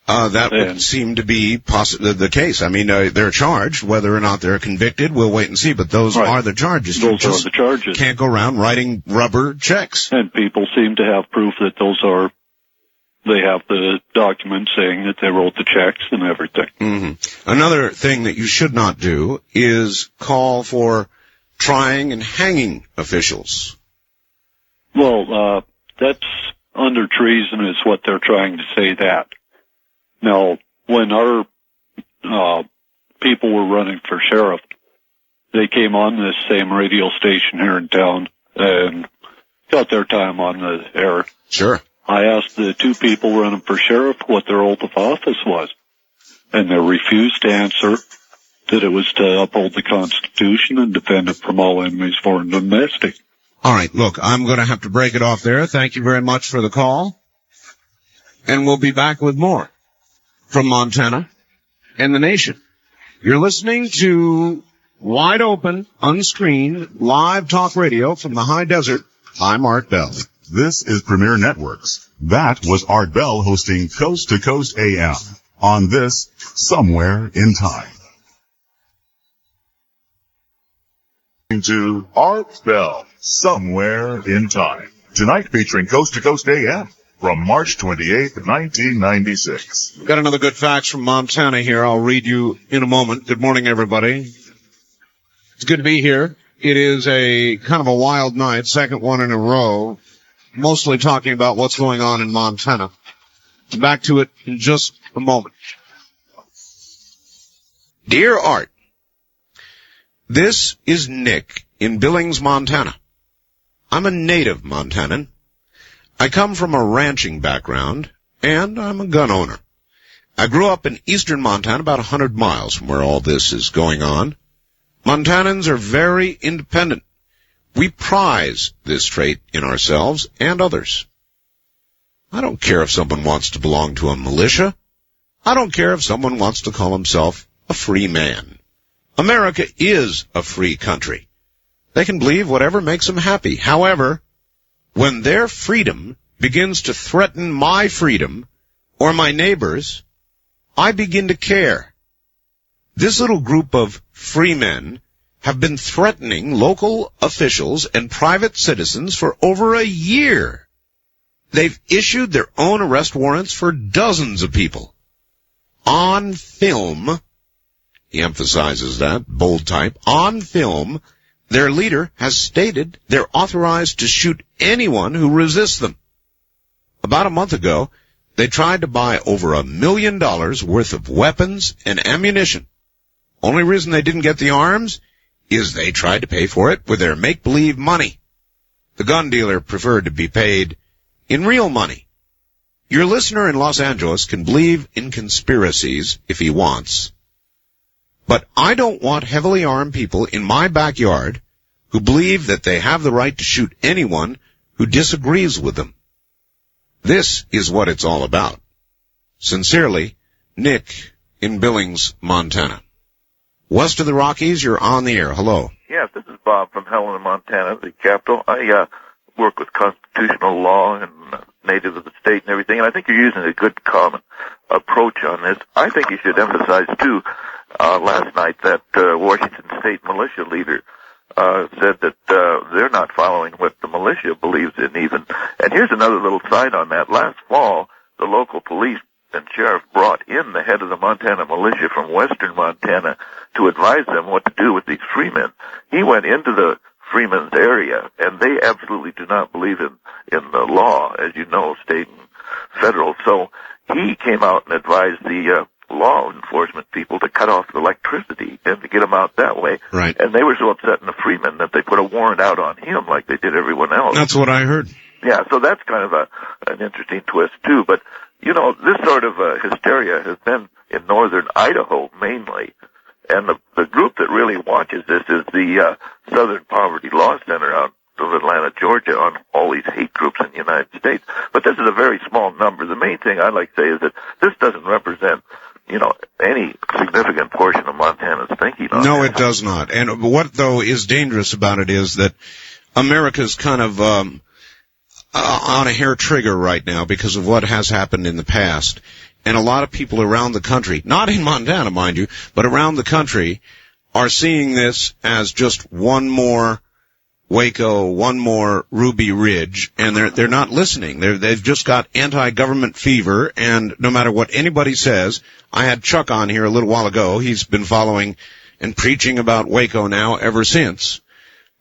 That would seem to be the case. I mean, they're charged. Whether or not they're convicted, we'll wait and see. But those are the charges. Those are the charges. Can't go around writing rubber checks. And people seem to have proof that those are. They have the documents saying that they wrote the checks and everything. Mm-hmm. Another thing that you should not do is call for trying and hanging officials. Well, that's under treason is what they're trying to say that. Now, when our people were running for sheriff, they came on this same radio station here in town and got their time on the air. Sure. I asked the two people running for sheriff what their oath of office was, and they refused to answer that it was to uphold the Constitution and defend it from all enemies, foreign and domestic. All right, look, I'm going to have to break it off there. Thank you very much for the call, and we'll be back with more from Montana and the nation. You're listening to Wide Open, Unscreened, live talk radio from the high desert. I'm Art Bell. This is Premier Networks. That was Art Bell hosting Coast to Coast AM on this Somewhere in Time. To Art Bell, Somewhere in Time. Tonight featuring Coast to Coast AM from March 28th, 1996. Got another good fax from Montana here. I'll read you in a moment. Good morning, everybody. It's good to be here. It is a kind of a wild night, second one in a row. Mostly talking about what's going on in Montana. Back to it in just a moment. Dear Art, This is Nick in Billings, Montana. I'm a native Montanan. I come from a ranching background, and I'm a gun owner. I grew up in eastern Montana, about 100 miles from where all this is going on. Montanans are very independent. We prize this trait in ourselves and others. I don't care if someone wants to belong to a militia. I don't care if someone wants to call himself a free man. America is a free country. They can believe whatever makes them happy. However, when their freedom begins to threaten my freedom or my neighbor's, I begin to care. This little group of free men have been threatening local officials and private citizens for over a year. They've issued their own arrest warrants for dozens of people. On film, he emphasizes that, bold type, on film, their leader has stated they're authorized to shoot anyone who resists them. About a month ago, they tried to buy over $1 million worth of weapons and ammunition. Only reason they didn't get the arms is they tried to pay for it with their make-believe money. The gun dealer preferred to be paid in real money. Your listener in Los Angeles can believe in conspiracies if he wants. But I don't want heavily armed people in my backyard who believe that they have the right to shoot anyone who disagrees with them. This is what it's all about. Sincerely, Nick in Billings, Montana. West of the Rockies, you're on the air. Hello. Yes, this is Bob from Helena, Montana, the capital. I work with constitutional law and native of the state and everything, and I think you're using a good common approach on this. I think you should emphasize, too, last night that Washington State militia leader said that they're not following what the militia believes in even. And here's another little side on that. Last fall, the local police and sheriff brought in the head of the Montana militia from western Montana to advise them what to do with these freemen. He went into the freemen's area, and they absolutely do not believe in the law, as you know, state and federal. So he came out and advised the law enforcement people to cut off the electricity and to get them out that way. Right. And they were so upset in the freemen that they put a warrant out on him like they did everyone else. That's what I heard. Yeah, so that's kind of an interesting twist, too. But, you know, this sort of hysteria has been in northern Idaho mainly. And the group that really watches this is the Southern Poverty Law Center out of Atlanta, Georgia, on all these hate groups in the United States. But this is a very small number. The main thing I'd like to say is that this doesn't represent, you know, any significant portion of Montana's thinking on No, it does not. And what, though, is dangerous about it is that America's kind of on a hair trigger right now because of what has happened in the past. And a lot of people around the country, not in Montana, mind you, but around the country, are seeing this as just one more Waco, one more Ruby Ridge, and they're not listening. They've just got anti-government fever, and no matter what anybody says, I had Chuck on here a little while ago. He's been following and preaching about Waco now ever since,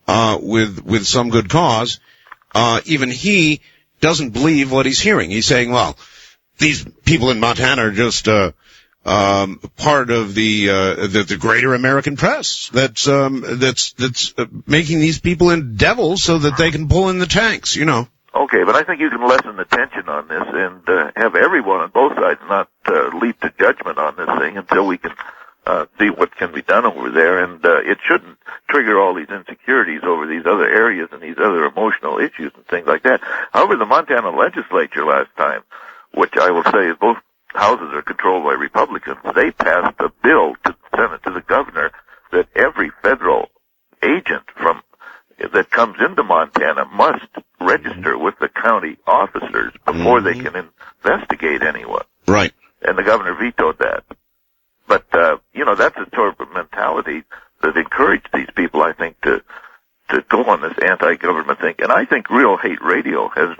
with some good cause. Even he doesn't believe what he's hearing. He's saying, well, these people in Montana are just part of the greater American press that's making these people in devils so that they can pull in the tanks, you know. Okay, but I think you can lessen the tension on this and have everyone on both sides not leap to judgment on this thing until we can see what can be done over there. And it shouldn't trigger all these insecurities over these other areas and these other emotional issues and things like that. However, the Montana legislature last time, which I will say is both houses are controlled by Republicans, they passed a bill to the Senate, to the governor, that every federal agent that comes into Montana must register with the county officers before they can investigate anyone. Right. And the governor vetoed that. But, you know, that's a sort of mentality that encouraged these people, I think, to go on this anti-government thing. And I think Real Hate Radio has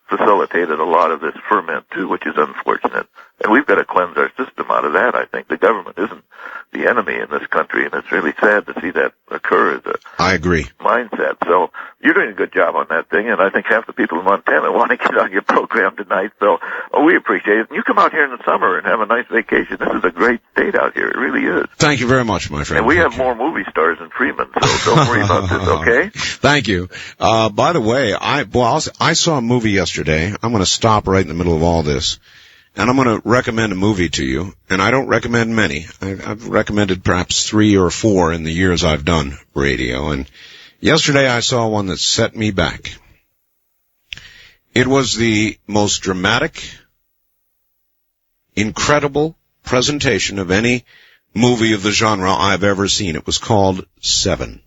facilitated a lot of this ferment, too, which is unfortunate. And we've got to cleanse our system out of that. I think the government isn't the enemy in this country, and it's really sad to see that occur as a I agree. mindset. So you're doing a good job on that thing, and I think half the people in Montana want to get on your program tonight. So we appreciate it. And you come out here in the summer and have a nice vacation. This is a great state out here. It really is. Thank you very much, my friend. And we have more movie stars in Freeman, so don't worry about this, okay? Thank you. By the way, I saw a movie yesterday. I'm going to stop right in the middle of all this. And I'm going to recommend a movie to you, and I don't recommend many. I've recommended perhaps 3 or 4 in the years I've done radio, and yesterday I saw one that set me back. It was the most dramatic, incredible presentation of any movie of the genre I've ever seen. It was called Seven.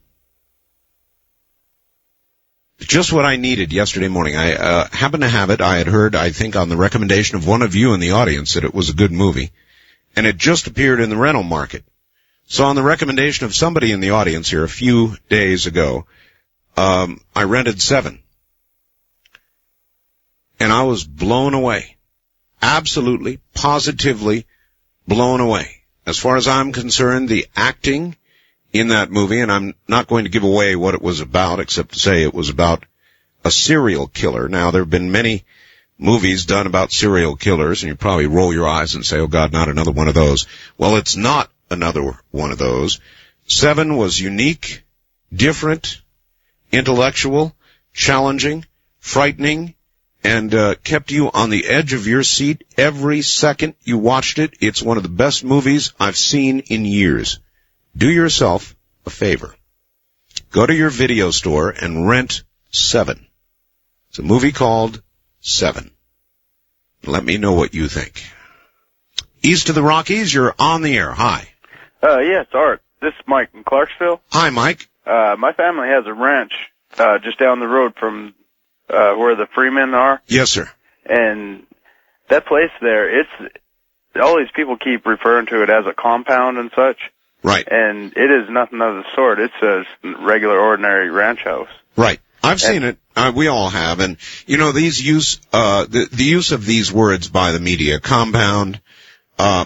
Just what I needed yesterday morning. I happened to have it. I had heard, I think, on the recommendation of one of you in the audience that it was a good movie, and it just appeared in the rental market. So on the recommendation of somebody in the audience here a few days ago, I rented Seven. And I was blown away. Absolutely, positively blown away. As far as I'm concerned, the acting in that movie, and I'm not going to give away what it was about, except to say it was about a serial killer. Now, there have been many movies done about serial killers, and you probably roll your eyes and say, oh, God, not another one of those. Well, it's not another one of those. Seven was unique, different, intellectual, challenging, frightening, and kept you on the edge of your seat every second you watched it. It's one of the best movies I've seen in years. Do yourself a favor. Go to your video store and rent Seven. It's a movie called Seven. Let me know what you think. East of the Rockies, you're on the air. Hi. Yes, Art. This is Mike in Clarksville. Hi, Mike. My family has a ranch just down the road from where the Freemen are. Yes, sir. And that place there, all these people keep referring to it as a compound and such. Right. And it is nothing of the sort. It's a regular, ordinary ranch house. Right. I've seen it. We all have. And, you know, the use of these words by the media, compound,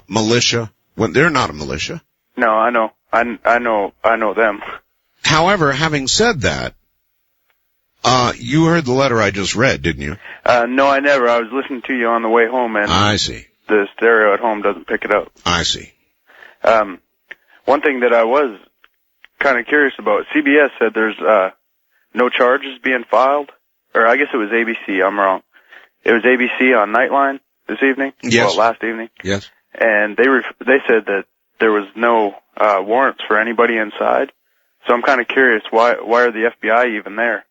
militia, when they're not a militia. No, I know. I know them. However, having said that, you heard the letter I just read, didn't you? No, I never. I was listening to you on the way home, and I see. The stereo at home doesn't pick it up. I see. One thing that I was kind of curious about, CBS said there's no charges being filed, or I guess it was ABC. I'm wrong. It was ABC on Nightline this evening. Yes. Well, last evening. Yes. And they said that there was no warrants for anybody inside. So I'm kind of curious, why are the FBI even there?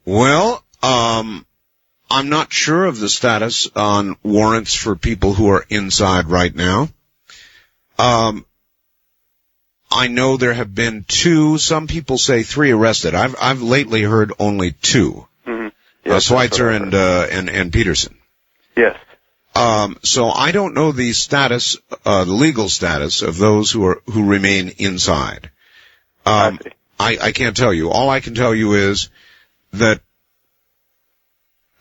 Well, I'm not sure of the status on warrants for people who are inside right now. I know there have been 2, some people say 3 arrested. I've lately heard only 2. Mm-hmm. Yes, Schweitzer and Peterson. Yes. So I don't know the status, the legal status of those who remain inside. I can't tell you. All I can tell you is that,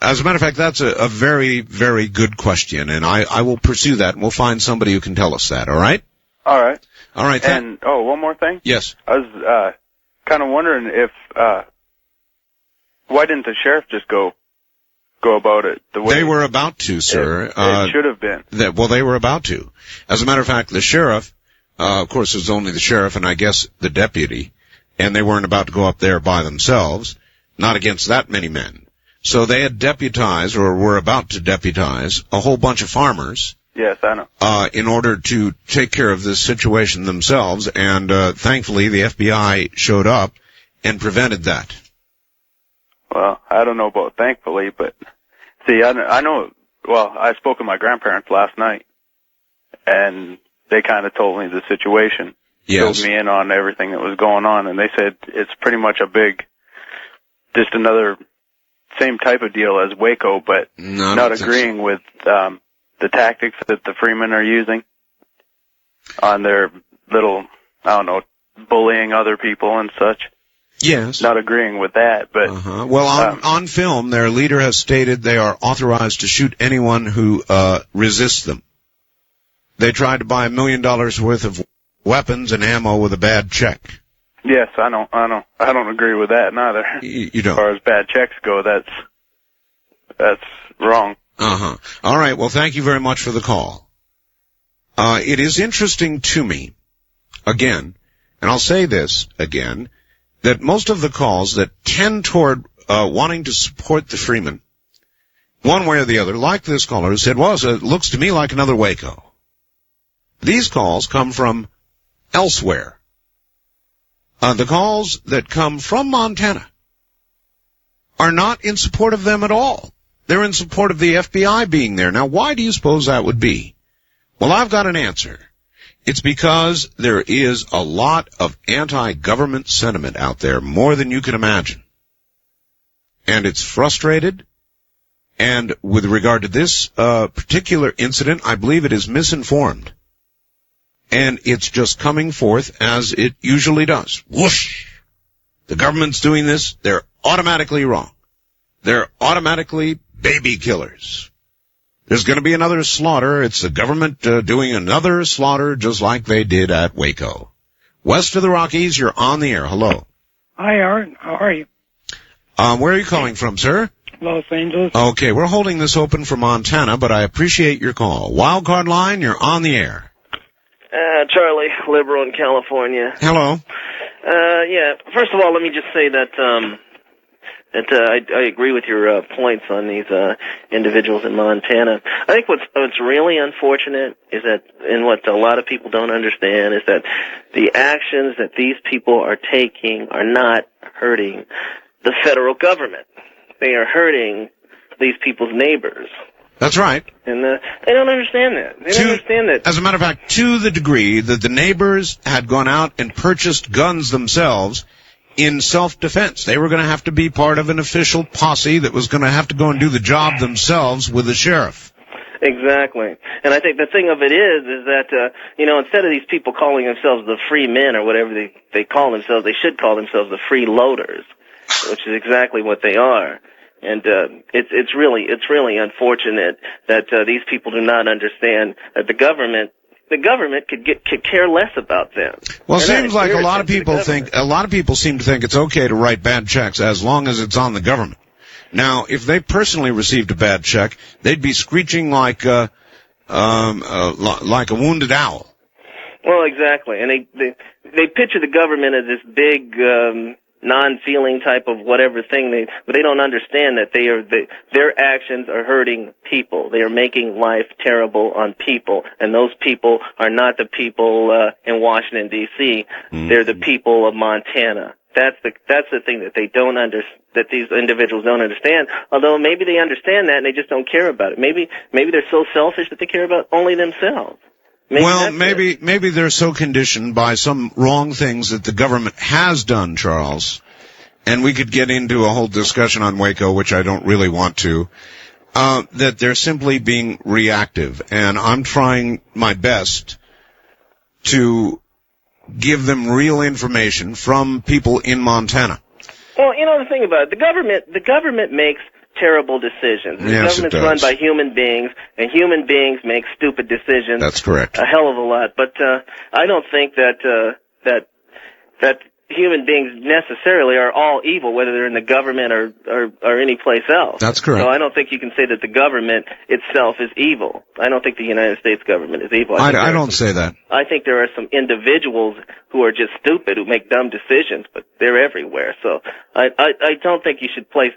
as a matter of fact, that's a very, very good question, and I will pursue that, and we'll find somebody who can tell us that, all right? All right. All right. And, one more thing? Yes. I was kind of wondering if, why didn't the sheriff just go about it the way they were about to, sir? It should have been. They were about to. As a matter of fact, the sheriff, of course, it was only the sheriff and I guess the deputy, and they weren't about to go up there by themselves, not against that many men. So they had deputized, or were about to deputize, a whole bunch of farmers. Yes, I know. In order to take care of this situation themselves, and thankfully the FBI showed up and prevented that. Well, I don't know about thankfully, but see, I know, well, I spoke with my grandparents last night, and they kind of told me the situation. Yes. Filled me in on everything that was going on, and they said it's pretty much just another same type of deal as Waco, but not agreeing with the tactics that the Freemen are using on their little, bullying other people and such. Yes. Not agreeing with that, but Well, on film, their leader has stated they are authorized to shoot anyone who resists them. They tried to buy $1 million worth of weapons and ammo with a bad check. yes, I don't agree with that neither. You don't. As far as bad checks go, that's wrong. All right. Well, thank you very much for the call. It is interesting to me, again, and I'll say this again, that most of the calls that tend toward wanting to support the Freeman, one way or the other, like this caller who said, well, it looks to me like another Waco. These calls come from elsewhere. The calls that come from Montana are not in support of them at all. They're in support of the FBI being there. Now, why do you suppose that would be? Well, I've got an answer. It's because there is a lot of anti-government sentiment out there, more than you can imagine. And it's frustrated. And with regard to this particular incident, I believe it is misinformed. And it's just coming forth as it usually does. Whoosh! The government's doing this. They're automatically wrong. They're automatically baby killers. There's going to be another slaughter. It's the government doing another slaughter just like they did at Waco. West of the Rockies, you're on the air. Hello. Hi, Art. How are you? Where are you calling from, sir? Los Angeles. Okay, we're holding this open for Montana, but I appreciate your call. Wildcard line, you're on the air. Charlie, liberal in California. Hello. Yeah. First of all, let me just say that I agree with your points on these individuals in Montana. I think what's really unfortunate is that, and what a lot of people don't understand, is that the actions that these people are taking are not hurting the federal government. They are hurting these people's neighbors. That's right. And they don't understand that. They don't understand that. As a matter of fact, to the degree that the neighbors had gone out and purchased guns themselves in self-defense. They were going to have to be part of an official posse that was going to have to go and do the job themselves with the sheriff. Exactly. And I think the thing of it is that, instead of these people calling themselves the free men or whatever they call themselves, they should call themselves the free loaders, which is exactly what they are. And it's really unfortunate that these people do not understand that the government could care less about them. Well, it seems like a lot of people seem to think it's okay to write bad checks as long as it's on the government. Now, if they personally received a bad check, they'd be screeching like a wounded owl. Well, exactly. And they picture the government as this big non-feeling type of whatever thing, but they don't understand that their actions are hurting people. They are making life terrible on people, and those people are not the people in Washington D.C. They're the people of Montana. That's the thing that that these individuals don't understand. Although maybe they understand that and they just don't care about it. Maybe they're so selfish that they care about only themselves. Maybe they're so conditioned by some wrong things that the government has done, Charles, and we could get into a whole discussion on Waco, which I don't really want to, that they're simply being reactive. And I'm trying my best to give them real information from people in Montana. Well, the thing about it, the government makes terrible decisions. The government's run by human beings, and human beings make stupid decisions. That's correct. A hell of a lot. But I don't think that human beings necessarily are all evil, whether they're in the government or any place else. That's correct. So I don't think you can say that the government itself is evil. I don't think the United States government is evil. I don't say that. I think there are some individuals who are just stupid, who make dumb decisions, but they're everywhere. So I don't think you should place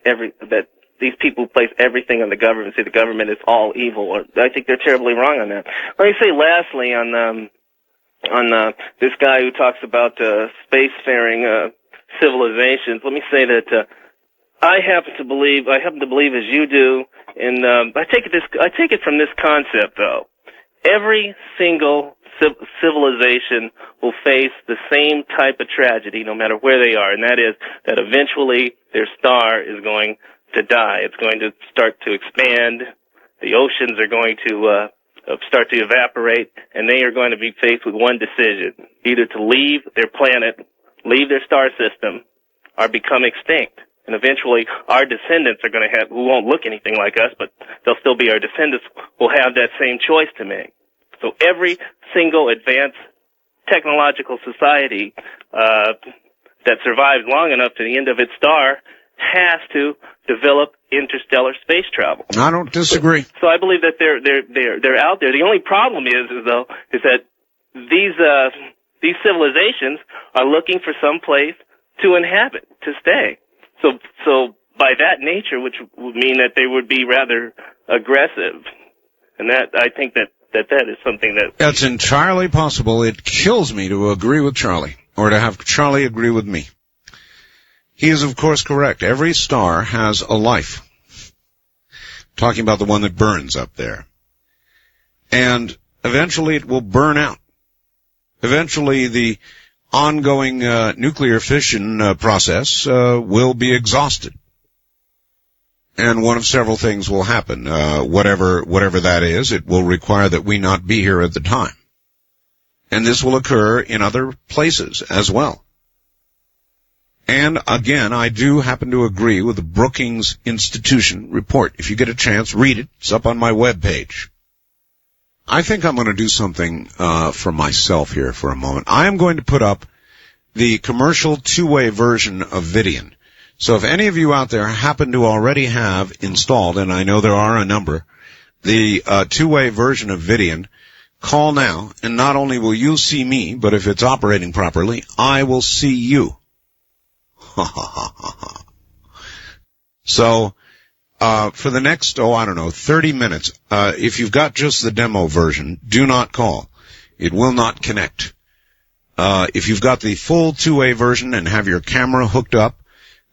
these people place everything on the government, say the government is all evil. I think they're terribly wrong on that. Let me say lastly on this guy who talks about spacefaring civilizations. Let me say that I happen to believe as you do, and I take it from this concept though. Every single civilization will face the same type of tragedy, no matter where they are, and that is that eventually their star is going to die. It's going to start to expand. The oceans are going to start to evaporate, and they are going to be faced with one decision: either to leave their planet, leave their star system, are become extinct. And eventually our descendants are going to have, who won't look anything like us, but they'll still be our descendants, will have that same choice to make. So every single advanced technological society that survives long enough to the end of its star has to develop interstellar space travel. I don't disagree. So I believe that they're out there. The only problem is that these civilizations are looking for some place to inhabit, to stay. So by that nature, which would mean that they would be rather aggressive, and that I think that is something that that's entirely possible. It kills me to agree with Charlie, or to have Charlie agree with me. He is, of course, correct. Every star has a life. Talking about the one that burns up there. And eventually it will burn out. Eventually the ongoing nuclear fission process will be exhausted. And one of several things will happen. Whatever that is, it will require that we not be here at the time. And this will occur in other places as well. And again, I do happen to agree with the Brookings Institution report. If you get a chance, read it. It's up on my webpage. I think I'm going to do something for myself here for a moment. I am going to put up the commercial two-way version of Vidian. So if any of you out there happen to already have installed, and I know there are a number, the two-way version of Vidian, call now, and not only will you see me, but if it's operating properly, I will see you. So, for the next, 30 minutes, if you've got just the demo version, do not call. It will not connect. If you've got the full two-way version and have your camera hooked up,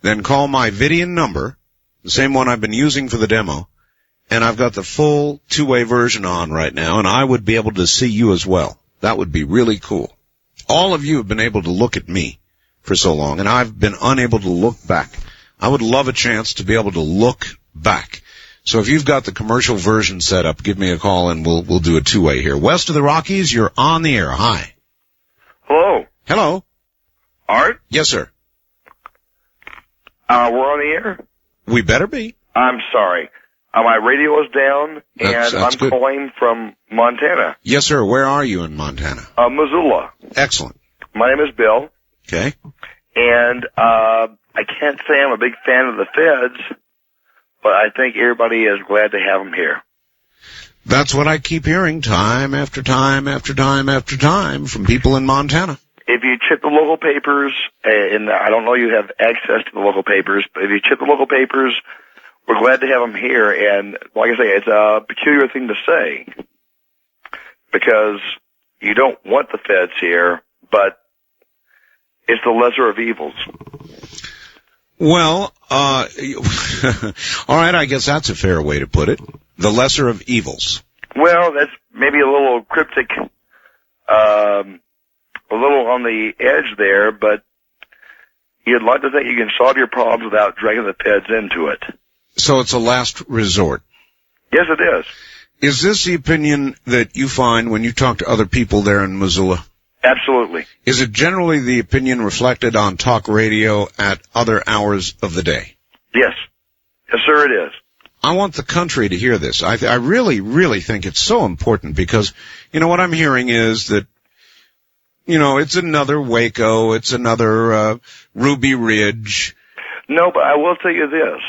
then call my Vidian number, the same one I've been using for the demo, and I've got the full two-way version on right now, and I would be able to see you as well. That would be really cool. All of you have been able to look at me for so long, and I've been unable to look back. I would love a chance to be able to look back. So if you've got the commercial version set up, give me a call and we'll do a two-way here. West of the Rockies, you're on the air. Hi. Hello. Hello. Art? Yes, sir. We're on the air? We better be. I'm sorry. My radio is down, and I'm good. calling from Montana. Yes, sir. Where are you in Montana? Missoula. Excellent. My name is Bill. Okay. And I can't say I'm a big fan of the feds, but I think everybody is glad to have them here. That's what I keep hearing time after time after time after time from people in Montana. If you check the local papers, and I don't know you have access to the local papers, but if you check the local papers, we're glad to have them here. And like I say, it's a peculiar thing to say because you don't want the feds here, but it's the lesser of evils. Well, all right, I guess that's a fair way to put it. The lesser of evils. Well, that's maybe a little cryptic, a little on the edge there, but you'd like to think you can solve your problems without dragging the feds into it. So it's a last resort. Yes, it is. Is this the opinion that you find when you talk to other people there in Missoula? Absolutely. Is it generally the opinion reflected on talk radio at other hours of the day? Yes. Yes, sir, it is. I want the country to hear this. I really, really think it's so important because, what I'm hearing is that, it's another Waco, it's another Ruby Ridge. No, but I will tell you this.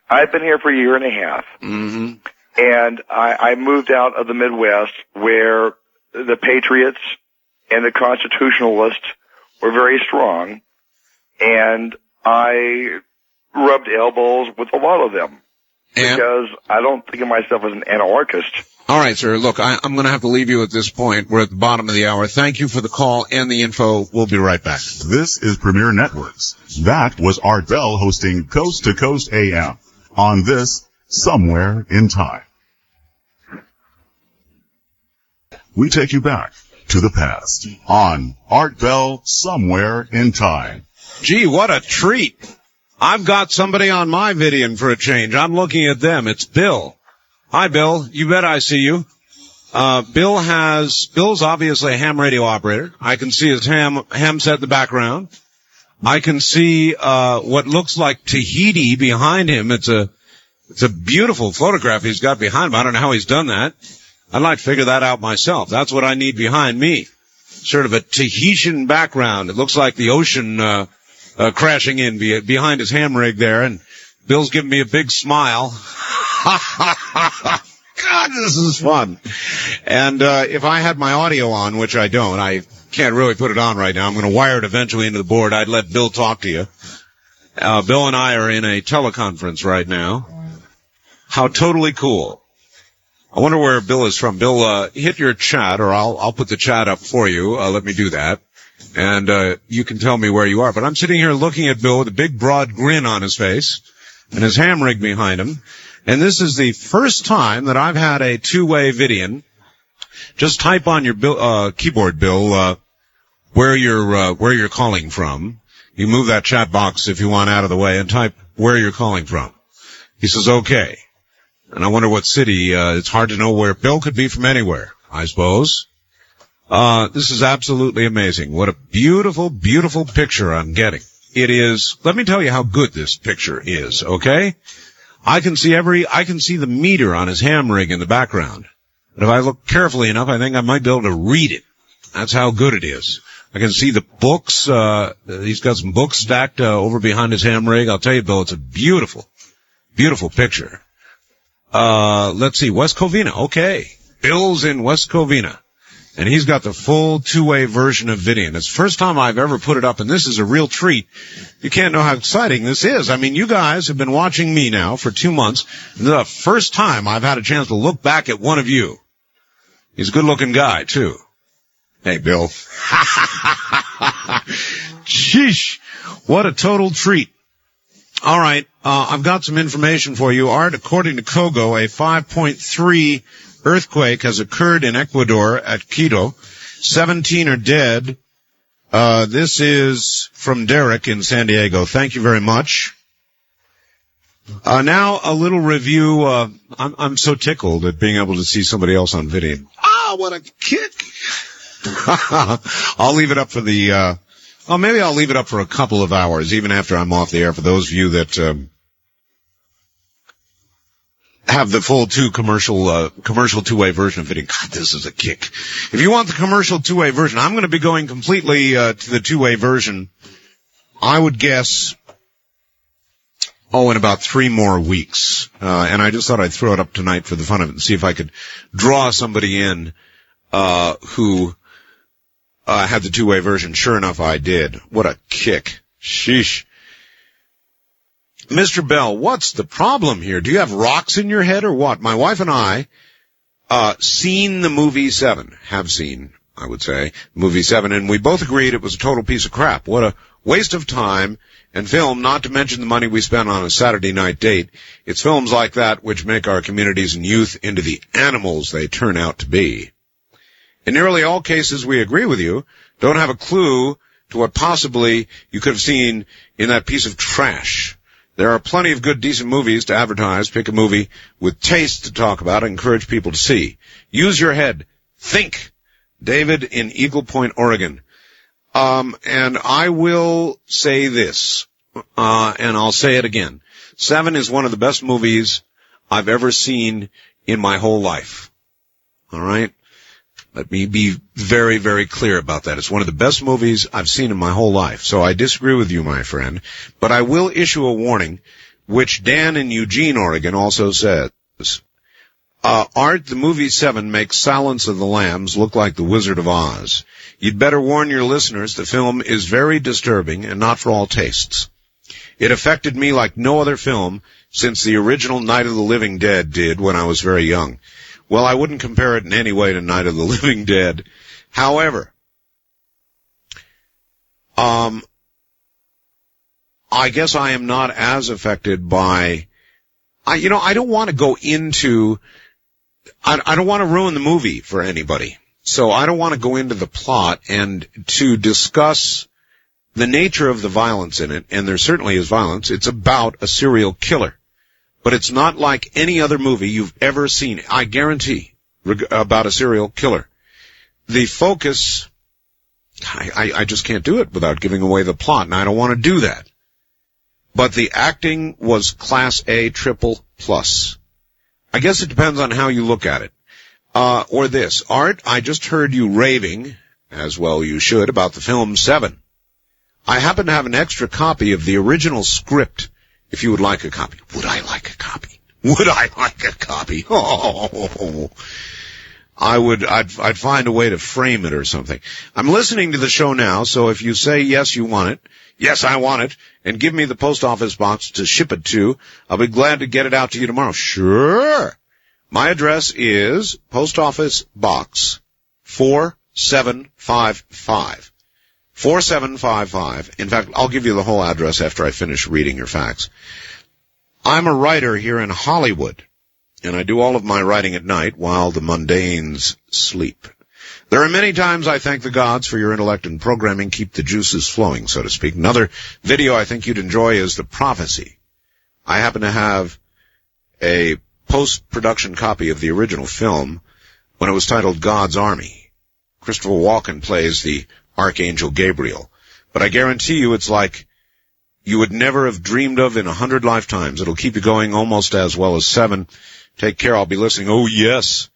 I've been here for a year and a half. Mm-hmm. And I moved out of the Midwest where the Patriots and the Constitutionalists were very strong, and I rubbed elbows with a lot of them because I don't think of myself as an anarchist. All right, sir. Look, I'm going to have to leave you at this point. We're at the bottom of the hour. Thank you for the call and the info. We'll be right back. This is Premier Networks. That was Art Bell hosting Coast to Coast AM on this Somewhere in Time. We take you back to the past on Art Bell Somewhere in Time. Gee, what a treat. I've got somebody on my Vidian for a change. I'm looking at them. It's Bill. Hi, Bill. You bet I see you. Bill's obviously a ham radio operator. I can see his ham set in the background. I can see what looks like Tahiti behind him. It's a beautiful photograph he's got behind him. I don't know how he's done that. I'd like to figure that out myself. That's what I need behind me. Sort of a Tahitian background. It looks like the ocean crashing in behind his ham rig there, and Bill's giving me a big smile. God, this is fun. And if I had my audio on, which I don't, I can't really put it on right now. I'm going to wire it eventually into the board. I'd let Bill talk to you. Bill and I are in a teleconference right now. How totally cool. I wonder where Bill is from. Bill, hit your chat, or I'll put the chat up for you. Let me do that. And you can tell me where you are. But I'm sitting here looking at Bill with a big, broad grin on his face and his ham rig behind him. And this is the first time that I've had a two-way Vidian. Just type on your keyboard, Bill, where you're calling from. You move that chat box if you want out of the way and type where you're calling from. He says, okay. And I wonder what city. It's hard to know where. Bill could be from anywhere, I suppose. This is absolutely amazing. What a beautiful, beautiful picture I'm getting. It is. Let me tell you how good this picture is, okay? I can see the meter on his ham rig in the background. But if I look carefully enough, I think I might be able to read it. That's how good it is. I can see the books. He's got some books stacked over behind his ham rig. I'll tell you, Bill, it's a beautiful, beautiful picture. Let's see, West Covina. Okay. Bill's in West Covina. And he's got the full two-way version of Vidian. It's the first time I've ever put it up, and this is a real treat. You can't know how exciting this is. I mean, you guys have been watching me now for 2 months. This is the first time I've had a chance to look back at one of you. He's a good-looking guy, too. Hey, Bill. Sheesh. What a total treat. All right. I've got some information for you, Art. According to Kogo, a 5.3 earthquake has occurred in Ecuador at Quito. 17 are dead. This is from Derek in San Diego. Thank you very much. Now a little review. I'm so tickled at being able to see somebody else on video. Ah, what a kick. I'll leave it up for maybe I'll leave it up for a couple of hours, even after I'm off the air, for those of you that, have the full commercial two-way version of it. God, this is a kick. If you want the commercial two-way version, I'm going to be going completely to the two-way version, I would guess, in about 3 more weeks. And I just thought I'd throw it up tonight for the fun of it and see if I could draw somebody in who had the two-way version. Sure enough, I did. What a kick. Sheesh. Mr. Bell, what's the problem here? Do you have rocks in your head or what? My wife and I, seen the movie 7. Have seen, I would say, movie 7, and we both agreed it was a total piece of crap. What a waste of time and film, not to mention the money we spent on a Saturday night date. It's films like that which make our communities and youth into the animals they turn out to be. In nearly all cases, we agree with you. Don't have a clue to what possibly you could have seen in that piece of trash. There are plenty of good, decent movies to advertise. Pick a movie with taste to talk about and encourage people to see. Use your head. Think. David in Eagle Point, Oregon. And I will say this, and I'll say it again. 7 is one of the best movies I've ever seen in my whole life. All right? Let me be very, very clear about that. It's one of the best movies I've seen in my whole life. So I disagree with you, my friend. But I will issue a warning, which Dan in Eugene, Oregon also says. Art, the movie 7 makes Silence of the Lambs look like The Wizard of Oz. You'd better warn your listeners the film is very disturbing and not for all tastes. It affected me like no other film since the original Night of the Living Dead did when I was very young. Well, I wouldn't compare it in any way to Night of the Living Dead. However, I guess I am not as affected by, I don't want to go into, I don't want to ruin the movie for anybody. So I don't want to go into the plot and to discuss the nature of the violence in it, and there certainly is violence. It's about a serial killer. But it's not like any other movie you've ever seen, I guarantee, about a serial killer. The focus I just can't do it without giving away the plot, and I don't want to do that. But the acting was Class A triple plus. I guess it depends on how you look at it. Or this. Art, I just heard you raving, as well you should, about the film Seven. I happen to have an extra copy of the original script, if you would like a copy. Would I like a copy? Would I like a copy? Oh, I'd find a way to frame it or something. I'm listening to the show now, so if you say yes, you want it, yes, I want it, and give me the post office box to ship it to, I'll be glad to get it out to you tomorrow. Sure. My address is Post Office Box 4755. 4755. In fact, I'll give you the whole address after I finish reading your facts. I'm a writer here in Hollywood, and I do all of my writing at night while the mundanes sleep. There are many times I thank the gods for your intellect and programming keep the juices flowing, so to speak. Another video I think you'd enjoy is The Prophecy. I happen to have a post-production copy of the original film when it was titled God's Army. Christopher Walken plays the Archangel Gabriel. But I guarantee you it's like you would never have dreamed of in 100 lifetimes. It'll keep you going almost as well as Seven. Take care, I'll be listening. Oh, yes.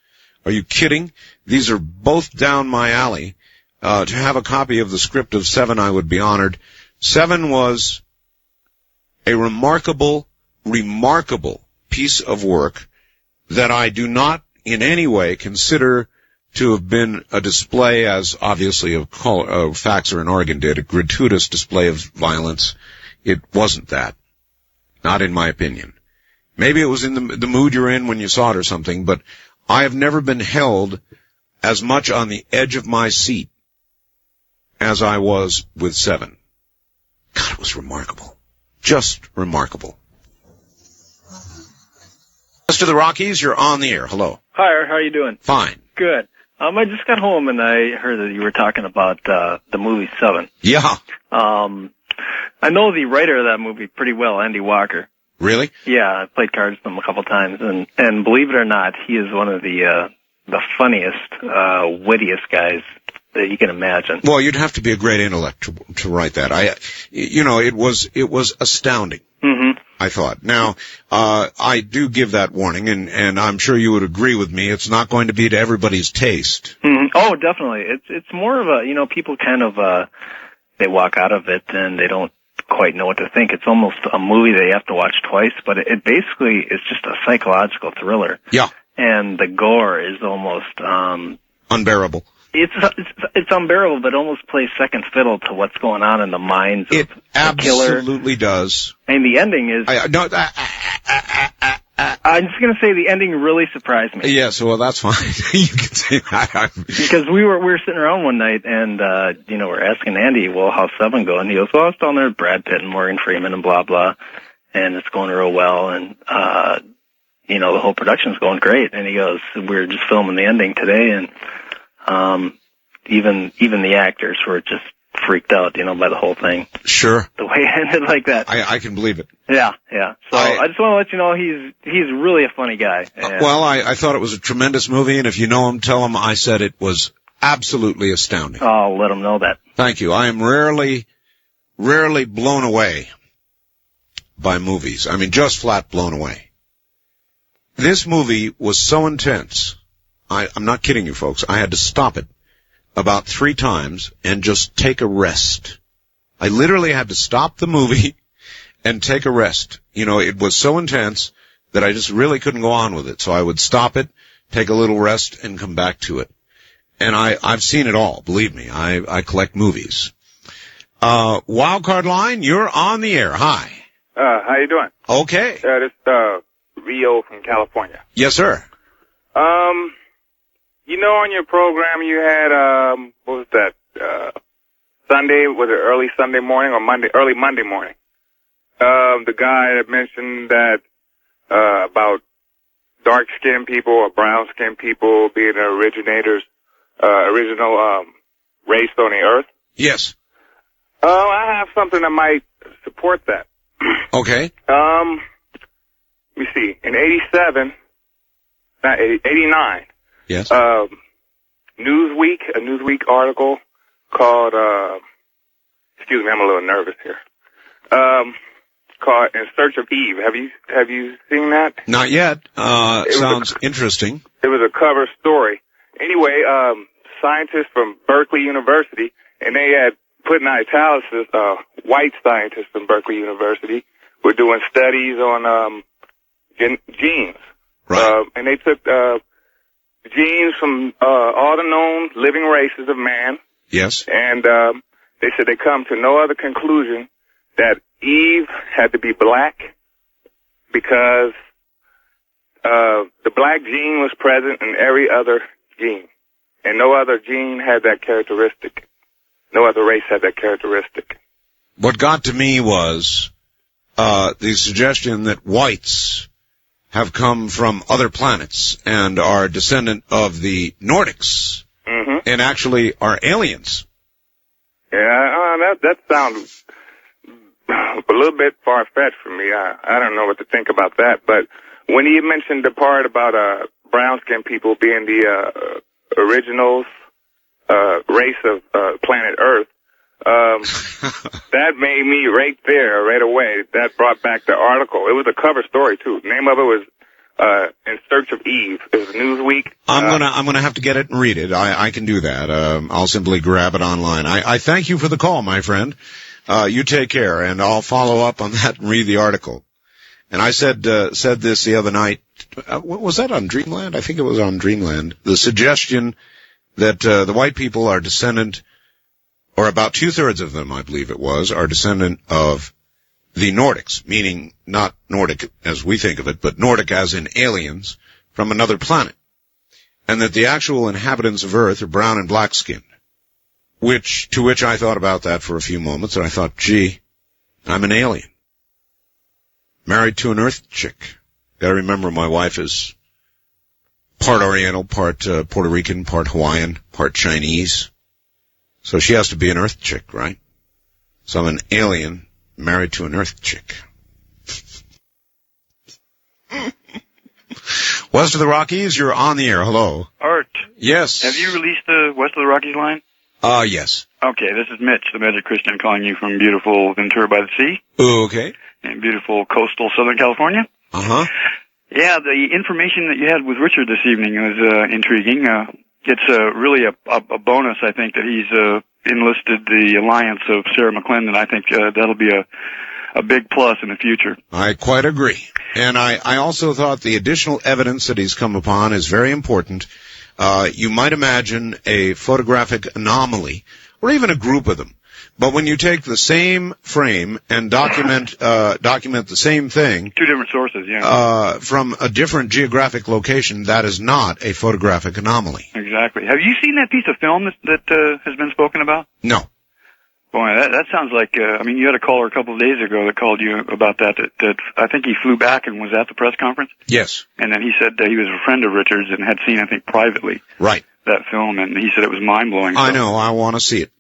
Are you kidding? These are both down my alley. To have a copy of the script of Seven, I would be honored. Seven was a remarkable piece of work that I do not in any way consider to have been a display, as obviously Faxer in Oregon did, a gratuitous display of violence. It wasn't that. Not in my opinion. Maybe it was in the mood you're in when you saw it or something, but I have never been held as much on the edge of my seat as I was with Seven. God, it was remarkable. Just remarkable. Mr. the Rockies, you're on the air. Hello. Hi, Art. How are you doing? Fine. Good. I just got home and I heard that you were talking about the movie Seven. Yeah. I know the writer of that movie pretty well, Andy Walker. Really? Yeah, I played cards with him a couple times, and believe it or not, he is one of the funniest, wittiest guys that you can imagine. Well, you'd have to be a great intellect to write that. It was astounding. Mm-hmm. I thought. Now, I do give that warning, and I'm sure you would agree with me. It's not going to be to everybody's taste. Mm-hmm. Oh, definitely. It's more of a, people kind of, they walk out of it and they don't quite know what to think. It's almost a movie they have to watch twice, but it basically is just a psychological thriller. Yeah. And the gore is almost, unbearable. It's unbearable, but it almost plays second fiddle to what's going on in the minds of the killer. It absolutely does. And the ending is... I'm just going to say the ending really surprised me. Yes, well, that's fine. You can say that. Because we were sitting around one night, and, we're asking Andy, well, how's Seven going? He goes, well, it's down there with Brad Pitt and Morgan Freeman and blah, blah, and it's going real well, and, the whole production's going great. And he goes, we're just filming the ending today, and... even the actors were just freaked out, by the whole thing. Sure. The way it ended like that. I can believe it. Yeah. So I just want to let you know he's really a funny guy. Well, I thought it was a tremendous movie, and if you know him, tell him I said it was absolutely astounding. I'll let him know that. Thank you. I am rarely blown away by movies. I mean, just flat blown away. This movie was so intense. I'm not kidding you, folks. I had to stop it about 3 times and just take a rest. I literally had to stop the movie and take a rest. It was so intense that I just really couldn't go on with it. So I would stop it, take a little rest, and come back to it. And I've seen it all. Believe me, I collect movies. Wildcard line, you're on the air. Hi. How you doing? Okay. This Rio from California. Yes, sir. On your program you had, what was that, Sunday, was it early Sunday morning or early Monday morning? The guy that mentioned that, about dark-skinned people or brown-skinned people being the original, race on the earth? Yes. I have something that might support that. Okay. Let me see, in 89, yes. a Newsweek article called, excuse me, I'm a little nervous here. Called In Search of Eve. Have you seen that? Not yet. Sounds interesting. It was a cover story. Anyway, scientists from Berkeley University, and they had put in italics, white scientists from Berkeley University were doing studies on genes. Right. And they took genes from all the known living races of man. Yes. And they said they come to no other conclusion that Eve had to be black because the black gene was present in every other gene. And no other gene had that characteristic. No other race had that characteristic. What got to me was the suggestion that whites have come from other planets and are descendant of the Nordics and actually are aliens. Yeah, that sounds a little bit far-fetched for me. I don't know what to think about that. But when you mentioned the part about brown-skinned people being the originals race of planet Earth, that made me right there, right away. That brought back the article. It was a cover story, too. The name of it was In Search of Eve. It was Newsweek. I'm gonna have to get it and read it. I can do that. I'll simply grab it online. I thank you for the call, my friend. You take care, and I'll follow up on that and read the article. And I said this the other night. Was that on Dreamland? I think it was on Dreamland. The suggestion that the white people are descendant, or about 2/3 of them, I believe it was, are descendant of the Nordics, meaning not Nordic as we think of it, but Nordic as in aliens from another planet. And that the actual inhabitants of Earth are brown and black-skinned. To which I thought about that for a few moments, and I thought, gee, I'm an alien. Married to an Earth chick. Gotta remember my wife is part Oriental, part Puerto Rican, part Hawaiian, part Chinese. So she has to be an Earth chick, right? So I'm an alien married to an Earth chick. West of the Rockies, you're on the air. Hello. Art. Yes. Have you released the West of the Rockies line? Yes. Okay, this is Mitch, the Magic Christian, calling you from beautiful Ventura by the Sea. Okay. In beautiful coastal Southern California. Uh-huh. Yeah, the information that you had with Richard this evening was intriguing. It's really a bonus, I think, that he's enlisted the alliance of Sarah McClendon. I think that'll be a big plus in the future. I quite agree. And I also thought the additional evidence that he's come upon is very important. You might imagine a photographic anomaly, or even a group of them. But when you take the same frame and document the same thing, two different sources, yeah, from a different geographic location, that is not a photographic anomaly. Exactly. Have you seen that piece of film that has been spoken about? No. Boy, that sounds like, you had a caller a couple of days ago that called you about that I think he flew back and was at the press conference. Yes. And then he said he was a friend of Richard's and had seen, I think, privately. Right. That film, and he said it was mind-blowing. I know. I want to see it.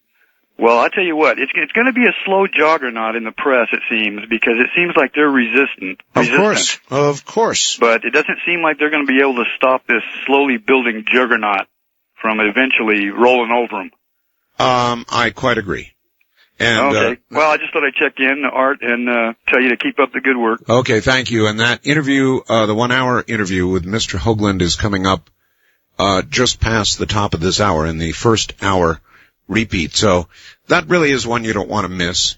Well, I'll tell you what, it's going to be a slow juggernaut in the press, it seems, because it seems like they're resistant. Of course. But it doesn't seem like they're going to be able to stop this slowly building juggernaut from eventually rolling over them. I quite agree. And, okay. Well, I just thought I'd check in, Art, and tell you to keep up the good work. Okay, thank you. And that interview, the 1 hour interview with Mr. Hoagland is coming up just past the top of this hour in the first hour repeat. So that really is one you don't want to miss.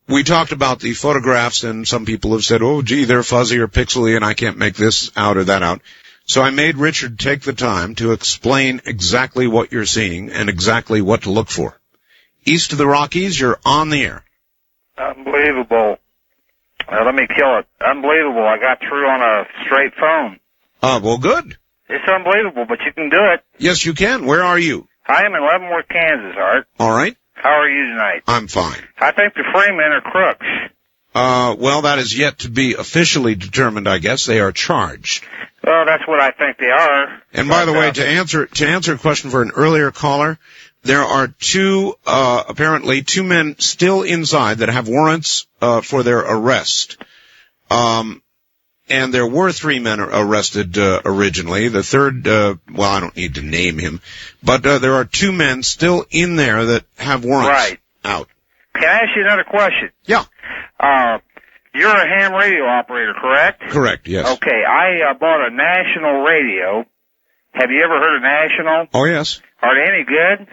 We talked about the photographs, and some people have said, oh, gee, they're fuzzy or pixely, and I can't make this out or that out. So I made Richard take the time to explain exactly what you're seeing and exactly what to look for. East of the Rockies, you're on the air. Unbelievable. Let me kill it. Unbelievable. I got through on a straight phone. Well, good. It's unbelievable, but you can do it. Yes, you can. Where are you? I am in Leavenworth, Kansas, Art. All right. How are you tonight? I'm fine. I think the Freemen are crooks. Well, that is yet to be officially determined, I guess. They are charged. Well, that's what I think they are. And by the way, to answer a question for an earlier caller, there are apparently two men still inside that have warrants for their arrest. And there were 3 men arrested originally. The third, well, I don't need to name him, but there are 2 men still in there that have warrants out. Can I ask you another question? Yeah. You're a ham radio operator, correct? Correct, yes. Okay, I bought a National radio. Have you ever heard of National? Oh, yes. Are they any good?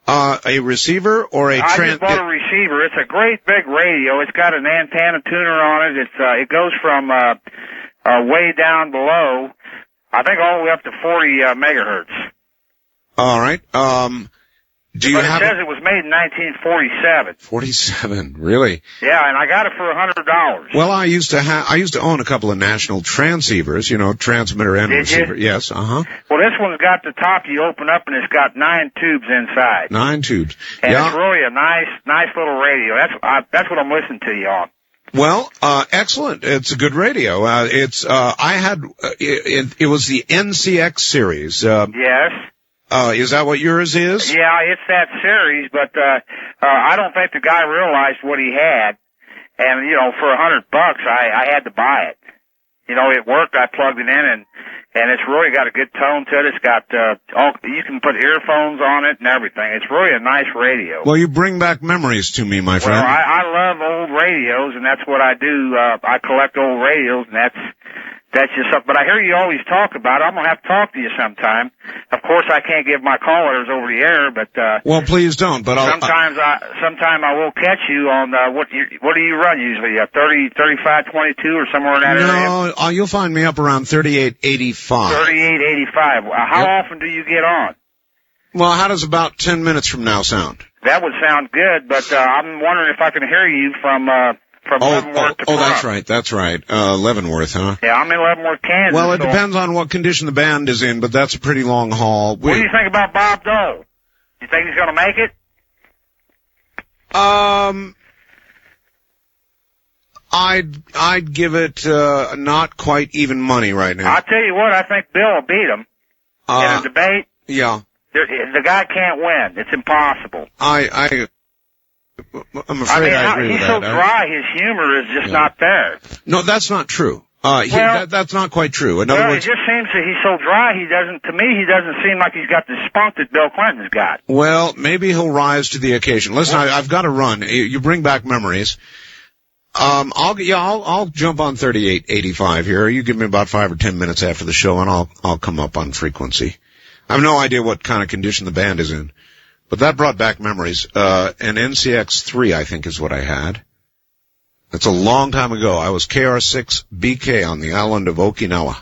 A receiver or a I just bought a receiver. It's a great big radio. It's got an antenna tuner on it. It goes from way down below, I think all the way up to 40 megahertz. All right. Do you have? It says it was made in 1947. 47, really? Yeah, and I got it for $100. Well, I used to own a couple of National transceivers, transmitter and receiver. You? Yes, Well, this one's got the top you open up, and it's got 9 tubes inside. 9 tubes. And yeah. It's really a nice little radio. That's what I'm listening to you on. Well, excellent. It's a good radio. It was the NCX series. Yes. Is that what yours is? Yeah, it's that series, but I don't think the guy realized what he had. And, for $100, I had to buy it. It worked. I plugged it in, and it's really got a good tone to it. It's got you can put earphones on it and everything. It's really a nice radio. Well, you bring back memories to me, my friend. Well, I love old radios, and that's what I do. I collect old radios, and that's just something. But I hear you always talk about it. I'm gonna have to talk to you sometime. Of course, I can't give my callers over the air, but well, please don't. But sometime I will catch you on what do you run usually? 30, 35, 22, or somewhere in that area. No, you'll find me up around 3885. 3885. How often do you get on? Well, how does about 10 minutes from now sound? That would sound good, but I'm wondering if I can hear you from Leavenworth to Pahrump. That's right. Leavenworth, huh? Yeah, I'm in Leavenworth, Kansas. Well, it depends on what condition the band is in, but that's a pretty long haul. What do you think about Bob Dole? You think he's going to make it? I'd give it not quite even money right now. I'll tell you what, I think Bill will beat him in a debate. Yeah. The guy can't win. It's impossible. I'm afraid I agree with that. He's so dry, his humor is just not there. No, that's not true. That's not quite true. In other words, it just seems that he's so dry, he doesn't seem like he's got the spunk that Bill Clinton's got. Well, maybe he'll rise to the occasion. Listen, I've got to run. You bring back memories. I'll jump on 3885 here. You give me about 5 or 10 minutes after the show, and I'll come up on frequency. I have no idea what kind of condition the band is in, but that brought back memories. An NCX3, I think, is what I had. That's a long time ago. I was KR6BK on the island of Okinawa.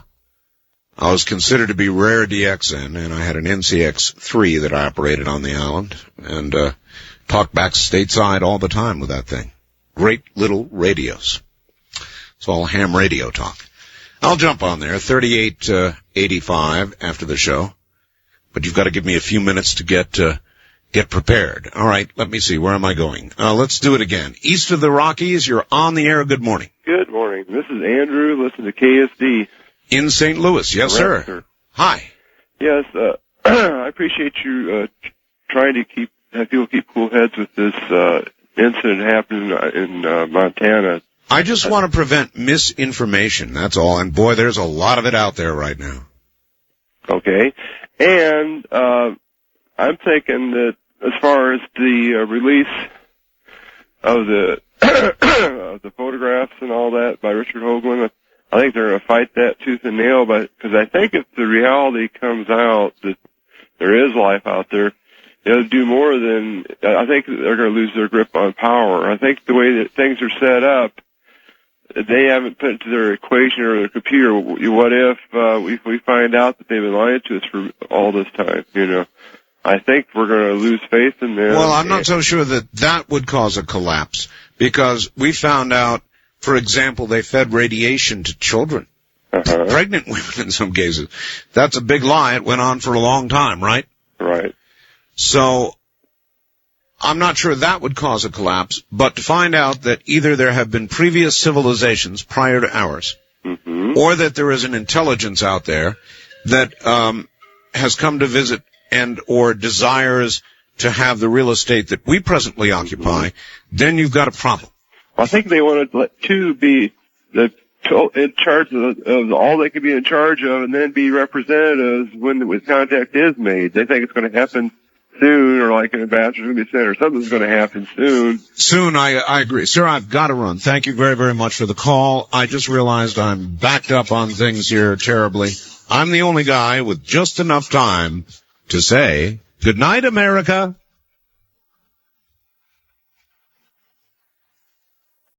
I was considered to be rare DX then, and I had an NCX3 that I operated on the island, and talked back stateside all the time with that thing. Great little radios. It's all ham radio talk. I'll jump on there, 3885 after the show. But you've got to give me a few minutes to get prepared. All right, let me see. Where am I going? Let's do it again. East of the Rockies, you're on the air. Good morning. Good morning. This is Andrew. Listen to KSD. In St. Louis. Yes, Correct, sir. Hi. Yes, I appreciate you trying to have people keep cool heads with this incident happening in Montana. I just want to prevent misinformation. That's all. And boy, there's a lot of it out there right now. Okay. And I'm thinking that as far as the release of the of the photographs and all that by Richard Hoagland, I think they're going to fight that tooth and nail, because I think if the reality comes out that there is life out there, they'll do more than, I think they're going to lose their grip on power. I think the way that things are set up, they haven't put into their equation or their computer, what if we find out that they've been lying to us for all this time, I think we're going to lose faith in them. Well, I'm not so sure that would cause a collapse, because we found out, for example, they fed radiation to children, pregnant women in some cases. That's a big lie. It went on for a long time, right? Right. So I'm not sure that would cause a collapse, but to find out that either there have been previous civilizations prior to ours, or that there is an intelligence out there that has come to visit and or desires to have the real estate that we presently occupy, then you've got a problem. I think they wanted to be the in charge of all they can be in charge of, and then be representatives when the contact is made. They think it's going to happen soon, or like an ambassador's going to be sent, or something's going to happen soon. Soon, I agree. Sir, I've got to run. Thank you very, very much for the call. I just realized I'm backed up on things here terribly. I'm the only guy with just enough time to say, good night, America.